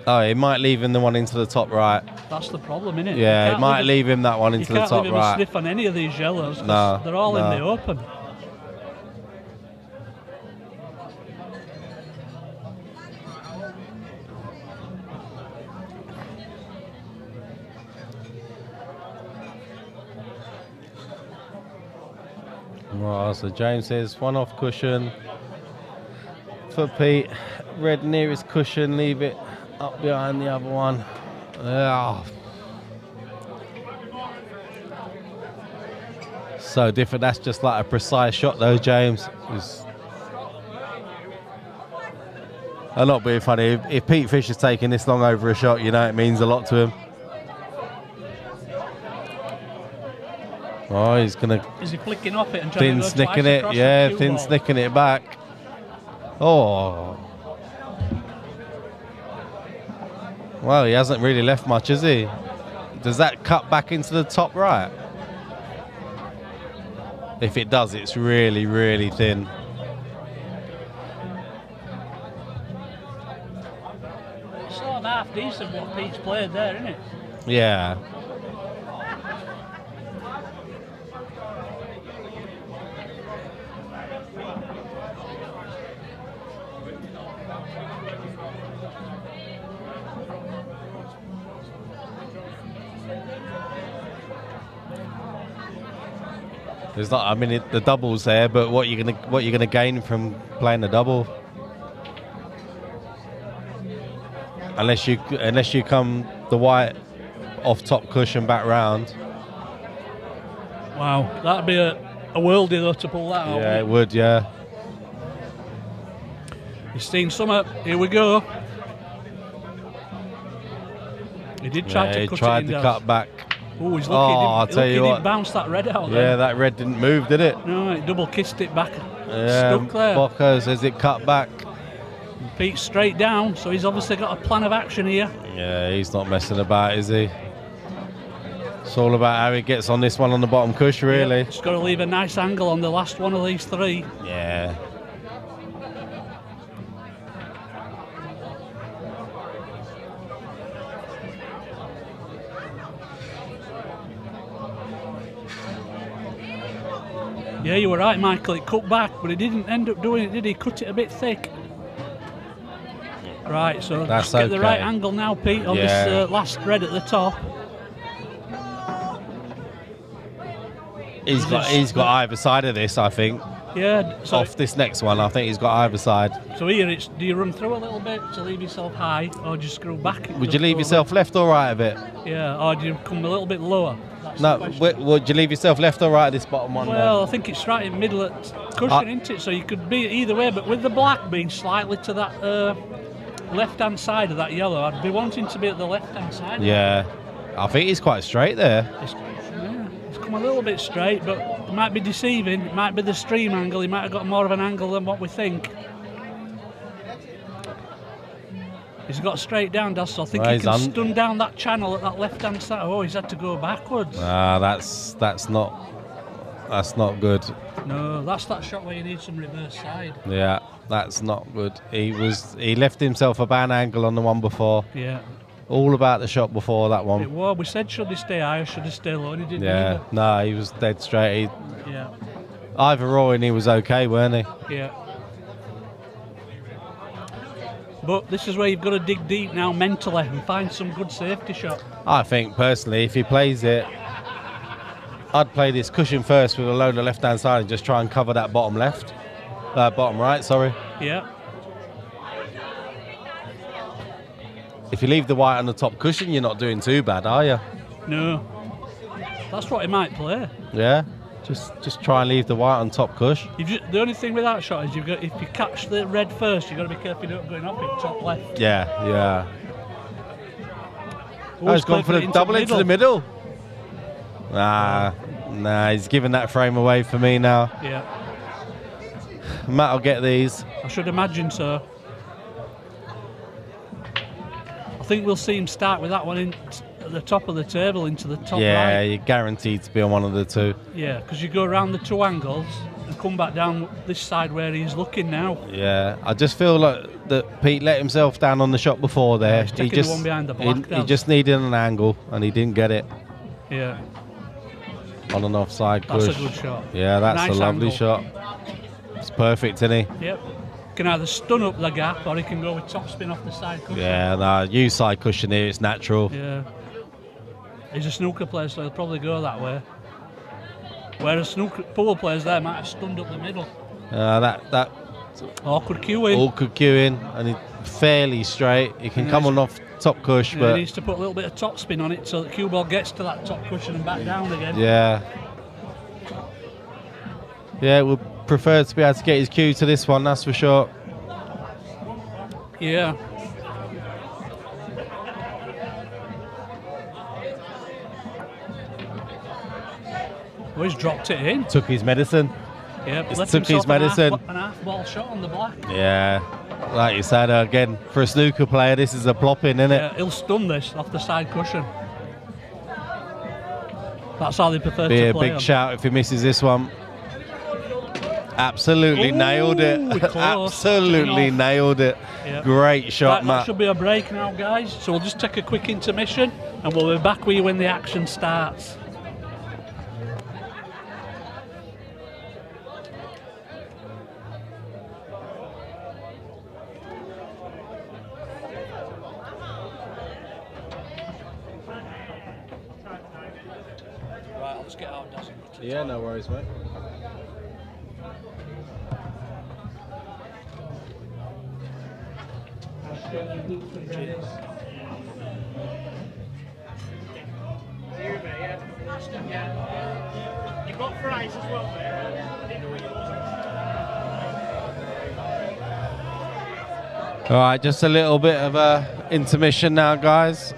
Oh, he might leave him the one into the top right. That's the problem, isn't it? Yeah, he might leave him that one into the top You can't leave him a right. sniff on any of these yellows, 'cause No, they're all in no. the open. Right, so James says one off cushion for Pete. Red nearest cushion, leave it up behind the other one. So different. That's just like a precise shot though, James. I'm not being funny. If Pete Fisher's taking this long over a shot, you know it means a lot to him. Oh, he's gonna. Is he flicking off it and trying Thin to go snicking twice it, across yeah, the cue thin ball? snicking it back. Oh. Well, he hasn't really left much, has he? Does that cut back into the top right? If it does, it's really, really thin. It's sort of half decent what Pete's played there, isn't it? Yeah. There's not. I mean, the double's there, but what you're gonna gain from playing the double? Unless you come the white off top cushion back round. Wow, that'd be a worldie though to pull that out. Yeah, it would. Yeah. You've seen some. Here we go. He did try to he cut tried it in to there. cut back. Oh, he's lucky. I'll tell you He what. didn't bounce that red out Yeah, there. that red didn't move, did it? No, it double kissed it back. Yeah, Stuck there. Bocco says it cut back. Pete's straight down, so he's obviously got a plan of action here. Yeah, he's not messing about, is he? It's all about how he gets on this one on the bottom cushion, really. Just got to leave a nice angle on the last one of these 3. Yeah. Yeah, you were right, Michael. It cut back, but he didn't end up doing it, did he? Cut it a bit thick. Right, so That's just get the right okay. angle now, Pete, on Yeah. this last red at the top. He's got either side of this, I think. Yeah. So, off this next one. I think he's got either side. so here it's, do you run through a little bit to leave yourself high, or do you screw back? Would you leave yourself left or right of it? Yeah, or do you come a little bit lower? That's No, the question. would you leave yourself left or right of this bottom one? Well, I think it's right in the middle at cushion, isn't it? So you could be either way, but with the black being slightly to that left-hand side of that yellow, I'd be wanting to be at the left-hand side. Yeah, I think he's quite straight there. It's come a little bit straight, but it might be deceiving. It might be the stream angle. He might have got more of an angle than what we think. He's got straight down, does, so I think Well, he he's can stun down that channel at that left-hand side. Oh, he's had to go backwards. That's not good. No, that's that shot where you need some reverse side. Yeah, that's not good. He left himself a bad angle on the one before. Yeah. All about the shot before that It one. was. We said should he stay high or should he stay low, and he didn't Yeah, no, he was dead straight. either. Either or, and he was okay, weren't he? Yeah. But this is where you've got to dig deep now mentally and find some good safety shot. I think personally, if he plays it, I'd play this cushion first with a load of left-hand side and just try and cover that bottom left, bottom right. Sorry. Yeah. If you leave the white on the top cushion, you're not doing too bad, are you? No. That's what he might play. Yeah. Just try and leave the white on top cush. The only thing with that shot is if you catch the red first, you've got to be careful you don't go off it top left. Yeah. Oh, Always he's gone play for the double into the middle. Nah, he's giving that frame away for me now. Yeah. Matt will get these. I should imagine so. I think we'll see him start with that one at the top of the table into the top Yeah, right. you're guaranteed to be on one of the two. Yeah, because you go around the two angles and come back down this side where he's looking now. Yeah, I just feel like that Pete let himself down on the shot before there. He's taking the one behind the black. He just needed an angle and he didn't get it Yeah, on an offside that's push. a good shot. Yeah, that's Nice a lovely angle. shot. It's perfect, isn't he? Yep. Can either stun up the gap or he can go with top spin off the side cushion. Yeah, no, use side cushion here, it's natural. Yeah. He's a snooker player, so he'll probably go that way. Whereas snooker pool players there might have stunned up the middle. That Awkward cue in. awkward cue in, and he's fairly straight. He can come on off top cush, Yeah, but he needs to put a little bit of top spin on it so that cue ball gets to that top cushion and back down again. yeah. Yeah, we'd prefer to be able to get his cue to this one, that's for sure. Yeah. Oh, he's dropped it in. Took his medicine. Yeah, He's left took his himself medicine. An half ball shot on the black. Yeah, like you said, again, for a snooker player, this is a plop-in, isn't it? Yeah, he'll stun this off the side cushion. That's how they prefer Be to a play big them. shout if he misses this one. Absolutely nailed it. Ooh, close. Absolutely Off. nailed it. Yeah. Great shot, Right, that Matt. should be a break now, guys. So we'll just take a quick intermission and we'll be back with you when the action starts. Right, let's get out, Dazzy. Yeah, no worries, mate. You've got fries as well, mate. I didn't know where you was. All right, just a little bit of a intermission now, guys.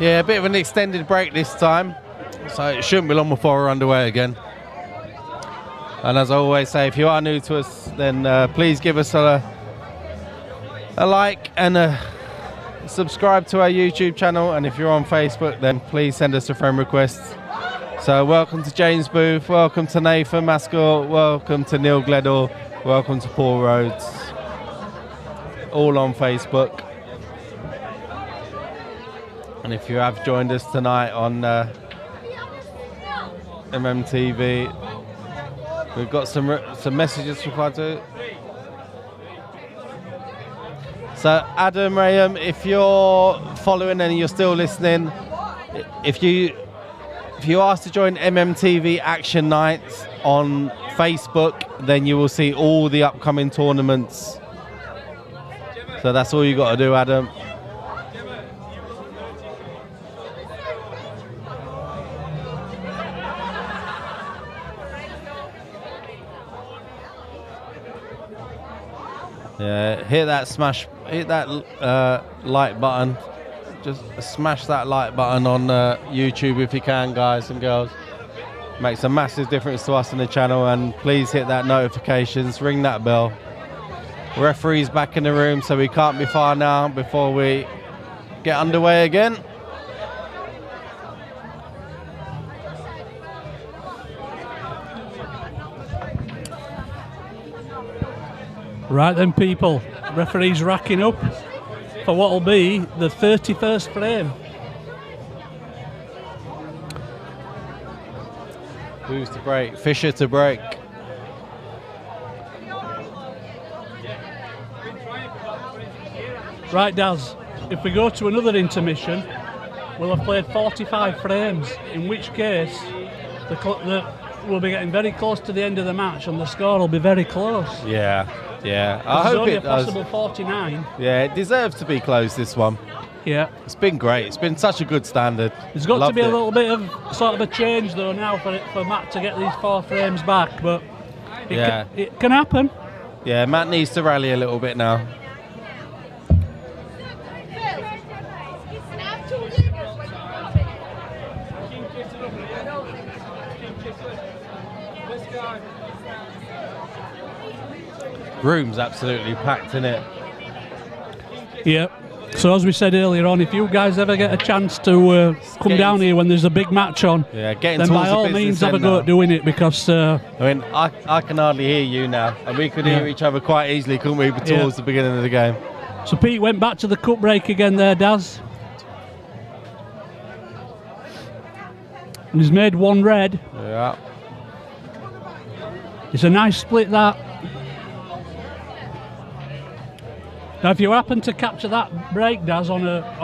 Yeah, a bit of an extended break this time, so it shouldn't be long before we're underway again. And as I always say, if you are new to us, then please give us a like and a subscribe to our YouTube channel. And if you're on Facebook, then please send us a friend request. So welcome to James Booth, welcome to Nathan Mascot, welcome to Neil Gledall, welcome to Paul Rhodes. All on Facebook. And if you have joined us tonight on MMTV, we've got some messages to reply to. So Adam, Rayam, if you're following and you're still listening, if you ask to join MMTV Action Nights on Facebook, then you will see all the upcoming tournaments. So that's all you got to do, Adam. Yeah, hit that like button. Just smash that like button on YouTube if you can, guys and girls. Makes a massive difference to us in the channel, and please hit that notifications, ring that bell. Referee's back in the room, so we can't be far now before we get underway again. Right then, people, referee's racking up for what will be the 31st frame. Who's to break? Fisher to break. Right, Daz, if we go to another intermission, we'll have played 45 frames, in which case we'll be getting very close to the end of the match and the score will be very close. Yeah. I There's hope only it a possible does. 49. Yeah, it deserves to be close, this one. Yeah. It's been great. It's been such a good standard. There's got to Loved be a it. little bit of sort of a change though now for Matt to get these 4 frames back, but it can happen. Yeah, Matt needs to rally a little bit now. Room's absolutely packed, isn't it? Yep. So as we said earlier on, if you guys ever get a chance to come down here when there's a big match on, getting then towards by the all business means have a end go now. at doing it, because I mean, I can hardly hear you now, and we could hear each other quite easily, couldn't we, towards the beginning of the game? So Pete went back to the cup break again there, Daz. And he's made 1 red. Yeah. It's a nice split, that. Now, if you happen to capture that break, Daz, on a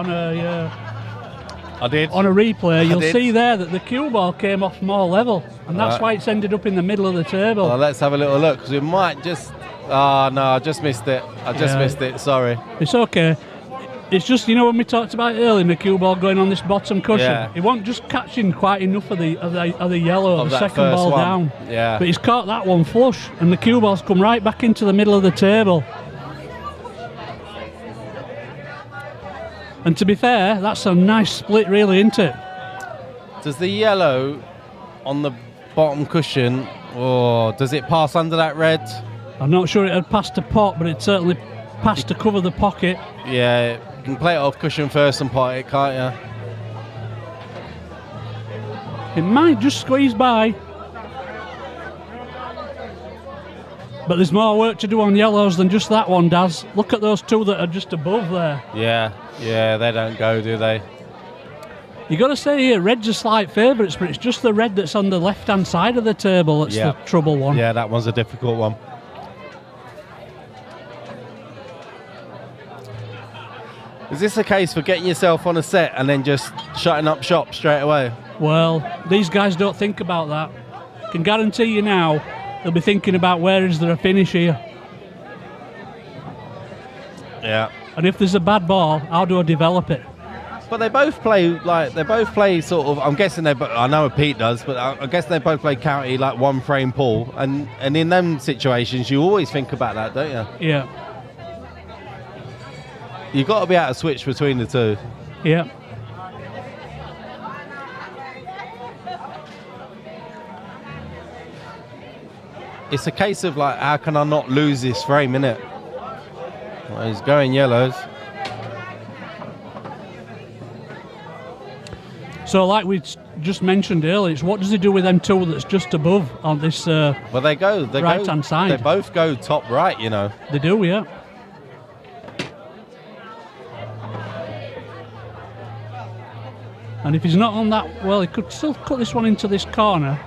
replay, you'll see there that the cue ball came off more level, and that's why it's ended up in the middle of the table. Well, let's have a little look, because we might just... Oh, no, I just missed it. Missed it, sorry. It's okay. It's just, when we talked about it earlier, the cue ball going on this bottom cushion, it wasn't just catching quite enough of the yellow, Of the that second first ball one. down. Yeah. But he's caught that one flush, and the cue ball's come right back into the middle of the table. And to be fair, that's a nice split, really, isn't it? Does the yellow on the bottom cushion, does it pass under that red? I'm not sure it had passed the pot, but it certainly passed to cover the pocket. Yeah, you can play it off cushion first and pot it, can't you? It might just squeeze by. But there's more work to do on yellows than just that one, Daz. Look at those 2 that are just above there. Yeah, they don't go, do they? You got to say here, red's are slight favourites, but it's just the red that's on the left-hand side of the table that's the trouble one. Yeah, that one's a difficult one. Is this a case for getting yourself on a set and then just shutting up shop straight away? Well, these guys don't think about that. Can guarantee you now, they'll be thinking about where is there a finish here. Yeah. And if there's a bad ball, how do I develop it? But they both play sort of. I'm guessing I know what Pete does, but I guess they both play county like 1 frame pull, and in them situations you always think about that, don't you? Yeah. You've got to be able to switch between the 2. Yeah. it's a case of like, how can I not lose this frame, innit? Well, he's going yellows. So, like we just mentioned earlier, it's what does he do with them two that's just above on this Well, they right-hand side? They both go top right, you know. They do, yeah. And if he's not on that, well, he could still cut this one into this corner.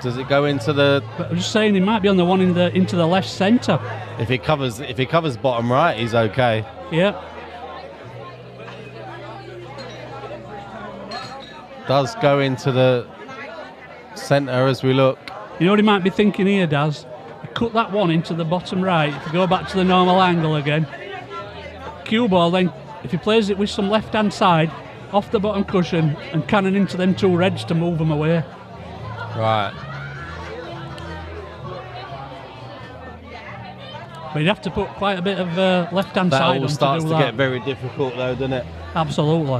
Does it go into the? But I'm just saying, he might be on the one into the left centre. If it covers bottom right, he's okay. Yeah. Does go into the centre as we look. You know what he might be thinking here, Daz? He cut that one into the bottom right. If you go back to the normal angle again, cue ball. Then, if he plays it with some left-hand side, off the bottom cushion and cannon into them two reds to move them away. Right. But you'd have to put quite a bit of left-hand That side all on starts to do to that. get very difficult, though, doesn't it? Absolutely.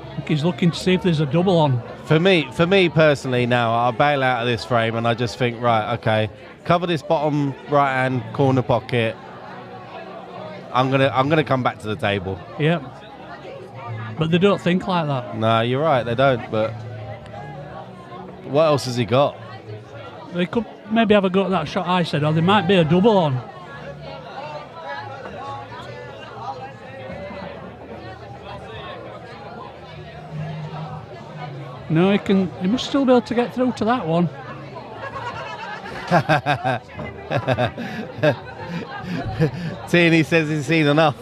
I think he's looking to see if there's a double on. For me personally, now I'll bail out of this frame and I just think, right, okay, cover this bottom right-hand corner pocket. I'm gonna come back to the table. Yeah. But they don't think like that. No, you're right, they don't. But what else has he got? They could maybe have a go at that shot I said, or there might be a double on. No, he must still be able to get through to that one. Tierney says he's seen enough.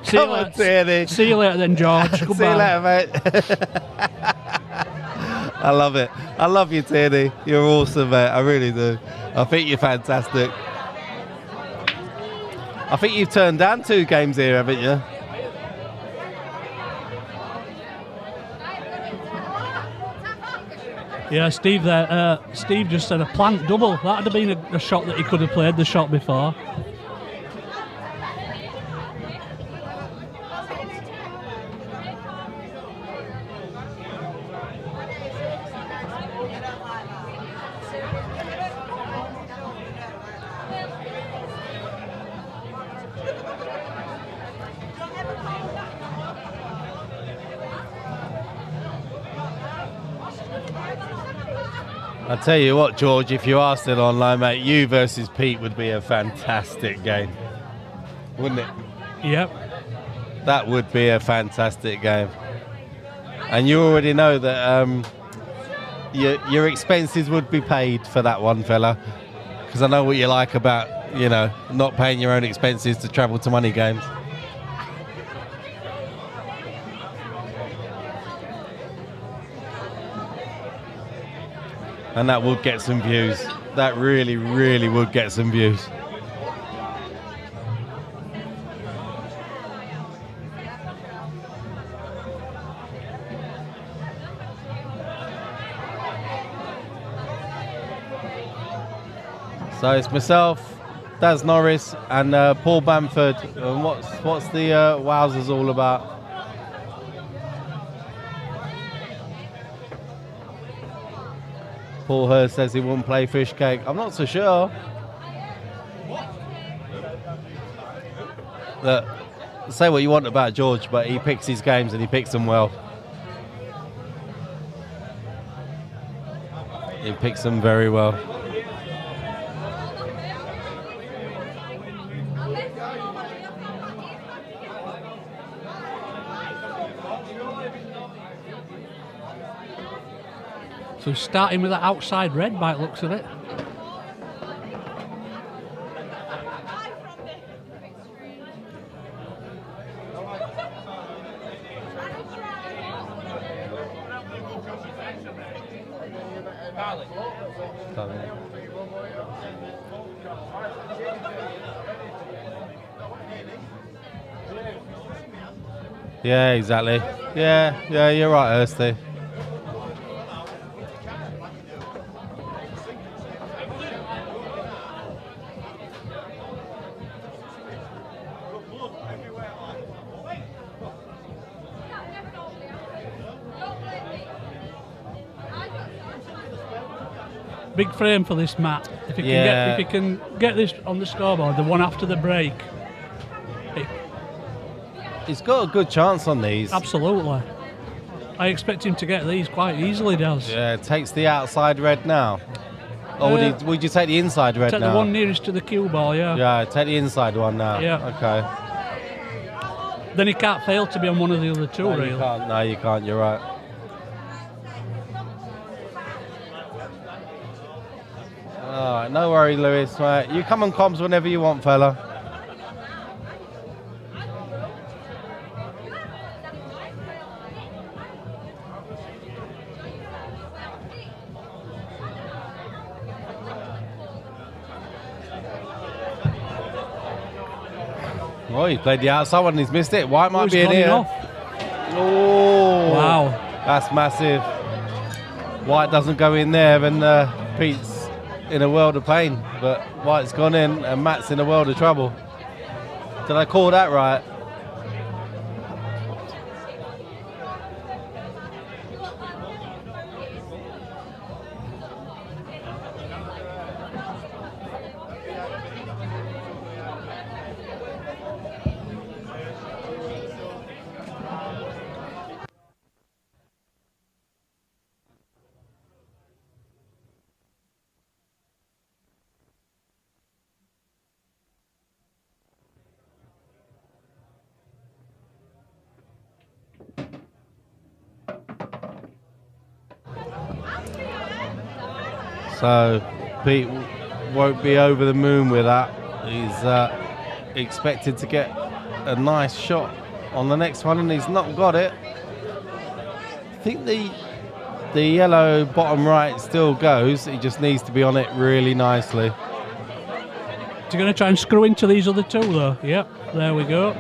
Come on, Tierney. See you later then, George. Goodbye. See you later, mate. I love it. I love you, Tierney. You're awesome, mate. I really do. I think you're fantastic. I think you've turned down 2 games here, haven't you? Yeah, Steve there. Steve just said a plant double. That'd have been a shot that he could have played the shot before. I tell you what, George, if you are still online, mate, you versus Pete would be a fantastic game, wouldn't it? Yep. That would be a fantastic game. And you already know that your expenses would be paid for that one, fella, because I know what you like about, you know, not paying your own expenses to travel to money games. And that would get some views. That really, really would get some views. So it's myself, Daz Norris, and Paul Bamford. And what's the Wowzers all about? Paul Hurst says he wouldn't play fish cake. I'm not so sure. Look, say what you want about George, but he picks his games and he picks them well. He picks them very well. So starting with that outside red by the looks of it. Yeah, exactly. Yeah, you're right, Hursty. big frame for this, Matt. If you can get this on the scoreboard, the one after the break. He's got a good chance on these. Absolutely. I expect him to get these quite easily, does. Yeah, takes the outside red now. Or would you take the inside red take now? The one nearest to the cue ball, yeah. Yeah, take the inside one now. Yeah. Okay. Then he can't fail to be on one of the other two, No, really. you can't. No, you can't. You're right. All right, no worry, Lewis. Right, you come on comms whenever you want, fella. Oh, he played the outside one and he's missed it. White might be in here. Oh, wow. That's massive. White doesn't go in there and Pete's in a world of pain. But White's gone in and Matt's in a world of trouble. Did I call that right? So Pete won't be over the moon with that. He's expected to get a nice shot on the next one and he's not got it. I think the yellow bottom right still goes. He just needs to be on it really nicely. Is he going to try and screw into these other two though? Yep, there we go.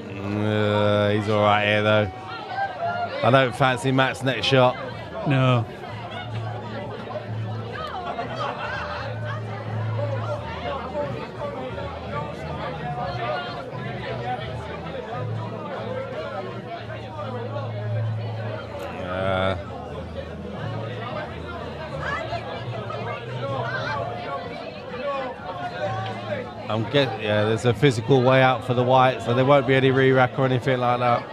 He's all right here though. I don't fancy Matt's next shot. No. Yeah, there's a physical way out for the white, so there won't be any re-rack or anything like that.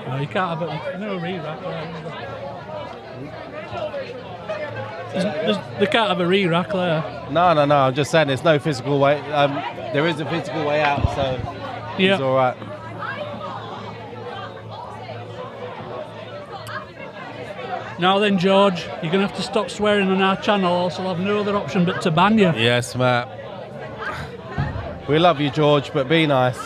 No, you can't have it. No re-rack there. They can't have a re-rack there. No. I'm just saying there's no physical way. There is a physical way out, so yeah. He's all right. Now then, George, you're going to have to stop swearing on our channel, or I'll have no other option but to ban you. Yes, Matt. We love you, George, but be nice.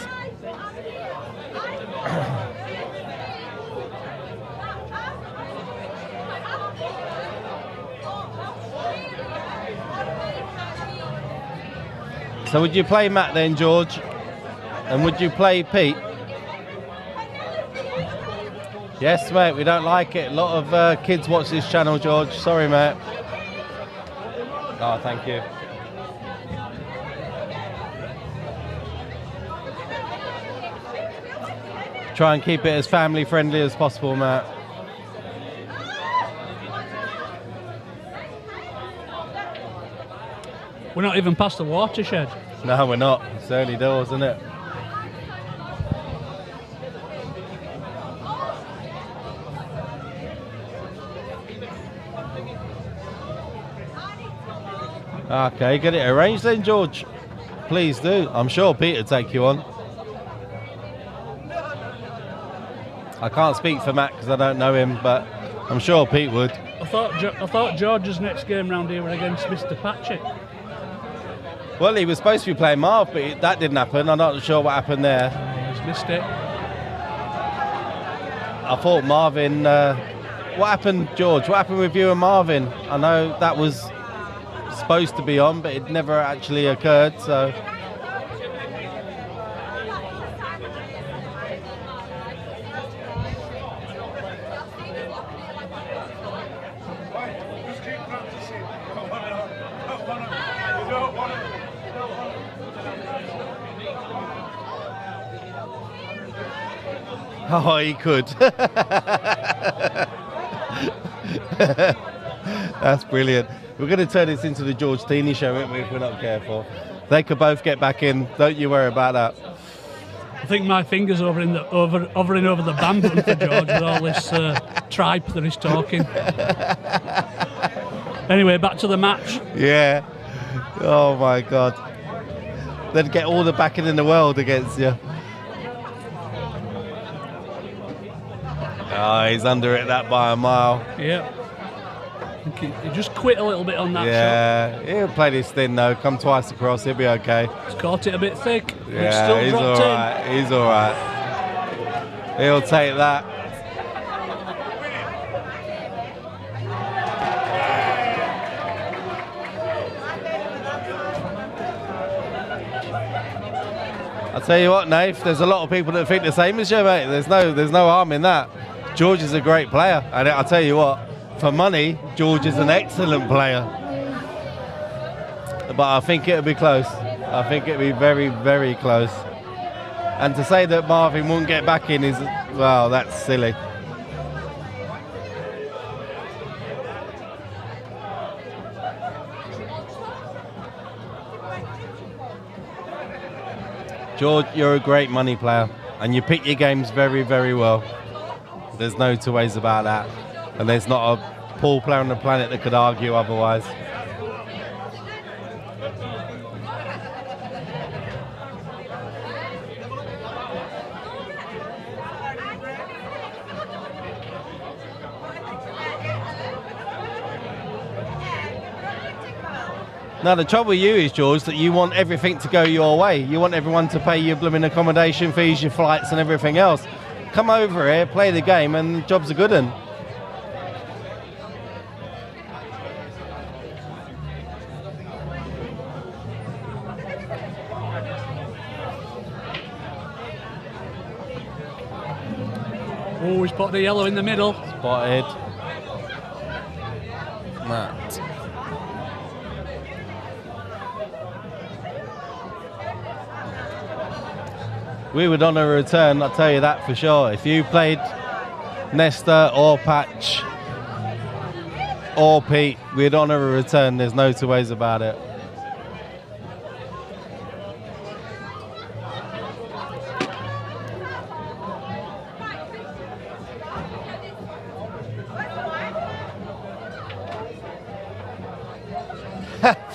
So would you play Matt then, George? And would you play Pete? Yes, mate, we don't like it. A lot of kids watch this channel, George. Sorry, mate. Oh, thank you. Try and keep it as family friendly as possible, Matt. We're not even past the watershed. No, we're not. It's early doors, isn't it? Okay, get it arranged then, George. Please do. I'm sure Pete would take you on. I can't speak for Matt because I don't know him, but I'm sure Pete would. I thought George's next game round here were against Mr. Patchett. Well, he was supposed to be playing Marv, but that didn't happen. I'm not sure what happened there. He's missed it. I thought Marvin... what happened, George? What happened with you and Marvin? I know that was supposed to be on, but it never actually occurred, so... Oh, he could. That's brilliant. We're going to turn this into the George Teeney show, aren't we, if we're not careful? They could both get back in. Don't you worry about that. I think my finger's hovering over the ban button for George with all this tripe that he's talking. Anyway, back to the match. Yeah. Oh, my God. They'd get all the backing in the world against you. Oh, he's under it that by a mile. Yeah. He just quit a little bit on that shot. Yeah, he'll play this thin though. Come twice across, he'll be okay. He's caught it a bit thick. Yeah, It's still he's dropped all right. He's all right. He'll take that. I'll tell you what, Nath, there's a lot of people that think the same as you, mate. There's no harm in that. George is a great player, and I'll tell you what, for money, George is an excellent player. But I think it'll be close. I think it'll be very, very close. And to say that Marvin won't get back in is, well, that's silly. George, you're a great money player, and you pick your games very, very well. There's no two ways about that. And there's not a pool player on the planet that could argue otherwise. Now the trouble with you is, George, that you want everything to go your way. You want everyone to pay your blooming accommodation fees, your flights and everything else. Come over here, play the game, and the job's a good one. Oh, he's put the yellow in the middle. Spotted. Matt. We would honour a return, I'll tell you that for sure. If you played Nesta or Patch or Pete, we'd honour a return. There's no two ways about it.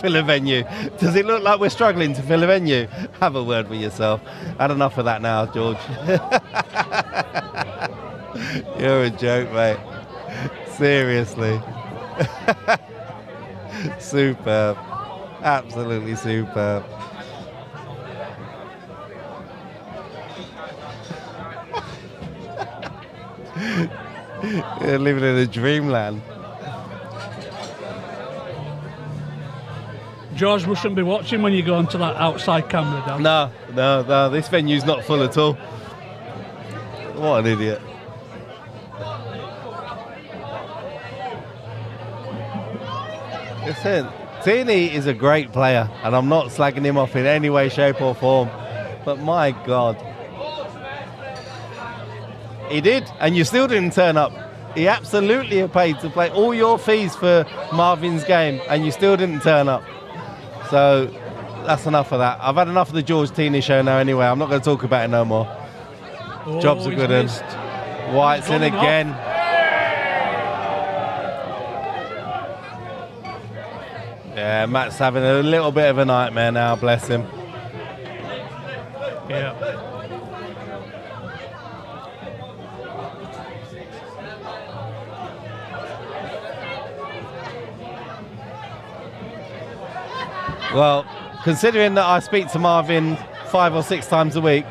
Fill a venue. Does it look like we're struggling to fill a venue? Have a word with yourself. Had enough of that now, George. You're a joke, mate. Seriously. Superb. Absolutely superb. You're living in a dreamland. George mustn't be watching when you go onto that outside camera, Dan. No, this venue's not full at all. What an idiot. Listen, Tini is a great player, and I'm not slagging him off in any way, shape or form. But my God. He did, and you still didn't turn up. He absolutely paid to play all your fees for Marvin's game, and you still didn't turn up. So that's enough of that. I've had enough of the George Teeney show now anyway. I'm not going to talk about it no more. Oh, Job's a good one. White's in again. Yeah, Matt's having a little bit of a nightmare now, bless him. Yeah. Well, considering that I speak to Marvin 5 or 6 times a week,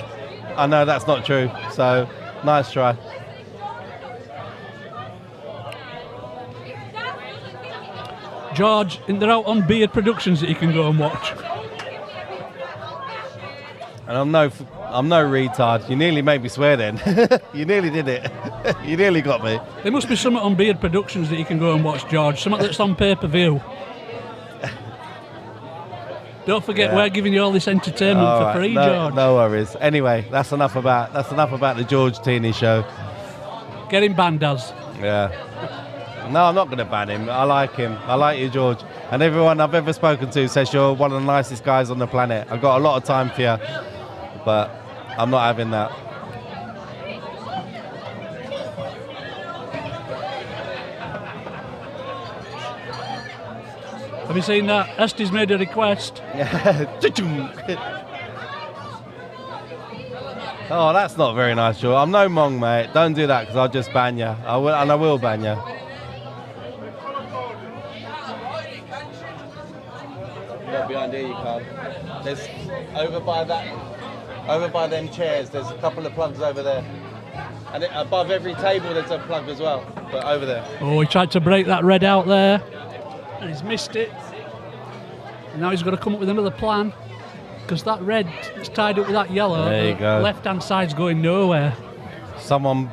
I know that's not true. So, nice try. George, they're out on Beard Productions that you can go and watch. And I'm no retard. You nearly made me swear then. You nearly did it. You nearly got me. There must be something on Beard Productions that you can go and watch, George. Something that's on pay-per-view. Don't forget, we're giving you all this entertainment for free, George. No worries. Anyway, that's enough about the George Teeney show. Get him banned, Az. Yeah. No, I'm not going to ban him. I like him. I like you, George. And everyone I've ever spoken to says you're one of the nicest guys on the planet. I've got a lot of time for you, but I'm not having that. Have you seen that? Esti's made a request. Oh, that's not very nice, George. I'm no mong, mate. Don't do that because I'll just ban you. I will ban you. Not behind here, you can't. There's over by them chairs. There's a couple of plugs over there, and above every table there's a plug as well. But over there. Oh, he tried to break that red out there, and he's missed it. And now he's got to come up with another plan, because that red is tied up with that yellow. There you go. Left-hand side's going nowhere. Someone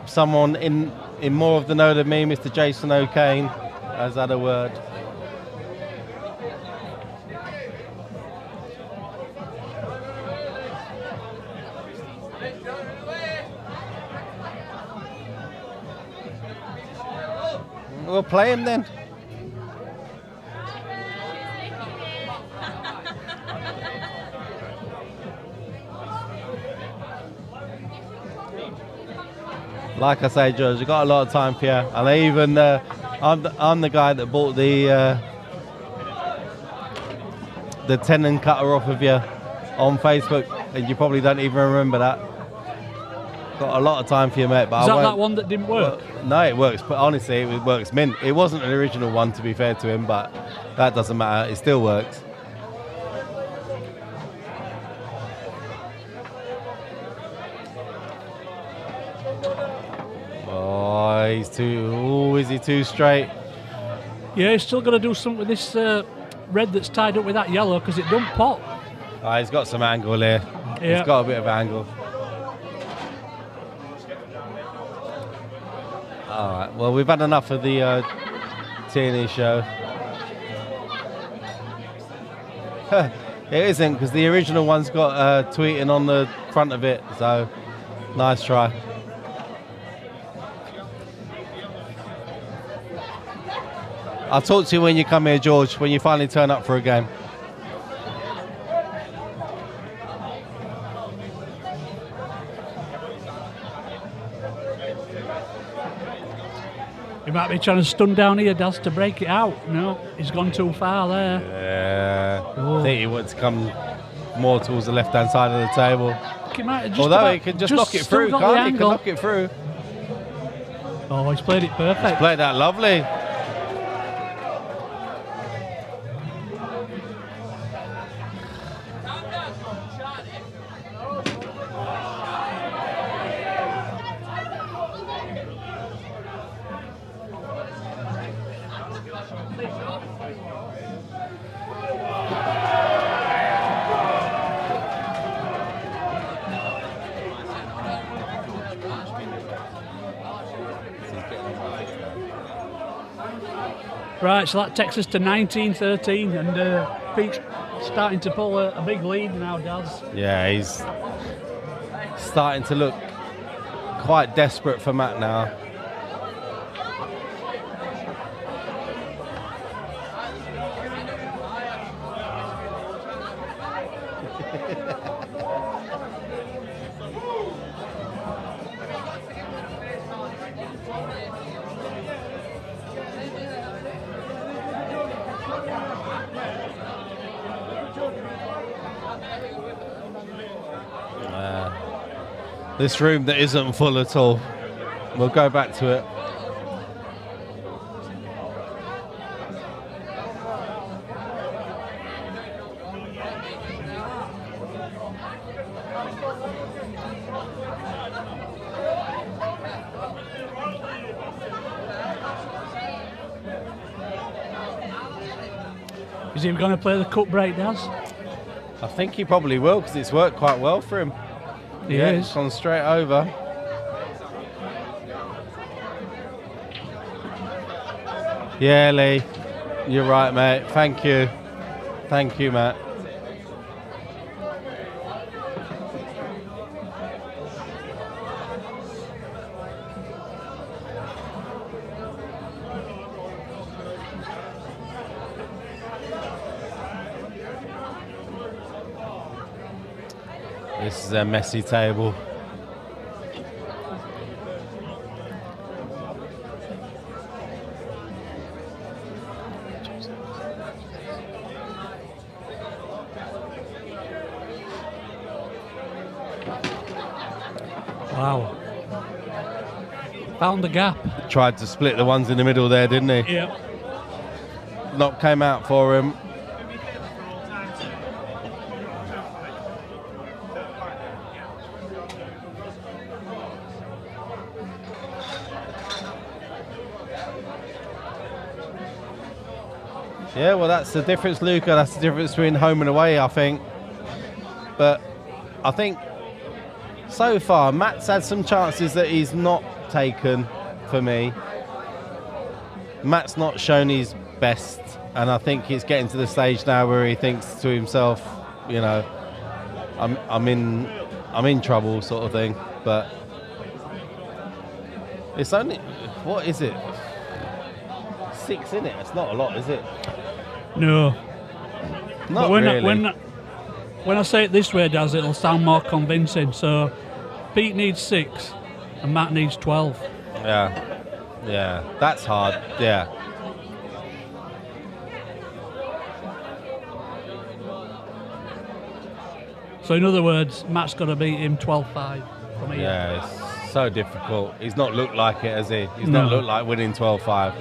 in more of the know than me, Mr. Jason O'Kane, has had a word. We'll play him then. Like I say, George, I've got a lot of time for you, and I even I'm the guy that bought the tendon cutter off of you on Facebook, and you probably don't even remember that. Got a lot of time for you, mate. But Is that one that didn't work? No, it works. But honestly, it works mint. It wasn't an original one, to be fair to him, but that doesn't matter. It still works. Oh, is he too straight? Yeah, he's still got to do something with this red that's tied up with that yellow, because it don't pop. Oh, he's got some angle here. Yeah. He's got a bit of angle. All right. Well, we've had enough of the Tierney show. It isn't, because the original one's got tweeting on the front of it. So, nice try. I'll talk to you when you come here, George, when you finally turn up for a game. He might be trying to stun down here, Daz, to break it out. No, he's gone too far there. Yeah. Oh. I think he wants to come more towards the left-hand side of the table. He might have just Although he can just knock it through, still got can't the he? He can angle. knock it through. Oh, he's played it perfect. Played that lovely. Right, so that takes us to 19-13, and Pete's starting to pull a big lead now, Daz. Yeah, he's starting to look quite desperate for Matt now. This room that isn't full at all. We'll go back to it. Is he going to play the cup break, Daz? I think he probably will, because it's worked quite well for him. He Yeah, is. it's gone straight over. Yeah, Lee, you're right, mate. Thank you. Thank you, Matt. This is a messy table. Wow. Found the gap. Tried to split the ones in the middle there, didn't he? Yeah. Knock came out for him. Yeah, well, that's the difference, Luca. That's the difference between home and away, I think. But I think so far, Matt's had some chances that he's not taken for me. Matt's not shown his best, and I think he's getting to the stage now where he thinks to himself, you know, I'm in trouble, sort of thing. But it's only, what is it? 6 in it. It's not a lot, is it? No. Not But really. when I say it this way, Daz, it'll sound more convincing. So Pete needs 6 and Matt needs 12. Yeah, that's hard. Yeah. So in other words, Matt's got to beat him 12-5 from here. Yeah, it's so difficult. He's not looked like it, has he? He's not No. looked like winning 12-5.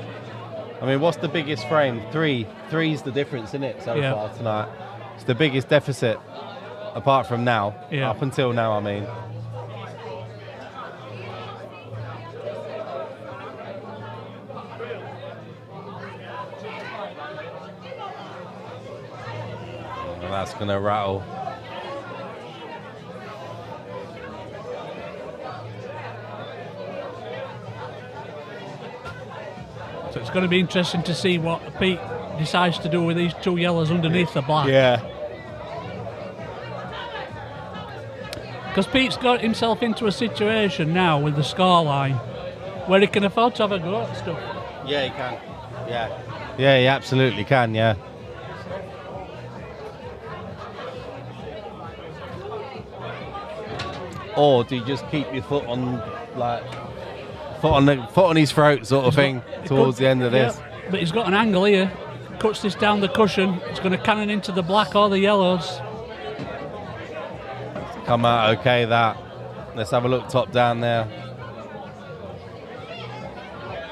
I mean, what's the biggest frame? 3. 3's the difference, isn't it, so far tonight? It's the biggest deficit, apart from now. Yeah. Up until now, I mean. Well, that's going to rattle. So it's going to be interesting to see what Pete decides to do with these 2 yellows underneath the black. Yeah. Because Pete's got himself into a situation now with the scoreline where he can afford to have a go at stuff. Yeah, he can. Yeah. Yeah, he absolutely can, yeah. Or do you just keep your foot on, like, foot on his throat sort of thing towards the end of this? Yeah, but he's got an angle here. Cuts this down the cushion. It's going to cannon into the black or the yellows. Come out okay, that. Let's have a look top down there.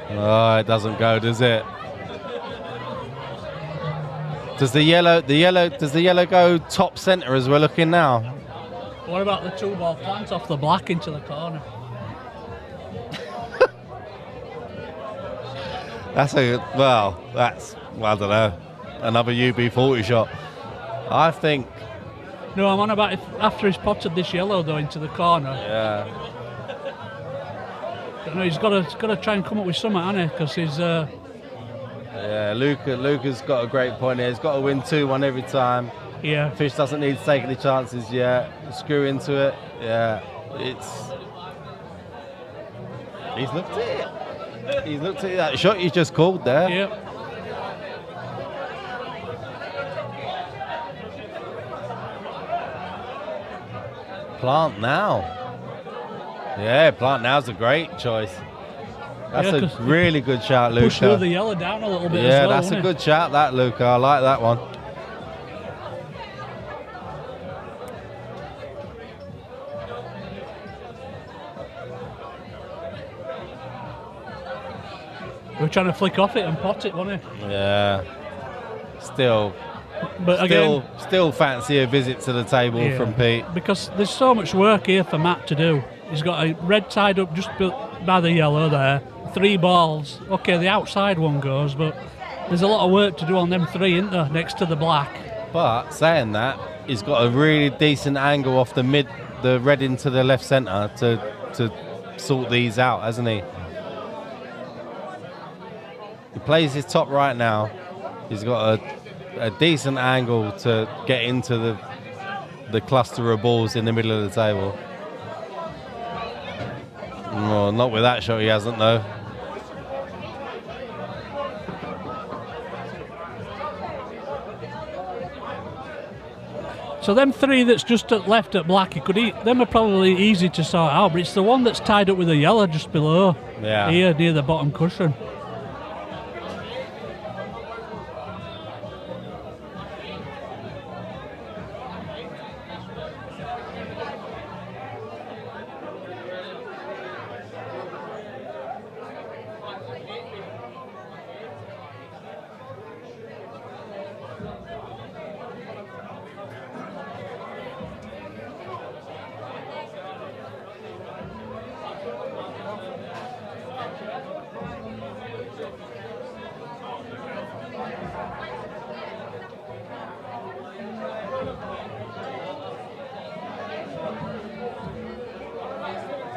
Oh, it doesn't go, does it? Does the yellow go top centre as we're looking now? What about the 2-ball plant off the black into the corner? Well, I don't know, another UB40 shot. I think. No, I'm on about after he's potted this yellow though into the corner. Yeah. No, he's got to try and come up with something, hasn't he? Because he's. Yeah, Luca's got a great point here. He's got to win 2-1 every time. Yeah. Fish doesn't need to take any chances yet. Screw into it. Yeah, he's looked at it. He's looked at that shot he's just called there. Yeah. Plant now. Yeah, plant now's a great choice. That's a really good shot, Luca. Push the yellow down a little bit as Yeah, well, that's a good shot, that, Luca. I like that one. We're trying to flick off it and pot it, wasn't he? Yeah. Still fancy a visit to the table from Pete. Because there's so much work here for Matt to do. He's got a red tied up just by the yellow there. 3 balls. Okay, the outside one goes, but there's a lot of work to do on them 3, isn't there, next to the black. But saying that, he's got a really decent angle off the red into the left centre to sort these out, hasn't he? He plays his top right now. He's got a decent angle to get into the cluster of balls in the middle of the table. No, not with that shot he hasn't though. So them three that's just left at black, you could eat. Them are probably easy to sort out, but it's the one that's tied up with a yellow just below. Yeah. Here, near the bottom cushion.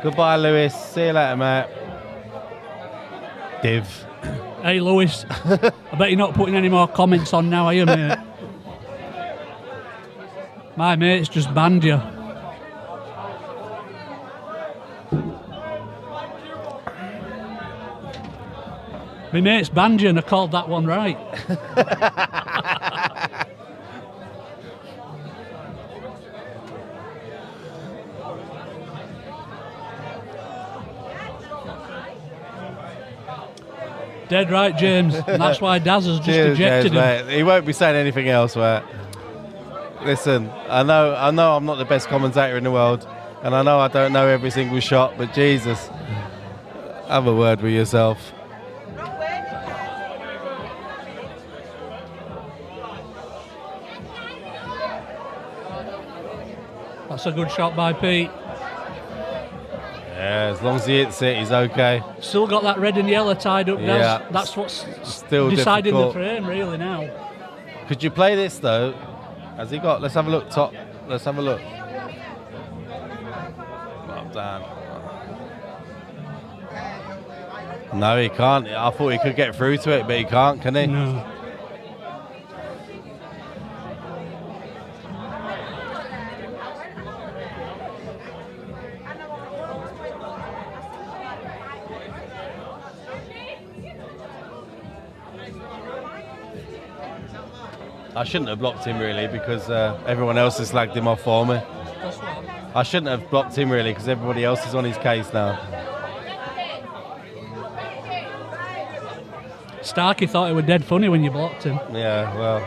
Goodbye, Lewis. See you later, mate. Div. Hey, Lewis. I bet you're not putting any more comments on now, are you, mate? My mate's just banned you. My mate's banned you and I called that one right. Dead right, James. And that's why Daz has just ejected him. Mate. He won't be saying anything else, mate. Listen, I know I'm not the best commentator in the world, and I know I don't know every single shot, but Jesus, have a word with yourself. That's a good shot by Pete. Yeah, as long as he hits it, he's okay. Still got that red and yellow tied up. Yeah. That's what's Still deciding difficult. the frame, really, now. Could you play this, though? Has he got... Let's have a look, top. Let's have a look. Well done. No, he can't. I thought he could get through to it, but he can't, can he? No. I shouldn't have blocked him, really, because everyone else has slagged him off for me. I shouldn't have blocked him, really, because everybody else is on his case now. Starkey thought it was dead funny when you blocked him. Yeah, well...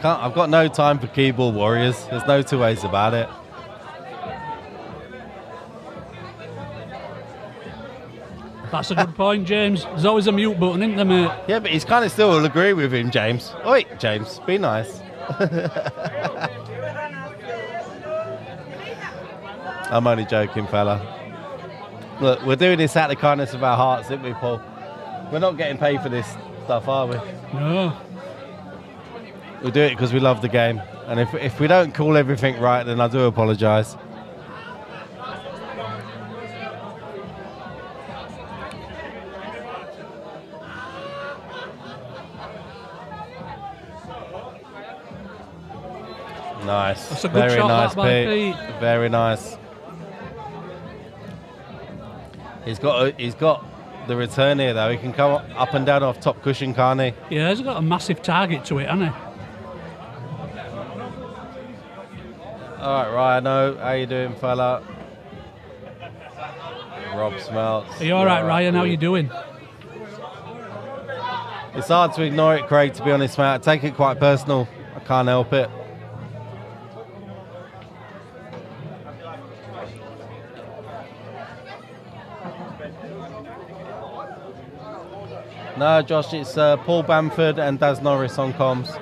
I've got no time for keyboard warriors. There's no two ways about it. That's a good point, James. There's always a mute button, isn't there, mate? Yeah, but he's kind of still will agree with him, James. Oi, James, be nice. I'm only joking, fella. Look, we're doing this out of the kindness of our hearts, aren't we, Paul? We're not getting paid for this stuff, are we? No. We do it because we love the game. And if we don't call everything right, then I do apologise. Nice. That's a good Very shot, nice, that by Pete. Pete. Very nice. He's got the return here, though. He can come up and down off top cushion, can't he? Yeah, he's got a massive target to it, hasn't he? All right, Ryan. How you doing, fella? Rob Smelts. Are you all right, Ryan? How you doing? It's hard to ignore it, Craig, to be honest, mate. I take it quite personal. I can't help it. No, Josh, it's Paul Bamford and Daz Norris on comms.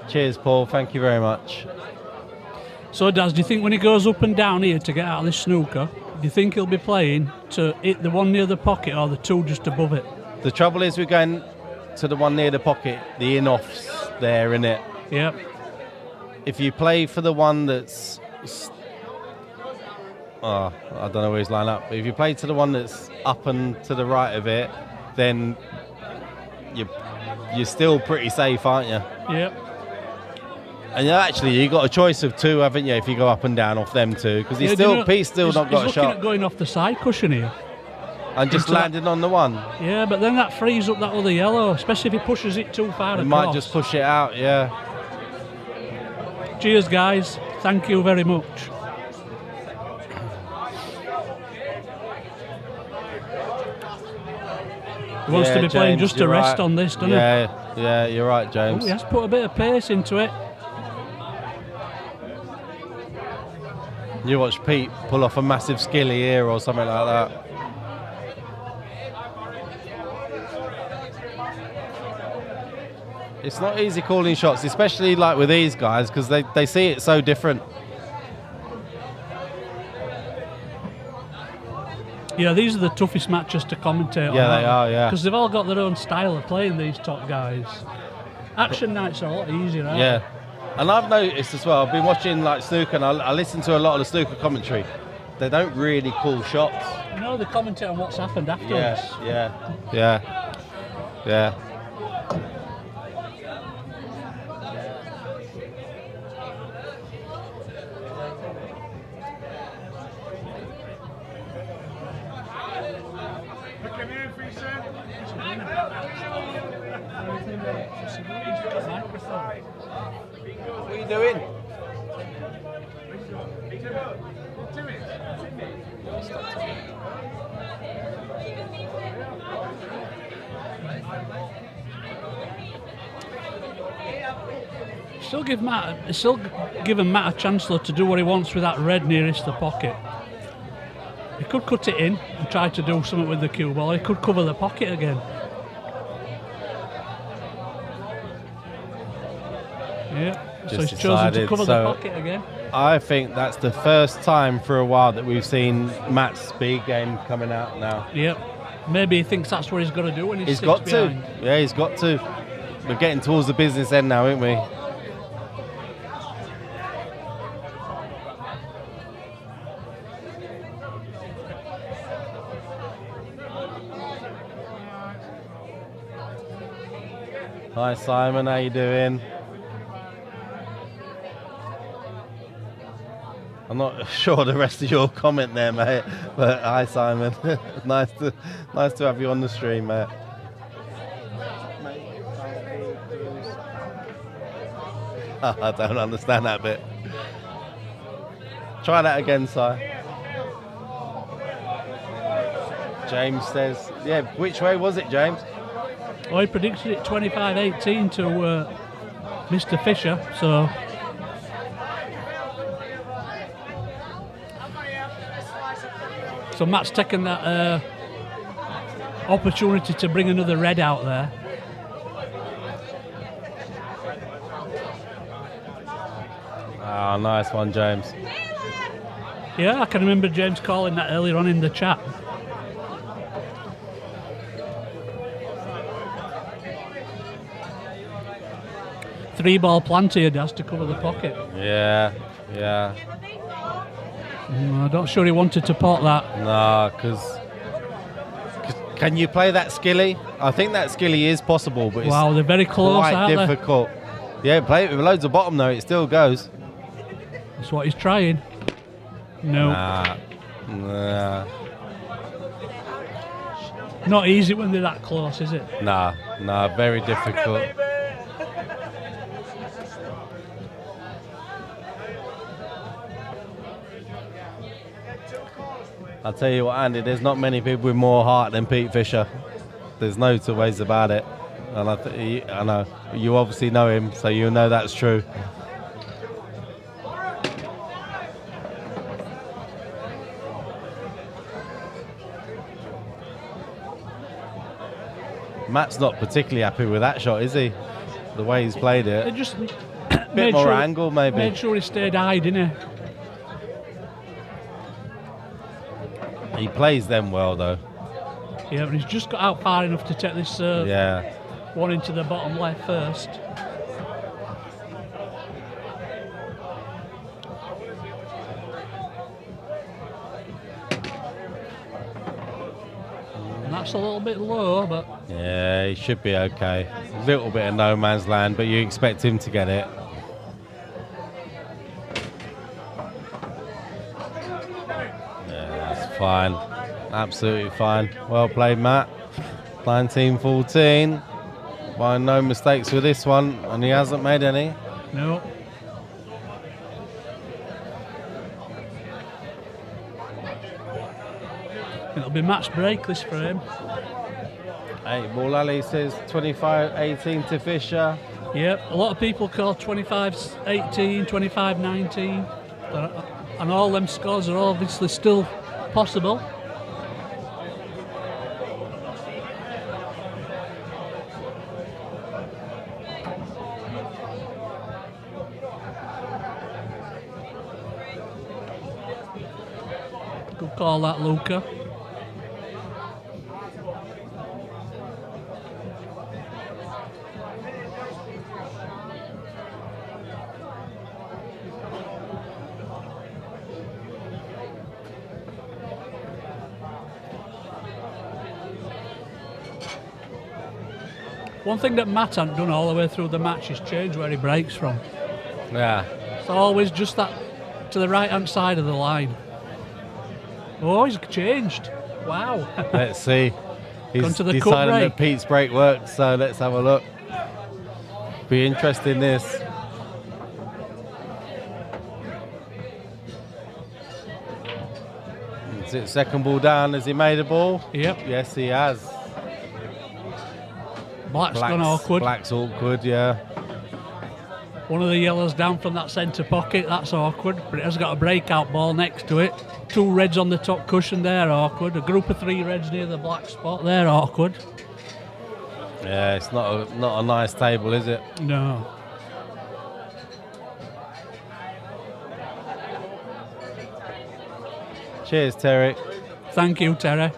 Cheers, Paul. Thank you very much. So, Daz, do you think when he goes up and down here to get out of this snooker, do you think he'll be playing to hit the one near the pocket or the two just above it? The trouble is we're going to the one near the pocket, the in-offs there, innit? Yep. If you play for the one that's... I don't know where he's lined up. But if you play to the one that's up and to the right of it, then you're still pretty safe, aren't you? Yep. And actually, you got a choice of two, haven't you? If you go up and down off them two, because Pete's still not got a He's shot. looking at going off the side cushion here. And just into that- landed on the one. Yeah, but then that frees up that other yellow, especially if he pushes it too far He across. might just push it out, yeah. Cheers, guys. Thank you very much. He wants to be playing James, just a you're rest right. on this, doesn't he? Yeah, you're right, James. Oh, he has put a bit of pace into it. You watch Pete pull off a massive skilly here or something like that. It's not easy calling shots, especially like with these guys, because they see it so different. Yeah, these are the toughest matches to commentate on. Yeah, they are, yeah. Because they've all got their own style of playing, these top guys. Action nights are a lot easier, aren't Yeah. And I've noticed as well, I've been watching like snooker and I listen to a lot of the snooker commentary. They don't really call shots. they? No, they commentate on what's happened afterwards. Yeah. What are you doing? Still giving Matt a chance though to do what he wants with that red nearest the pocket. He could cut it in and try to do something with the cue ball. He could cover the pocket again. Yeah, so Just he's chosen to decided, cover the so- pocket again. I think that's the first time for a while that we've seen Matt's speed game coming out now. Yep. Maybe he thinks that's what he's got to do when he's He's six got behind. to. Yeah, he's got to. We're getting towards the business end now, aren't we? Hi Simon, how you doing? I'm not sure the rest of your comment there, mate. But hi Simon, nice to have you on the stream, mate. I don't understand that bit. Try that again, Si. James says, yeah, which way was it, James? Oh, he predicted it 25-18 to Mr. Fisher, so Matt's taken that opportunity to bring another red out there. Oh, nice one, James. Yeah, I can remember James calling that earlier on in the chat. Three ball planted has to cover the pocket. Yeah. I'm not sure he wanted to pot that. No, because can you play that skilly? I think that skilly is possible, but it's Wow, they're very close, quite aren't they? difficult. Yeah, play it with loads of bottom though, it still goes. That's what he's trying. No. Nah. Not easy when they're that close, is it? Nah, very difficult. I'll tell you what, Andy, there's not many people with more heart than Pete Fisher. There's no two ways about it. And I know, you obviously know him, so you know that's true. Matt's not particularly happy with that shot, is he? The way he's played They it. just Bit more angle, maybe. Made sure he stayed high, didn't he? He plays them well, though. Yeah, but he's just got out far enough to take this Yeah. one into the bottom left first. And that's a little bit low, but Yeah, he should be okay. A little bit of no man's land, but you expect him to get it. Yeah, that's fine. Absolutely fine. Well played, Matt. 19-14. Find no mistakes with this one, and he hasn't made any. No. It'll be match break this for him. 8-ball alley says 25-18 to Fisher. Yep, a lot of people call 25-18, 25-19. And all them scores are obviously still possible. Good call that, Luca. One thing that Matt hasn't done all the way through the match is change where he breaks from. Yeah. It's always just that to the right-hand side of the line. Oh, he's changed. Wow. Let's see. He's Gone to the cut deciding break. that Pete's break worked, so let's have a look. Be interesting this. Is it second ball down? Has he made a ball? Yep. Yes, he has. Black's gone awkward. Black's awkward, yeah. One of the yellows down from that centre pocket, that's awkward, but it has got a breakout ball next to it. 2 reds on the top cushion, they're awkward. A group of 3 reds near the black spot, they're awkward. Yeah, it's not a nice table, is it? No. Cheers, Terry. Thank you, Terry.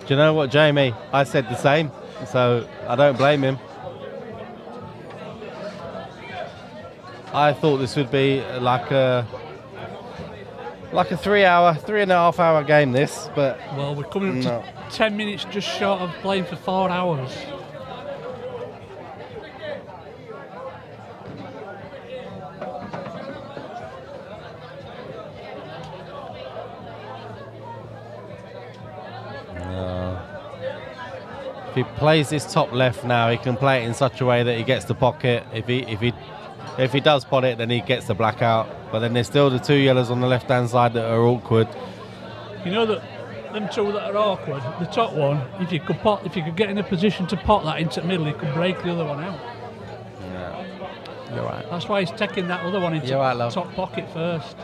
Do you know what, Jamie? I said the same, so I don't blame him. I thought this would be like a 3.5 hour game, this, but Well, we're coming up to 10 minutes just short of playing for 4 hours. if he plays this top left now, he can play it in such a way that he gets the pocket. If he does pot it, then he gets the blackout. But then there's still the 2 yellows on the left-hand side that are awkward. You know that them 2 that are awkward, the top one, if you could get in a position to pot that into the middle, you could break the other one out. Yeah, you're right. That's why he's taking that other one into You're right, love. top pocket first.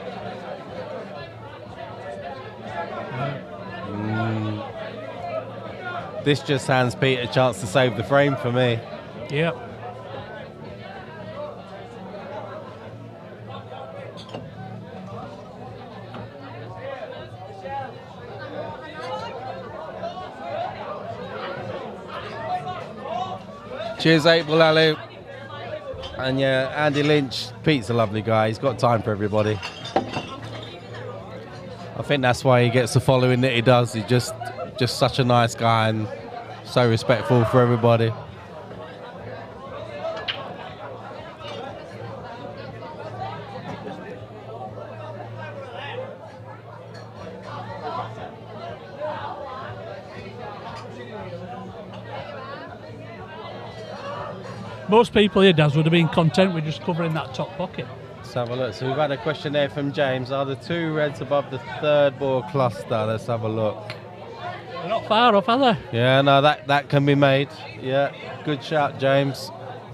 This just hands Pete a chance to save the frame for me. Yep. Cheers, 8-ball alley. And yeah, Andy Lynch, Pete's a lovely guy. He's got time for everybody. I think that's why he gets the following that he does. He's just such a nice guy and so respectful for everybody. Most people here, Daz, would have been content with just covering that top pocket. Let's have a look. So we've had a question there from James. Are the 2 reds above the 3rd ball cluster? Let's have a look. They're not far off, are they? Yeah, no, that can be made. Yeah, good shout, James.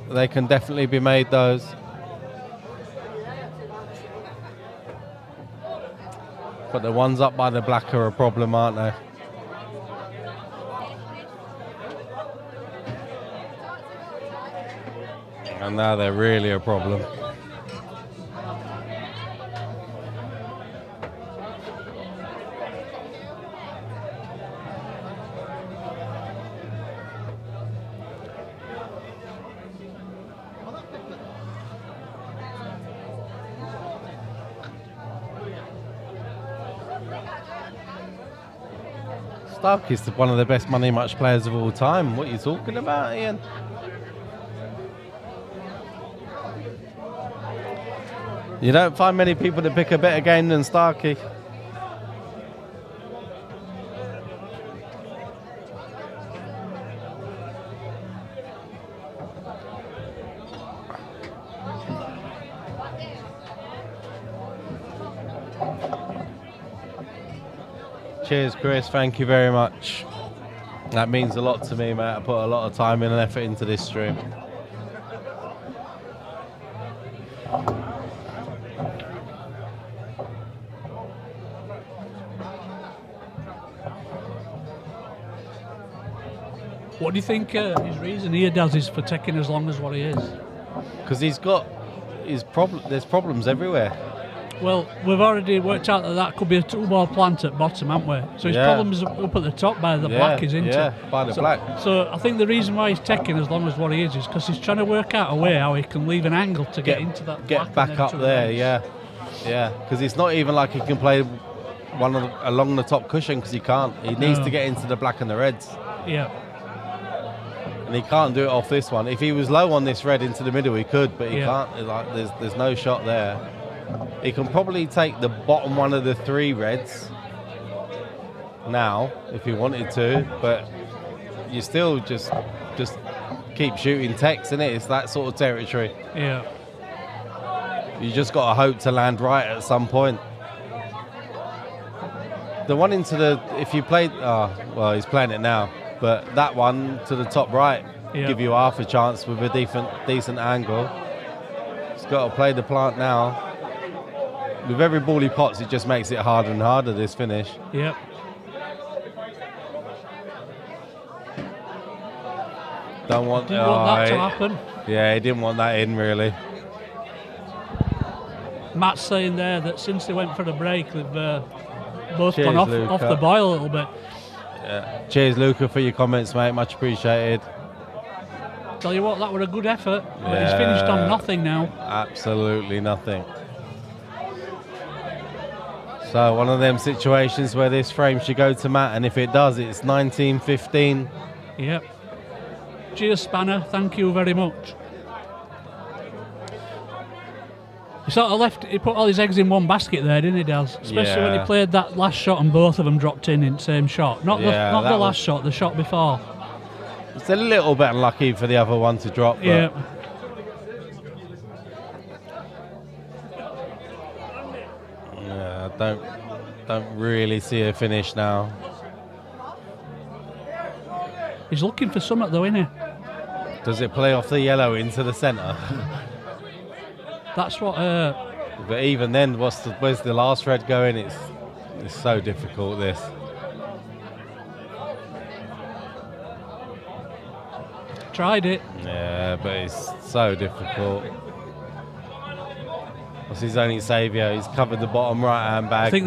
They can definitely be made, those. But the ones up by the black are a problem, aren't they? And now they're really a problem. Stark is one of the best money match players of all time. What are you talking about, Ian? You don't find many people that pick a better game than Starkey. Cheers, Chris. Thank you very much. That means a lot to me, mate. I put a lot of time and effort into this stream. What do you think his reason here does is for taking as long as what he is? Because he's got his problem. There's problems everywhere. Well, we've already worked out that could be a 2-ball plant at bottom, haven't we? So his problem is up at the top by the black, isn't it? Yeah, by the black. So I think the reason why he's taking as long as what he is because he's trying to work out a way how he can leave an angle to get into that Get black back up there, yeah. Because it's not even like he can play one along the top cushion because he can't. He needs to get into the black and the reds. Yeah. And he can't do it off this one. If he was low on this red into the middle, he could, but he can't. Like, there's no shot there. He can probably take the bottom one of the 3 reds now if he wanted to, but you still just keep shooting text, innit? It's that sort of territory. Yeah. You just got to hope to land right at some point. The one into the, if you played, well, he's playing it now, but that one to the top right give you half a chance with a decent angle. He's got to play the plant now. With every ball he pots, it just makes it harder and harder, this finish. Yep. Didn't want that to happen. Yeah, he didn't want that in, really. Matt's saying there that since they went for the break, they've both Cheers, gone off Luca. the boil a little bit. Yeah. Cheers, Luca, for your comments, mate. Much appreciated. Tell you what, that was a good effort. But Yeah. he's finished on nothing now. Absolutely nothing. So one of them situations where this frame should go to Matt, and if it does, it's 19-15. Yep. Cheers, Spanner. Thank you very much. He sort of he put all his eggs in one basket there, didn't he, Daz? Especially when he played that last shot and both of them dropped in the same shot. Not the last shot, the shot before. It's a little bit unlucky for the other one to drop. But Yeah. I don't really see a finish now. He's looking for something though, isn't he? Does it play off the yellow into the centre? That's what. But even then, where's the last red going? It's so difficult, this. Tried it. Yeah, but it's so difficult. That's his only saviour. He's covered the bottom right-hand bag. I think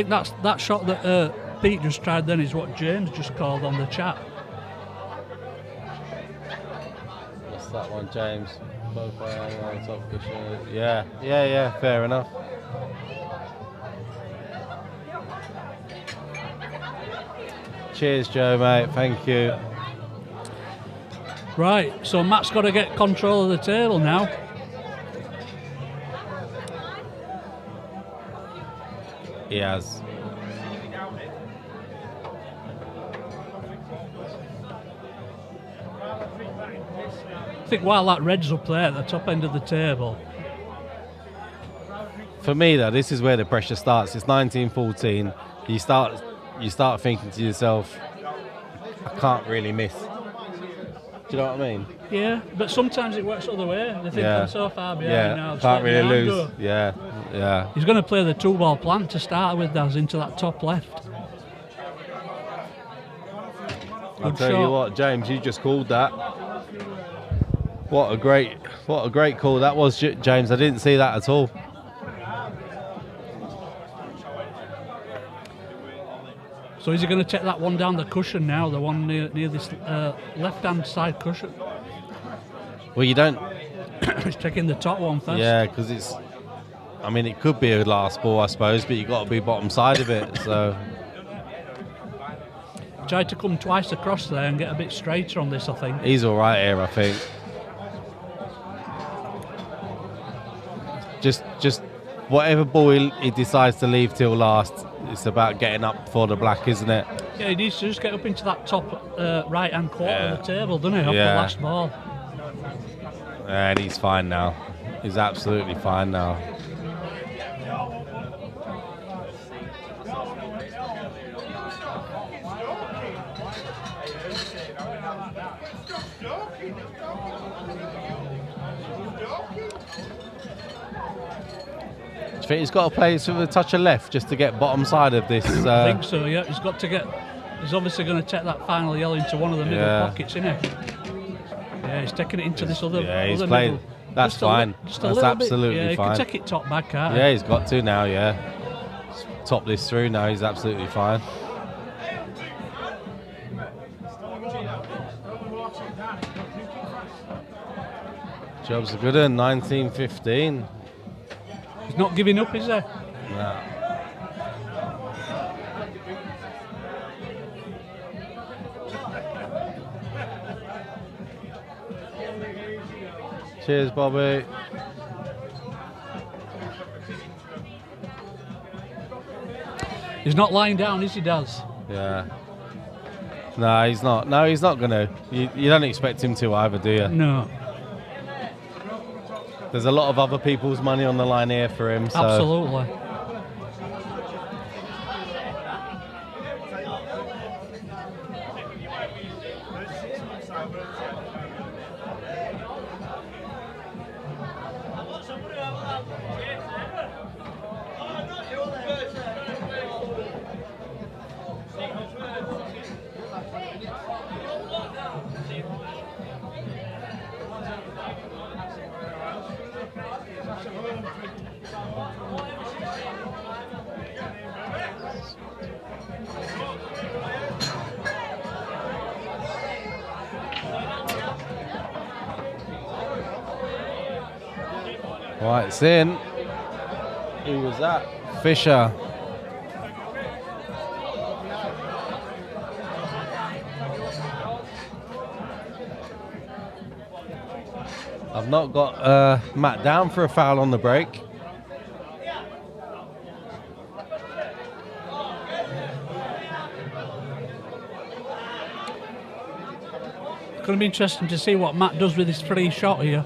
that's that shot that Pete just tried. Then is what James just called on the chat. What's that one, James? Both on top cushion. Yeah. Fair enough. Cheers, Joe, mate. Thank you. Right, so Matt's got to get control of the table now. He has. I think while that red's up there at the top end of the table. For me, though, this is where the pressure starts. It's 19-14. You start thinking to yourself, I can't really miss. Do you know what I mean? Yeah, but sometimes it works the other way. They think I'm so far behind now. just can't let really my hand lose. go. Yeah. He's going to play the 2-ball plant to start with, Daz, into that top left. I'll Good tell you shot. what, James, you just called that. What a great call that was, James. I didn't see that at all. So is he going to take that one down the cushion now, the one near this left-hand side cushion? Well, you don't. He's taking the top one first. Yeah, because it's. I mean, it could be a last ball, I suppose, but you got to be bottom side of it. So Tried to come twice across there and get a bit straighter on this, I think. he's all right here, I think. Just whatever ball he decides to leave till last, it's about getting up for the black, isn't it? Yeah, he needs to just get up into that top right-hand quarter Yeah. of the table, doesn't he, off the Yeah. last ball. And he's fine now. He's absolutely fine now. Do you think he's got to play with a touch of left just to get bottom side of this? I think so, yeah. He's got to get... He's obviously going to take that final yell into one of the middle Yeah. pockets, isn't he? Yeah, he's taking it into this other... Yeah, he's other played. middle. That's fine. Just a That's little bit. absolutely Yeah, he fine. can take it top back, can't Yeah, he? he's got to now, yeah. Top this through now, he's absolutely fine. Job's a good one, 19-15. He's not giving up, is he? No. Cheers, Bobby. He's not lying down, is he, Daz? Yeah. No, he's not. No, he's not going to. You don't expect him to either, do you? No. There's a lot of other people's money on the line here for him. So. Absolutely. Right, it's in. Who was that? Fisher. I've not got Matt down for a foul on the break. It's going to be interesting to see what Matt does with his free shot here.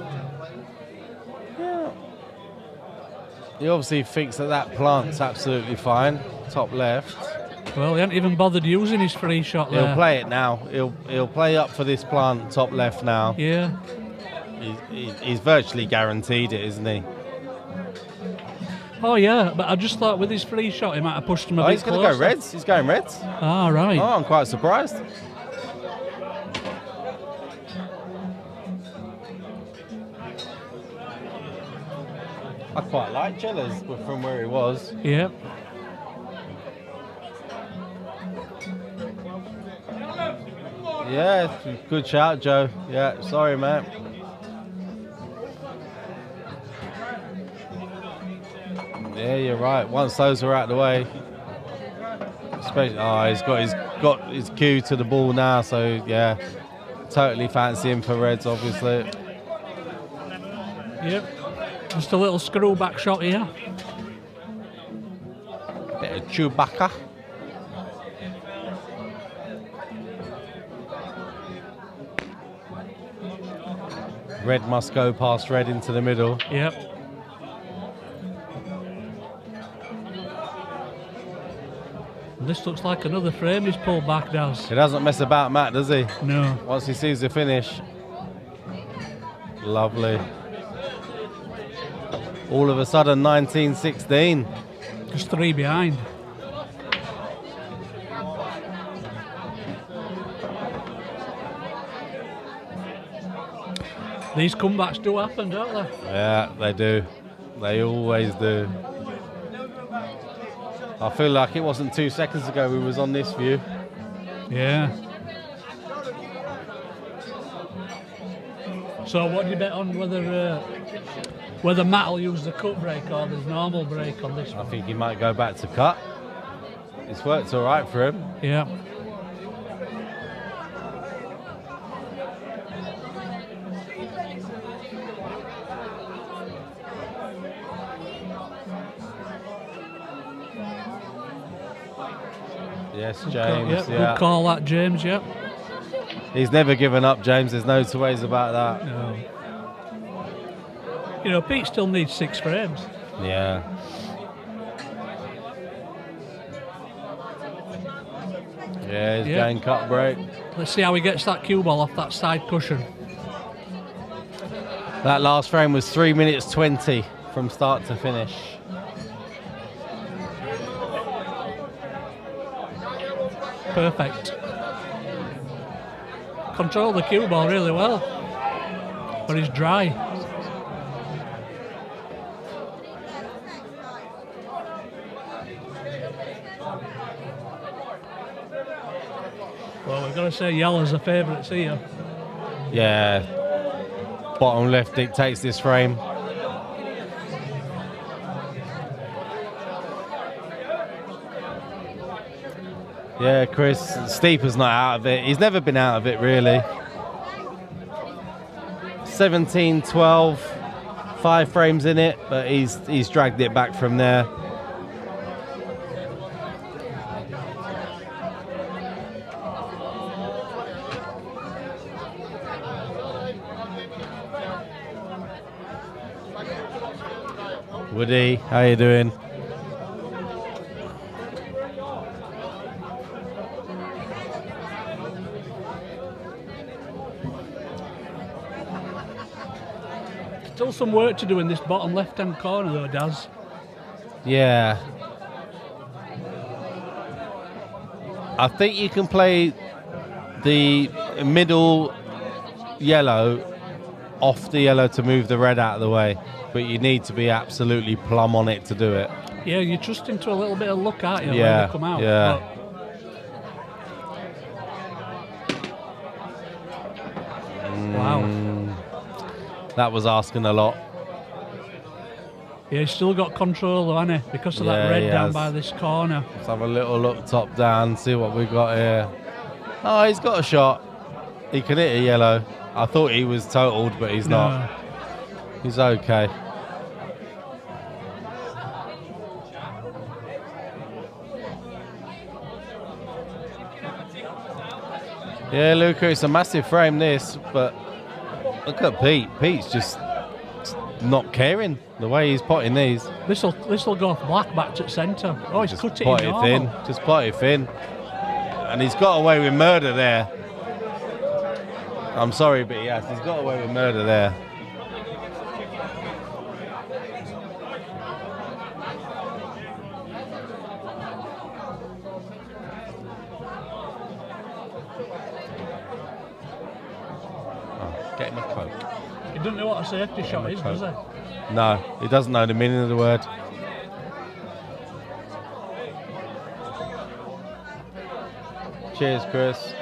He obviously thinks that plant's absolutely fine. Top left. Well, he hasn't even bothered using his free shot there. He'll play it now. He'll play up for this plant top left now. Yeah. He's virtually guaranteed it, isn't he? Oh, yeah, but I just thought with his free shot he might have pushed him a bit He's going to closer. go reds. He's going reds. Ah, right. Oh, I'm quite surprised. I quite like Chillers from where he was. Yep. Yeah, good shout, Joe. Yeah, sorry, mate. Yeah, you're right. Once those are out of the way, especially, he's got his cue to the ball now. So yeah, totally fancy him for Reds, obviously. Yep. Just a little screw back shot here. Bit of Chewbacca. Red must go past red into the middle. Yep. This looks like another frame he's pulled back, does. He doesn't mess about, Matt, does he? No. Once he sees the finish. Lovely. All of a sudden, 19-16. Just 3 behind. These comebacks do happen, don't they? Yeah, they do. They always do. I feel like it wasn't 2 seconds ago we was on this view. Yeah. So what do you bet on whether Matt will use the cut break or the normal break on this I one? think he might go back to cut. It's worked all right for him. Yeah. Yes, Good James. call, yeah. Good call, that James. Yep. He's never given up, James. There's no two ways about that. No. You know, Pete still needs 6 frames. Yeah. Yeah, he's going cut break. Let's see how he gets that cue ball off that side cushion. That last frame was 3 minutes 20 from start to finish. Perfect. Control the cue ball really well, but he's dry. Well, we've got to say yellow's the favourites here. Yeah. Bottom left dictates this frame. Yeah, Chris, Steeper's not out of it. He's never been out of it, really. 17-12, 5 frames in it, but he's dragged it back from there. Woody, how you doing? Still some work to do in this bottom left-hand corner though, Daz. Yeah. I think you can play the middle yellow off the yellow to move the red out of the way, but you need to be absolutely plumb on it to do it. Yeah, you're trusting to a little bit of luck, aren't you, Yeah, when they come out? yeah. Wow. That was asking a lot. Yeah, he's still got control though, hasn't he? Because of that Yeah, red he down has. by this corner. Let's have a little look top down, see what we've got here. Oh, he's got a shot. He can hit a yellow. I thought he was totaled, but he's not. He's okay. Yeah, Luca, it's a massive frame this, but look at Pete. Pete's just not caring the way he's potting these. This'll go off black back to centre. Oh, he's Just cut it pot in it normal. thin. Just pot it thin. And he's got away with murder there. I'm sorry, but he has. He's got away with murder there. Oh, get him a Coke. He doesn't know what a safety shot is, does he? No, he doesn't know the meaning of the word. Cheers, Chris.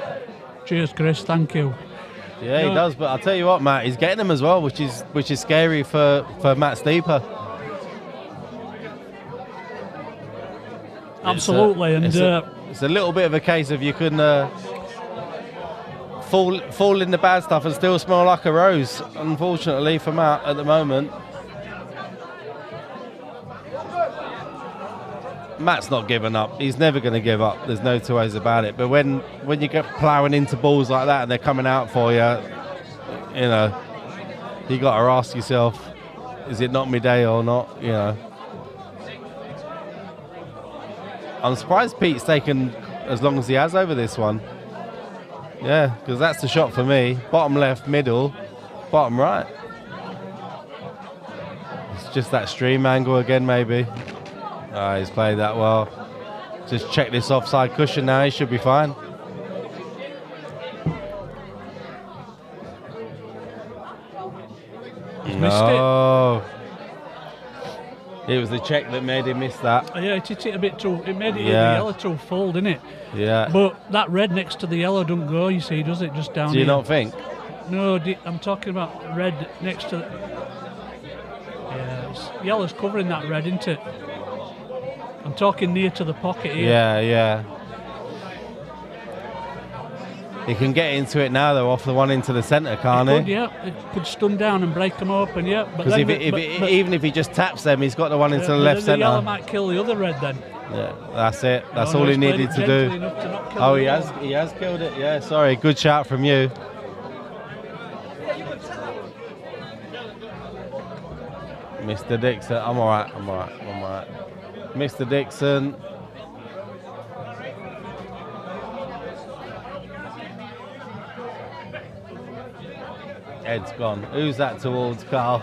Cheers, Chris. Thank you. Yeah, he No. does. But I'll tell you what, Matt, he's getting them as well, which is scary for Matt Steeper. Absolutely, it's a little bit of a case of you can fall in the bad stuff and still smell like a rose. Unfortunately for Matt at the moment. Matt's not giving up. He's never going to give up. There's no two ways about it. But when you get ploughing into balls like that and they're coming out for you, you know, you got to ask yourself, is it not my day or not? You know. I'm surprised Pete's taken as long as he has over this one. Yeah, because that's the shot for me. Bottom left, middle, bottom right. It's just that stream angle again, maybe. Ah, he's played that well. Just check this offside cushion now, he should be fine. He's missed it. It was the check that made him miss that. Yeah, it hit it a bit too. It made it hit the Yeah. yellow too full, didn't it? Yeah. But that red next to the yellow don't go. You see, does it? Just down Do you here. not think? No, I'm talking about red next to. Yellow's covering that red, isn't it? I'm talking near to the pocket here. Yeah, yeah. He can get into it now, though, off the one into the centre, can't Could, he? yeah. It could stun down and break them open, yeah. But Because then even if he just taps them, he's got the one into the but left then the yellow centre. might kill the other red then. Yeah, that's it. That's No, all he he's played needed it to gently do. enough to not kill Oh, the he yellow. has killed it. Yeah, sorry. Good shout from you. Mr. Dixon, I'm all right. Mr. Dixon. Ed's gone. Who's that towards, Carl?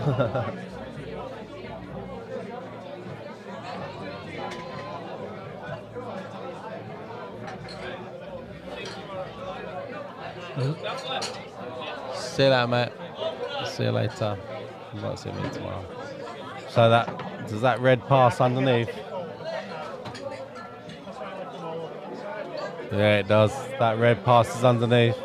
See you later, mate. See you later. You might see me tomorrow. So does that red pass underneath? Yeah, it does. That red passes underneath.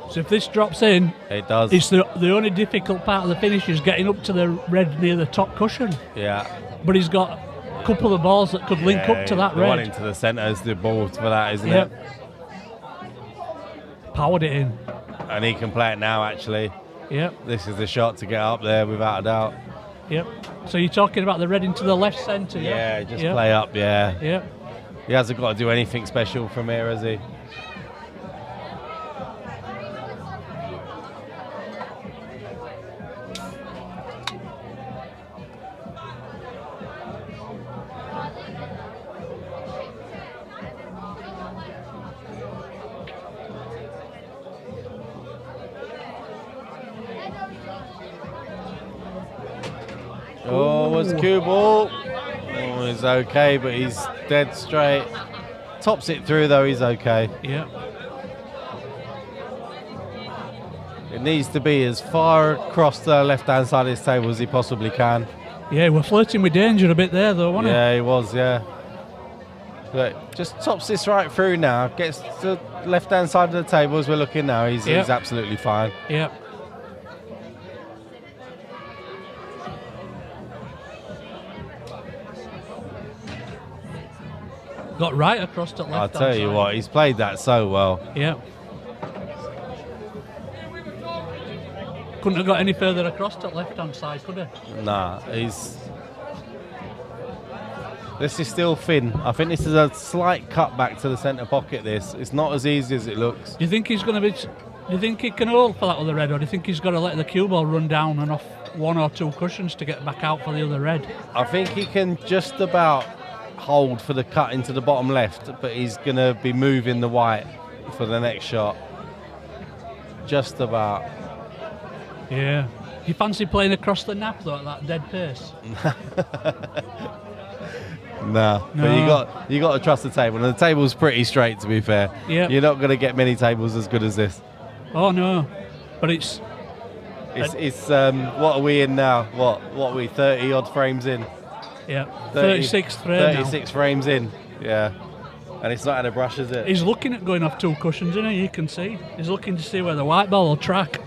So if this drops in, It does. it's the only difficult part of the finish is getting up to the red near the top cushion. Yeah. But he's got a couple of balls that could link up to that the one red. into the centre is the ball for that, isn't Yep. it? Powered it in. And he can play it now, actually. Yep, This is the shot to get up there, without a doubt. yep. So you're talking about the red into the left centre, yeah? Yeah, just Yep. play up, yeah. Yep. He hasn't got to do anything special from here, has he? Oh, was cue ball. Oh, he's okay, but he's dead straight. Tops it through, though, he's okay. Yep. It needs to be as far across the left-hand side of this table as he possibly can. Yeah, we're flirting with danger a bit there, though, wasn't Yeah, he was, yeah. But just tops this right through now. Gets to the left-hand side of the table as we're looking now. He's Yep. absolutely fine. it? Yep. Got right across to left. I'll tell you what, he's played that so well. Yeah. Couldn't have got any further across to left hand side, could he? Nah, he's... This is still thin. I think this is a slight cut back to the centre pocket, this. It's not as easy as it looks. Do you think he's going to be... Do you think he can hold for that other red, or do you think he's got to let the cue ball run down and off one or two cushions to get back out for the other red? I think he can just about hold for the cut into the bottom left, but he's going to be moving the white for the next shot. Just about. Yeah. Do you fancy playing across the nap, though, at that dead pace? No. But you got to trust the table, and the table's pretty straight, to be fair. Yeah. You're not going to get many tables as good as this. Oh, no. But it's... It's what are we in now? What are we, 30 odd frames in? Yeah. 30 36 frame 36 frames in, yeah. And it's not had a brush, is it? He's looking at going off two cushions, isn't he? You can see. He's looking to see where the white ball will track.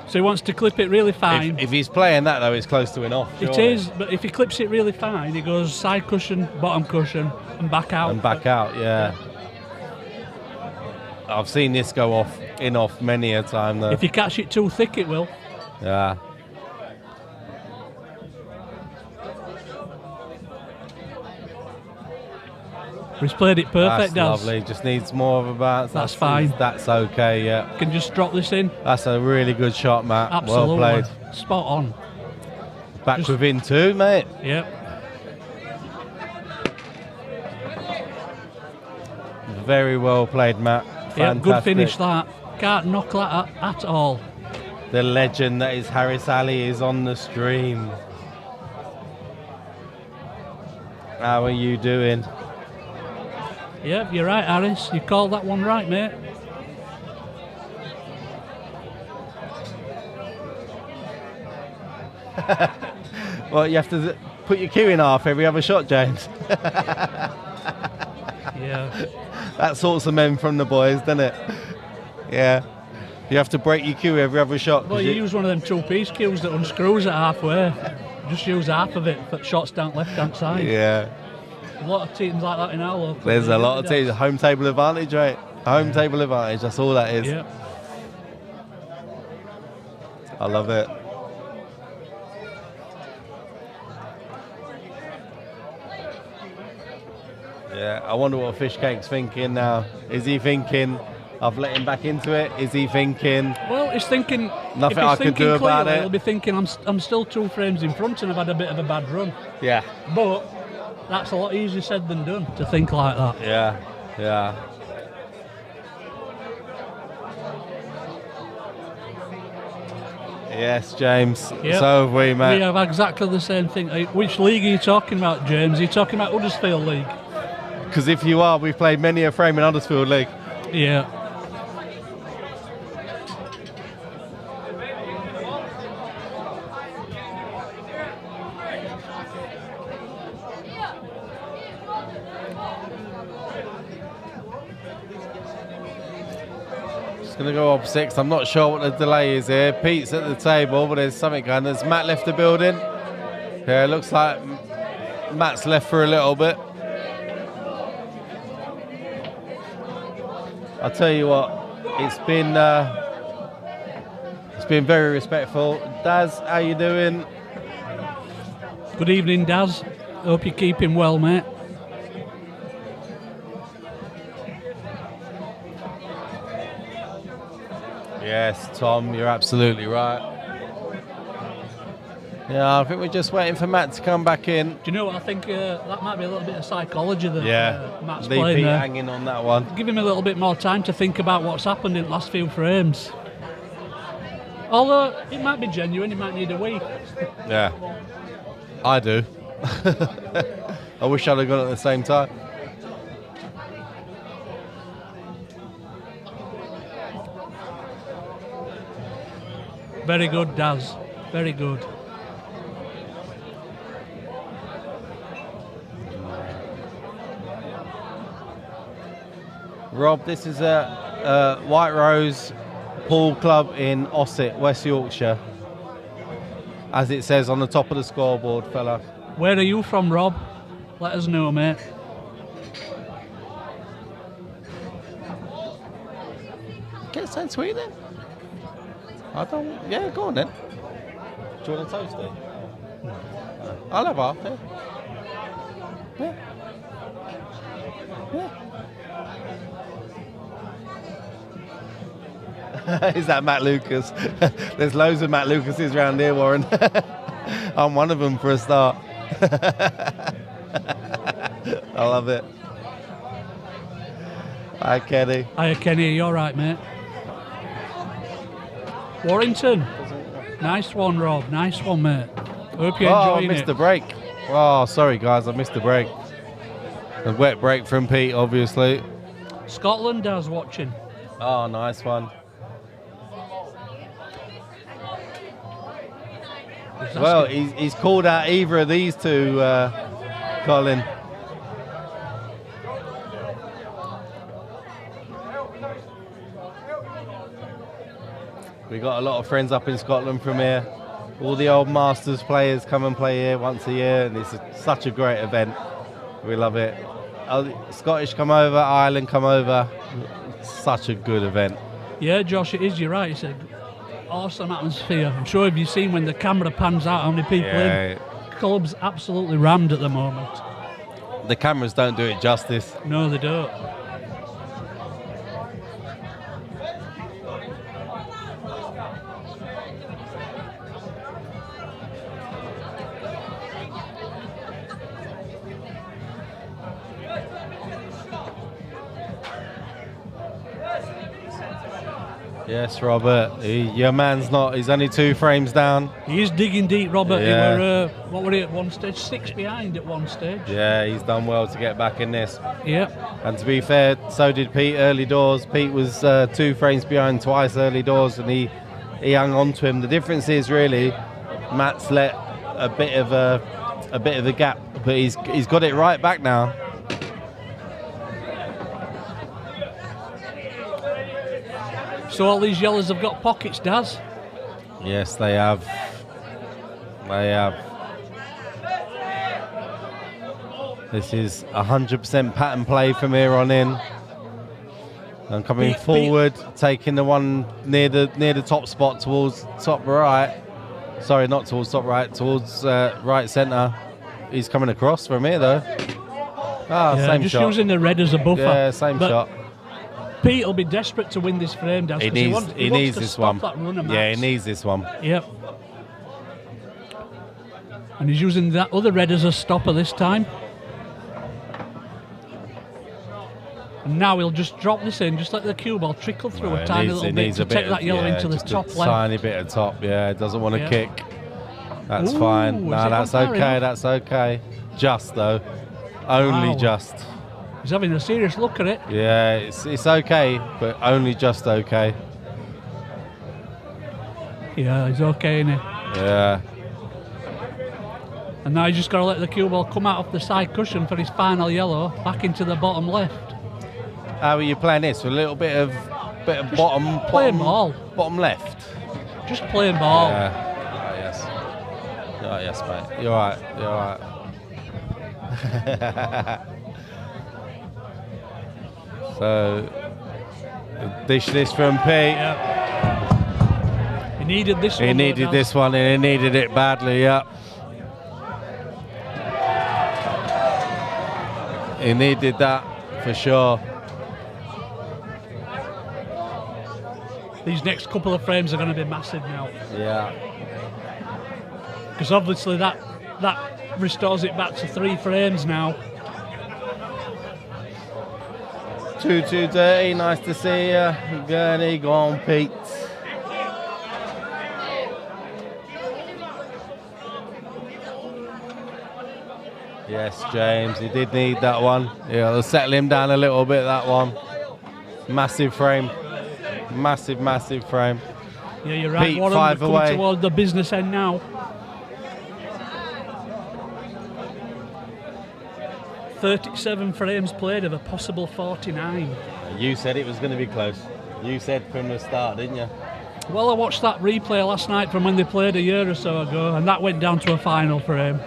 So he wants to clip it really fine. If he's playing that, though, it's close to an off. It surely. is, but if he clips it really fine, he goes side cushion, bottom cushion, and back out. And back out, yeah. I've seen this go off many a time, though. If you catch it too thick, it will. Yeah. He's played it perfect, That's Daz. lovely. Just needs more of a bounce. That's fine. That's okay, yeah. Can just drop this in. That's a really good shot, Matt. Absolutely. Well played. Spot on. Back Just- within two, mate. Yep. Very well played, Matt. Yep, Fantastic. good finish that. Can't knock that at all. The legend that is Harris Ali is on the stream. How are you doing? Yep, you're right, Harris. You called that one right, mate. Well, you have to put your cue in half every other shot, James. Yeah. That sorts the men from the boys, doesn't it? Yeah. You have to break your cue every other shot. 'cause Well, you use one of them two-piece cues that unscrews it halfway. Just use half of it for shots down left-hand side. Yeah. A lot of teams like that in our local. There's a lot of Des. teams. Home table advantage, right? Home table advantage. That's all that is. Yeah. I love it. Yeah, I wonder what Fishcake's thinking now. Is he thinking, I've let him back into it? Is he thinking, Well, he's thinking. Nothing if he's I can do thinking about clearly, it. He'll be thinking, I'm still 2 frames in front and I've had a bit of a bad run. yeah, But that's a lot easier said than done to think like that. yeah. Yes, James. Yep. So have we, mate. We have exactly the same thing. Which league are you talking about, James? Are you talking about Huddersfield League? Because if you are, we've played many a frame in Huddersfield League. Yeah. It's going to go up 6. I'm not sure what the delay is here. Pete's at the table, but there's something going. Has Matt left the building? Yeah, it looks like Matt's left for a little bit. I'll tell you what, it's been very respectful. Daz, how you doing? Good evening, Daz. Hope you're keeping well, mate. Yes, Tom, you're absolutely right. Yeah, I think we're just waiting for Matt to come back in. Do you know what? I think that might be a little bit of psychology that Matt's leave playing Pete there. hanging on that one. Give him a little bit more time to think about what's happened in the last few frames. Although it might be genuine, he might need a week. Yeah, I do. I wish I'd have gone at the same time. Very good, Daz. Very good. Rob, this is a White Rose Pool Club in Ossett, West Yorkshire. As it says on the top of the scoreboard, fella. Where are you from, Rob? Let us know, mate. Get something sweet then. I don't. Yeah, go on then. Do you want a toasty? I'll have half. Yeah. Is that Matt Lucas? There's loads of Matt Lucases around here, Warren. I'm one of them for a start. I love it. Hi, Kenny. Hiya, Kenny. You all right, mate? Warrington. Nice one, Rob. Nice one, mate. Hope you're I enjoying missed it. the break. Oh, sorry, guys. I missed the break. A wet break from Pete, obviously. Scotland does watching. Oh, nice one. Well, he's called out either of these two, Colin. We got a lot of friends up in Scotland from here. All the old Masters players come and play here once a year, and it's such a great event. We love it. Scottish come over, Ireland come over. Such a good event. Yeah, Josh, it is. You're right. It's an awesome atmosphere. I'm sure if you've seen when the camera pans out how many people in. Club's absolutely rammed at the moment. The cameras don't do it justice. No, they don't. Yes, Robert. Your man's not. He's only 2 frames down. He is digging deep, Robert. Yeah. He were, what were he at one stage? 6 behind at one stage. Yeah, he's done well to get back in this. Yep. And to be fair, so did Pete early doors. Pete was 2 frames behind twice early doors, and he hung on to him. The difference is really Matt's let a bit of a gap, but he's got it right back now. So all these yellows have got pockets, Daz? Yes, they have. They have. This is 100% pattern play from here on in. I'm coming forward, taking the one near the top spot towards top right. Sorry, not towards top right, towards right centre. He's coming across from here though. Same just shot. using the red as a buffer. Yeah, same shot. Pete will be desperate to win this frame down. He needs this one. Yeah, he needs this one. Yep. And he's using that other red as a stopper this time. And now he'll just drop this in, just let the cue ball trickle through a tiny little bit to take that yellow into the top left. Tiny bit of top, yeah. Doesn't want to kick. That's fine. No, that's okay. That's okay. Just though, only just. He's having a serious look at it. Yeah, it's okay, but only just okay. Yeah, he's okay, isn't he? Yeah. And now he's just got to let the cue ball come out off the side cushion for his final yellow, back into the bottom left. How are you playing this? With a little bit of bottom ball. Bottom left. Just playing ball. Yeah. Yes, mate. You're right. So, dish this from Pete. Yeah. He needed this one. He needed this one, and he needed it badly. Yeah. He needed that for sure. These next couple of frames are going to be massive now. Yeah. Because obviously that restores it back to 3 frames now. 2-2 dirty, nice to see you. Gurney, go on, Pete. Yes, James, he did need that one. Yeah, it'll settle him down a little bit, that one. Massive frame. Massive frame. Yeah, you're right. Pete, One 5 away. Towards the business end now. 37 frames played of a possible 49. You said it was going to be close. You said from the start, didn't you? Well, I watched that replay last night from when they played a year or so ago, and that went down to a final frame.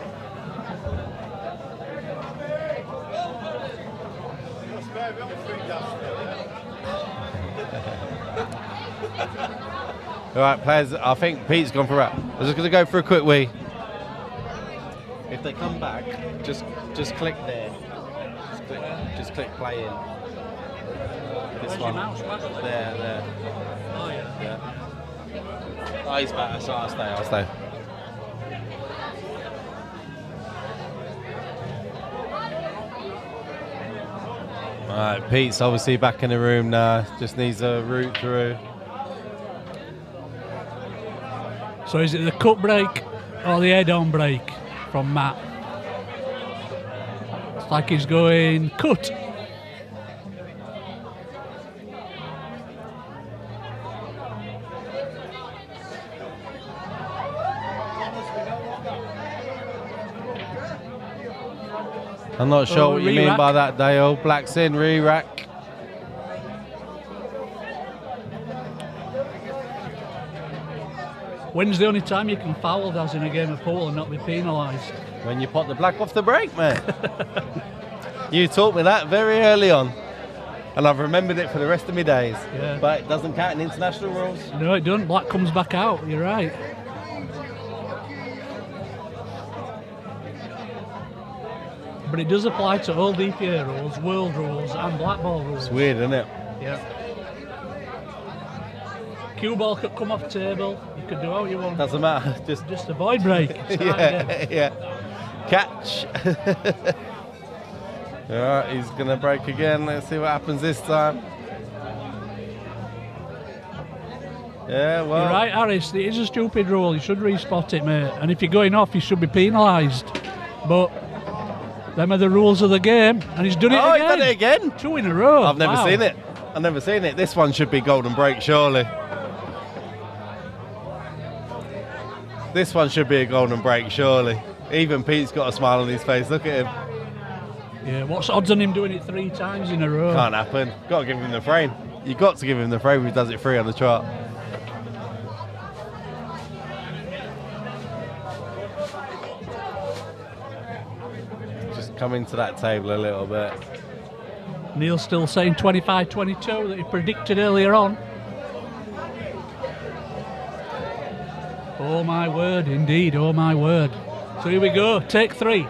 All right, players, I think Pete's gone for a wrap. I'm just going to go for a quick wee. If they come back, just click there. Just click play in. This one. There. Oh, Yeah. Oh, he's better, so I'll stay. All right, Pete's obviously back in the room now. Just needs a route through. So is it the cut break or the head-on break from Matt? It's like he's going cut. I'm not sure what you mean by that, Dale. Black's in, re-rack. When's the only time you can foul those in a game of pool and not be penalised? When you pot the black off the break, mate. You taught me that very early on. And I've remembered it for the rest of my days. Yeah. But it doesn't count in international rules. No, it doesn't. Black comes back out. You're right. But it does apply to all DPA rules, world rules, and blackball rules. It's weird, isn't it? Yeah. Cue ball could come off table. You could do what you want. Doesn't matter. Just avoid break. Yeah. Catch. All right, he's going to break again. Let's see what happens this time. Yeah, well. You're right, Harris. It is a stupid rule. You should respot it, mate. And if you're going off, you should be penalised. But them are the rules of the game. And he's done it again. Oh, he's done it again? 2 in a row. I've never seen it. I've never seen it. This one should be golden break, surely. This one should be a golden break, surely. Even Pete's got a smile on his face. Look at him. Yeah, what's odds on him doing it 3 times in a row? Can't happen. Got to give him the frame. You've got to give him the frame if he does it 3 on the chart. come into that table a little bit. Neil's still saying 25-22 that he predicted earlier on. Oh my word, indeed, oh my word. So here we go, take 3.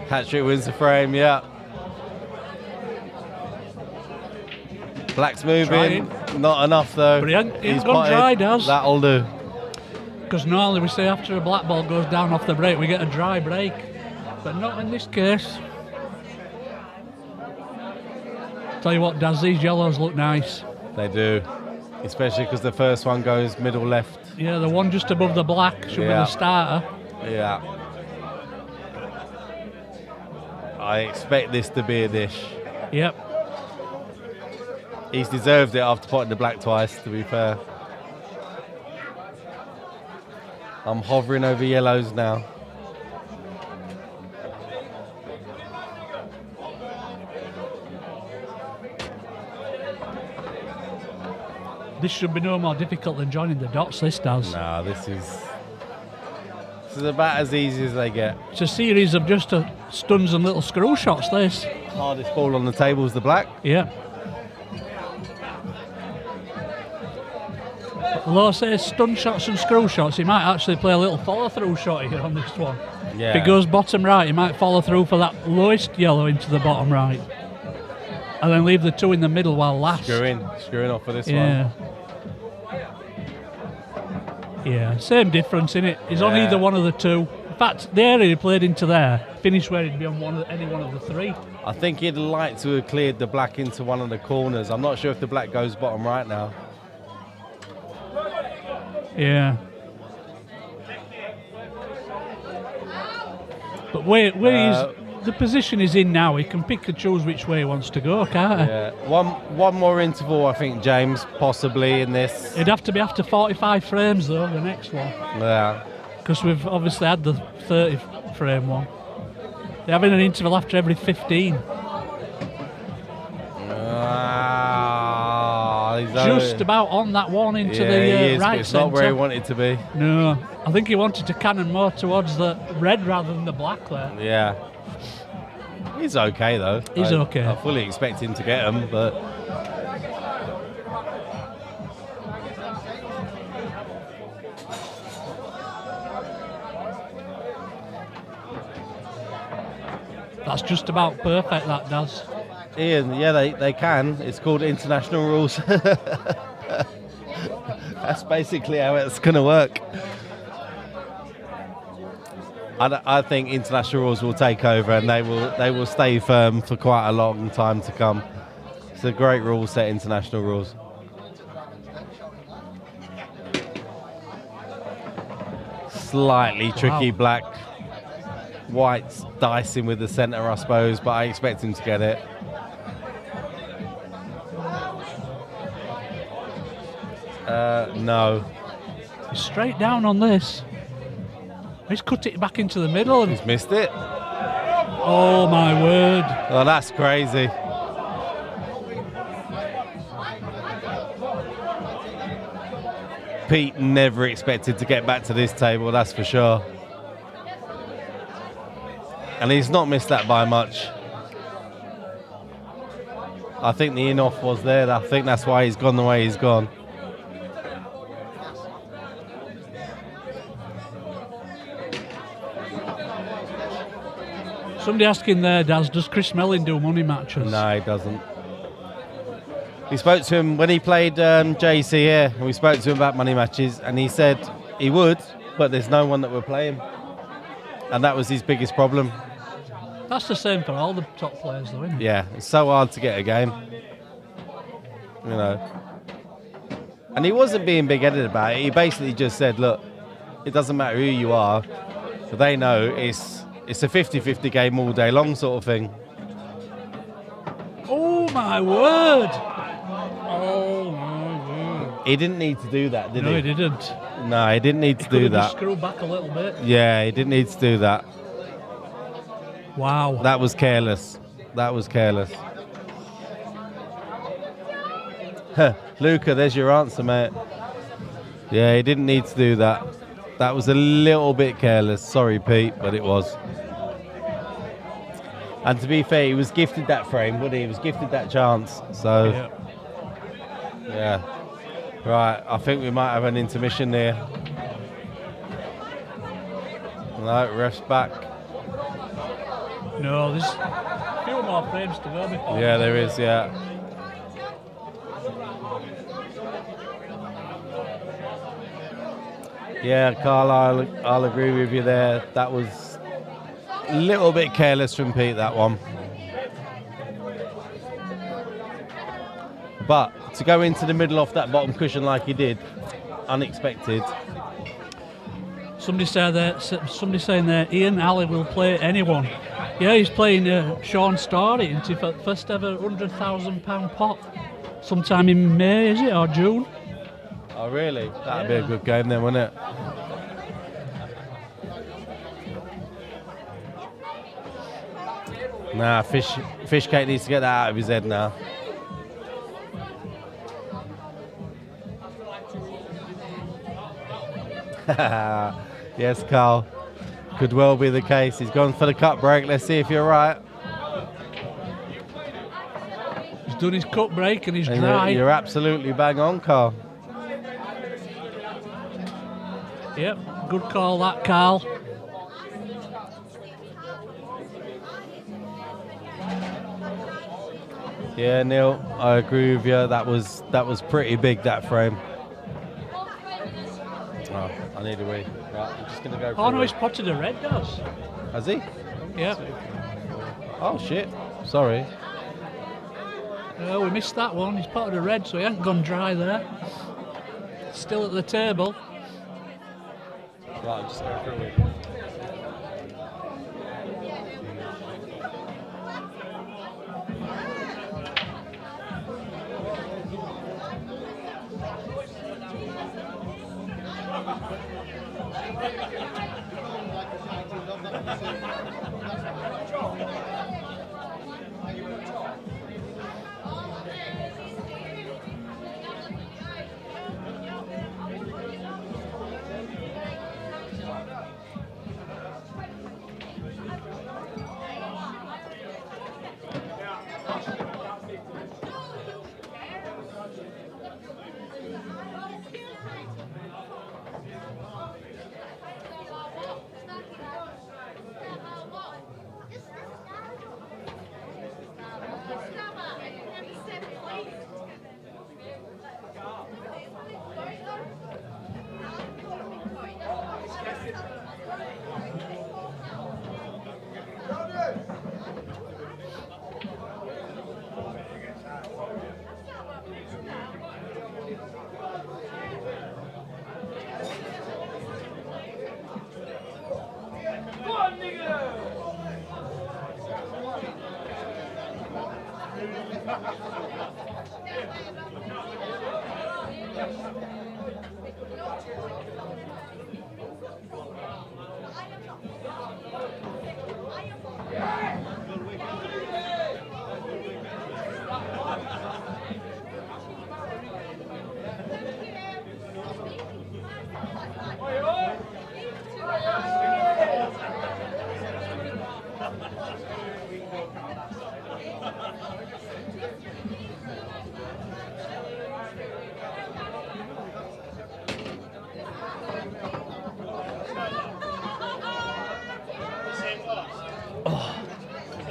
Hat-trick wins the frame, yeah. Black's moving, not enough though. But he ain't He's gone potted. dry, does. That'll do. Because normally we say after a black ball goes down off the break, we get a dry break. But not in this case. Tell you what, Daz, these yellows look nice. They do. Especially because the first one goes middle left. Yeah, the one just above the black should be the starter. Yeah. I expect this to be a dish. Yep. He's deserved it after potting the black twice, to be fair. I'm hovering over yellows now. This should be no more difficult than joining the dots, this does. Nah, this is about as easy as they get. It's a series of just stuns and little screw shots, this. Hardest ball on the table is the black. Yeah. Although I say stun shots and screw shots, he might actually play a little follow-through shot here on this one. Yeah. If he goes bottom right, he might follow through for that lowest yellow into the bottom right. And then leave the 2 in the middle while last. Screwing off for this Yeah. one. Yeah, same difference in it. He's on either one of the 2. In fact, the area he played into there, finished where he'd be on any one of the 3. I think he'd like to have cleared the black into one of the corners. I'm not sure if the black goes bottom right now. Yeah. But where the position he's in now, he can pick and choose which way he wants to go, can't he? Yeah. One more interval, I think, James, possibly in this. It'd have to be after 45 frames, though, the next one. Yeah. Because we've obviously had the 30 frame one. They're having an interval after every 15. Just about on that one into the right it's centre. not where he wanted to be. No, I think he wanted to cannon more towards the red rather than the black there. Yeah. He's okay though. He's okay. I fully expect him to get them, but that's just about perfect, that does. Ian, yeah, they can. It's called international rules. That's basically how it's going to work. I think international rules will take over, and they will stay firm for quite a long time to come. It's a great rule set, international rules. Slightly tricky black. White's dicing with the centre, I suppose, but I expect him to get it. No. He's straight down on this. He's cut it back into the middle. And He's missed it. oh my word. Oh, that's crazy. Pete never expected to get back to this table, that's for sure. And he's not missed that by much. I think the in-off was there. I think that's why he's gone the way he's gone. Somebody asking there, does Chris Mellin do money matches? No, he doesn't. We spoke to him when he played JC here, and we spoke to him about money matches, and he said he would, but there's no one that would play him. And that was his biggest problem. That's the same for all the top players, though, isn't it? Yeah, it's so hard to get a game. You know. And he wasn't being big-headed about it. He basically just said, look, it doesn't matter who you are, but they know it's a 50-50 game all day long sort of thing. Oh, my word. Oh, my word. He didn't need to do that, did he? No, he didn't. No, he didn't need to do that. Screw back a little bit. Yeah, he didn't need to do that. Wow. That was careless. That was careless. Luca, there's your answer, mate. Yeah, he didn't need to do that. That was a little bit careless. Sorry, Pete, but it was. And to be fair, he was gifted that frame, wasn't he? He was gifted that chance. So, yeah. Right, I think we might have an intermission there. No, ref's back. No, there's a few more frames to go before. Yeah, there is, yeah. Yeah, Carl, I'll agree with you there. That was a little bit careless from Pete, that one. But to go into the middle off that bottom cushion like he did, unexpected. Somebody saying there, Ian Alley will play anyone. Yeah, he's playing Sean Story into first ever £100,000 pot. Sometime in May, is it, or June? Oh, really? That'd be a good game then, wouldn't it? Nah, Fishcake needs to get that out of his head now. Yes, Carl. Could well be the case. He's gone for the cut break. Let's see if you're right. He's done his cut break and he's dry. You're absolutely bang on, Carl. Yep, good call that, Carl. Yeah, Neil, I agree with you. That was pretty big, that frame. Oh, I need a wee. Right, I'm just gonna go. Oh no, he's potted a red, does. Has he? Yep. Oh shit. Sorry. Oh, we missed that one. He's potted a red, so he hasn't gone dry there. Still at the table. Right, I'm just going through it.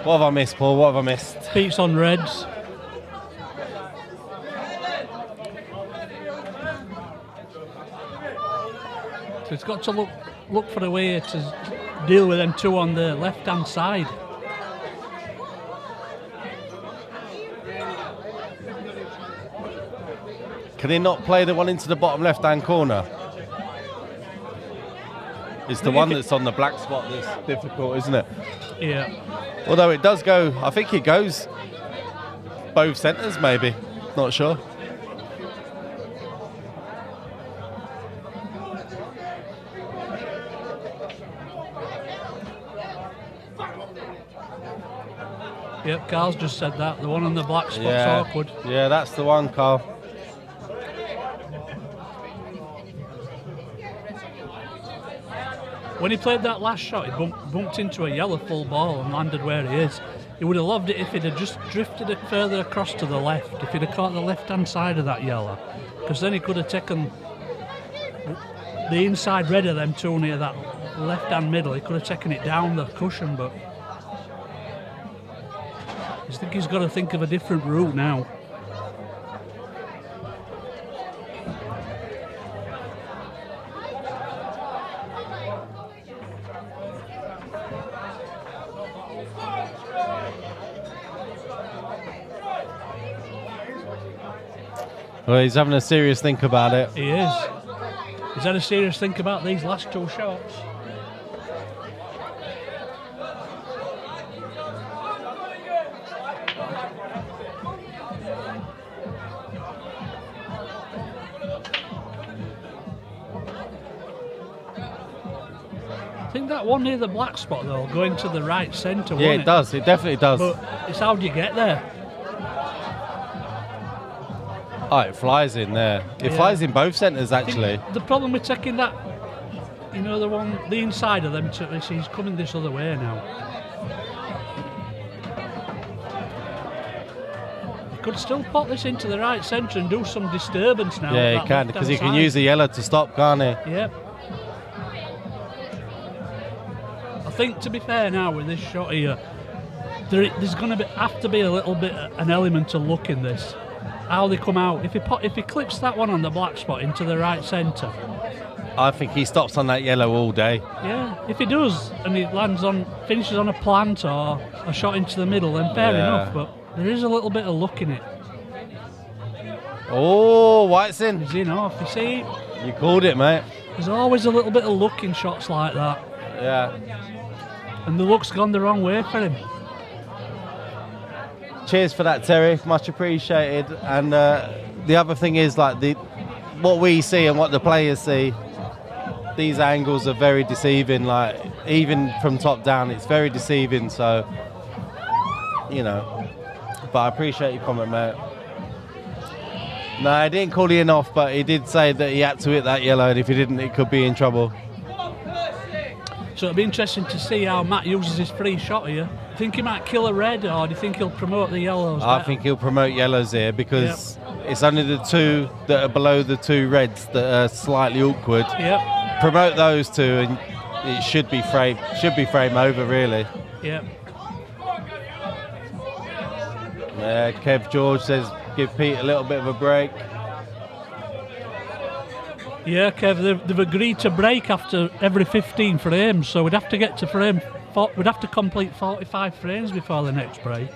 What have I missed, Paul? What have I missed? Pete's on reds. So it's got to look for a way to deal with them two on the left-hand side. Can he not play the one into the bottom left-hand corner? It's the one that's on the black spot that's difficult, isn't it? Yeah. Although it does go, I think it goes both centres maybe, not sure. Yep, Carl's just said that. The one on the black spot's Yeah. awkward. Yeah, that's the one, Carl. When he played that last shot, he bumped into a yellow full ball and landed where he is. He would have loved it if he'd have just drifted it further across to the left, if he'd have caught the left-hand side of that yellow, because then he could have taken the inside red of them two near that left-hand middle. He could have taken it down the cushion, but I think he's got to think of a different route now. Well, he's having a serious think about it. He is. He's had a serious think about these last two shots. I think that one near the black spot, though, going to the right centre, Yeah, it does. It definitely does. But it's how do you get there? Oh, it flies in there. It Yeah. flies in both centres, actually. The problem with taking that, you know, the inside of them, he's coming this other way now. He could still pop this into the right centre and do some disturbance now. Yeah, he can, because he can use the yellow to stop, can't he? Yep. I think, to be fair now, with this shot here, there's going to have to be a little bit an element of luck in this. How they come out. If he clips that one on the black spot into the right centre, I think he stops on that yellow all day. yeah. If he does and he finishes on a plant or a shot into the middle, then fair Yeah. enough. But there is a little bit of luck in it. Oh, White's in. He's in off. You see, You called it, mate. there's always a little bit of luck in shots like that, Yeah. and the luck's gone the wrong way for him. Cheers for that, Terry. Much appreciated. And the other thing is, like, what we see and what the players see, these angles are very deceiving. Like, even from top down, it's very deceiving. So, you know. But I appreciate your comment, mate. No, I didn't call Ian off, but he did say that he had to hit that yellow, and if he didn't, it could be in trouble. So it'll be interesting to see how Matt uses his free shot here. Do you think he might kill a red, or do you think he'll promote the yellows? I better? think he'll promote yellows here because it's only the two that are below the two reds that are slightly awkward. Yep. Promote those two, and it should be frame over, really. Yep. Kev George says give Pete a little bit of a break. Yeah, Kev, they've agreed to break after every 15 frames, so we'd have to get to we'd have to complete 45 frames before the next break.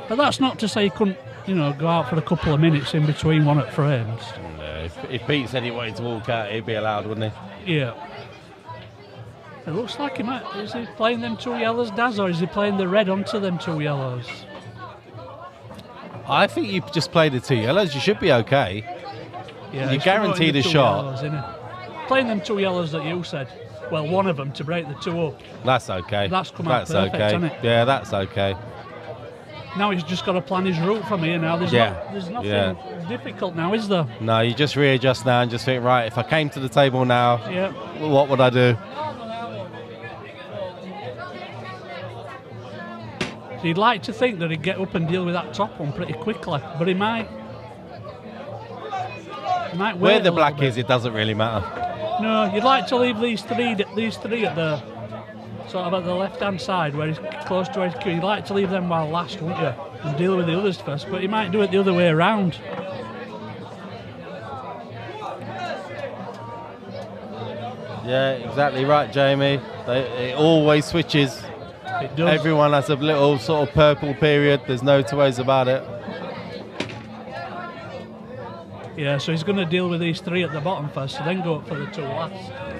But that's not to say you couldn't, go out for a couple of minutes in between one at frames. No, if Pete said he wanted to walk out, he'd be allowed, wouldn't he? Yeah. It looks like he might. Is he playing them two yellows, Daz, or is he playing the red onto them two yellows? I think you just play the two yellows. You should be okay. Yeah, You're guaranteed a shot. Playing them two yellows that you said. Well, one of them to break the two up. That's okay. That's come out perfect, okay. hasn't it? Yeah, that's okay. Now he's just got to plan his route from here now. There's nothing difficult now, is there? No, you just readjust now and just think, right, if I came to the table now, Yeah. what would I do? So you'd like to think that he'd get up and deal with that top one pretty quickly, but he might. Wait Where the a black little is, it doesn't really matter. bit. No, you'd like to leave these three at the sort of at the left-hand side where he's close to his cue. You'd like to leave them while last, wouldn't you? And deal with the others first, but he might do it the other way around. Yeah, exactly right, Jamie. It always switches. It does. Everyone has a little sort of purple period. There's no two ways about it. Yeah, so he's going to deal with these three at the bottom first, and then go up for the two last.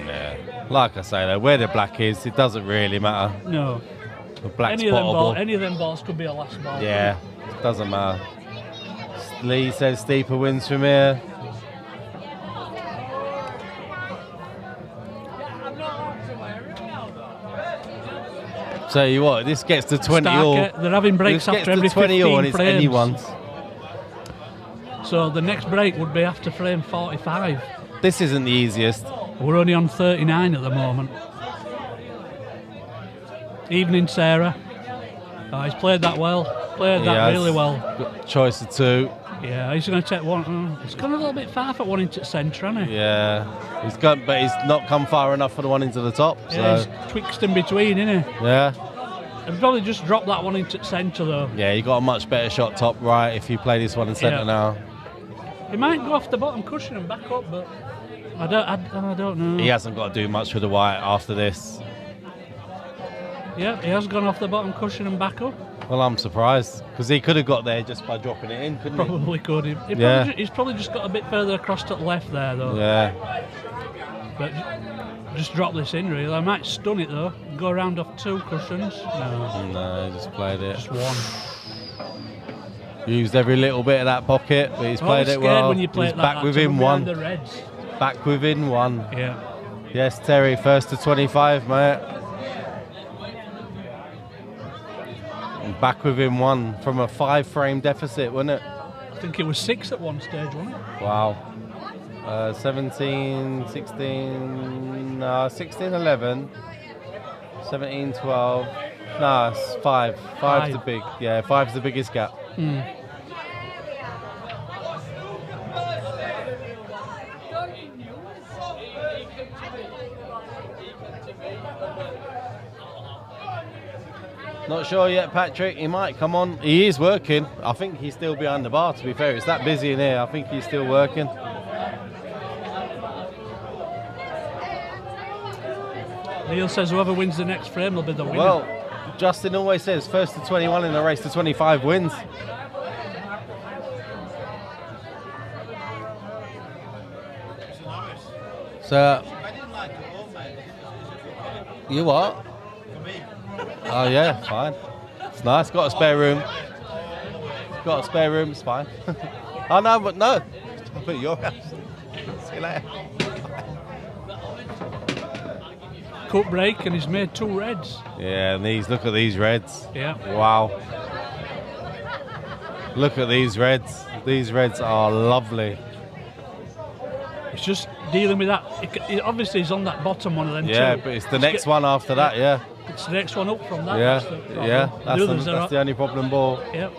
Yeah. Like I say, though, where the black is, it doesn't really matter. No. The black's Any potable. of them balls could be a last ball. Yeah, it doesn't matter. Lee says steeper wins from here. Tell you what, this gets to 20 all. They're having breaks This after gets every to 20 all 15 and it's frames. anyone's. So the next break would be after frame 45. This isn't the easiest. We're only on 39 at the moment. Evening, Sarah. Oh, he's played that well. Played that really well. Good choice of two. Yeah, he's going to take one. He's gone a little bit far for one into the centre, hasn't he? Yeah, he's gone, but he's not come far enough for the one into the top. Yeah, So he's twixt in between, isn't he? yeah, He'll probably just drop that one into the centre, though. yeah, you got a much better shot top right if you play this one in centre Yeah. now. He might go off the bottom cushion and back up, but I don't know. He hasn't got to do much with the white after this. Yeah, he has gone off the bottom cushion and back up. Well, I'm surprised because he could have got there just by dropping it in, couldn't he? Probably could. He's probably just got a bit further across to the left there, though. Yeah. But just drop this in, really. I might stun it, though. Go around off 2 cushions. No, he just played it. Just one. Used every little bit of that pocket, but he's played it well. When you play He's it like back that, within to one. the reds. Back within one. Yeah. Yes, Terry, first to 25, mate. And back within one from a 5-frame deficit, wasn't it? I think it was 6 at one stage, wasn't it? Wow. 17, 16, 16, 11, 17, 12. No, it's 5. 5's the big. Yeah, 5's the biggest gap. Not sure yet, Patrick. He might come on. He is working. I think he's still behind the bar, to be fair. It's that busy in here. I think he's still working. Neil says whoever wins the next frame will be the winner. Well, Justin always says first to 21 in a race to 25 wins. So, you what? Oh yeah, fine. It's nice. Got a spare room. Got a spare room. It's fine. Oh no, but no. Stop at your house. See you later. Cut break, and he's made 2 reds. Yeah, and these. Look at these reds. Yeah. Wow. Look at these reds. These reds are lovely. It's just dealing with that. Obviously, he's on that bottom one of them. Yeah, too. but it's the next one after that. Yeah. It's the next one up from that. Yeah. That's the problem. Yeah. others That's the only problem ball. Yep.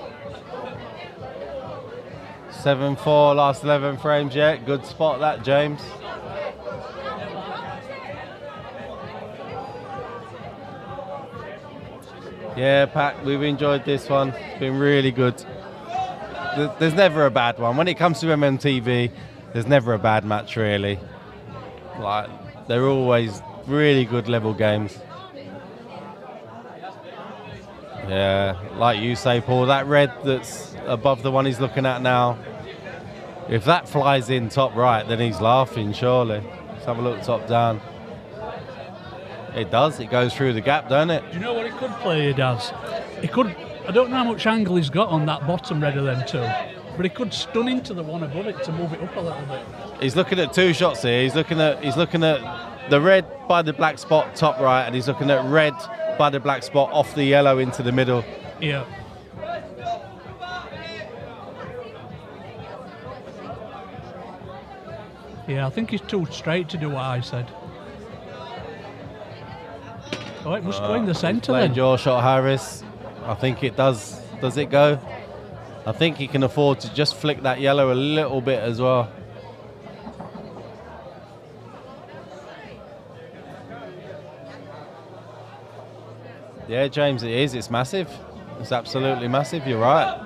7-4, last 11 frames yet. Good spot that, James. Yeah, Pat, we've enjoyed this one. It's been really good. There's never a bad one. When it comes to MMTV, there's never a bad match, really. Like, they're always really good level games. Yeah, like you say, Paul, that red that's above the one he's looking at now, if that flies in top right, then he's laughing, surely. Let's have a look top down. It does. It goes through the gap, don't it? Do you know what he could play, he does? He could, I don't know how much angle he's got on that bottom red of them 2, but he could stun into the one above it to move it up a little bit. He's looking at 2 shots here. He's looking at the red by the black spot top right, and he's looking at red by the black spot off the yellow into the middle. Yeah. Yeah, I think he's too straight to do what I said. Oh, it must go in the centre then. Played your shot, Harris. I think it does. Does it go? I think he can afford to just flick that yellow a little bit as well. Yeah, James, it is. It's massive. It's absolutely massive. You're right.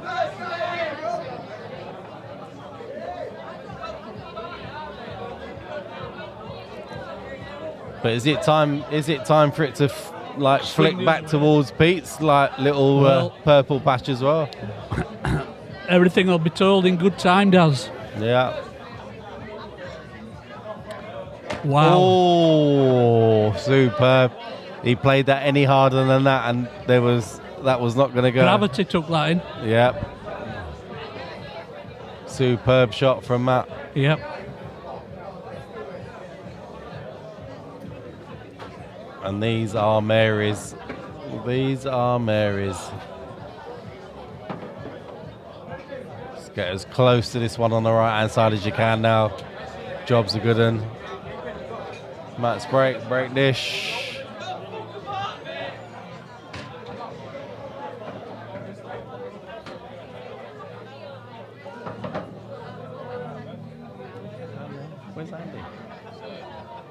But is it time? Is it time for it to flick back towards Pete's little purple patch as well? Everything will be told in good time, Daz. Yeah. Wow. Oh, superb. He played that any harder than that, and that was not going to go. Gravity took that in. Yep. Superb shot from Matt. Yep. And these are Mary's. These are Mary's. Let's get as close to this one on the right hand side as you can now. Job's a good one. Matt's break dish. Where's Andy?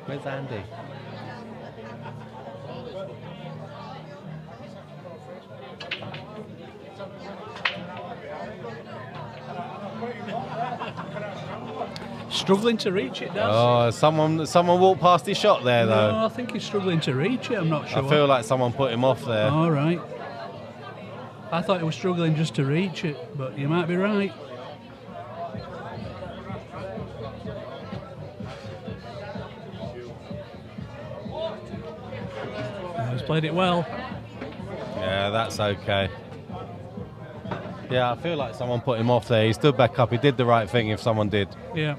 Where's Andy? Struggling to reach it, does. Oh, someone walked past his shot there, though. No, I think he's struggling to reach it. I'm not sure. I feel like someone put him off there. All right. I thought he was struggling just to reach it, but you might be right. He's played it well. Yeah, that's okay. Yeah, I feel like someone put him off there. He stood back up. He did the right thing if someone did. Yeah.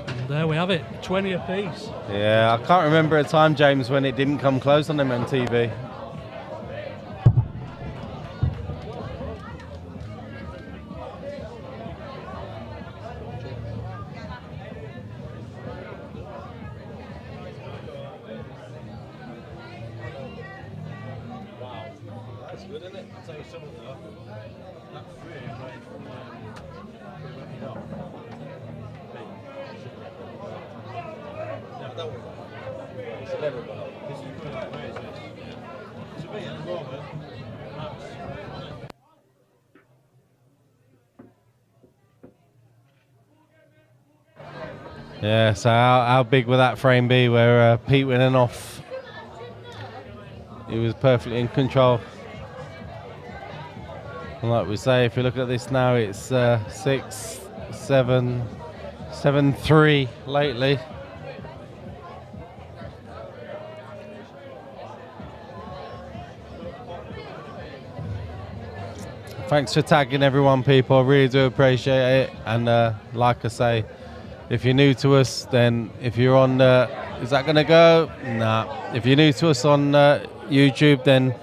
And there we have it, 20 apiece. Yeah, I can't remember a time, James, when it didn't come close on MMTV. Yeah, so how big will that frame be where Pete went off? He was perfectly in control. And like we say, if you look at this now, it's 6, 7, 7-3 lately. Thanks for tagging everyone, people. I really do appreciate it. And like I say, if you're new to us, then if you're on, is that going to go? Nah. If you're new to us on YouTube, then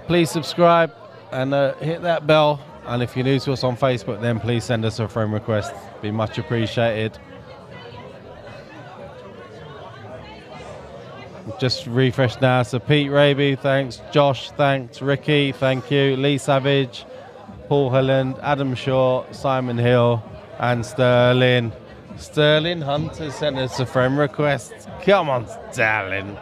please subscribe and hit that bell. And if you're new to us on Facebook, then please send us a friend request. Be much appreciated. Just refresh now. So Pete Raby, thanks. Josh, thanks. Ricky, thank you. Lee Savage, Paul Hilland, Adam Shaw, Simon Hill, and Sterling. Sterling Hunter sent us a friend request. Come on, Sterling.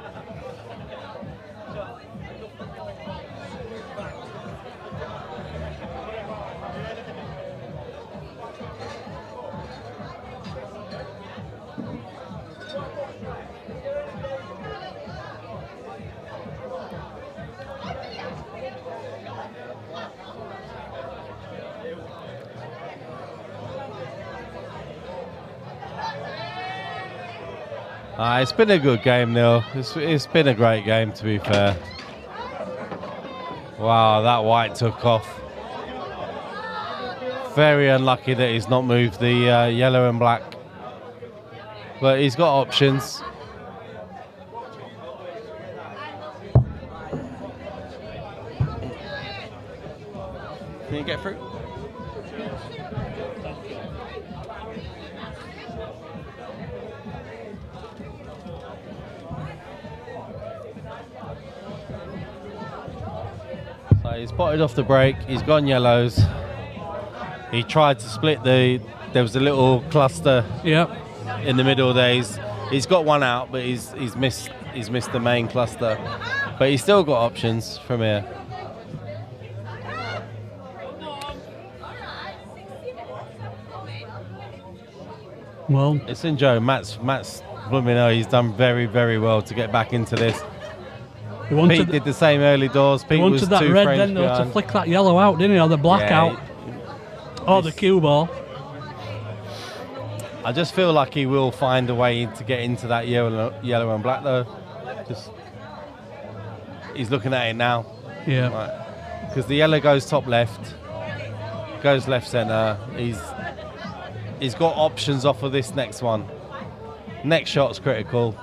It's been a good game, Neil. It's been a great game, to be fair. Wow, that white took off. Very unlucky that he's not moved the yellow and black. But he's got options. Can you get through? He's potted off the break, he's gone yellows. He tried to split there was a little cluster in the middle there. He's got one out, but he's missed the main cluster. But he's still got options from here. Well, it's in Joe. Matt's blooming hell, he's done very, very well to get back into this. Pete did the same early doors. Pete was that 2 red frames then though behind. to flick that yellow out, didn't he? Or the black out. Or the cue ball. I just feel like he will find a way to get into that yellow and black though. He's looking at it now. Yeah. Because the yellow goes top left, goes left centre. He's got options off of this next one. Next shot's critical.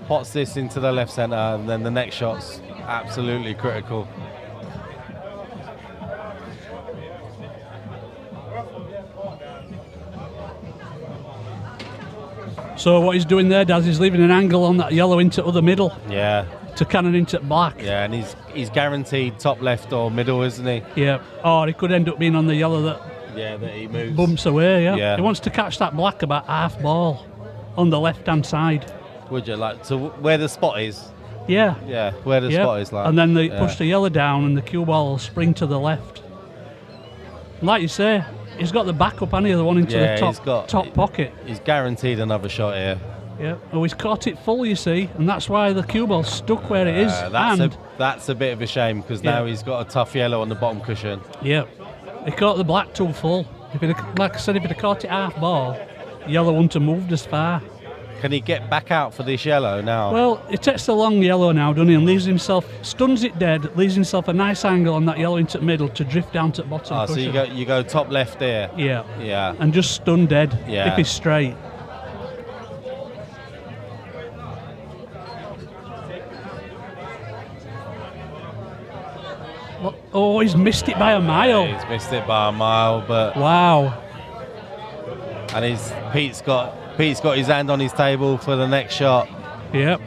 Pots this into the left centre, and then the next shot's absolutely critical. So what he's doing there, Daz, is leaving an angle on that yellow into other middle Yeah, to cannon into black. yeah, and he's guaranteed top left or middle, isn't he? Yeah. Or he could end up being on the yellow that Yeah, that he moves. bumps away, yeah. Yeah. He wants to catch that black about half ball on the left-hand side. Would you like to where the spot is? Yeah. Yeah, where the Yeah. spot is like. And then they yeah. push the yellow down and the cue ball will spring to the left. Like you say, he's got the backup and the other one into Yeah, the he's got- top pocket. He's guaranteed another shot here. Yeah. Oh, he's caught it full, you see, and that's why the cue ball's stuck where it is. And That's a bit of a shame because Yeah. now he's got a tough yellow on the bottom cushion. yeah, he caught the black too full. If he'd, like I said, if he'd have caught it half ball, yellow wouldn't have moved as far. Can he get back out for this yellow now? Well, he takes the long yellow now, doesn't he, and leaves himself, stuns it dead, leaves himself a nice angle on that yellow into the middle to drift down to the bottom so cushion. you go top left there. Yeah. Yeah. And just stun dead Yeah. if he's straight. Oh, he's missed it by a mile. He's missed it by a mile, but Wow. and Pete's got his hand on his table for the next shot. Yep,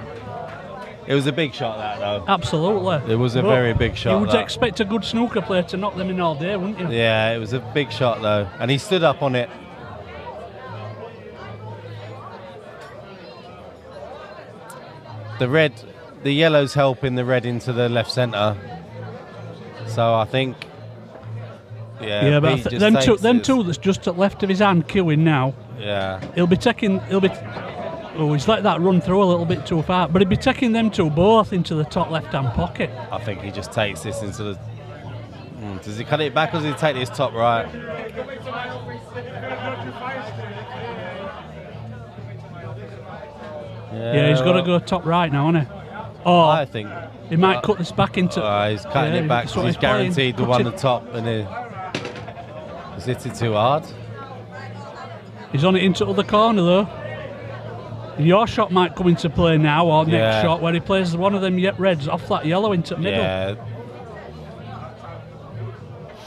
It was a big shot that though. absolutely. It was a But very big shot, You would that. expect a good snooker player to knock them in all day, wouldn't you? Yeah, it was a big shot though, and he stood up on it. The yellow's helping the red into the left centre. So I think, Yeah, but Pete just them takes two his- that's just to the left of his hand queuing now. Yeah, He'll be. Oh, he's let that run through a little bit too far, but he'd be taking them two both into the top left-hand pocket. I think he just takes this into the. Does he cut it back or does he take this top right? Yeah, he's got to go top right now, hasn't he? Oh, I think he might cut this back into. he's cutting Yeah, it back that's what because he's he's playing. guaranteed the Cut one it- at the top, and he's hit it too hard. He's on it into the other corner though. Your shot might come into play now, or next Yeah. shot where he plays one of them reds off that yellow into the middle. Yeah.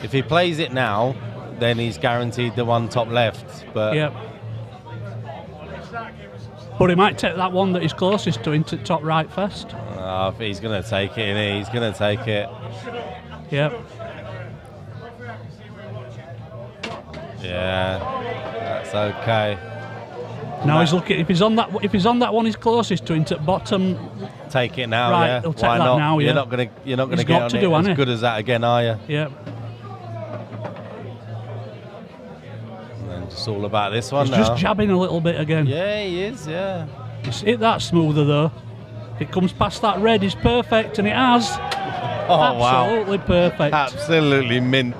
If he plays it now, then he's guaranteed the one top left. But Yep. But he might take that one that he's closest to into top right first. he's going to take it, isn't he? He's going to take it. Yep. Yeah, that's okay. Now he's looking. If he's on that one, he's closest to into bottom. Take it now, Right, yeah. he'll take Why that not? now, yeah. You're not gonna He's get got on to it do, hasn't as he? good as that again, are you? Yep. And it's all about this one He's now. just jabbing a little bit again. Yeah, he is. Yeah. He's hit that smoother though. If it comes past that red, he's perfect, and it has. Oh Absolutely perfect. wow! Absolutely mint.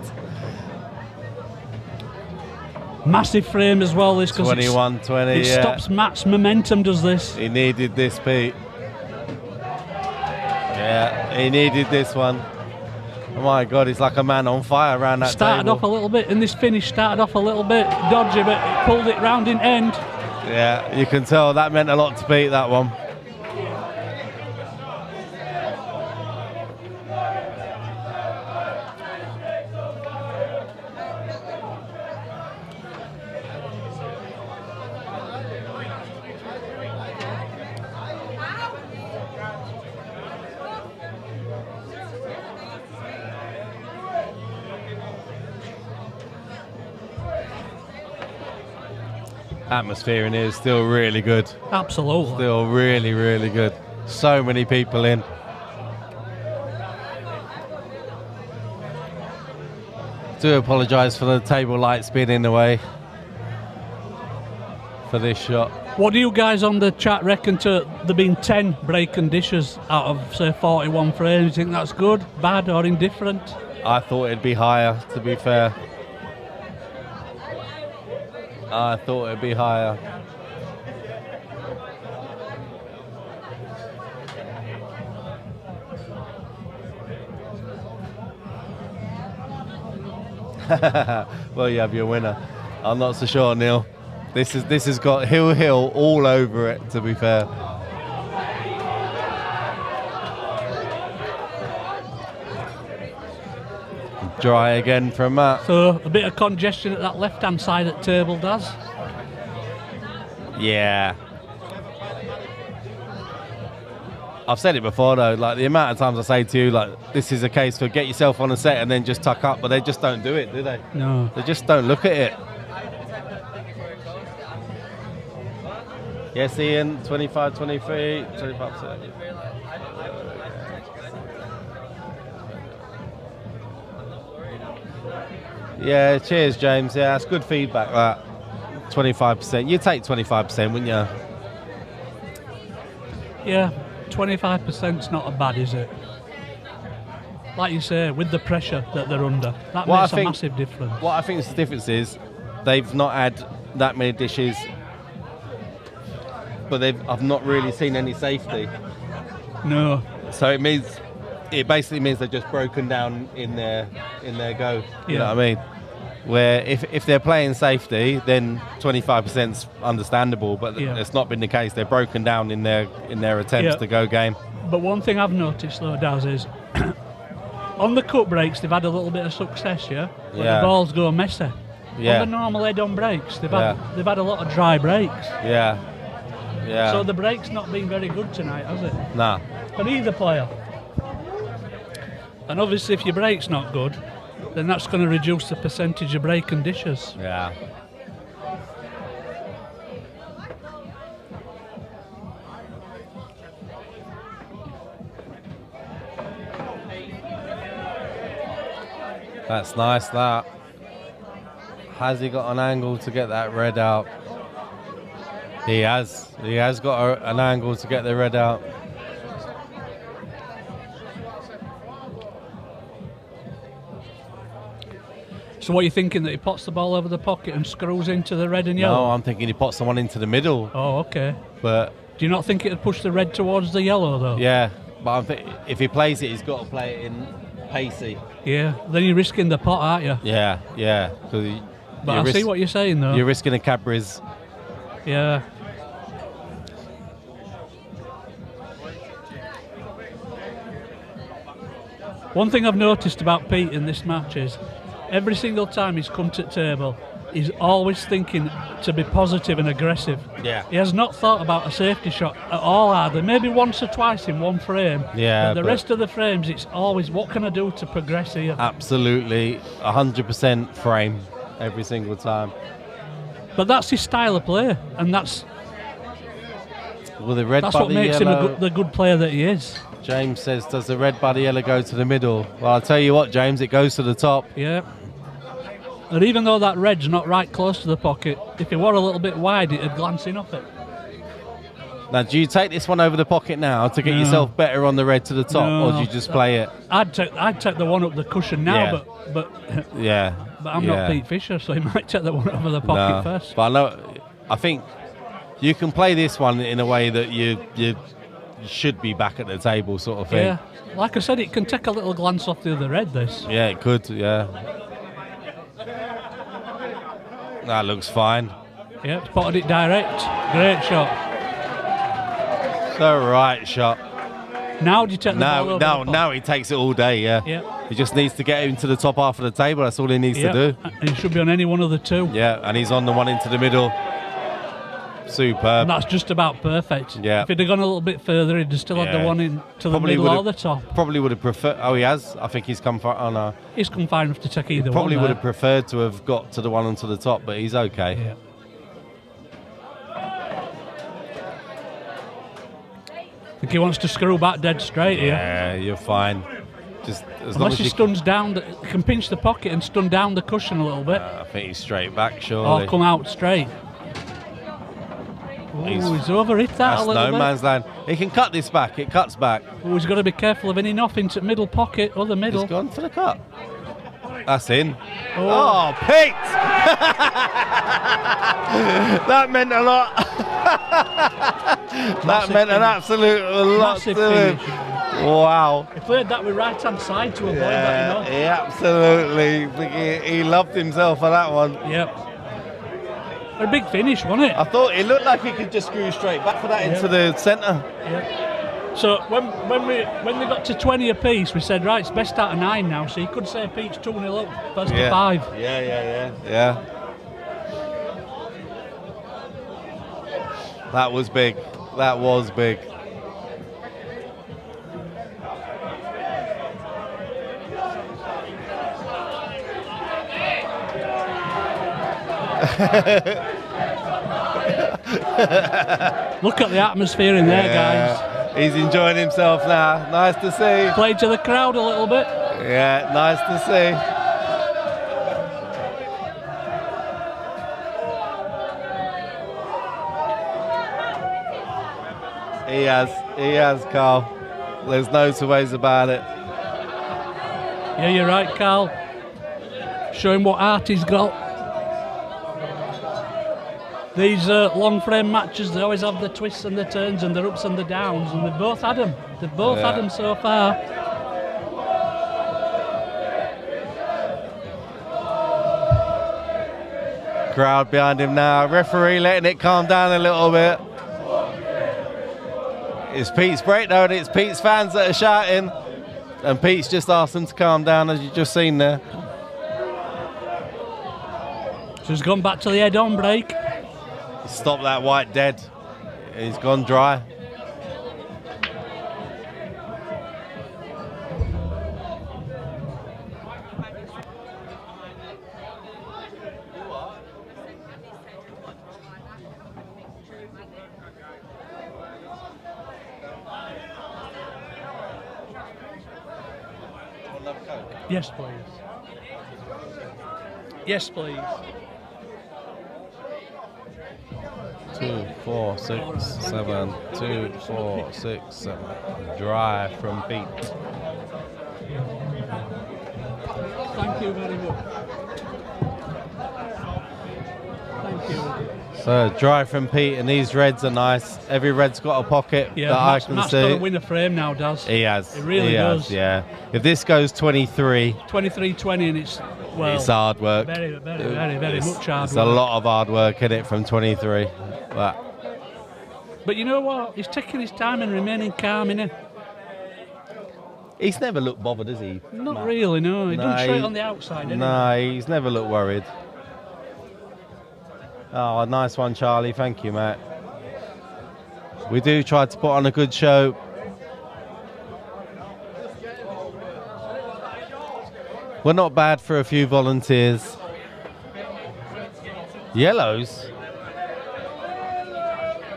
Massive frame as well. This because 21-20. it Yeah. stops Matt's momentum. Does this? He needed this, Pete. Yeah, he needed this one. Oh my God, he's like a man on fire around that Started table. off a little bit, and this finish started off a little bit dodgy, but it pulled it round in end. Yeah, you can tell that meant a lot to Pete, that one. Atmosphere in here is still really good. Absolutely. Still really, really good. So many people in. Do apologise for the table lights being in the way for this shot. What do you guys on the chat reckon to there being 10 break and dishes out of, say, 41 frames? Do you think that's good, bad, or indifferent? I thought it'd be higher, to be fair. I thought it'd be higher. Well, you have your winner. I'm not so sure, Neil. This has got hill all over it, to be fair. Dry again from Matt. So a bit of congestion at that left-hand side at table, does. Yeah, I've said it before though, like the amount of times I say to you, like, this is a case for get yourself on a set and then just tuck up, but they just don't do it, do they? No. They just don't look at it. Yes, Ian, 25, 23, 25%. Yeah, cheers, James. Yeah, that's good feedback, that. 25%. You'd take 25%, wouldn't you? Yeah, 25%'s not a bad, is it? Like you say, with the pressure that they're under, that makes a massive difference. What I think the difference is, they've not had that many dishes, but I've not really seen any safety. No. So it basically means they're just broken down in their go. You know what I mean? Where if they're playing safety, then 25%'s understandable, but it's not been the case. They're broken down in their attempts to go game. But one thing I've noticed though, Daz, is on the cut breaks they've had a little bit of success, but the balls go messy. Yeah. On the normal head-on breaks, they've had a lot of dry breaks. Yeah. Yeah. So the break's not been very good tonight, has it? Nah. For either player. And obviously if your break's not good, then that's going to reduce the percentage of break and dishes. Yeah. That's nice, that. Has he got an angle to get that red out? He has. He has got an angle to get the red out. So what are you thinking, that he pots the ball over the pocket and screws into the red and yellow? No, I'm thinking he pots someone into the middle. Oh, okay. But do you not think it would push the red towards the yellow though? Yeah, but I'm thinking if he plays it, he's got to play it in pacey. Yeah, then you're risking the pot, aren't you? Yeah, yeah. But I see what you're saying though. You're risking a Cadbury's. Yeah. One thing I've noticed about Pete in this match is every single time he's come to the table, he's always thinking to be positive and aggressive. Yeah. He has not thought about a safety shot at all, hardly. Maybe once or twice in one frame. Yeah. But the rest of the frames, it's always, what can I do to progress here? Absolutely, 100% frame every single time. But that's his style of play, and that's what makes him the good player that he is. James says, does the red by the yellow go to the middle? Well, I'll tell you what, James, it goes to the top. Yeah. And even though that red's not right close to the pocket, if it were a little bit wide, it'd glance in off it. Now, do you take this one over the pocket now to get yourself better on the red to the top, or do you just play it? I'd take the one up the cushion now, but yeah. But I'm not Pete Fisher, so he might take the one over the pocket first. But I think you can play this one in a way that you should be back at the table, sort of thing. Yeah, like I said, it can take a little glance off the other red. This. Yeah, it could. Yeah. That looks fine. Yeah, spotted it direct. Great shot. The right shot. Now do you take the ball over the now he takes it all day, yeah. He just needs to get into the top half of the table, that's all he needs to do. And he should be on any one of the two. Yeah, and he's on the one into the middle. Superb. And that's just about perfect. Yeah. If he'd have gone a little bit further, he'd have still had the one into the middle or the top. Probably would have preferred... Oh, he has? I think he's come far... Oh, no. He's come far enough to take either one. Probably would have preferred to have got to the one onto the top, but he's okay. Yeah. I think he wants to screw back dead straight here. Yeah, you're fine. Just as long as he stuns down, he can pinch the pocket and stun down the cushion a little bit. I think he's straight back, surely. Or come out straight. He's overhit that a little bit. That's no man's land. He can cut this back. It cuts back. He's got to be careful of any off into middle pocket or the middle. He's gone for the cut. That's in. Oh, Pete! That meant a lot. That meant an absolute lot to him. Wow. He played that with right hand side to avoid that, He absolutely, he loved himself for that one. Yep. A big finish, wasn't it? I thought it looked like he could just screw straight back for that into the centre. Yeah. So when we got to 20 apiece, we said, right, it's best out of 9 now. So you could say Pete's 2-0 up, first to 5. Yeah. That was big. That was big. Look at the atmosphere in there, guys. He's enjoying himself now. Nice to see. Play to the crowd a little bit. Yeah, nice to see. He has, Carl. There's no two ways about it. Yeah, you're right, Carl. Show him what art he's got. These long frame matches, they always have the twists and the turns and the ups and the downs, and they've both had them. They've both had them so far. Crowd behind him now. Referee letting it calm down a little bit. It's Pete's breakdown. It's Pete's fans that are shouting, and Pete's just asked them to calm down, as you've just seen there. So he's gone back to the head-on break. Stop that white dead. He's gone dry. Yes, please. Yes, please. 2, 4, 6, 7. 2, 4, 6, 7. Dry from Pete. Thank you very much. Thank you. So dry from Pete, and these reds are nice. Every red's got a pocket that I can Matt's see. got to win a frame now, does He has. It really does. Yeah. If this goes 23, 23-20, and it's, well, it's hard work. very much hard It's work. a lot of hard work in it from 23. But you know what? He's taking his time and remaining calm, innit? He's never looked bothered, has he? Not Matt? really, no. He done straight he- on the outside, didn't No, he's never looked worried. Oh, nice one, Charlie. Thank you, Matt. We do try to put on a good show. We're not bad for a few volunteers. Yellows?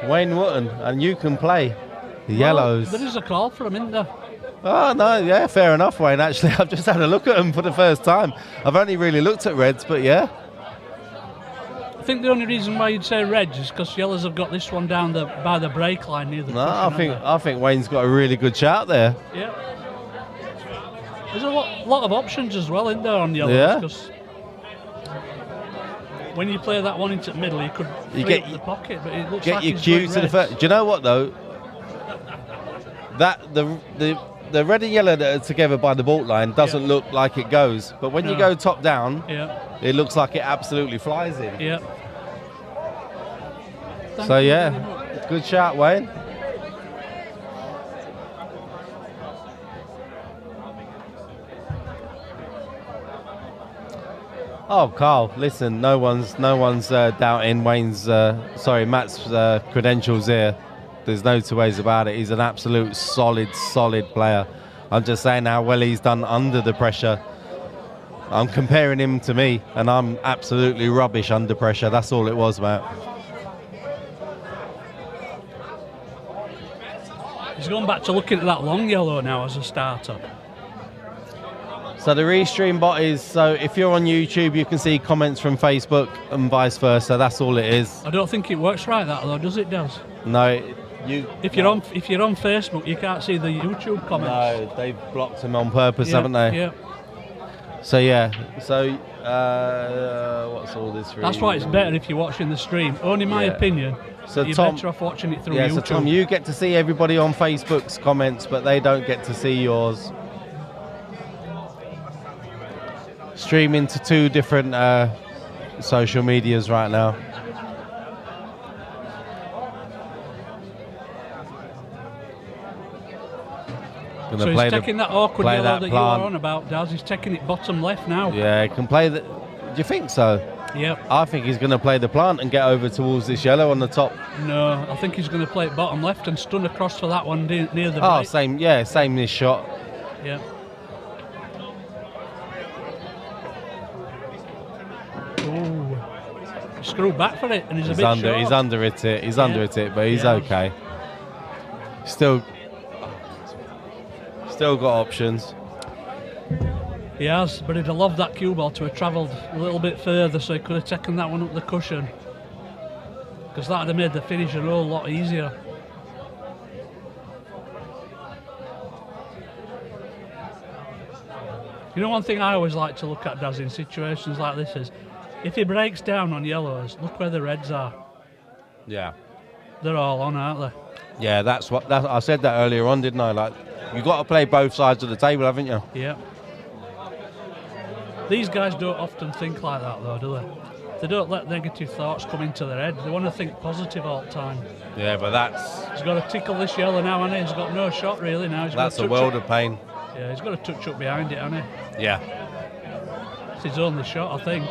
Wayne Wotton, and you can play. The yellows. There is a call for him, isn't there? Oh, no, yeah, fair enough, Wayne. Actually, I've just had a look at them for the first time. I've only really looked at reds, but yeah. I think the only reason why you'd say reds is because yellows have got this one down by the brake line near the No, cushion, I think Wayne's got a really good shout there. Yeah. There's a lot of options as well in there on yellows. Yeah. 'Cause when you play that one into the middle, you could You free get up the pocket, but it looks Get like your he's cue going to the reds. first. Do you know what though? That the red and yellow that are together by the baulk line doesn't look like it goes, but when you No. go top down, Yeah, it looks like it absolutely flies in. yeah. Thank So you yeah, very much. good shout, Wayne. Oh, Carl, listen, no one's doubting Matt's credentials here. There's no two ways about it. He's an absolute solid player. I'm just saying how well he's done under the pressure. I'm comparing him to me, and I'm absolutely rubbish under pressure. That's all it was, Matt. He's gone back to looking at that long yellow now as a starter. So the restream bot is, so if you're on YouTube, you can see comments from Facebook and vice versa. That's all it is. I don't think it works right that though, does it? Does No, if you're on Facebook, you can't see the YouTube comments. No, they've blocked him on purpose, haven't they? Yeah. So yeah, so what's all this? That's why it's better if you're watching the stream. Only my Yeah. opinion. So You're Tom, better off watching it through yeah, YouTube. so Tom, you get to see everybody on Facebook's comments, but they don't get to see yours. Streaming to 2 different social medias right now. So he's taking that awkward play yellow that that you plant. are on about, Daz. He's taking it bottom left now. Yeah, he can play the. Do you think so? Yep. I think he's going to play the plant and get over towards this yellow on the top. No, I think he's going to play it bottom left and stun across for that one near the Oh, break. same this shot. Yeah. Ooh. screwed back for it, and he's a bit under. short. He's under it. He's under it, but he's okay. Still got options. He has, but he'd have loved that cue ball to have travelled a little bit further, so he could have taken that one up the cushion, because that would have made the finish a whole lot easier. You know, one thing I always like to look at, Daz, in situations like this is, if he breaks down on yellows, look where the reds are. Yeah. They're all on, aren't they? Yeah, that's I said that earlier on, didn't I? Like, you got to play both sides of the table, haven't you? Yeah. These guys don't often think like that, though, do they? They don't let negative thoughts come into their head. They want to think positive all the time. Yeah, but that's... He's got to tickle this yellow now, hasn't he? He's got no shot, really, now. That's a world of pain. Yeah, he's got to touch up behind it, hasn't he? Yeah. It's his only shot, I think.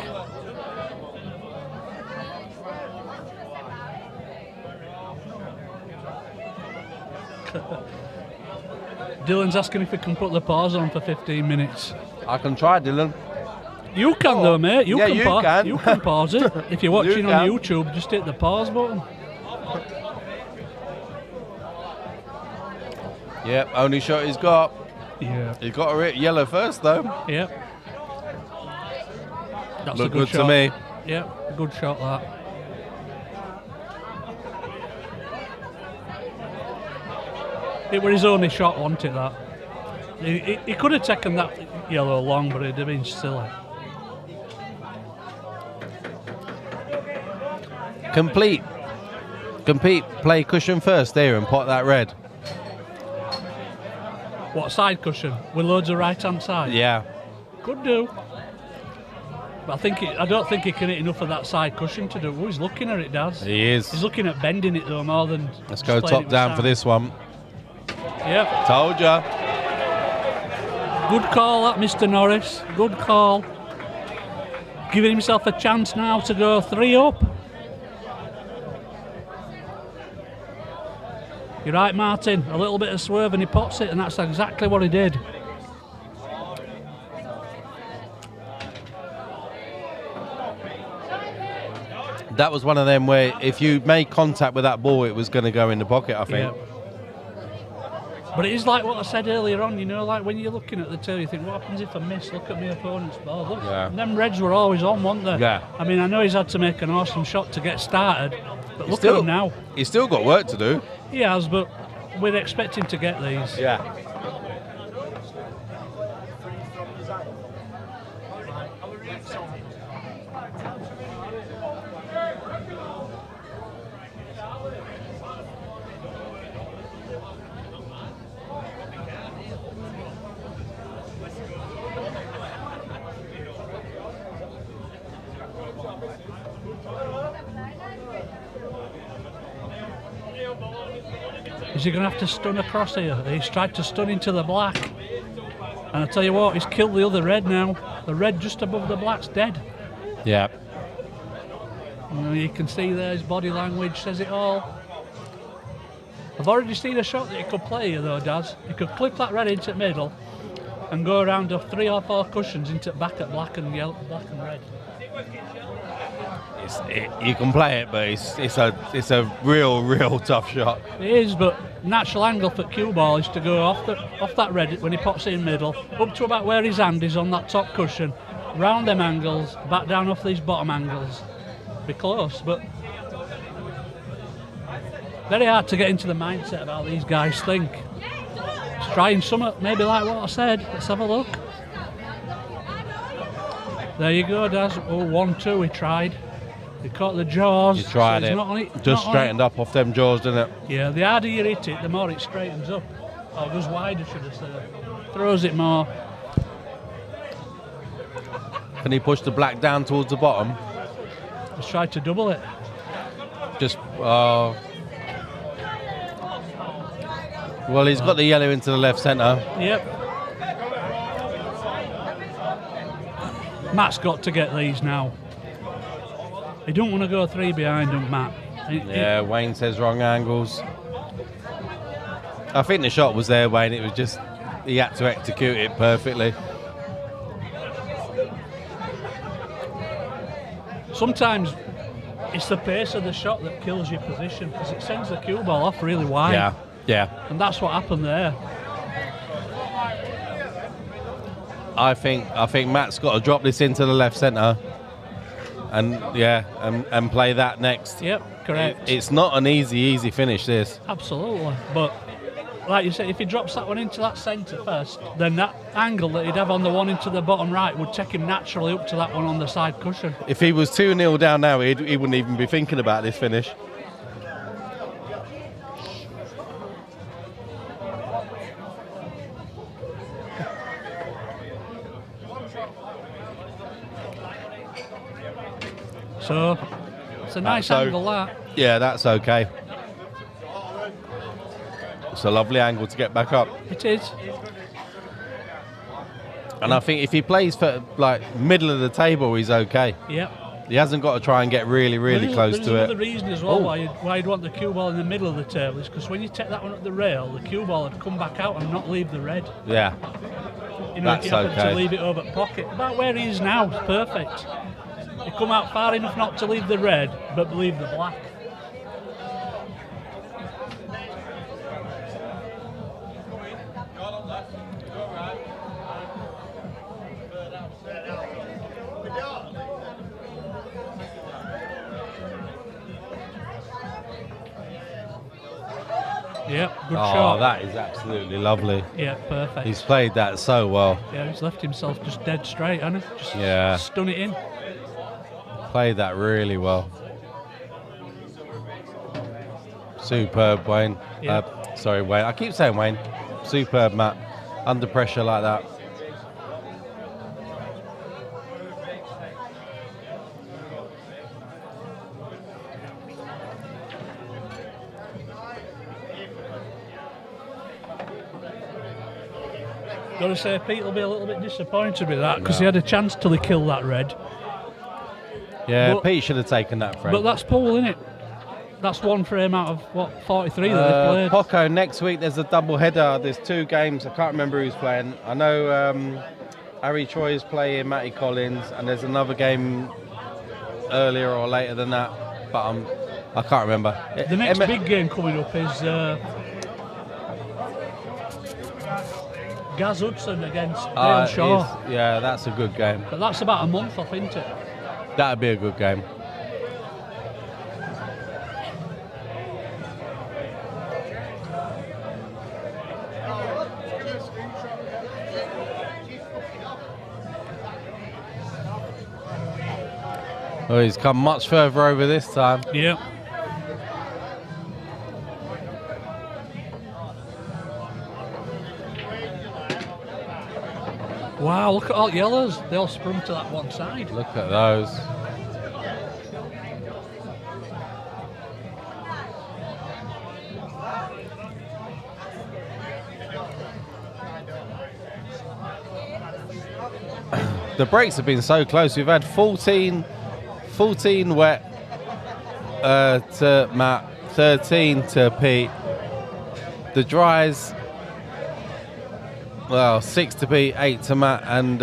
Dylan's asking if we can put the pause on for 15 minutes. I can try, Dylan. You can though, mate. You Yeah, can you pause. can. You can pause it. If you're watching You on can. YouTube, just hit the pause button. Yep, only shot he's got. Yeah. He's got to hit yellow first, though. Yep. That's Look a good good shot. to me. Yep, good shot that. It was his only shot, wasn't it, that? He could have taken that yellow long, but it'd have been silly. Complete, play cushion first there and pot that red. What, side cushion? With loads of right-hand side? Yeah. Could do. But I don't think he can hit enough of that side cushion to do. Oh, he's looking at it, Daz. He is. He's looking at bending it, though, more than... Let's just go playing it top with down side. for this one. Yep. Told ya. Good call, that, Mr. Norris. Good call. Giving himself a chance now to go 3 up. You're right, Martin. A little bit of swerve and he pots it, and that's exactly what he did. That was one of them where if you made contact with that ball, it was going to go in the pocket, I think. Yeah. But it is like what I said earlier on, you know, like when you're looking at the tail, you think, what happens if I miss? Look at my opponent's ball. Look, Yeah. them reds were always on, weren't they? Yeah. I mean, I know he's had to make an awesome shot to get started, but look at him now. He's still got work to do. He has, but we're expecting to get these. Yeah. Is he going to have to stun across here? He's tried to stun into the black. And I tell you what, he's killed the other red now. The red just above the black's dead. Yeah. You can see there his body language says it all. I've already seen a shot that he could play here though, Daz. He could clip that red into the middle and go around off 3 or 4 cushions into back at black and yellow, black and red. You can play it, but it's a real tough shot. It is, but natural angle for cue ball is to go off that red when he pops it in middle, up to about where his hand is on that top cushion, round them angles, back down off these bottom angles. Be close, but very hard to get into the mindset of how these guys think. Just trying something, maybe like what I said. Let's have a look. There you go, Daz. Oh, 1-2 he tried. He caught the jaws. You tried so he's it. not on it. Just not on straightened up off them jaws, didn't it? Yeah, the harder you hit it, the more it straightens up. Or goes wider, should I say. Throws it more. Can he push the black down towards the bottom? He's tried to double it. Just, well, he's got the yellow into the left centre. Yep. Matt's got to get these now. He don't want to go 3 behind him, Matt. Yeah, Wayne says wrong angles. I think the shot was there, Wayne. It was just, he had to execute it perfectly. Sometimes it's the pace of the shot that kills your position, because it sends the cue ball off really wide. Yeah, yeah. And that's what happened there. I think Matt's got to drop this into the left centre, and and play that next. Yep, correct. It's not an easy finish, this. Absolutely, but like you said, if he drops that one into that centre first, then that angle that he'd have on the one into the bottom right would take him naturally up to that one on the side cushion. If he was 2-0 down now, he wouldn't even be thinking about this finish. So it's a nice angle, that. Yeah, that's okay. It's a lovely angle to get back up. It is. And I think if he plays for like middle of the table, he's okay. Yep. He hasn't got to try and get really close to it. There's another reason as well why you'd want the cue ball in the middle of the table, is because when you take that one up the rail, the cue ball would come back out and not leave the red. Yeah. You know, That's if you happen okay. to leave it over pocket. About where he is now, it's perfect. You come out far enough not to leave the red, but leave the black. Yep, good shot. Oh, that is absolutely lovely. Yeah, perfect. He's played that so well. Yeah, he's left himself just dead straight, hasn't he? Just Yeah. stun it in. Played that really well. Superb, Wayne. Yeah. Sorry, Wayne. I keep saying Wayne. Superb, Matt. Under pressure like that. Got to say, Pete will be a little bit disappointed with that, because he had a chance till he killed that red. Yeah, But- Pete should have taken that frame. But that's pool, isn't it? That's one frame out of, what, 43 that they've played? Poco, next week there's a double header. There's 2 games. I can't remember who's playing. I know Harry Troy is playing, Matty Collins, and there's another game earlier or later than that. But I can't remember. The next big game coming up is Gaz Hudson against Dale Shaw. Yeah, that's a good game. But that's about a month off, isn't it? That'd be a good game. Oh, he's come much further over this time. Yeah. Wow, look at all the yellows. They all sprung to that one side. Look at those. The breaks have been so close. We've had 14 wet to Matt, 13 to Pete. The dries, well, 6 to Pete, 8 to Matt, and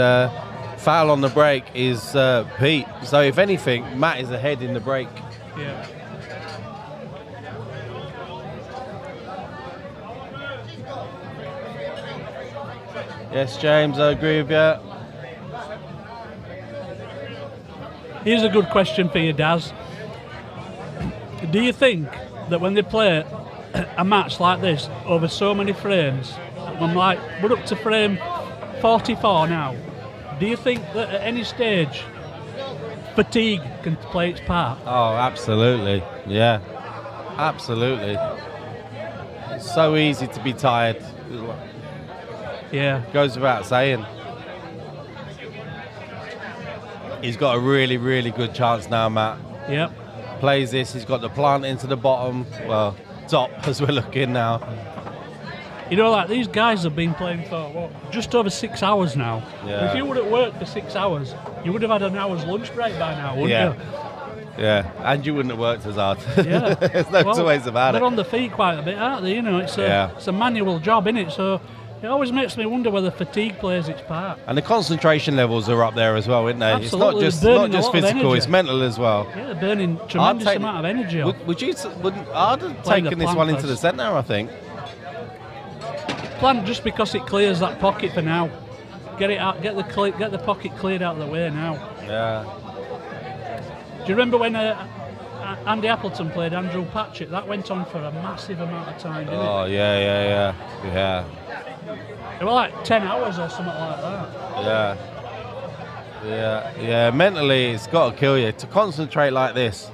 foul on the break is Pete. So if anything, Matt is ahead in the break. Yeah. Yes, James, I agree with you. Here's a good question for you, Daz. Do you think that when they play a match like this over so many frames, we're up to frame 44 now, do you think that at any stage fatigue can play its part? Oh, absolutely. Yeah, absolutely. It's so easy to be tired. Yeah. Goes without saying. He's got a really, really good chance now, Matt. Yep. Plays this, he's got the plant into the bottom, well, top as we're looking now. You know, like, these guys have been playing for, what, just over 6 hours now. Yeah. If you would have worked for 6 hours, you would have had an hour's lunch break by now, wouldn't Yeah. you? Yeah, and you wouldn't have worked as hard. Yeah. There's no two ways about they're it. on the feet quite a bit, aren't they? You know, it's a, Yeah. it's a manual job, innit? So It always makes me wonder whether fatigue plays its part. And the concentration levels are up there as well, isn't they? Absolutely. It's They're not burning a just lot of physical, energy. it's mental as well. Yeah, they're burning tremendous amount of energy. I'd have Playing the taken this one into the Panthers. centre, I think. Plan just because it clears that pocket for now. Get it out. Get the pocket cleared out of the way now. Yeah. Do you remember when Andy Appleton played Andrew Patchett? That went on for a massive amount of time, didn't Oh, yeah. it? It was like 10 hours or something like that. Yeah. Mentally, it's got to kill you to concentrate like this.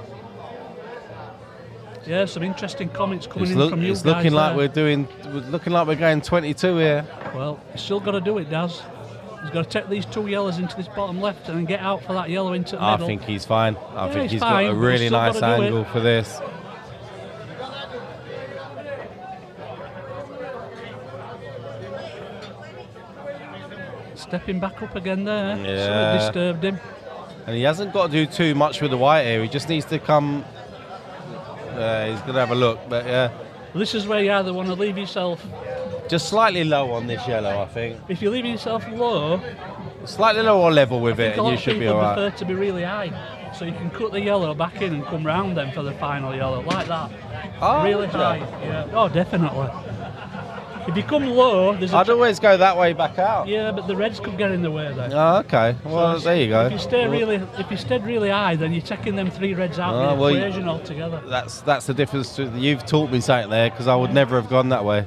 Yeah, some interesting comments coming in from you guys. It's looking like there. we're going 22 here. Well, he's still got to do it, Daz. He's got to take these 2 yellows into this bottom left and then get out for that yellow into the I middle. think he's fine. I think he's he's fine, got a but really he's still nice gotta do it. angle for this. Stepping back up again there. Yeah. Something disturbed him. And he hasn't got to do too much with the white here. He just needs to come. He's going to have a look, but yeah. This is where you either want to leave yourself. Just slightly low on this yellow, I think. If you're leaving yourself low, Slightly low or level with I it, think a and lot you of should be people alright. prefer to be really high. So you can cut the yellow back in and come round them for the final yellow, like that. Oh, Really would you? high. Yeah. Oh, definitely. If you come low, there's a I'd always go that way back out. yeah, but the reds could get in the way then. Oh, okay. Well, So there you go. If you stayed really high, then you're taking them 3 reds out Oh, of the well, equation altogether. That's the difference. You've taught me something there, because I would never have gone that way.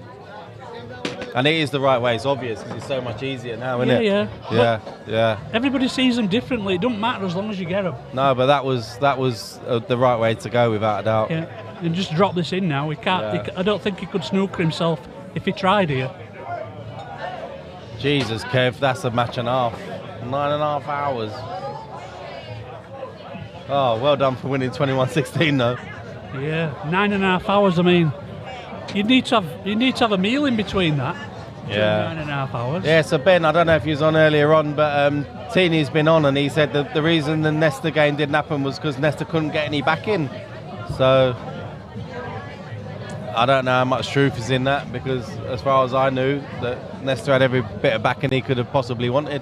And it is the right way. It's obvious because it's so much easier now, isn't it? Yeah. Everybody sees them differently. It doesn't matter as long as you get them. No, but that was the right way to go, without a doubt. Yeah, and just drop this in now. He can't. Yeah. I don't think he could snooker himself if he tried here. Jesus, Kev, that's a match and a half. 9.5 hours. Oh, well done for winning 21-16, though. Yeah, 9.5 hours. I mean, you need to have a meal in between that. Yeah. 9.5 hours. Yeah, so Ben, I don't know if he was on earlier on, but Teeny's been on, and he said that the reason the Nesta game didn't happen was because Nesta couldn't get any back in. So I don't know how much truth is in that, because as far as I knew, that Nesta had every bit of backing he could have possibly wanted.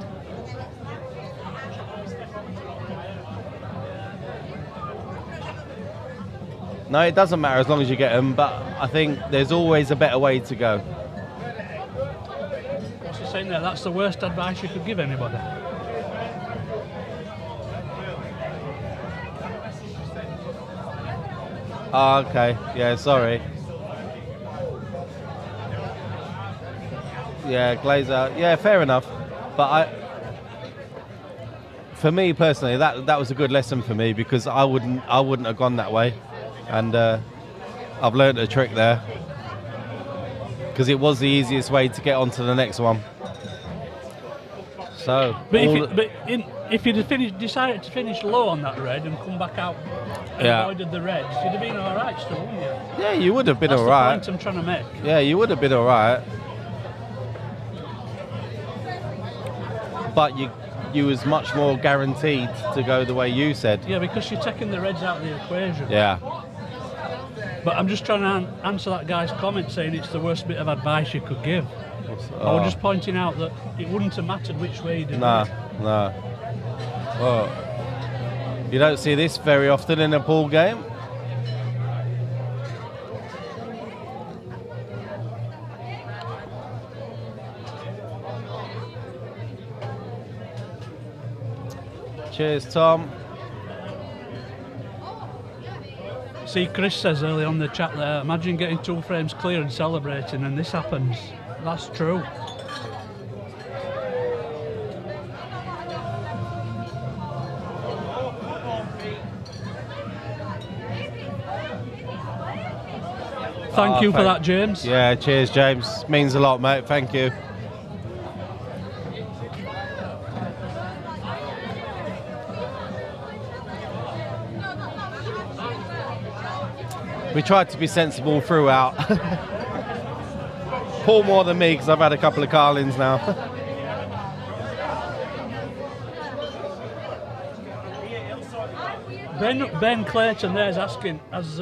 No, it doesn't matter as long as you get them, but I think there's always a better way to go. What's he saying there? That's the worst advice you could give anybody. Oh, okay. Yeah, sorry. Yeah, Glazer. Yeah, fair enough. But for me personally, that was a good lesson for me, because I wouldn't have gone that way, and I've learned a trick there, because it was the easiest way to get on to the next one. So, But if you'd have decided to finish low on that red and come back out and Yeah. avoided the reds, you'd have been all right still, wouldn't you? yeah, you would have been That's all the right. point I'm trying to make. Yeah, you would have been all right. But you was much more guaranteed to go the way you said. Yeah, because you're taking the reds out of the equation. Yeah. But I'm just trying to answer that guy's comment saying it's the worst bit of advice you could give. I Oh. was just pointing out that it wouldn't have mattered which way you did No. it. Well, you don't see this very often in a pool game. Cheers, Tom. See, Chris says early on the chat there, imagine getting 2 frames clear and celebrating and this happens. That's true. Thank you for that, James. Yeah, cheers, James. Means a lot, mate. Thank you. We tried to be sensible throughout. Paul more than me, because I've had a couple of Carlins now. Ben Clayton there's asking, has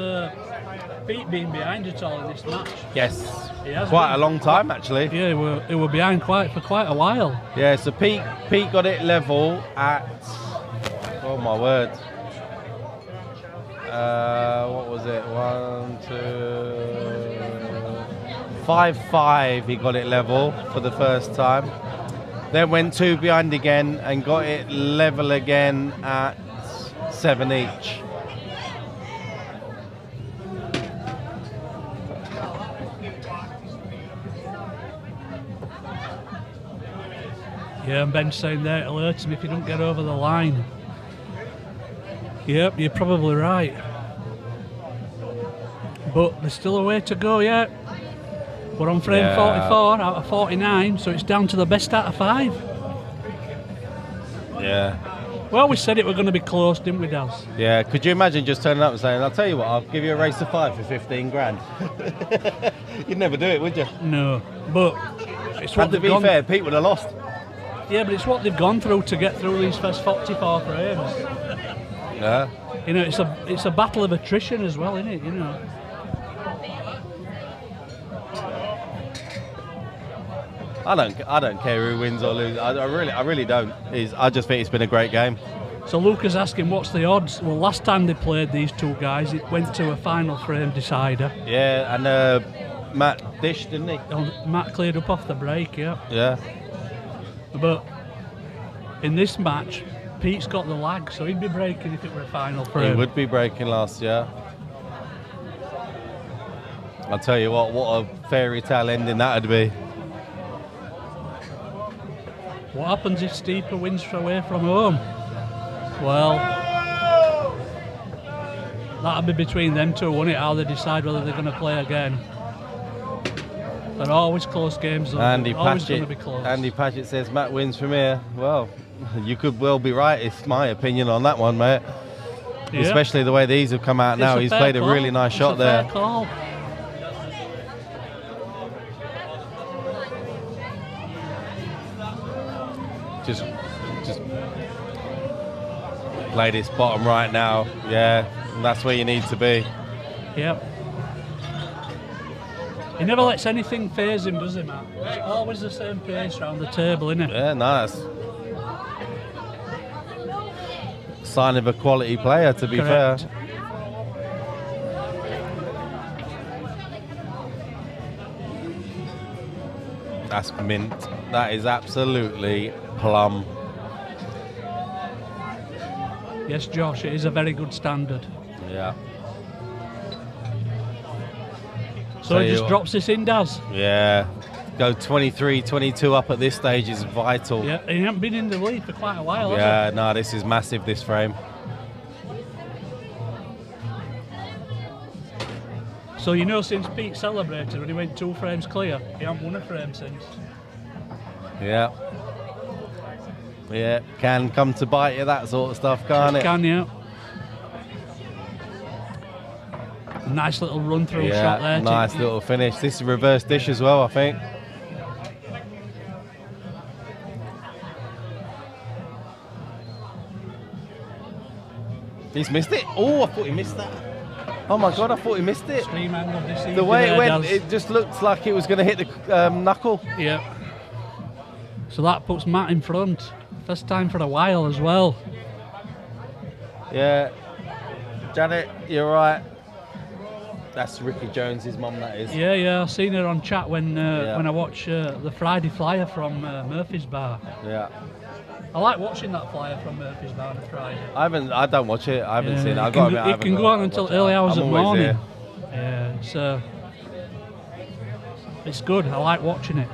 Pete been behind at all in this match? Yes. He has quite been. a long time actually. Yeah, he were behind for quite a while. Yeah, so Pete got it level at, oh my word, what was it? 5-5. He got it level for the first time. Then went 2 behind again and got it level again at 7 each. Yeah, and Ben's saying there it'll hurt him if he don't get over the line. Yep, you're probably right. But there's still a way to go yet. We're on frame 44 out of 49, so it's down to the best out of 5. Yeah. Well, we said it were going to be close, didn't we, Daz? Yeah, could you imagine just turning up and saying, I'll tell you what, I'll give you a race of 5 for 15 grand. You'd never do it, would you? No, but it's what And to they've be gone. fair, Pete would have lost. Yeah, but it's what they've gone through to get through these first 44 frames. Yeah. You know, it's a battle of attrition as well, isn't it? You know. I don't care who wins or loses. I really don't. I just think it's been a great game. So Luca's asking what's the odds. Well, last time they played these two guys, it went to a final frame decider. Yeah, and Matt dished, didn't he? Matt cleared up off the break, yeah. Yeah. But in this match, Pete's got the lag, so he'd be breaking if it were a final frame. He would be breaking last year. I'll tell you what a fairy tale ending that'd be. What happens if Steeper wins away from home? Well, that'll be between them two, won't it? How they decide whether they're going to play again. They're always close games, though. Andy Always going to Patchett. be close. Andy Patchett says Matt wins from here. Well, you could well be right. It's my opinion on that one, mate. Yeah. Especially the way these have come out now. He's played a really nice shot there. Fair call. Just play this bottom right now. Yeah, that's where you need to be. Yep. He never lets anything faze him, does he, Matt? It's always the same pace around the table, isn't it? Yeah, nice. Sign of a quality player, to be Correct. fair. That's mint. That is absolutely plum. Yes, Josh, it is a very good standard. Yeah. So Tell he you just what. drops this in, Daz. Yeah. Go 23, 22 up at this stage is vital. Yeah, he hasn't been in the lead for quite a while, has Yeah, no, this is massive, this frame. he? So you know, since Pete celebrated when he went 2 frames clear, he hasn't won a frame since. Yeah. Yeah, can come to bite you, that sort of stuff, can't it? Can you? Nice little run through Yeah, shot there. nice little finish. This is reverse dish as well, I think. He's missed it. Oh, I thought he missed that. Oh my God, I thought he missed it. Extreme angle deceived The way you it there, went, Daz. it just looked like it was going to hit the knuckle. Yeah. So that puts Matt in front. First time for a while as well. Yeah. Janet, you're right. That's Ricky Jones's mum, that is. Yeah, I've seen her on chat when I watch the Friday flyer from Murphy's Bar. Yeah. I like watching that flyer from Murphy's Bar on a Friday. I don't watch it. I haven't seen it. It can go on until early hours of the morning. Yeah, it's good. I like watching it.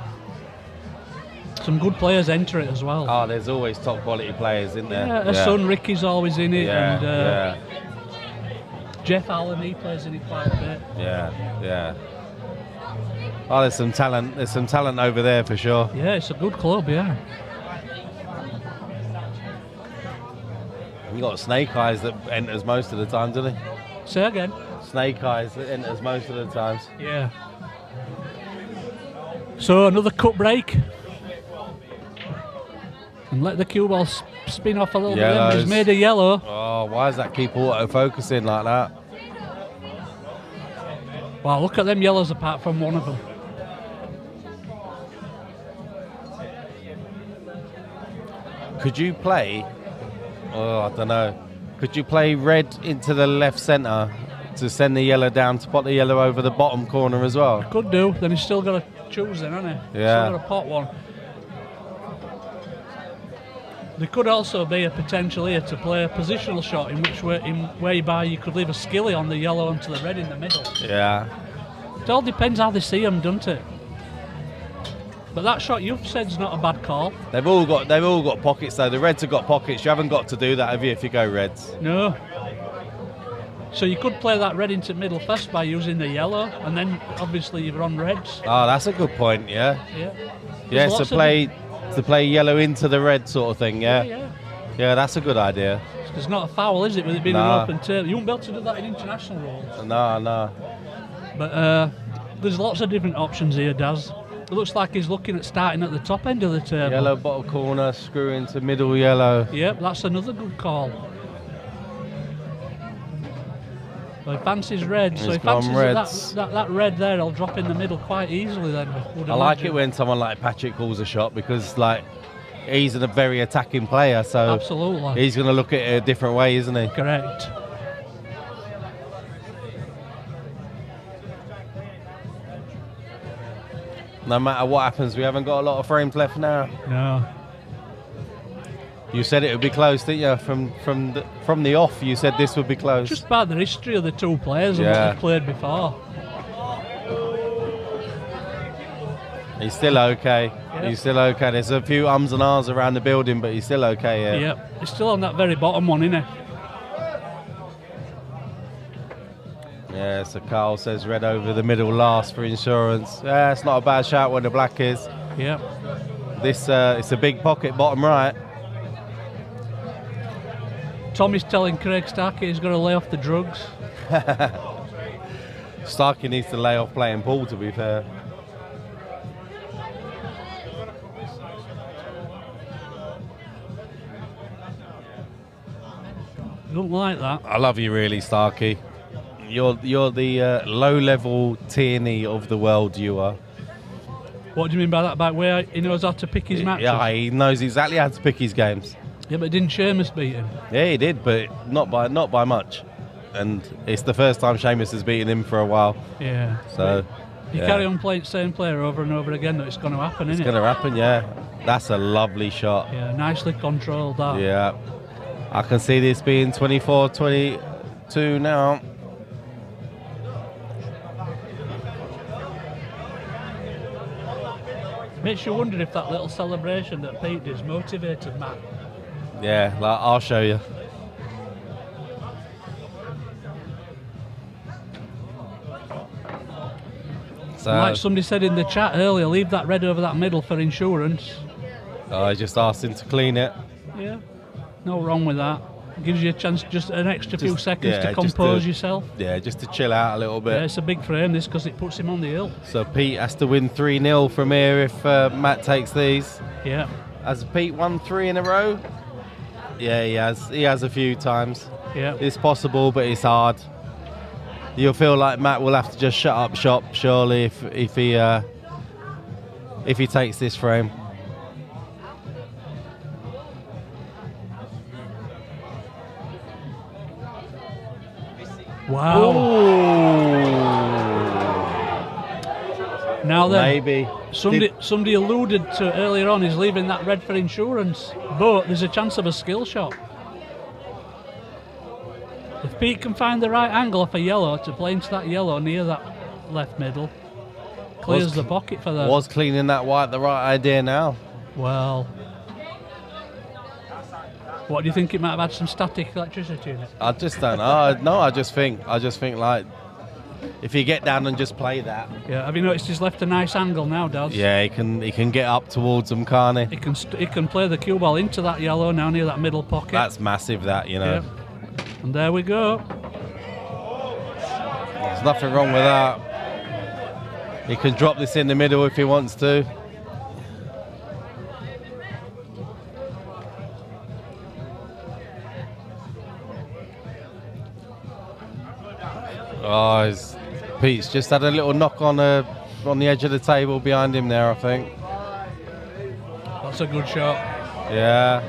Some good players enter it as well. Oh, there's always top quality players, isn't there? Yeah, her son Ricky's always in it, Yeah, and Jeff Allen, he plays in it quite a bit. yeah. Oh, there's some talent. There's some talent over there for sure. Yeah, it's a good club, yeah. You got Snake Eyes that enters most of the time, doesn't he? Say again. Snake Eyes that enters most of the times. Yeah. So another cut break. And let the cue ball spin off a little bit. Yellows. He's made a yellow. Oh, why does that keep auto-focusing like that? Wow, look at them yellows apart from one of them. Could you play? Oh, I don't know. Could you play red into the left centre to send the yellow down to put the yellow over the bottom corner as well? Could do. Then he's still got to choose, then, hasn't he? Yeah. Still got to pot one. There could also be a potential here to play a positional shot in which whereby you could leave a skilly on the yellow onto the red in the middle. Yeah. It all depends how they see them, doesn't it? But that shot you've said's not a bad call. They've all got pockets though. The Reds have got pockets. You haven't got to do that, have you, if you go Reds? No. So you could play that red into middle first by using the yellow, and then obviously you're on reds. Oh, that's a good point. Yeah. Yeah. Yeah. There's To play yellow into the red sort of thing. Yeah. Yeah. Yeah, that's a good idea. It's not a foul, is it, with it being an open table? You won't be able to do that in international rules. No. But there's lots of different options here, Daz. It looks like he's looking at starting at the top end of the table. Yellow bottom corner, screw into middle yellow. Yep, that's another good call. Well, he fancies red, so He's he gone fancies reds. that red there. I'll drop in the middle quite easily then. I like it when someone like Patrick calls a shot because, like, he's a very attacking player, so Absolutely. he's going to look at it a different way, isn't he? Correct. No matter what happens, we haven't got a lot of frames left now. No. You said it would be close, didn't you? From the off, you said this would be close. Just about the history of the two players and Yeah. what they've played before. He's still okay. Yeah. He's still okay. There's a few ums and ahs around the building, but he's still okay. Yeah. Yep. He's still on that very bottom one, isn't he? Yeah. So Carl says red over the middle last for insurance. Yeah, it's not a bad shout when the black is. Yep. This it's a big pocket bottom right. Tommy's telling Craig Starkey he's got to lay off the drugs. Starkey needs to lay off playing pool, to be fair. Don't like that. I love you, really, Starkey. You're the low-level Tierney of the world, you are. What do you mean by that? About where he knows how to pick his matches? Yeah, he knows exactly how to pick his games. Yeah, but didn't Sheamus beat him? Yeah, he did, but not by much. And it's the first time Sheamus has beaten him for a while. Yeah. So You yeah. carry on playing the same player over and over again, that it's going to happen, It's isn't going it? to happen, yeah. That's a lovely shot. Yeah, nicely controlled that. Yeah. I can see this being 24-22 now. Makes you wonder if that little celebration that Pete did motivated Matt. Yeah, like, I'll show you. So, Like somebody said in the chat earlier, leave that red over that middle for insurance. I just asked him to clean it. Yeah, no wrong with that. Gives you a chance, just an extra few seconds yeah, to just compose to- yourself. Yeah, just to chill out a little bit. Yeah, it's a big frame this because it puts him on the hill. So Pete has to win 3-0 from here if Matt takes these. Yeah, Has Pete won 3 in a row? Yeah, he has. He has a few times. yeah. It's possible, but it's hard. You'll feel like Matt will have to just shut up shop, surely, if he takes this frame. Wow. Now then, Maybe. somebody alluded to earlier on, he's leaving that red for insurance, but there's a chance of a skill shot. If Pete can find the right angle off a yellow to play into that yellow near that left middle, clears the pocket for that. Was cleaning that white the right idea now? Well, what do you think? It might have had some static electricity in it. I just don't know. No, I just think like, if you get down and just play that. Yeah, have you noticed he's left a nice angle now, Dad? Yeah, he can get up towards them, can't he? He can play the cue ball into that yellow now near that middle pocket. That's massive, that, you know. Yeah. And there we go. There's nothing wrong with that. He can drop this in the middle if he wants to. Oh, Pete's just had a little knock on the edge of the table behind him there, I think. That's a good shot. Yeah.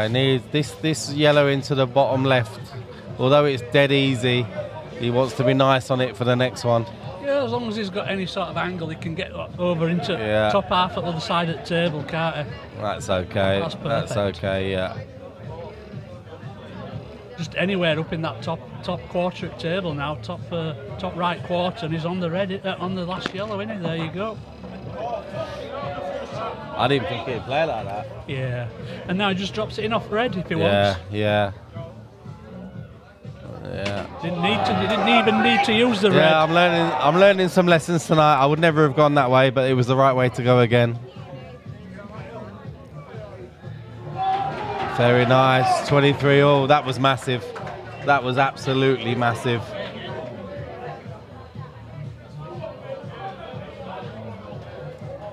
Needs this yellow into the bottom left. Although it's dead easy, he wants to be nice on it for the next one. Yeah, as long as he's got any sort of angle, he can get over into top half at the other side of the table, can't he? That's okay. That's perfect. That's okay, yeah. Just anywhere up in that top quarter at table now, top right quarter, and he's on the red, on the last yellow, isn't he? There you go. I didn't think he'd play like that. Yeah, and now he just drops it in off red if he wants. Yeah. Didn't even need to use the red. Yeah, I'm learning some lessons tonight. I would never have gone that way, but it was the right way to go again. Very nice, 23 all. That was massive. That was absolutely massive.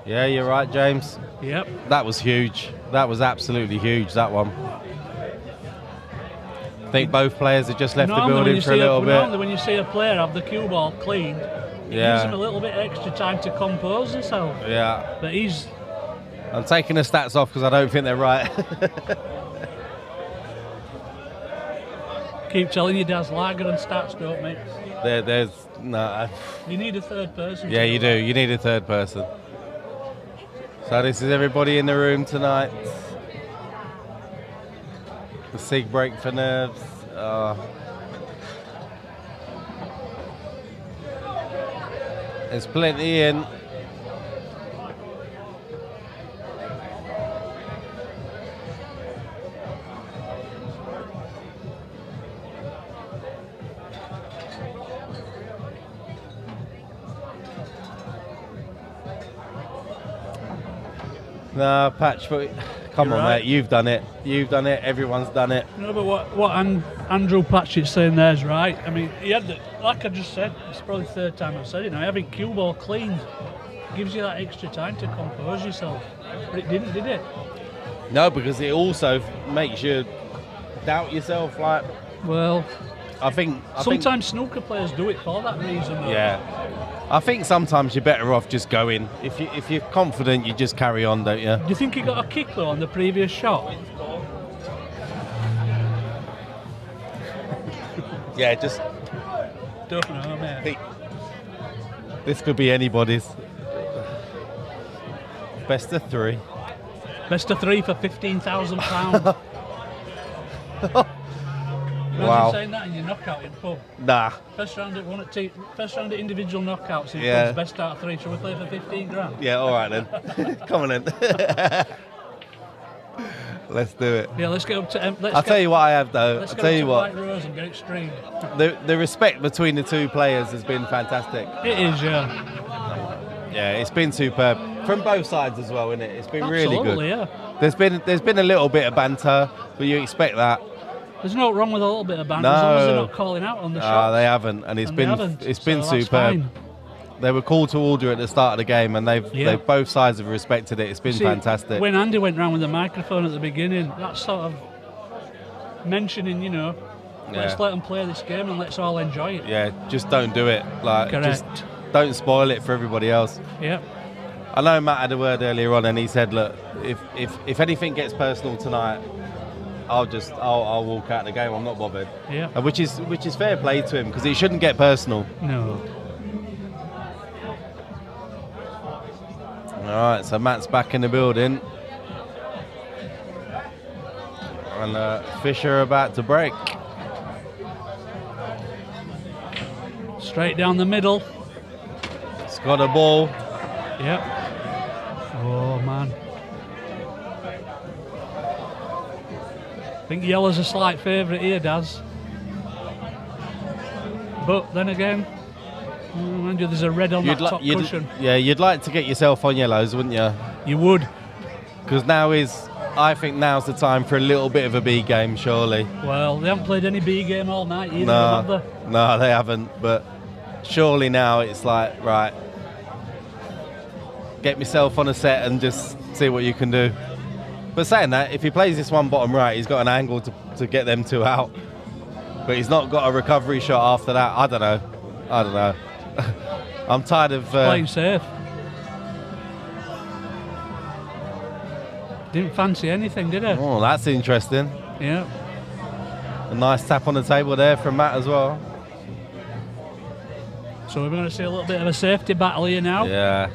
Yeah, you're right, James. Yep. That was huge. That was absolutely huge, that one. I think both players had just left the building for a little bit. Normally when you see a player have the cue ball cleaned, it gives him a little bit extra time to compose himself. Yeah. But he's... I'm taking the stats off because I don't think they're right. Keep telling you, Daz, lager and stats don't mix. There's no... You need a third person. Yeah, you do. You need a third person. So this is everybody in the room tonight. The SIG break for nerves. There's plenty in. No, Patch, but come on, right. mate, you've done it. You've done it, everyone's done it. No, but what Andrew Patchett's saying there is right. I mean, he had, like I just said, it's probably the third time I've said it now, having cue ball cleaned gives you that extra time to compose yourself. But it didn't, did it? No, because it also makes you doubt yourself, like... Well, I think sometimes snooker players do it for that reason, though. Yeah. I think sometimes you're better off just going. If you're confident, you just carry on, don't you? Do you think he got a kick though on the previous shot? Yeah, just... Don't know, mate. This could be anybody's. Best of three. Best of three for £15,000. Wow. Saying that in your knockout in pub. Nah. First round at individual knockouts. Yeah. Best out of three. Shall we play for 15 grand? Yeah. All right then. Come on then. Let's do it. Yeah. Let's get up to. I'll tell you what I have though. Let's I'll tell you what. White Rose and get it streamed. The respect between the two players has been fantastic. It is, yeah. Yeah, it's been superb from both sides as well, isn't it? It's been Absolutely, really good. Yeah. There's been a little bit of banter, but you expect that. There's no wrong with a little bit of banter as long as they're not calling out on the shots. They haven't, and it's been superb. Fine. They were called to order at the start of the game, and they've both sides have respected it. It's been fantastic. When Andy went round with the microphone at the beginning, that's sort of mentioning, let's let them play this game and let's all enjoy it. Yeah, just don't do it. Like, correct. Just don't spoil it for everybody else. Yep. I know Matt had a word earlier on, and he said, "Look, if anything gets personal tonight, I'll walk out of the game. I'm not bothered." Yeah. Which is fair play to him because it shouldn't get personal. No. All right, so Matt's back in the building, and Fisher about to break. Straight down the middle. It's got a ball. Yep. Oh man. I think yellow's a slight favourite here, Daz. But then again, mind you, there's a red on that top cushion. Yeah, you'd like to get yourself on yellows, wouldn't you? You would. Because I think now's the time for a little bit of a B game, surely. Well, they haven't played any B game all night either, have they? No, they haven't. But surely now it's like, right, get myself on a set and just see what you can do. But saying that, if he plays this one bottom right, he's got an angle to get them two out. But he's not got a recovery shot after that. I don't know. I'm tired of... playing safe. Didn't fancy anything, did he? Oh, that's interesting. Yeah. A nice tap on the table there from Matt as well. So we're going to see a little bit of a safety battle here now. Yeah.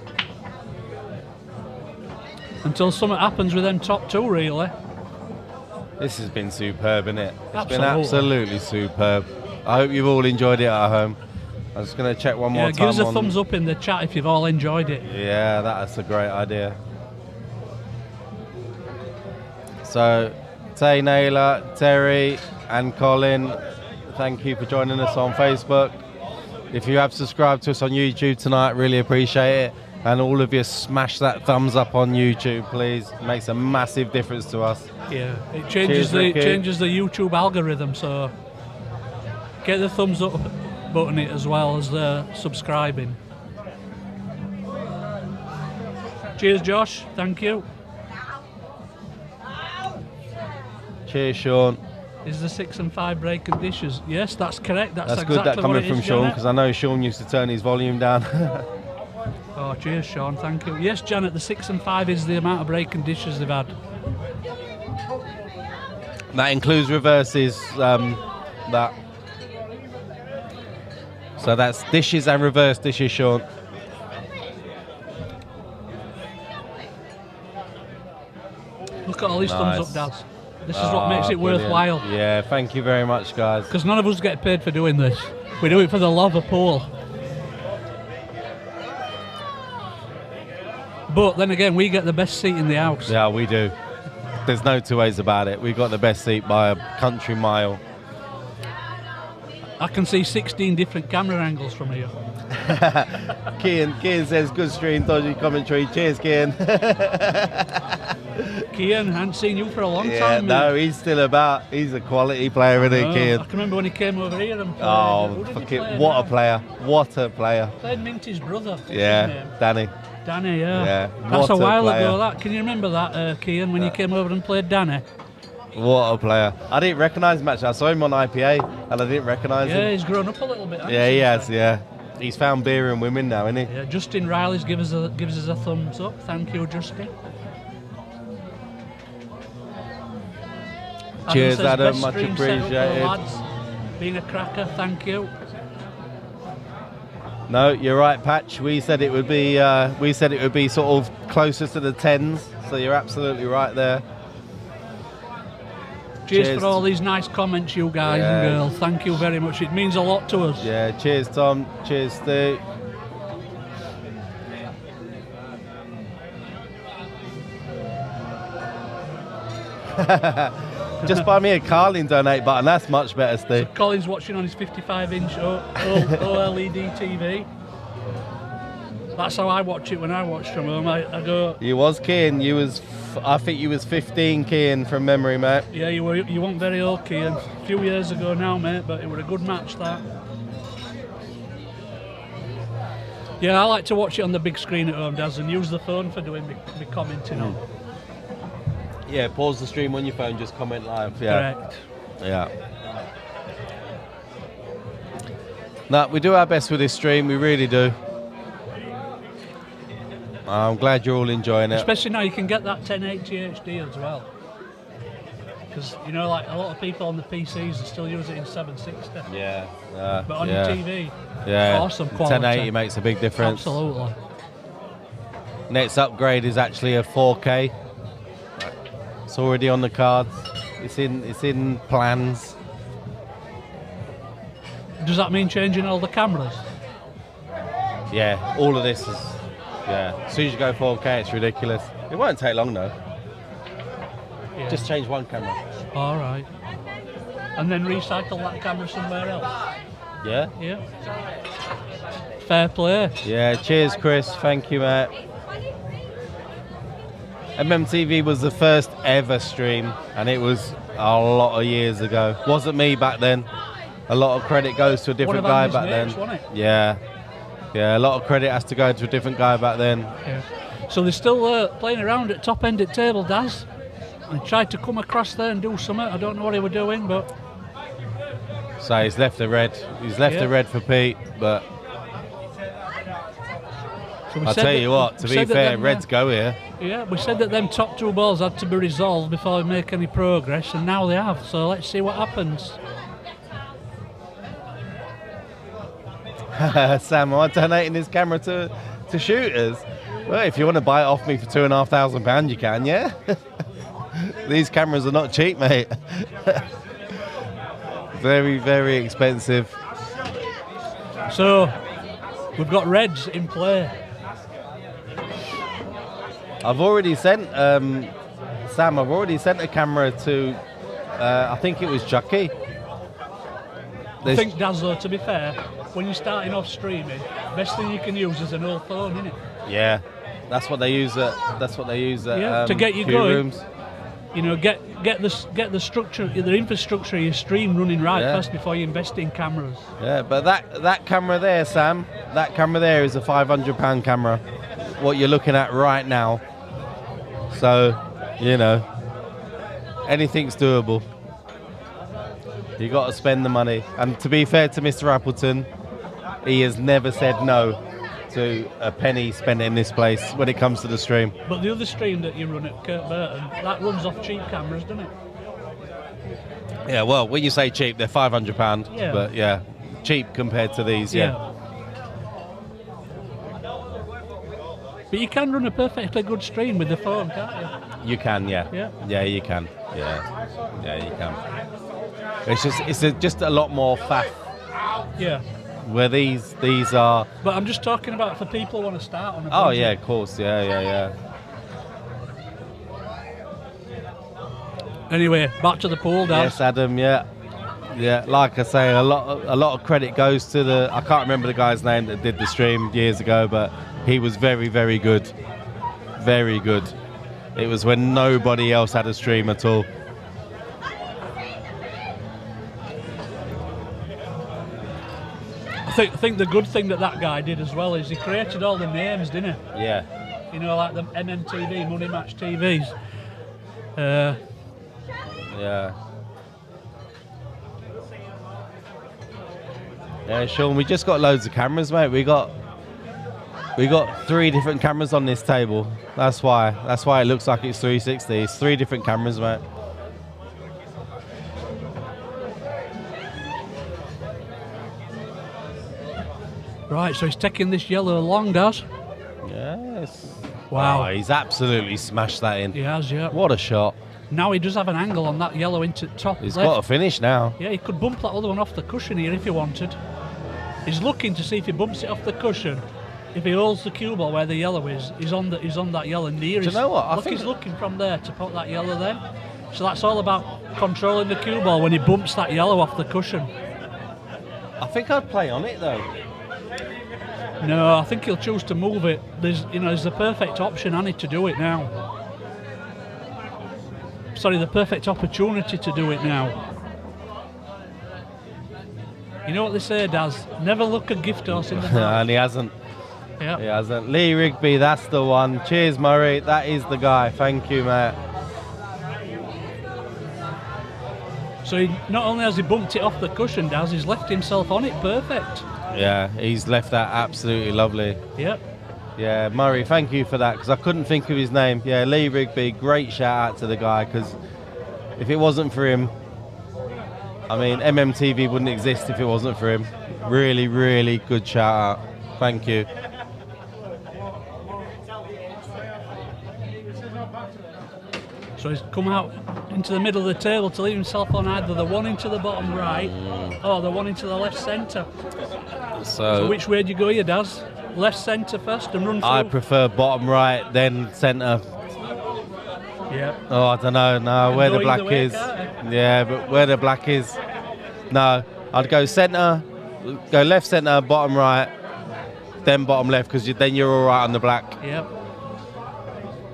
Until something happens with them top two, really. This has been superb, isn't it? It's been Absolutely. absolutely superb. I hope you've all enjoyed it at home. I'm just going to check one more time. Give us a thumbs up in the chat if you've all enjoyed it. Yeah, that's a great idea. So, Tay Naylor, Terry and Colin, thank you for joining us on Facebook. If you have subscribed to us on YouTube tonight, really appreciate it. And all of you, smash that thumbs up on YouTube, please. It makes a massive difference to us. Yeah, it changes the YouTube algorithm, so get the thumbs up button it as well as subscribing. Cheers, Josh. Thank you. Cheers, Sean. Is the 6 and 5 breaking dishes? Yes, that's correct. That's good exactly that coming what it from is, Sean, Janet. because I know Sean used to turn his volume down. Oh, cheers, Sean. Thank you. Yes, Janet, the 6 and 5 is the amount of breaking dishes they've had. That includes reverses. That. So that's dishes and reverse dishes, Sean. Look at all these Nice. thumbs up, Daz. This is what makes it Brilliant. worthwhile. Yeah, thank you very much, guys. Because none of us get paid for doing this. We do it for the love of pool. But then again, we get the best seat in the house. Yeah, we do. There's no two ways about it. We've got the best seat by a country mile. I can see 16 different camera angles from here. Kian says, good stream, dodgy commentary. Cheers, Kian. Kian, I haven't seen you for a long Yeah, time. no, mate. he's still about. He's a quality player, isn't he, I Kian? can remember when he came over here and played. Oh, Who did he fuck play it. What a now? player. What a player. Played Minty's brother. What's his Yeah, name? Danny. Danny, yeah. Yeah, That's what a a while player. ago, that. Can you remember that, Kian, when you came over and played Danny? What a player. I didn't recognise him, actually. I saw him on IPA and I didn't recognise Yeah, him. he's grown up a little bit, hasn't Yeah, he has, since yeah. He's found beer and women now, isn't he? Yeah, Justin Riley's gives us a thumbs up. Thank you, Justin. Cheers, says, Adam. "Best Much stream setup for the appreciated." lads. Being a cracker, thank you. No, you're right, Patch. We said it would be sort of closer to the 10s, so you're absolutely right there. Cheers for all these nice comments, you guys Yeah. and girls. Thank you very much. It means a lot to us. Yeah, cheers, Tom. Cheers, Stu. Just buy me a Carlin donate button. That's much better, Stu. Colin's watching on his 55-inch OLED TV. That's how I watch it when I watch from home. I go, You was Kian. I think you was 15, Kian, from memory, mate. yeah, you weren't very old, Kian. A few years ago now, mate, but it was a good match, that. Yeah, I like to watch it on the big screen at home, Daz, and use the phone for doing me commenting on. Yeah, pause the stream on your phone, just comment live. Yeah. Correct. Yeah. No, we do our best with this stream, we really do. I'm glad you're all enjoying it. Especially now you can get that 1080 HD as well. Because, you know, like a lot of people on the PCs still use it in 760. Yeah. But on yeah. your TV, Yeah. awesome quality. 1080 makes a big difference. Absolutely. Next upgrade is actually a 4K. It's already on the cards. It's in plans. Does that mean changing all the cameras? Yeah, all of this is. Yeah, as soon as you go 4K, it's ridiculous. It won't take long though. Yeah. Just change one camera. All right. And then recycle that camera somewhere else. Yeah. Yeah. Fair play. Yeah. Cheers, Chris. Thank you, mate. MMTV was the first ever stream, and it was a lot of years ago. Wasn't me back then. A lot of credit goes to a different guy back then. Wasn't it? Yeah. Yeah, a lot of credit has to go to a different guy back then. Yeah. So they're still playing around at top end at table, Daz. And tried to come across there and do something. I don't know what he was doing, but So he's left the red. He's left Yeah. the red for Pete, but So we I'll said tell that- you what, to we be said that fair, them, Reds go here. Yeah, we said that them top 2 balls had to be resolved before we make any progress, and now they have. So let's see what happens. Sam, am I donating this camera to shooters? Well, if you want to buy it off me for £2,500, you can, yeah? These cameras are not cheap, mate. Very, very expensive. So we've got Reds in play. I've already sent, Sam, I've already sent a camera to, I think it was Chucky. I think, Dazzler, to be fair, when you're starting off streaming, best thing you can use is an old phone, innit? Yeah, that's what they use at, To get you queue going. rooms. You know, get the structure, the infrastructure of your stream running right first before you invest in cameras. Yeah, but that camera there, Sam, that camera there is a £500 camera. What you're looking at right now. So, you know, anything's doable. You got to spend the money. And to be fair to Mr. Appleton, he has never said no to a penny spent in this place when it comes to the stream. But the other stream that you run at Kurt Burton, that runs off cheap cameras, doesn't it? Yeah, well, when you say cheap, they're £500. Yeah. But yeah, cheap compared to these, yeah. But you can run a perfectly good stream with the phone, can't you? You can, yeah. Yeah. Yeah, you can. Yeah. Yeah, you can. It's just a lot more faff. Yeah. Where these are. But I'm just talking about for people who want to start on a Oh budget. yeah, of course. Yeah. Anyway, back to the pool, Dad. Yes, Adam. Yeah. Like I say, a lot of credit goes to the. I can't remember the guy's name that did the stream years ago, but he was very, very good. Very good. It was when nobody else had a stream at all. I think the good thing that guy did as well is he created all the names, didn't he? Yeah. You know, like the MMTV, Money Match TVs. Yeah. Yeah, Sean, we just got loads of cameras, mate. We got 3 different cameras on this table. That's why it looks like it's 360. It's 3 different cameras, mate. Right, so he's taking this yellow along, Daz. Yes. Wow. Oh, he's absolutely smashed that in. He has, yeah. What a shot. Now he does have an angle on that yellow into top He's left. got to finish now. Yeah, he could bump that other one off the cushion here if he wanted. He's looking to see if he bumps it off the cushion. If he holds the cue ball where the yellow is, he's on that yellow near. Do you know what? I think he's looking from there to put that yellow then. So that's all about controlling the cue ball when he bumps that yellow off the cushion. I think I'd play on it though. No, I think he'll choose to move it. There's the perfect option, I need to do it now. Sorry, the perfect opportunity to do it now. You know what they say, Daz? Never look a gift horse in the mouth. And he hasn't. Yeah. He hasn't. Lee Rigby, that's the one. Cheers, Murray. That is the guy. Thank you, mate. So not only has he bumped it off the cushion, Daz, he's left himself on it perfect. Yeah, he's left that absolutely lovely. Yep. Yeah, Murray, thank you for that, because I couldn't think of his name. Yeah, Lee Rigby, great shout out to the guy, because if it wasn't for him, I mean, MMTV wouldn't exist if it wasn't for him. Really, really good shout out. Thank you. So he's come out into the middle of the table to leave himself on either the one into the bottom right or the one into the left centre. So which way do you go here, Daz? Left centre first and run through? I prefer bottom right, then centre. Yeah. Oh, I don't know. No, where the black is. Yeah, but where the black is. No, I'd go centre, go left centre, bottom right, then bottom left, because then you're all right on the black. Yep.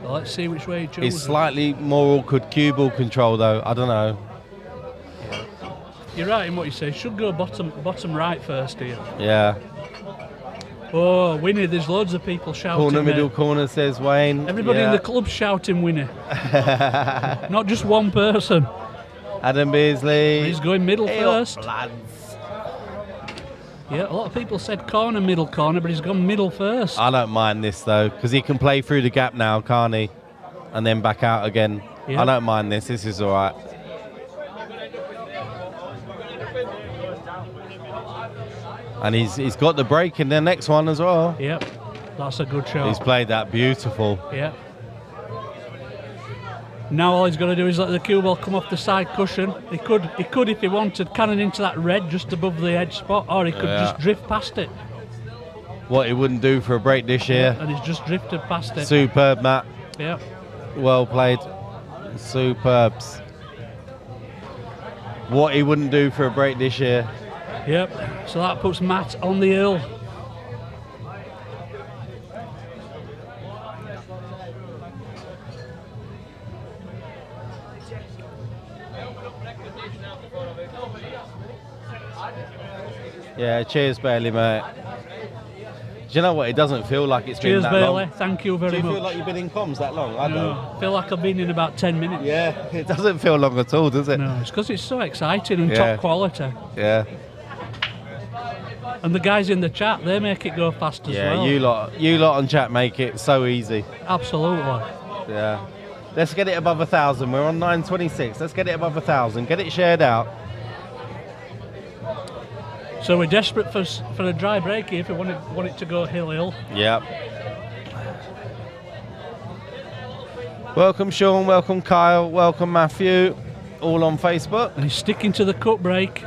Well, let's see which way he chooses. It's slightly more awkward cue ball control, though. I don't know. You're right in what you say. Should go bottom right first here. Yeah. Oh, Winnie, there's loads of people shouting. Corner, middle corner, says Wayne. Everybody in the club's shouting Winnie. Not just one person. Adam Beasley. He's going middle first. Lads. Yeah, a lot of people said corner, middle corner, but he's gone middle first. I don't mind this though, because he can play through the gap now, can't he? And then back out again. Yeah. I don't mind this. This is all right. And he's got the break in the next one as well. Yep, that's a good shot. He's played that beautiful. Yeah. Now all he's got to do is let the cue ball come off the side cushion. He could if he wanted, cannon into that red just above the edge spot, or he could just drift past it. What he wouldn't do for a break dish here. And he's just drifted past it. Superb, Matt. Yeah. Well played. Superbs. What he wouldn't do for a break dish here. Yep. So that puts Matt on the hill. Yeah, cheers, Bailey, mate. Do you know what? It doesn't feel like it's Cheers, been that Bailey. long. Thank you very Do you much. feel like you've been in comms that long? I No, don't. I feel like I've been in about 10 minutes. Yeah, it doesn't feel long at all, does it? No, it's because it's so exciting and Yeah. top quality. Yeah. And the guys in the chat, they make it go fast as Yeah, well. you lot on chat make it so easy. Absolutely. Yeah. Let's get it above 1,000. We're on 926. Let's get it above 1,000. Get it shared out. So we're desperate for a dry break here if we want it to go hill. Yep. Welcome Sean, welcome Kyle, welcome Matthew, all on Facebook. And he's sticking to the cut break.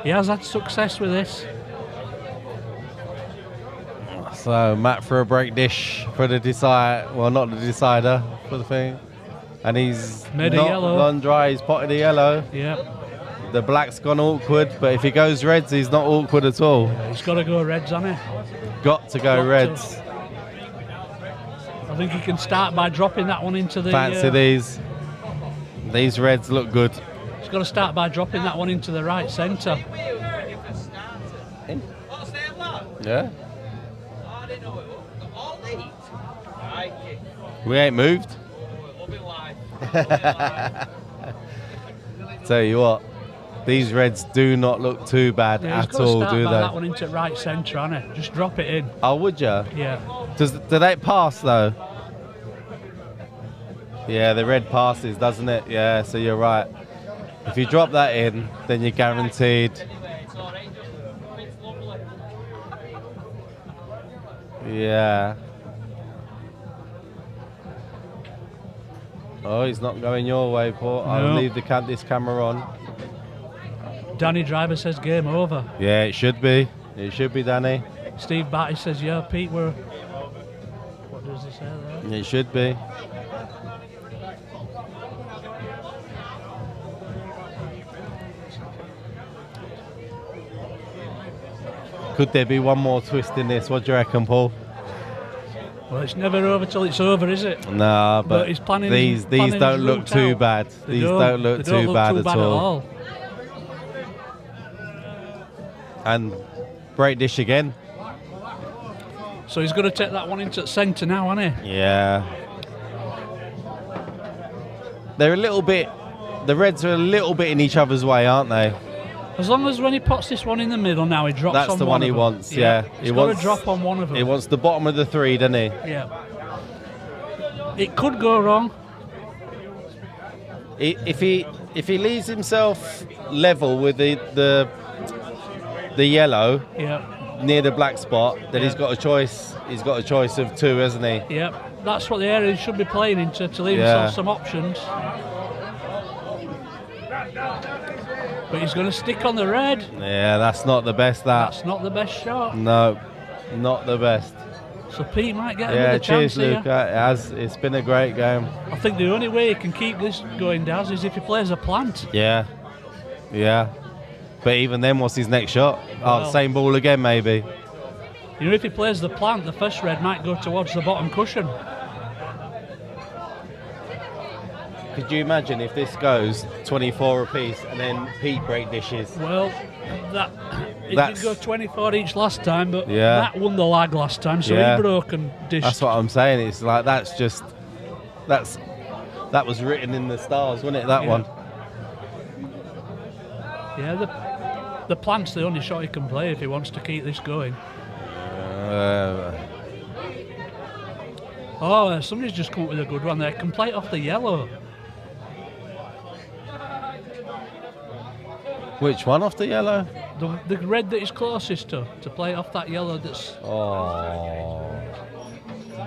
He has had success with this. So Matt for a break dish for the decider, well not the decider, for the thing. And he's Made a not yellow. gone dry, he's potted a yellow. Yep. The black's gone awkward, but if he goes reds, he's not awkward at all. He's got to go reds, hasn't he? Got to go Got to. reds. I think he can start by dropping that one into the... Fancy these. These reds look good. He's got to start by dropping that one into the right centre. Yeah. We ain't moved. Tell you what, these reds do not look too bad Yeah, he's at got to all, start do by they? that one into right centre, hasn't he? Just drop it in. Oh, would you? Yeah. Do they pass though? Yeah, the red passes, doesn't it? Yeah, so you're right. If you drop that in, then you're guaranteed. Yeah. Oh, he's not going your way, Paul. I'll No. leave this camera on. Danny Driver says game over. Yeah, it should be. It should be, Danny. Steve Batty says, yeah, Pete, we're... What does he say there? It should be. Could there be one more twist in this? What do you reckon, Paul? Well, it's never over till it's over, is it? Nah, But but he's planning these planning his don't look route too out. bad. They These don't look they don't too bad at all. all. And break dish again. So he's going to take that one into centre now, hasn't he? Yeah. They're a little bit. The reds are a little bit in each other's way, aren't they? As long as when he puts this one in the middle now, he drops That's on the one he of them. wants. Yeah, He's got to drop on one of them. He wants the bottom of the three, doesn't he? Yeah. It could go wrong. If he leaves himself level with the yellow Yeah. near the black spot, then Yeah. he's got a choice. He's got a choice of two, hasn't he? Yeah. That's what the area should be playing into, to leave Yeah. himself some options. But he's going to stick on the red. Yeah, that's not the best. That's not the best shot. No, not the best. So Pete might get Yeah, another chance cheers, here. Luke. It's been a great game. I think the only way he can keep this going, Daz, is if he plays a plant. Yeah, yeah. But even then, what's his next shot? Oh, Well- same ball again, maybe. You know, if he plays the plant, the first red might go towards the bottom cushion. Could you imagine if this goes 24 apiece and then Pete break dishes? Well, it That's- did go 24 each last time, but Yeah. Matt won the lag last time, so Yeah. he broke and dished. That's what I'm saying. It's like that was written in the stars, wasn't it? That Yeah. one. Yeah, The plant's the only shot he can play if he wants to keep this going. Somebody's just come up with a good one there. Can play it off the yellow. Which one off the yellow? The red that is closest to play it off that yellow that's... Oh.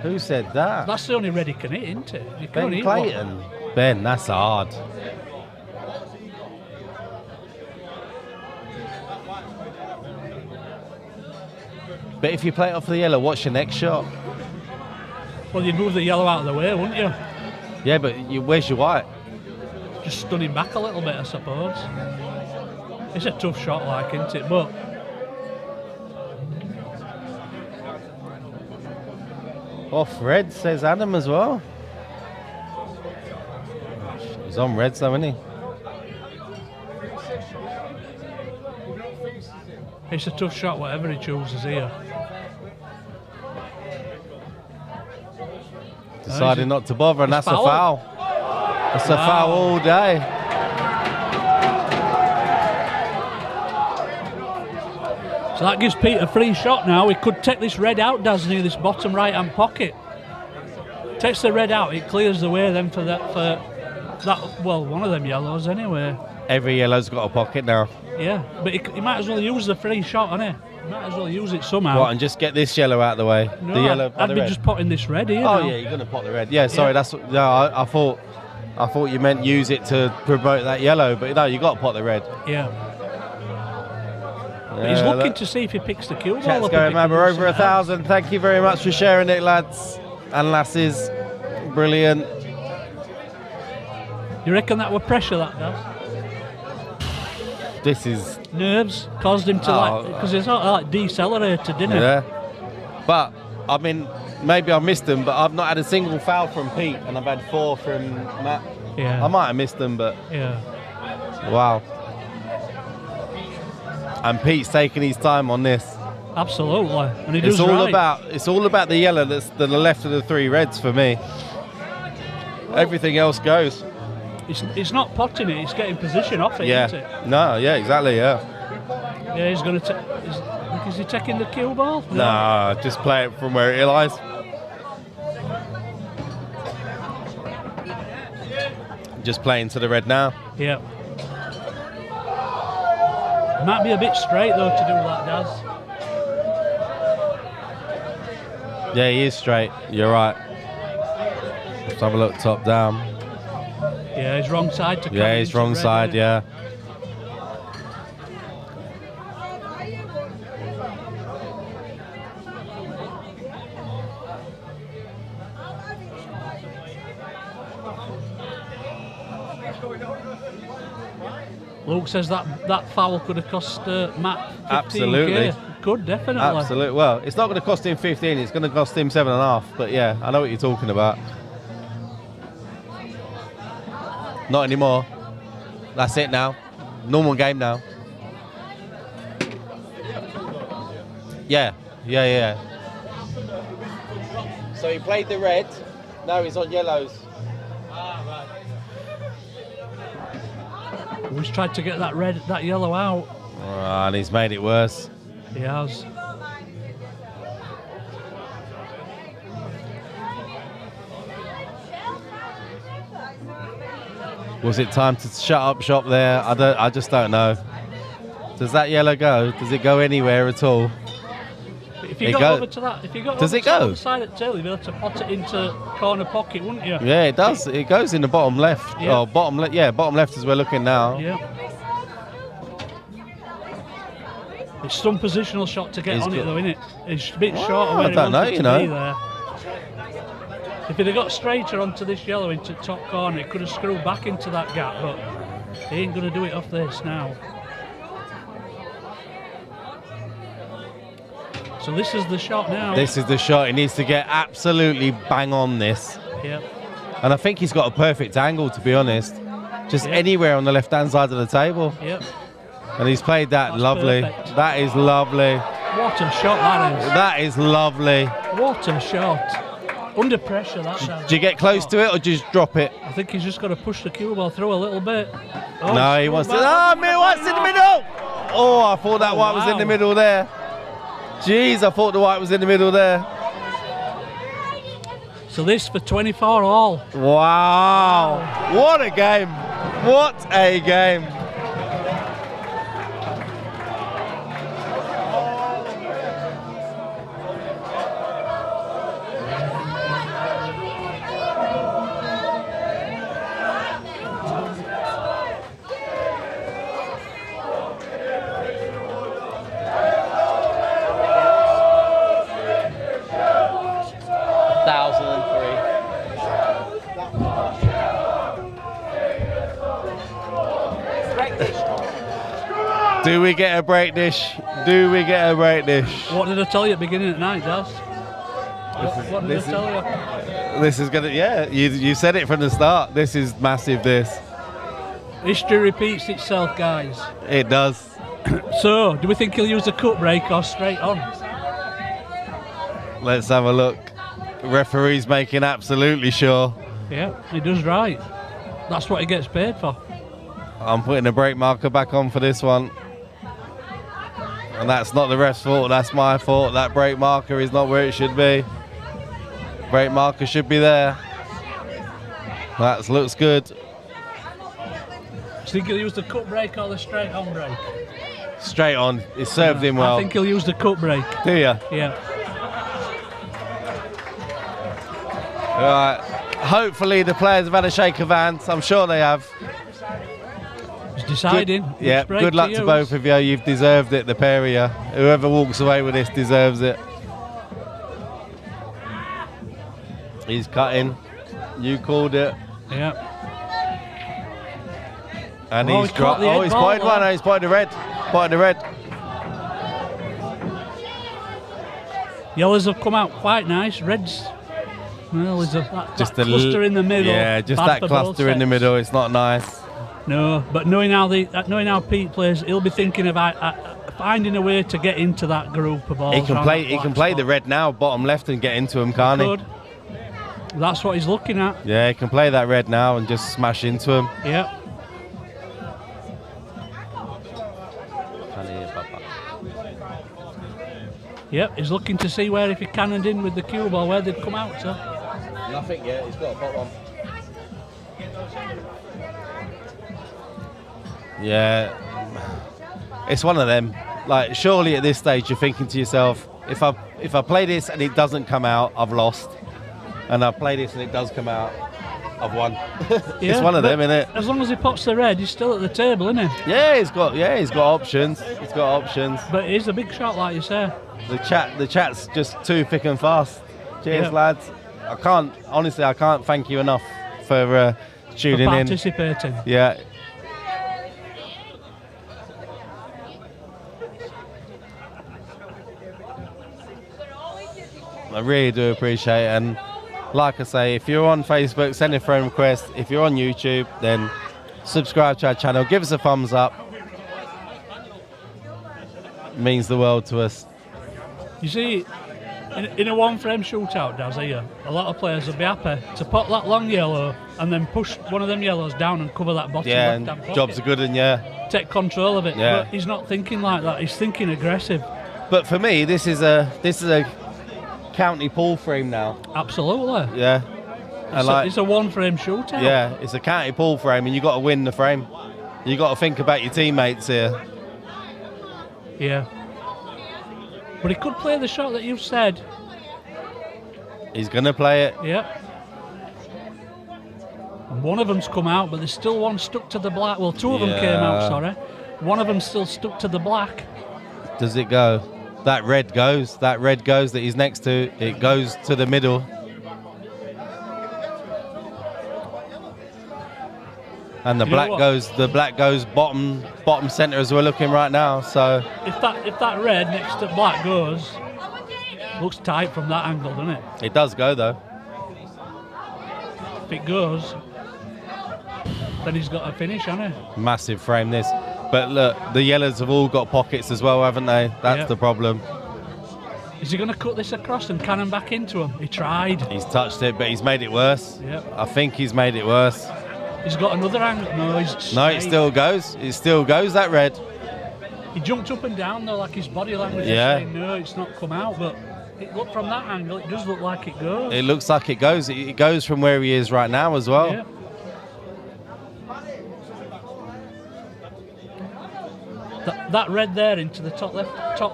Who said that? That's the only red he can hit, isn't it? You Ben can't hit Clayton. one. Ben, that's hard. But if you play it off the yellow, what's your next shot? Well, you'd move the yellow out of the way, wouldn't you? Yeah, but where's your white? Just stun him back a little bit, I suppose. It's a tough shot, like, isn't it? But Off red, says Adam as well. He's on reds though, isn't he? it's a tough shot, whatever he chooses here. Decided not to bother, and It's that's a foul. That's a foul all day. So that gives Pete a free shot now. He could take this red out, doesn't he, this bottom right-hand pocket. Takes the red out, it clears the way then for that, well, one of them yellows anyway. Every yellow's got a pocket now. Yeah, but he might as well use the free shot, hasn't he? He might as well use it somehow. What, and just get this yellow out of the way? No, the yellow. I'd be just putting this red here. Oh now. yeah, you're gonna pot the red. Yeah, sorry, that's no. I thought you meant use it to promote that yellow, but no, you got to pot the red. Yeah. But he's looking to see if he picks the cue ball Chat's up. going, man. We're over 1,000. Thank you very much for sharing it, lads and lasses. Brilliant. You reckon that were pressure, that does? This is Nerves caused him to because it's not like decelerated, didn't it? Yeah. But I mean, maybe I missed them, but I've not had a single foul from Pete, and I've had 4 from Matt. Yeah. I might have missed them, but Yeah. wow. And Pete's taking his time on this. Absolutely. And he does It's all about the yellow that's to the left of the 3 reds for me. Everything else goes. It's not potting it, it's getting position off it, Yeah. isn't it? No, yeah, exactly, yeah. Yeah, he's going to is he taking the cue ball? No, just play it from where it lies. Just playing to the red now. Yeah. Might be a bit straight though to do that, Daz. Yeah, he is straight. You're right. Let's have a look top down. Yeah, he's wrong side to Yeah, he's wrong side, yeah. Luke says that foul could have cost Matt 15K. Absolutely. Could, definitely. Absolutely. Well, it's not going to cost him 15, it's going to cost him 7.5. But yeah, I know what you're talking about. Not anymore. That's it now. Normal game now. Yeah. So he played the red. Now he's on yellows. He's tried to get that yellow out. And he's made it worse. He has. Was it time to shut up shop there? I just don't know. Does that yellow go? Does it go anywhere at all? If you got over to that, if you got does over it go? To the side of the tail, you'd be able to pot it into corner pocket, wouldn't you? Yeah, it does. It goes in the bottom left. Yeah. Oh, bottom left. Yeah, bottom left as we're looking now. Yeah. It's some positional shot to get on it though, isn't it? It's a bit short of where I don't know, he wanted to be there. If he'd have got straighter onto this yellow into top corner, it could have screwed back into that gap, but he ain't going to do it off this now. So this is the shot now. This is the shot. He needs to get absolutely bang on this. Yep. And I think he's got a perfect angle, to be honest. Just anywhere on the left-hand side of the table. Yep. And he's played that. That's lovely. perfect. That is lovely. What a shot that is. That is lovely. What a shot. Under pressure, that's Do you get close to it or just drop it? I think he's just got to push the cue ball through a little bit. Oh, No, he wants to. Oh, he wants in the middle. Oh, I thought that white was in the middle there. Jeez, I thought the white was in the middle there. So this for 24 all. Wow. What a game. What a game. Do we get a break dish? Do we get a break dish? What did I tell you at the beginning of the night, Daz? What did I tell you? This is gonna, yeah, you said it from the start. This is massive, this. History repeats itself, guys. It does. So, do we think he'll use a cut break or straight on? Let's have a look. Referee's making absolutely sure. Yeah, he does right. That's what he gets paid for. I'm putting a break marker back on for this one. And that's not the ref's fault, that's my fault. That break marker is not where it should be. Break marker should be there. That looks good. Do you think he'll use the cut break or the straight on break? Straight on. It served him well. I think he'll use the cut break. Do you? Yeah. Right. Hopefully the players have had a shake of hands. I'm sure they have. It's deciding. Yeah, good luck to both of you. You've deserved it, the pair of you. Whoever walks away with this deserves it. He's cutting. You called it. Yeah. And he's dropped. Oh, he's spotted one. He's spotted the red. Spotted the red. Yellows have come out quite nice. Reds, well, there's that cluster in the middle. Yeah, just that cluster in the middle. It's not nice. No, but knowing how Pete plays, he'll be thinking about finding a way to get into that group of balls. He can play the red now, bottom left, and get into him, can't he? That's what he's looking at. Yeah, he can play that red now and just smash into him. Yep. Yep, he's looking to see where, if he cannoned in with the cue ball, where they'd come out to. Nothing yet, he's got a pot one. Yeah, it's one of them. Like, surely at this stage you're thinking to yourself, if I play this and it doesn't come out, I've lost. And I play this and it does come out, I've won. It's one of them, isn't it? As long as he pots the red, he's still at the table, isn't he? Yeah, he's got options. He's got options. But it is a big shot, like you say. The chat's just too thick and fast. Cheers, lads. I can't thank you enough for tuning in. Participating. Yeah. I really do appreciate it, and like I say, if you're on Facebook, send a friend request. If you're on YouTube, then subscribe to our channel, give us a thumbs up. It means the world to us. You see, in a one-frame shootout, Daz, here, a lot of players would be happy to pop that long yellow and then push one of them yellows down and cover that bottom left-hand pocket. Jobs are good, and take control of it. Yeah. But he's not thinking like that. He's thinking aggressive. But for me, this is a county pull frame now. Absolutely. Yeah. It's a one-frame shootout. Yeah, it's a county pull frame, and you got to win the frame. You got to think about your teammates here. Yeah. But he could play the shot that you've said. He's going to play it. Yeah. And one of them's come out, but there's still one stuck to the black. Well, two of them came out, sorry. One of them's still stuck to the black. Does it go? That red goes. That red goes that he's next to. It goes to the middle. And the black goes. The black goes bottom centre as we're looking right now. So if that red next to black goes, looks tight from that angle, doesn't it? It does go though. If it goes, then he's got a finish, hasn't he? Massive frame this. But look, the yellows have all got pockets as well, haven't they? That's the problem. Is he going to cut this across and cannon back into him? He tried. He's touched it, but he's made it worse. Yep. I think he's made it worse. He's got another angle. No, it still goes. It still goes, that red. He jumped up and down though, like his body language was saying, no, it's not come out, but it looked from that angle, it does look like it goes. It looks like it goes. It goes from where he is right now as well. Yeah. That red there into the top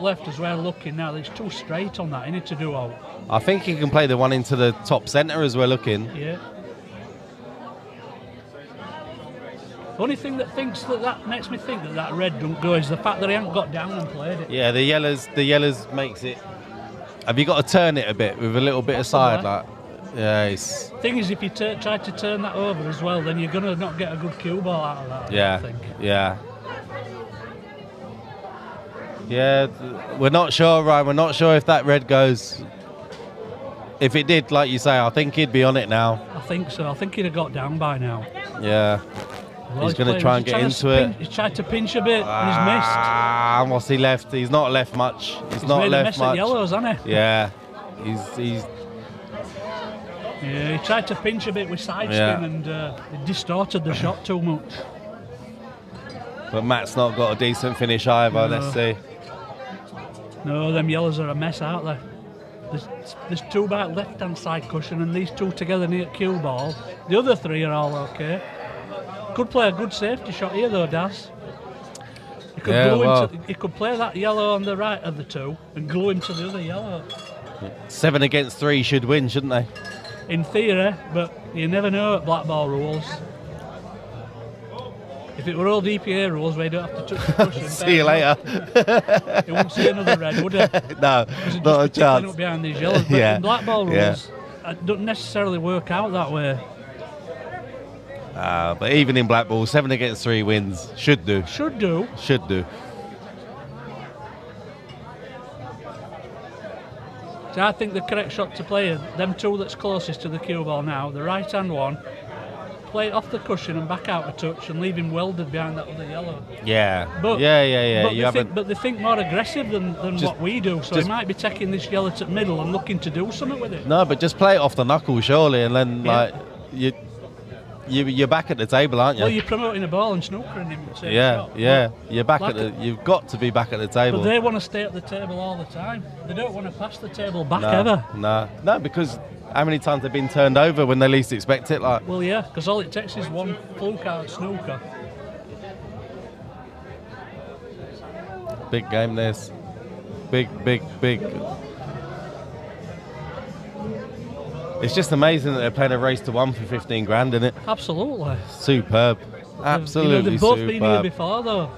left as well, looking now, it's too straight on that, he needs to do out. I think he can play the one into the top centre as we're looking. Yeah. The only thing that makes me think that red don't go is the fact that he hasn't got down and played it. Yeah, the yellows makes it. Have you got to turn it a bit with a little bit of side, like? Yeah, it's. Thing is, if you try to turn that over as well, then you're gonna not get a good cue ball out of that. Yeah, I think. yeah. Yeah, we're not sure, Ryan. We're not sure if that red goes. If it did, like you say, I think he'd be on it now. I think so. I think he'd have got down by now. Yeah. Well, he's going to try and get into it. He's tried to pinch a bit and he's missed. Ah, what's he left? He's not left much. He's not made left a mess much. At yellows, hasn't he? Yeah. He's. Yeah, he tried to pinch a bit with side spin and it distorted the shot too much. But Matt's not got a decent finish either. No. Let's see. No, them yellows are a mess, aren't they? There's two back left-hand side cushion and these two together near cue ball. The other three are all okay. Could play a good safety shot here though, Daz. He could play that yellow on the right of the two and glue into the other yellow. 7 against 3 should win, shouldn't they? In theory, but you never know at Blackball rules. If it were all DPA rules where you don't have to touch the cushion, See you later. You won't see another red, would it? No, not a chance. Up behind these yellows. But in Blackball rules, it doesn't necessarily work out that way. But even in Blackball, 7 against 3 wins. Should do. Should do. Should do. So I think the correct shot to play is them two that's closest to the cue ball now, the right hand one, play it off the cushion and back out a touch and leave him welded behind that other yellow. Yeah. But, yeah. But they think more aggressive than what we do, so he might be taking this yellow to the middle and looking to do something with it. No, but just play it off the knuckle, surely, and then you're back at the table, aren't you? Well, you're promoting a ball and snookering him. Yeah. You're back you've got to be back at the table. But they want to stay at the table all the time. They don't want to pass the table back ever. No, because how many times they've been turned over when they least expect it? Like. Well, yeah, because all it takes is one fluke out at snooker. Big game, this. Big. It's just amazing that they're playing a race to 1 for 15 grand, isn't it? Absolutely. Superb. Absolutely they've both superb. been here before, though.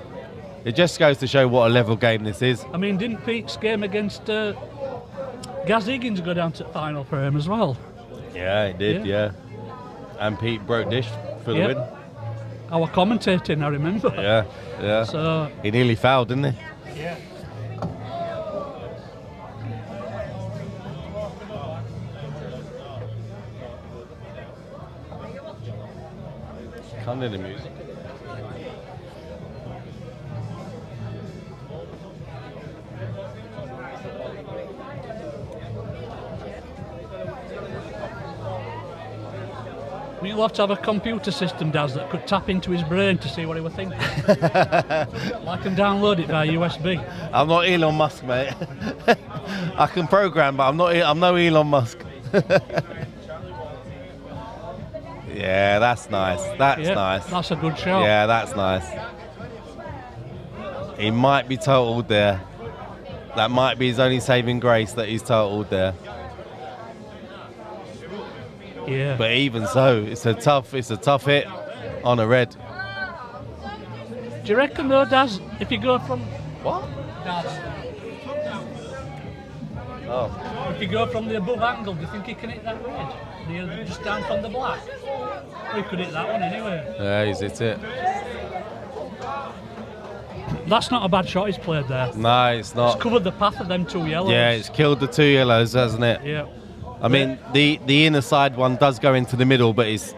It just goes to show what a level game this is. I mean, didn't Pete's game against Gaz Higgins go down to the final for him as well? Yeah, it did, yeah. And Pete broke dish for the win. I was commentating, I remember. Yeah. So he nearly fouled, didn't he? Yeah. Can't do the music. We'll have to have a computer system, Daz, that could tap into his brain to see what he was thinking. I can download it via USB. I'm not Elon Musk, mate. I can program, but I'm no Elon Musk. Yeah, that's nice. That's nice. That's a good shot. Yeah, that's nice. He might be totaled there. That might be his only saving grace, that he's totaled there. Yeah. But even so, it's a tough hit on a red. Do you reckon though, Daz, if you go from What? Daz, Oh. if you go from the above angle, do you think he can hit that red? Just down from the black? Well, he could hit that one anyway. Yeah, he's hit it. That's not a bad shot he's played there. No, it's not. It's covered the path of them two yellows. Yeah, it's killed the 2 yellows, hasn't it? Yeah. I mean, the inner side one does go into the middle, but it's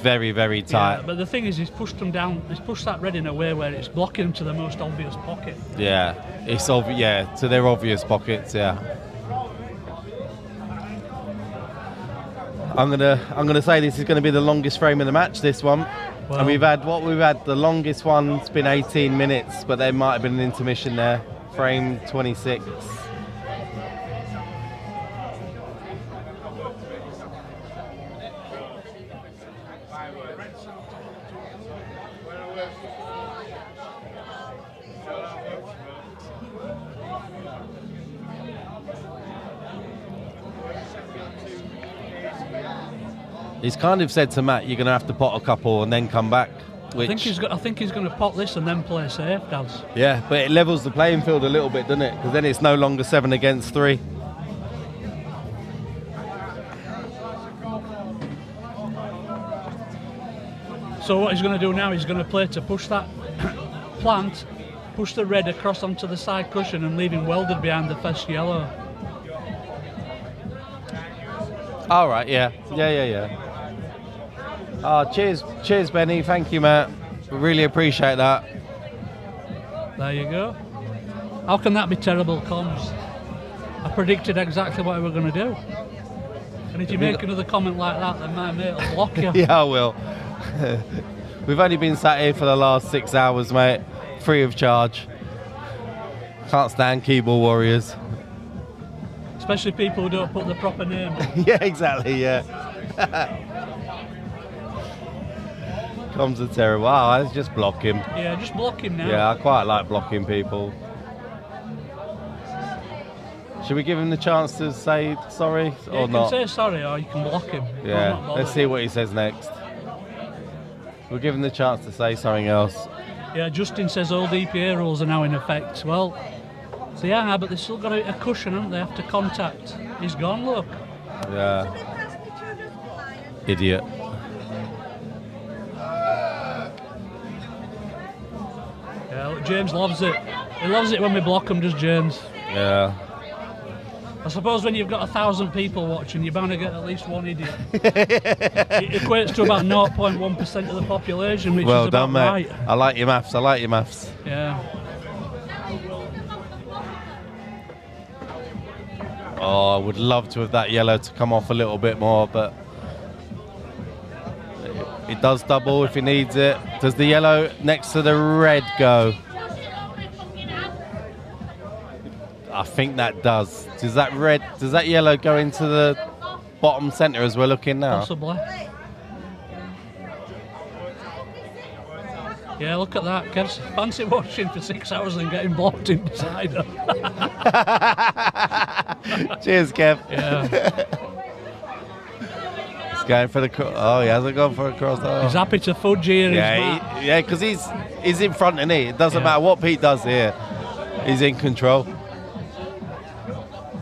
very, very tight. Yeah, but the thing is, he's pushed them down. He's pushed that red in a way where it's blocking them to the most obvious pocket. Yeah, it's to their obvious pockets. Yeah. I'm gonna say this is gonna be the longest frame in the match. This one. And Well, we've had the longest one's been 18 minutes, but there might have been an intermission there. Frame 26. He's kind of said to Matt, you're going to have to pot a couple and then come back. I think he's going to pot this and then play safe, Daz. Yeah, but it levels the playing field a little bit, doesn't it? Because then it's no longer 7 against 3. So what he's going to do now, he's going to play to push that plant, push the red across onto the side cushion and leave him welded behind the first yellow. All right, yeah. Oh, cheers, Benny. Thank you, Matt. We really appreciate that. There you go. How can that be terrible comms? I predicted exactly what we were going to do. And if you make another comment like that, then my mate will block you. Yeah, I will. We've only been sat here for the last 6 hours, mate. Free of charge. Can't stand keyboard warriors. Especially people who don't put the proper name on. Yeah, exactly, yeah. Comms are terrible. Oh, let's just block him. Yeah, just block him now. Yeah, I quite like blocking people. Should we give him the chance to say sorry or not? You can say sorry or you can block him. Yeah, let's see what he says next. We'll give him the chance to say something else. Yeah, Justin says all DPA rules are now in effect. Well, they are, but they've still got a cushion, haven't they, after contact. He's gone, look. Yeah. Idiot. Yeah, look, James loves it. He loves it when we block him, does James? Yeah. I suppose when you've got 1,000 people watching, you're bound to get at least one idiot. It equates to about 0.1% of the population, which Well is about done, mate. right. I like your maths. Yeah. Oh, I would love to have that yellow to come off a little bit more, but it does double if he needs it. Does the yellow next to the red go? I think that does. Does that yellow go into the bottom centre as we're looking now? Possibly. Yeah, look at that. Kev's fancy watching for 6 hours and getting blocked in decider. Cheers, Kev. Yeah. He's going for the cross. Oh, he hasn't gone for a cross. Oh. He's happy to fudge here. Yeah, because he's in front, isn't he? It doesn't matter what Pete does here. He's in control.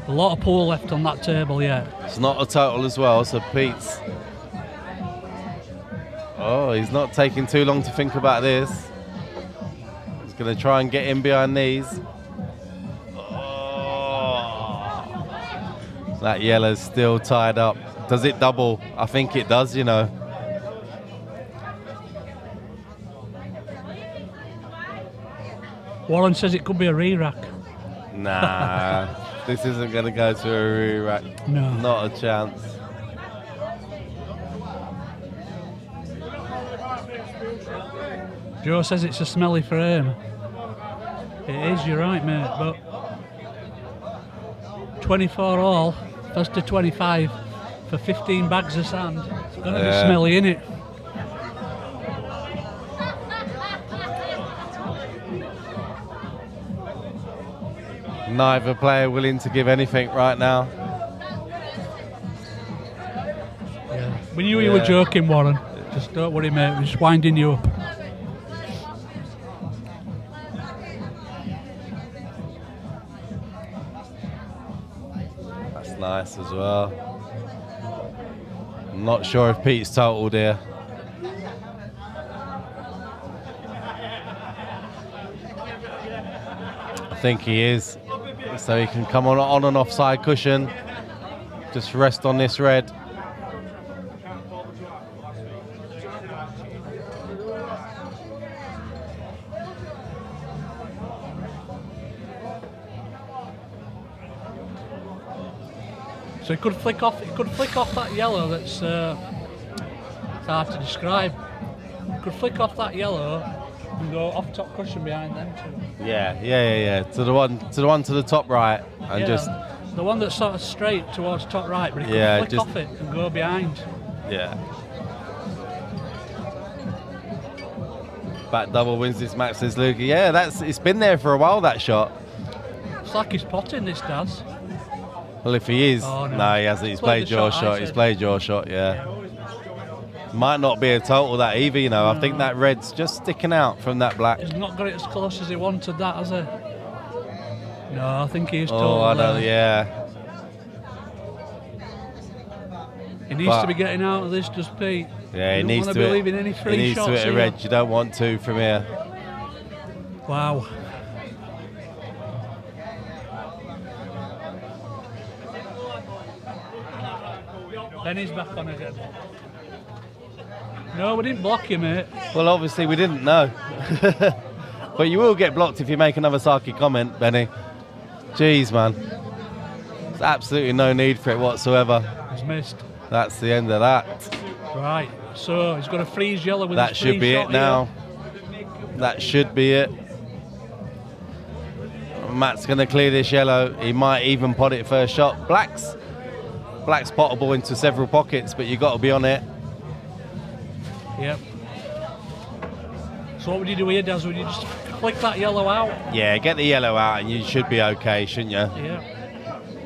A lot of pool left on that table, yeah. It's not a total as well, so Pete's... Oh, he's not taking too long to think about this. He's going to try and get in behind these. Oh. That yellow's still tied up. Does it double? I think it does, you know. Warren says it could be a re-rack. Nah, this isn't going to go to a re-rack. No. Not a chance. Joe says it's a smelly frame. It is, you're right, mate, but 24 all, first to 25 for 15 bags of sand. It's going to be smelly, innit? Neither player willing to give anything right now. Yeah. We knew you were joking, Warren. Just don't worry, mate. We're just winding you up. That's nice as well. I'm not sure if Pete's totaled here. I think he is. So he can come on and off side cushion. Just rest on this red. So it could flick off. It could flick off that yellow. That's it's hard to describe. Could flick off that yellow and go off top cushion behind them two. Yeah. To the one to the top right, and just the one that's sort of straight towards top right, but he could flick off it and go behind. Yeah. Back double wins this match, says Luke. Yeah, it's been there for a while, that shot. It's like he's potting this, does. Well, if he is, no, he hasn't. He's played your shot. He's played your shot. Yeah. Might not be a total that either. You know, I think that red's just sticking out from that black. He's not got it as close as he wanted that, has he? No, I think he's total. Oh, I know. Yeah. He needs to be getting out of this, just Pete. Yeah, he needs to be leaving any free he needs shots to hit a red. You don't want to from here. Wow. Then he's back on again. No, we didn't block you, mate. Well, obviously we didn't know. But you will get blocked if you make another Saki comment, Benny. Jeez, man. There's absolutely no need for it whatsoever. He's missed. That's the end of that. Right, so he's got a freeze yellow with that his should be it now. That should be it. Matt's going to clear this yellow. He might even pot it first shot. Black's potable into several pockets, but you've got to be on it. Yep. So what would you do here, Daz? Would you just flick that yellow out? Yeah, get the yellow out and you should be okay, shouldn't you? Yeah.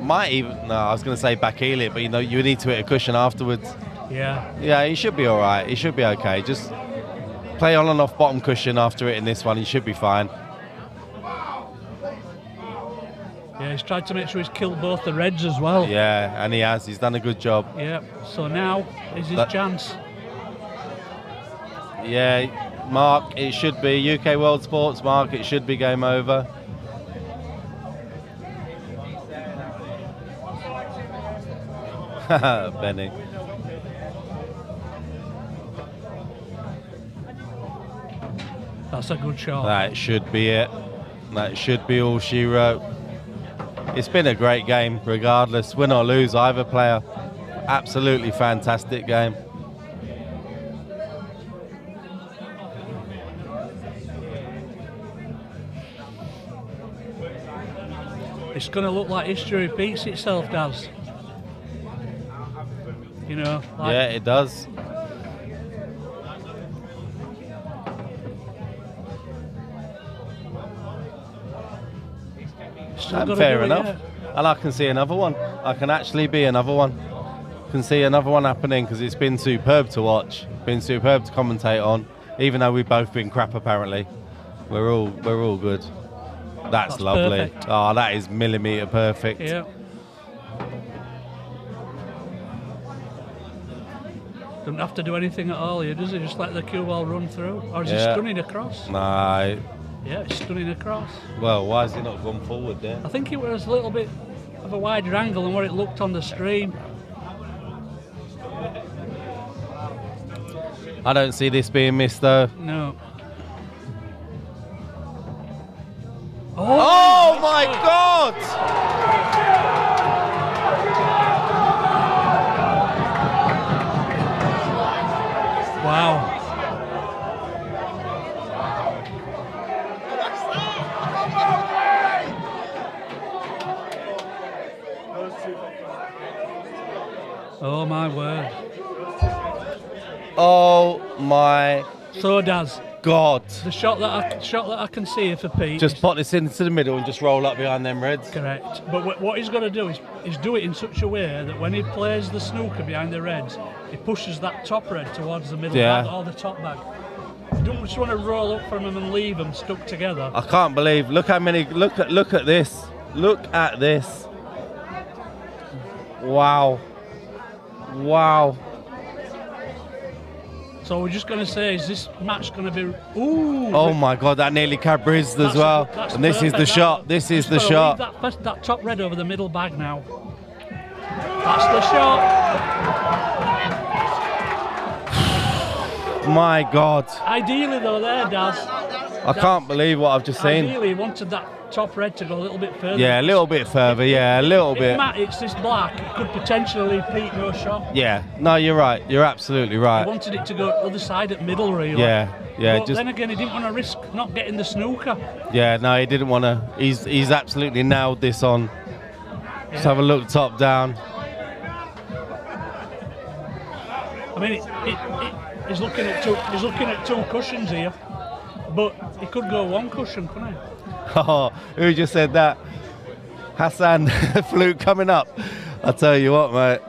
Might even, no, I was going to say back heel it, but you know, you need to hit a cushion afterwards. Yeah. Yeah, he should be all right. He should be okay. Just play on and off bottom cushion after it in this one. He should be fine. Yeah, he's tried to make sure he's killed both the reds as well. Yeah, and he has. He's done a good job. Yeah, so now is his chance. Yeah, Mark, it should be UK World Sports, Mark, it should be game over. Benny. That's a good shot. That should be it. That should be all she wrote. It's been a great game, regardless, win or lose, either player. Absolutely fantastic game. It's going to look like history repeats itself, Daz. You know, like yeah, it does. Fair enough. And I can see another one. I can actually be another one. Can see another one happening because it's been superb to watch. Been superb to commentate on. Even though we've both been crap, apparently, we're all good. That's lovely. Perfect. Oh, that is millimetre perfect. Yeah. Doesn't have to do anything at all here, does he? Just let the cue ball run through, or is he stunning across? Nah. Yeah, it's stunning across. Well, why has he not gone forward there? I think it was a little bit of a wider angle than what it looked on the stream. I don't see this being missed though. No. Oh my God! Wow. Oh my word. Oh my So does God. the shot that I can see for Pete. Just pot this into the middle and just roll up behind them reds. Correct. But what he's got to do is do it in such a way that when he plays the snooker behind the reds, he pushes that top red towards the middle bag or the top bag. You don't just want to roll up from him and leave them stuck together. I can't believe. Look how many. Look at this. Look at this. Wow. Wow. So we're just going to say, is this match going to be... Ooh! Oh my God, that nearly cabrizzed as well. And this is the shot. This is the shot. That top red over the middle bag now. That's the shot. My God. Ideally though there, Daz. I can't believe what I've just seen. Ideally, he wanted that top red to go a little bit further. Yeah, a little bit further. Yeah, a little If bit. Matt hits this black, it could potentially leave Pete no shot. Yeah. No, you're right. You're absolutely He right. wanted it to go other side at middle, really. Yeah. Yeah. But Just. then again, he didn't want to risk not getting the snooker. Yeah. No, he didn't want to. He's absolutely nailed this on. Just have a look top down. I mean, he's looking at two cushions here, but he could go one cushion, couldn't he? Oh, who just said that? Hassan, fluke coming up. I tell you what, mate.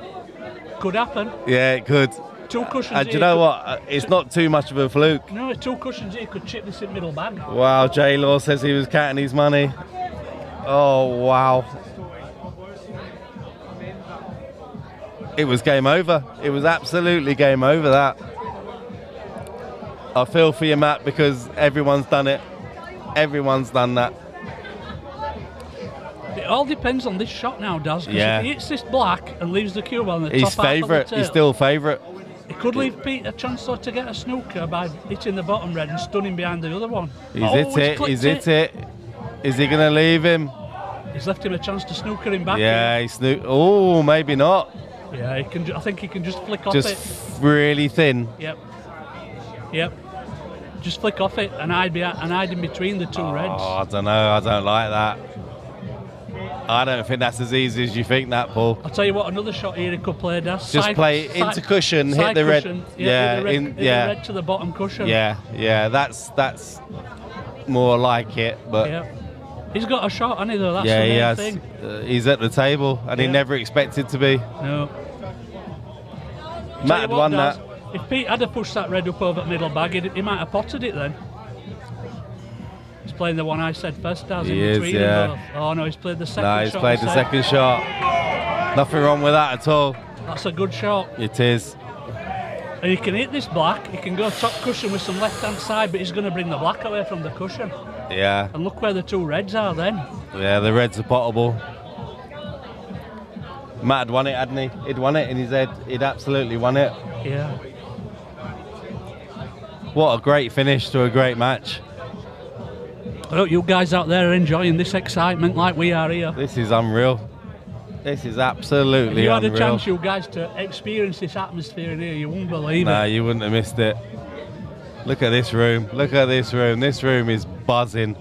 Could happen. Yeah, it could. Two cushions. And do you here know could- what? It's not too much of a fluke. No, two cushions here could chip this in middle bag. Wow, J Law says he was counting his money. Oh, wow. It was game over. It was absolutely game over, that. I feel for you, Matt, because everyone's done it. Everyone's done that. It all depends on this shot now, Daz. 'Cause Yeah. if he hits this black and leaves the cube on the He's top half of favourite. the He's tail, still favourite. it could leave Pete a chance though to get a snooker by hitting the bottom red and stunning behind the other one. He's hit it. He's hit it. Is he going to leave him? He's left him a chance to snooker him back. Yeah, he's Oh, maybe not. Yeah, he can. I think he can just flick off Just it. really thin. Yep. Yep. Just flick off it and hide in between the two reds. Oh, I don't know. I don't like that. I don't think that's as easy as you think that, Paul. I'll tell you what, another shot here he could play, Daz. Just play into cushion, hit side the red. cushion, Yeah, hit the red, in, hit yeah, the red to the bottom cushion. yeah. That's more like it. But Yeah. He's got a shot, hasn't he, though? That's yeah, the he main has. thing. He's at the table, and he Yeah. never expected to be. No. Matt Tell you had what, won Daz, that. If Pete had pushed that red up over the middle bag, he might have potted it then. He's playing the one I said first, Daz, He in is, between yeah. them both. Oh no, he's played the second No, shot. he's played I the said. second shot. Nothing wrong with that at all. That's a good shot. It is. And he can hit this black, he can go top cushion with some left-hand side, but he's going to bring the black away from the cushion. Yeah. And look where the two reds are then. Yeah, the reds are potable. Matt had won it, hadn't he? He'd won it in his head. He'd absolutely won it. Yeah. What a great finish to a great match. I hope you guys out there are enjoying this excitement like we are here. This is unreal. This is absolutely If you had unreal. a chance, you guys, to experience this atmosphere in here, you wouldn't believe No, it. you wouldn't have missed it. Look at this room. Look at this room. This room is buzzing.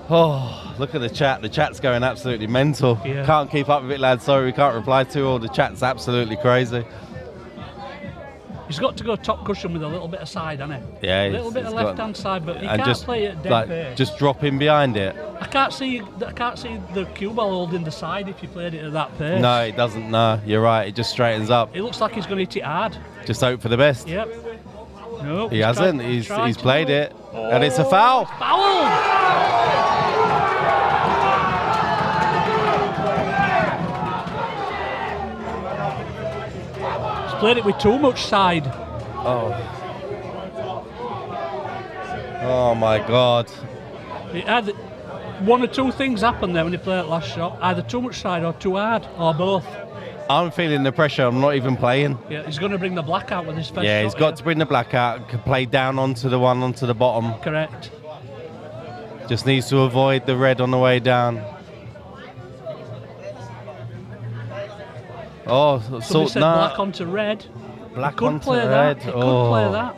Oh, look at the chat. The chat's going absolutely mental. Yeah. Can't keep up with it, lads. Sorry, we can't reply to all. The chat's absolutely crazy. He's got to go top cushion with a little bit of side, hasn't he? Yeah, A little bit of he's got- left-hand side, but he and can't just play it dead like pace. just drop in behind it. I can't see the cue ball holding the side if you played it at that pace. No, it doesn't. No, you're right. It just straightens up. It looks like he's going to hit it hard. Just hope for the best. Yep. No, He hasn't. He's played it, and it's a Oh, foul. Foul! He's played it with too much side. Oh my God. It had one or two things happen there when he played that last shot. Either too much side or too hard, or both. I'm feeling the pressure. I'm not even playing. Yeah, he's going to bring the black out with his first Yeah, shot he's got here. to bring the black out. Can play down onto the one onto the bottom. Correct. Just needs to avoid the red on the way down. Oh, Somebody salt said nut. black onto red. Black Could onto play red. that. He Oh. could play that.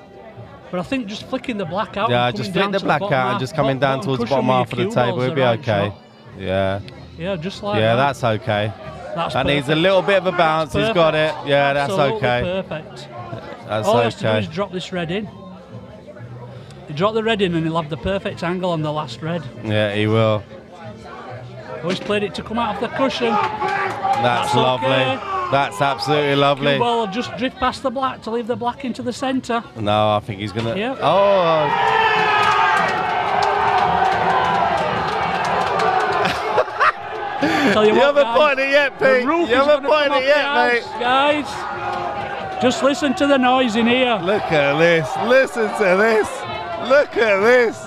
But I think just flicking the black out. Yeah, and just coming flick down the to black bottom out and half- just coming down towards the cushion bottom with half of your the cue table. ball's It'll be the right okay. shot. Yeah. Yeah, just like Yeah, that. that's okay. That's That needs a perfect. little bit of a bounce. He's got it. Perfect. Yeah, that's Absolutely okay. Perfect. That's All he has to do okay. is drop this red in. He drop the red in and he'll have the perfect angle on the last red. Yeah, he will. Oh, he's played it to come out of the cushion. That's okay. lovely. That's absolutely lovely. Cue ball will just drift past the black to leave the black into the centre. No, I think he's gonna. Yeah. Oh. Tell you You what, haven't guys, pointed it yet, the Pete. roof You is haven't gonna come pointed off it the yet, house, mate. Guys, just listen to the noise in here. Look at this. Listen to this. Look at this.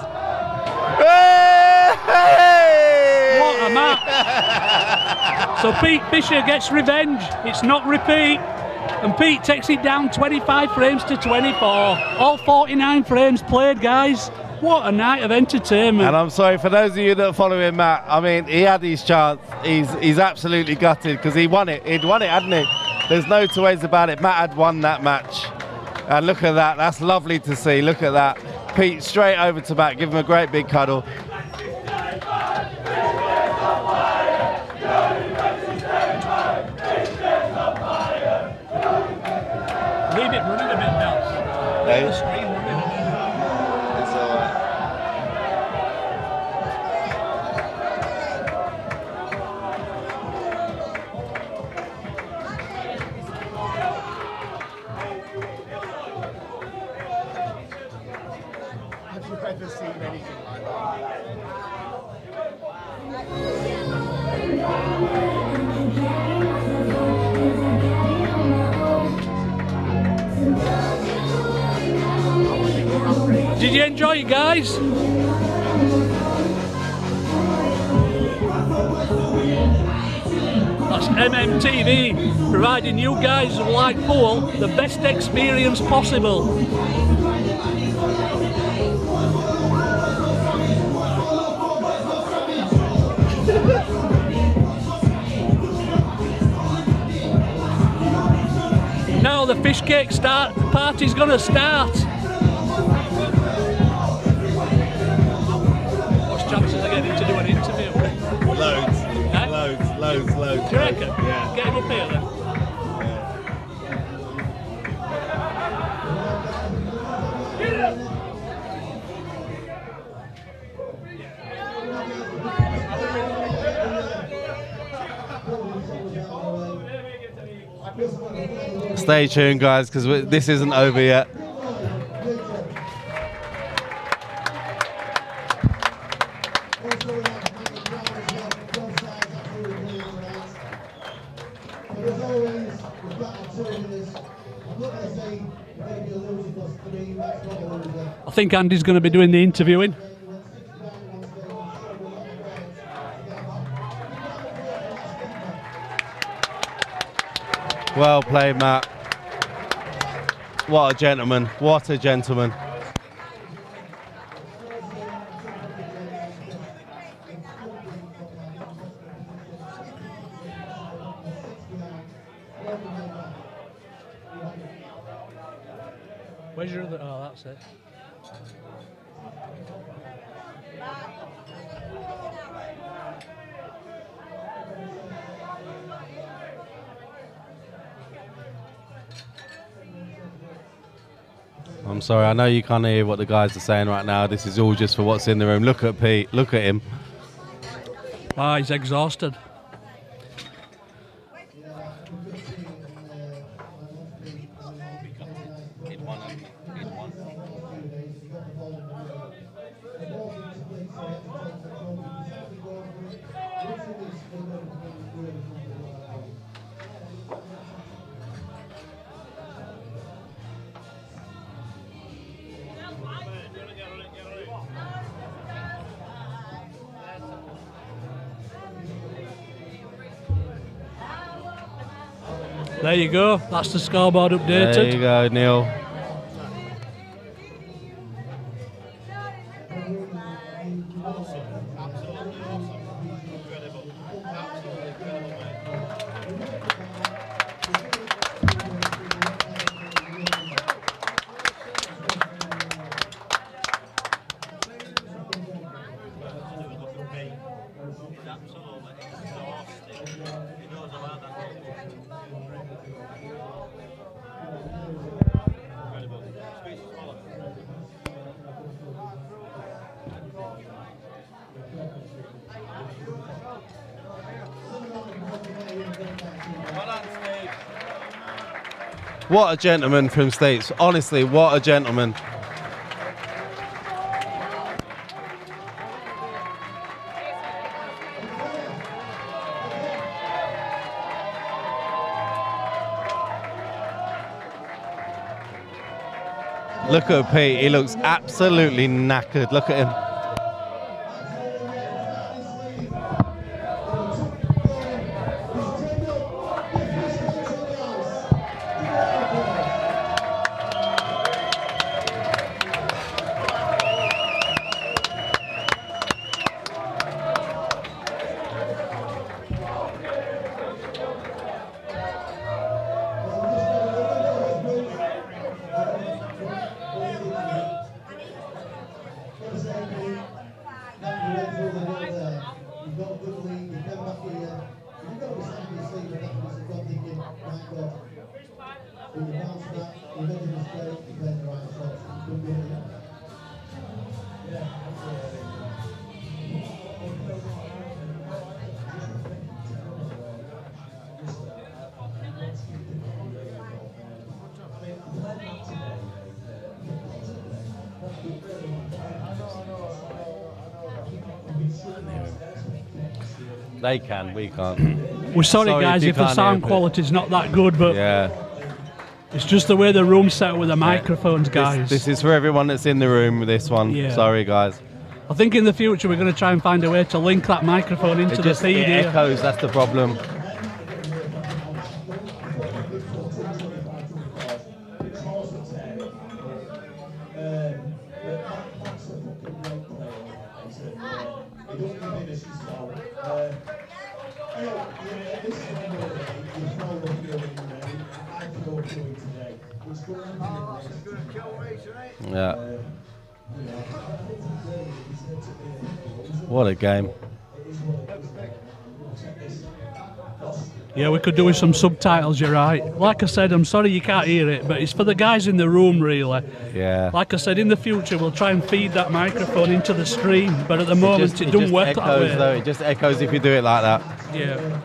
Hey! What a match. So Pete Fisher gets revenge. It's not repeat. And Pete takes it down 25 frames to 24. All 49 frames played, guys. What a night of entertainment. And I'm sorry for those of you that are following Matt. I mean, he had his chance. He's absolutely gutted because he won it. He'd won it, hadn't he? There's no two ways about it. Matt had won that match. And look at that. That's lovely to see. Look at that. Pete straight over to Matt. Give him a great big cuddle. Leave it running a bit now. Leave the screen running a bit. It's all right. Have you ever seen anything like that? Did you enjoy it, guys? That's MMTV, providing you guys who like pool the best experience possible. Now the fish cake party's gonna start. What's chances of getting to do an interview? Loads. Eh? Loads. Do you reckon? Yeah. Get him up here then. Stay tuned, guys, because this isn't over yet. I think Andy's going to be doing the interviewing. Well played, Matt. What a gentleman. What a gentleman. Where's your other? Oh, that's it. I'm sorry, I know you can't hear what the guys are saying right now. This is all just for what's in the room. Look at Pete. Look at him. Ah, he's exhausted. There you go. That's the scoreboard updated. There you go, Neil. What a gentleman from States. Honestly, what a gentleman. Look at Pete. He looks absolutely knackered. Look at him. squad. We can bounce back, we made a mistake, we played the right shots, we couldn't get it. Yeah, They can, we can't. We're sorry, Sorry guys, if you if the can't sound hear it. quality's not that good, but Yeah. it's just the way the room's set up with the microphones, guys. This is for everyone that's in the room with this one. Yeah. Sorry, guys. I think in the future we're going to try and find a way to link that microphone into the feed it here. echoes, that's the problem. Yeah. What a game. Yeah, we could do with some subtitles, you're right. Like I said, I'm sorry you can't hear it, but it's for the guys in the room, really. Yeah. Like I said, in the future we'll try and feed that microphone into the stream, but at the moment it doesn't work that way. Though. It just echoes if you do it like that. Yeah.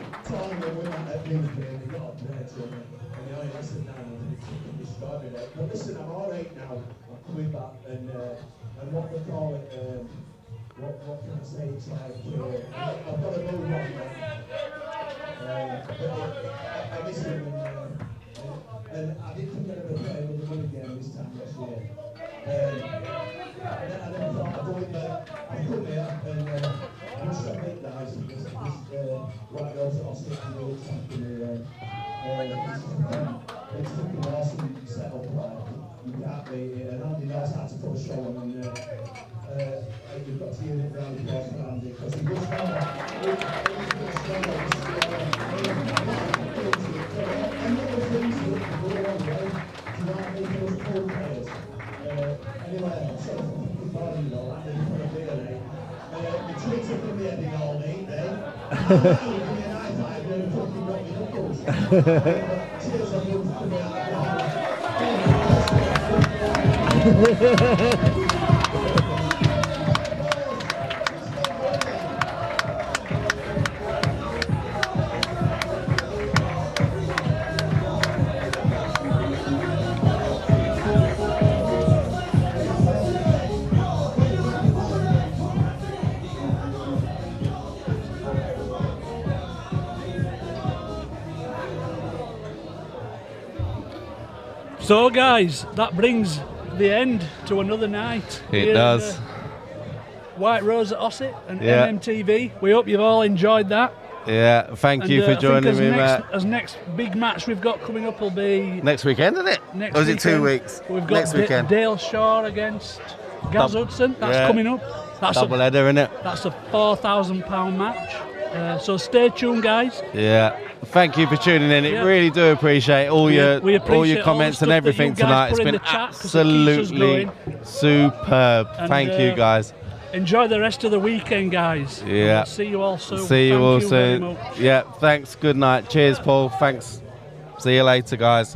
Listen, I'm all right now. I'm coming back, and what they call it, what can I say? It's like I've got to move on. I listen, and I didn't think I'd ever play another good game this time next year. I never thought I'd go in there. I come here and I'm just trying to make guys. Right, I'll sit and do it after it's fucking awesome setup, you can't beat it, and Andy knows how to put a show on, and you've got to hear it round the course for Andy, because he was anyway, I'm so fucking bored, you know, Andy for a beer, eh? The treats are from the ending all day, eh? Give me an eye five, you're fucking got me knuckles. Cheers, I'm going to come So guys, that brings the end to another night. It does. White Rose at Ossett and Yeah. MMTV. We hope you've all enjoyed that. Yeah, thank you for I think joining me, Matt. As next big match we've got coming up will be Next weekend, isn't it? next Or is it weekend. 2 weeks? We've got Next weekend. Dale Shaw against Gaz Hudson. That's yeah. coming up. That's Double header, innit? That's a £4,000 match. So stay tuned, guys. Yeah. Thank you for tuning in. It Yeah. really do appreciate all We your appreciate comments all and the stuff everything that you guys tonight. It's put in been the chat 'cause it keeps us absolutely going. superb. And, Thank you, guys. Enjoy the rest of the weekend, guys. Yeah. We'll see you all soon. See you Thank all very soon. much. Yeah. Thanks. Good night. Cheers, Paul. Thanks. See you later, guys.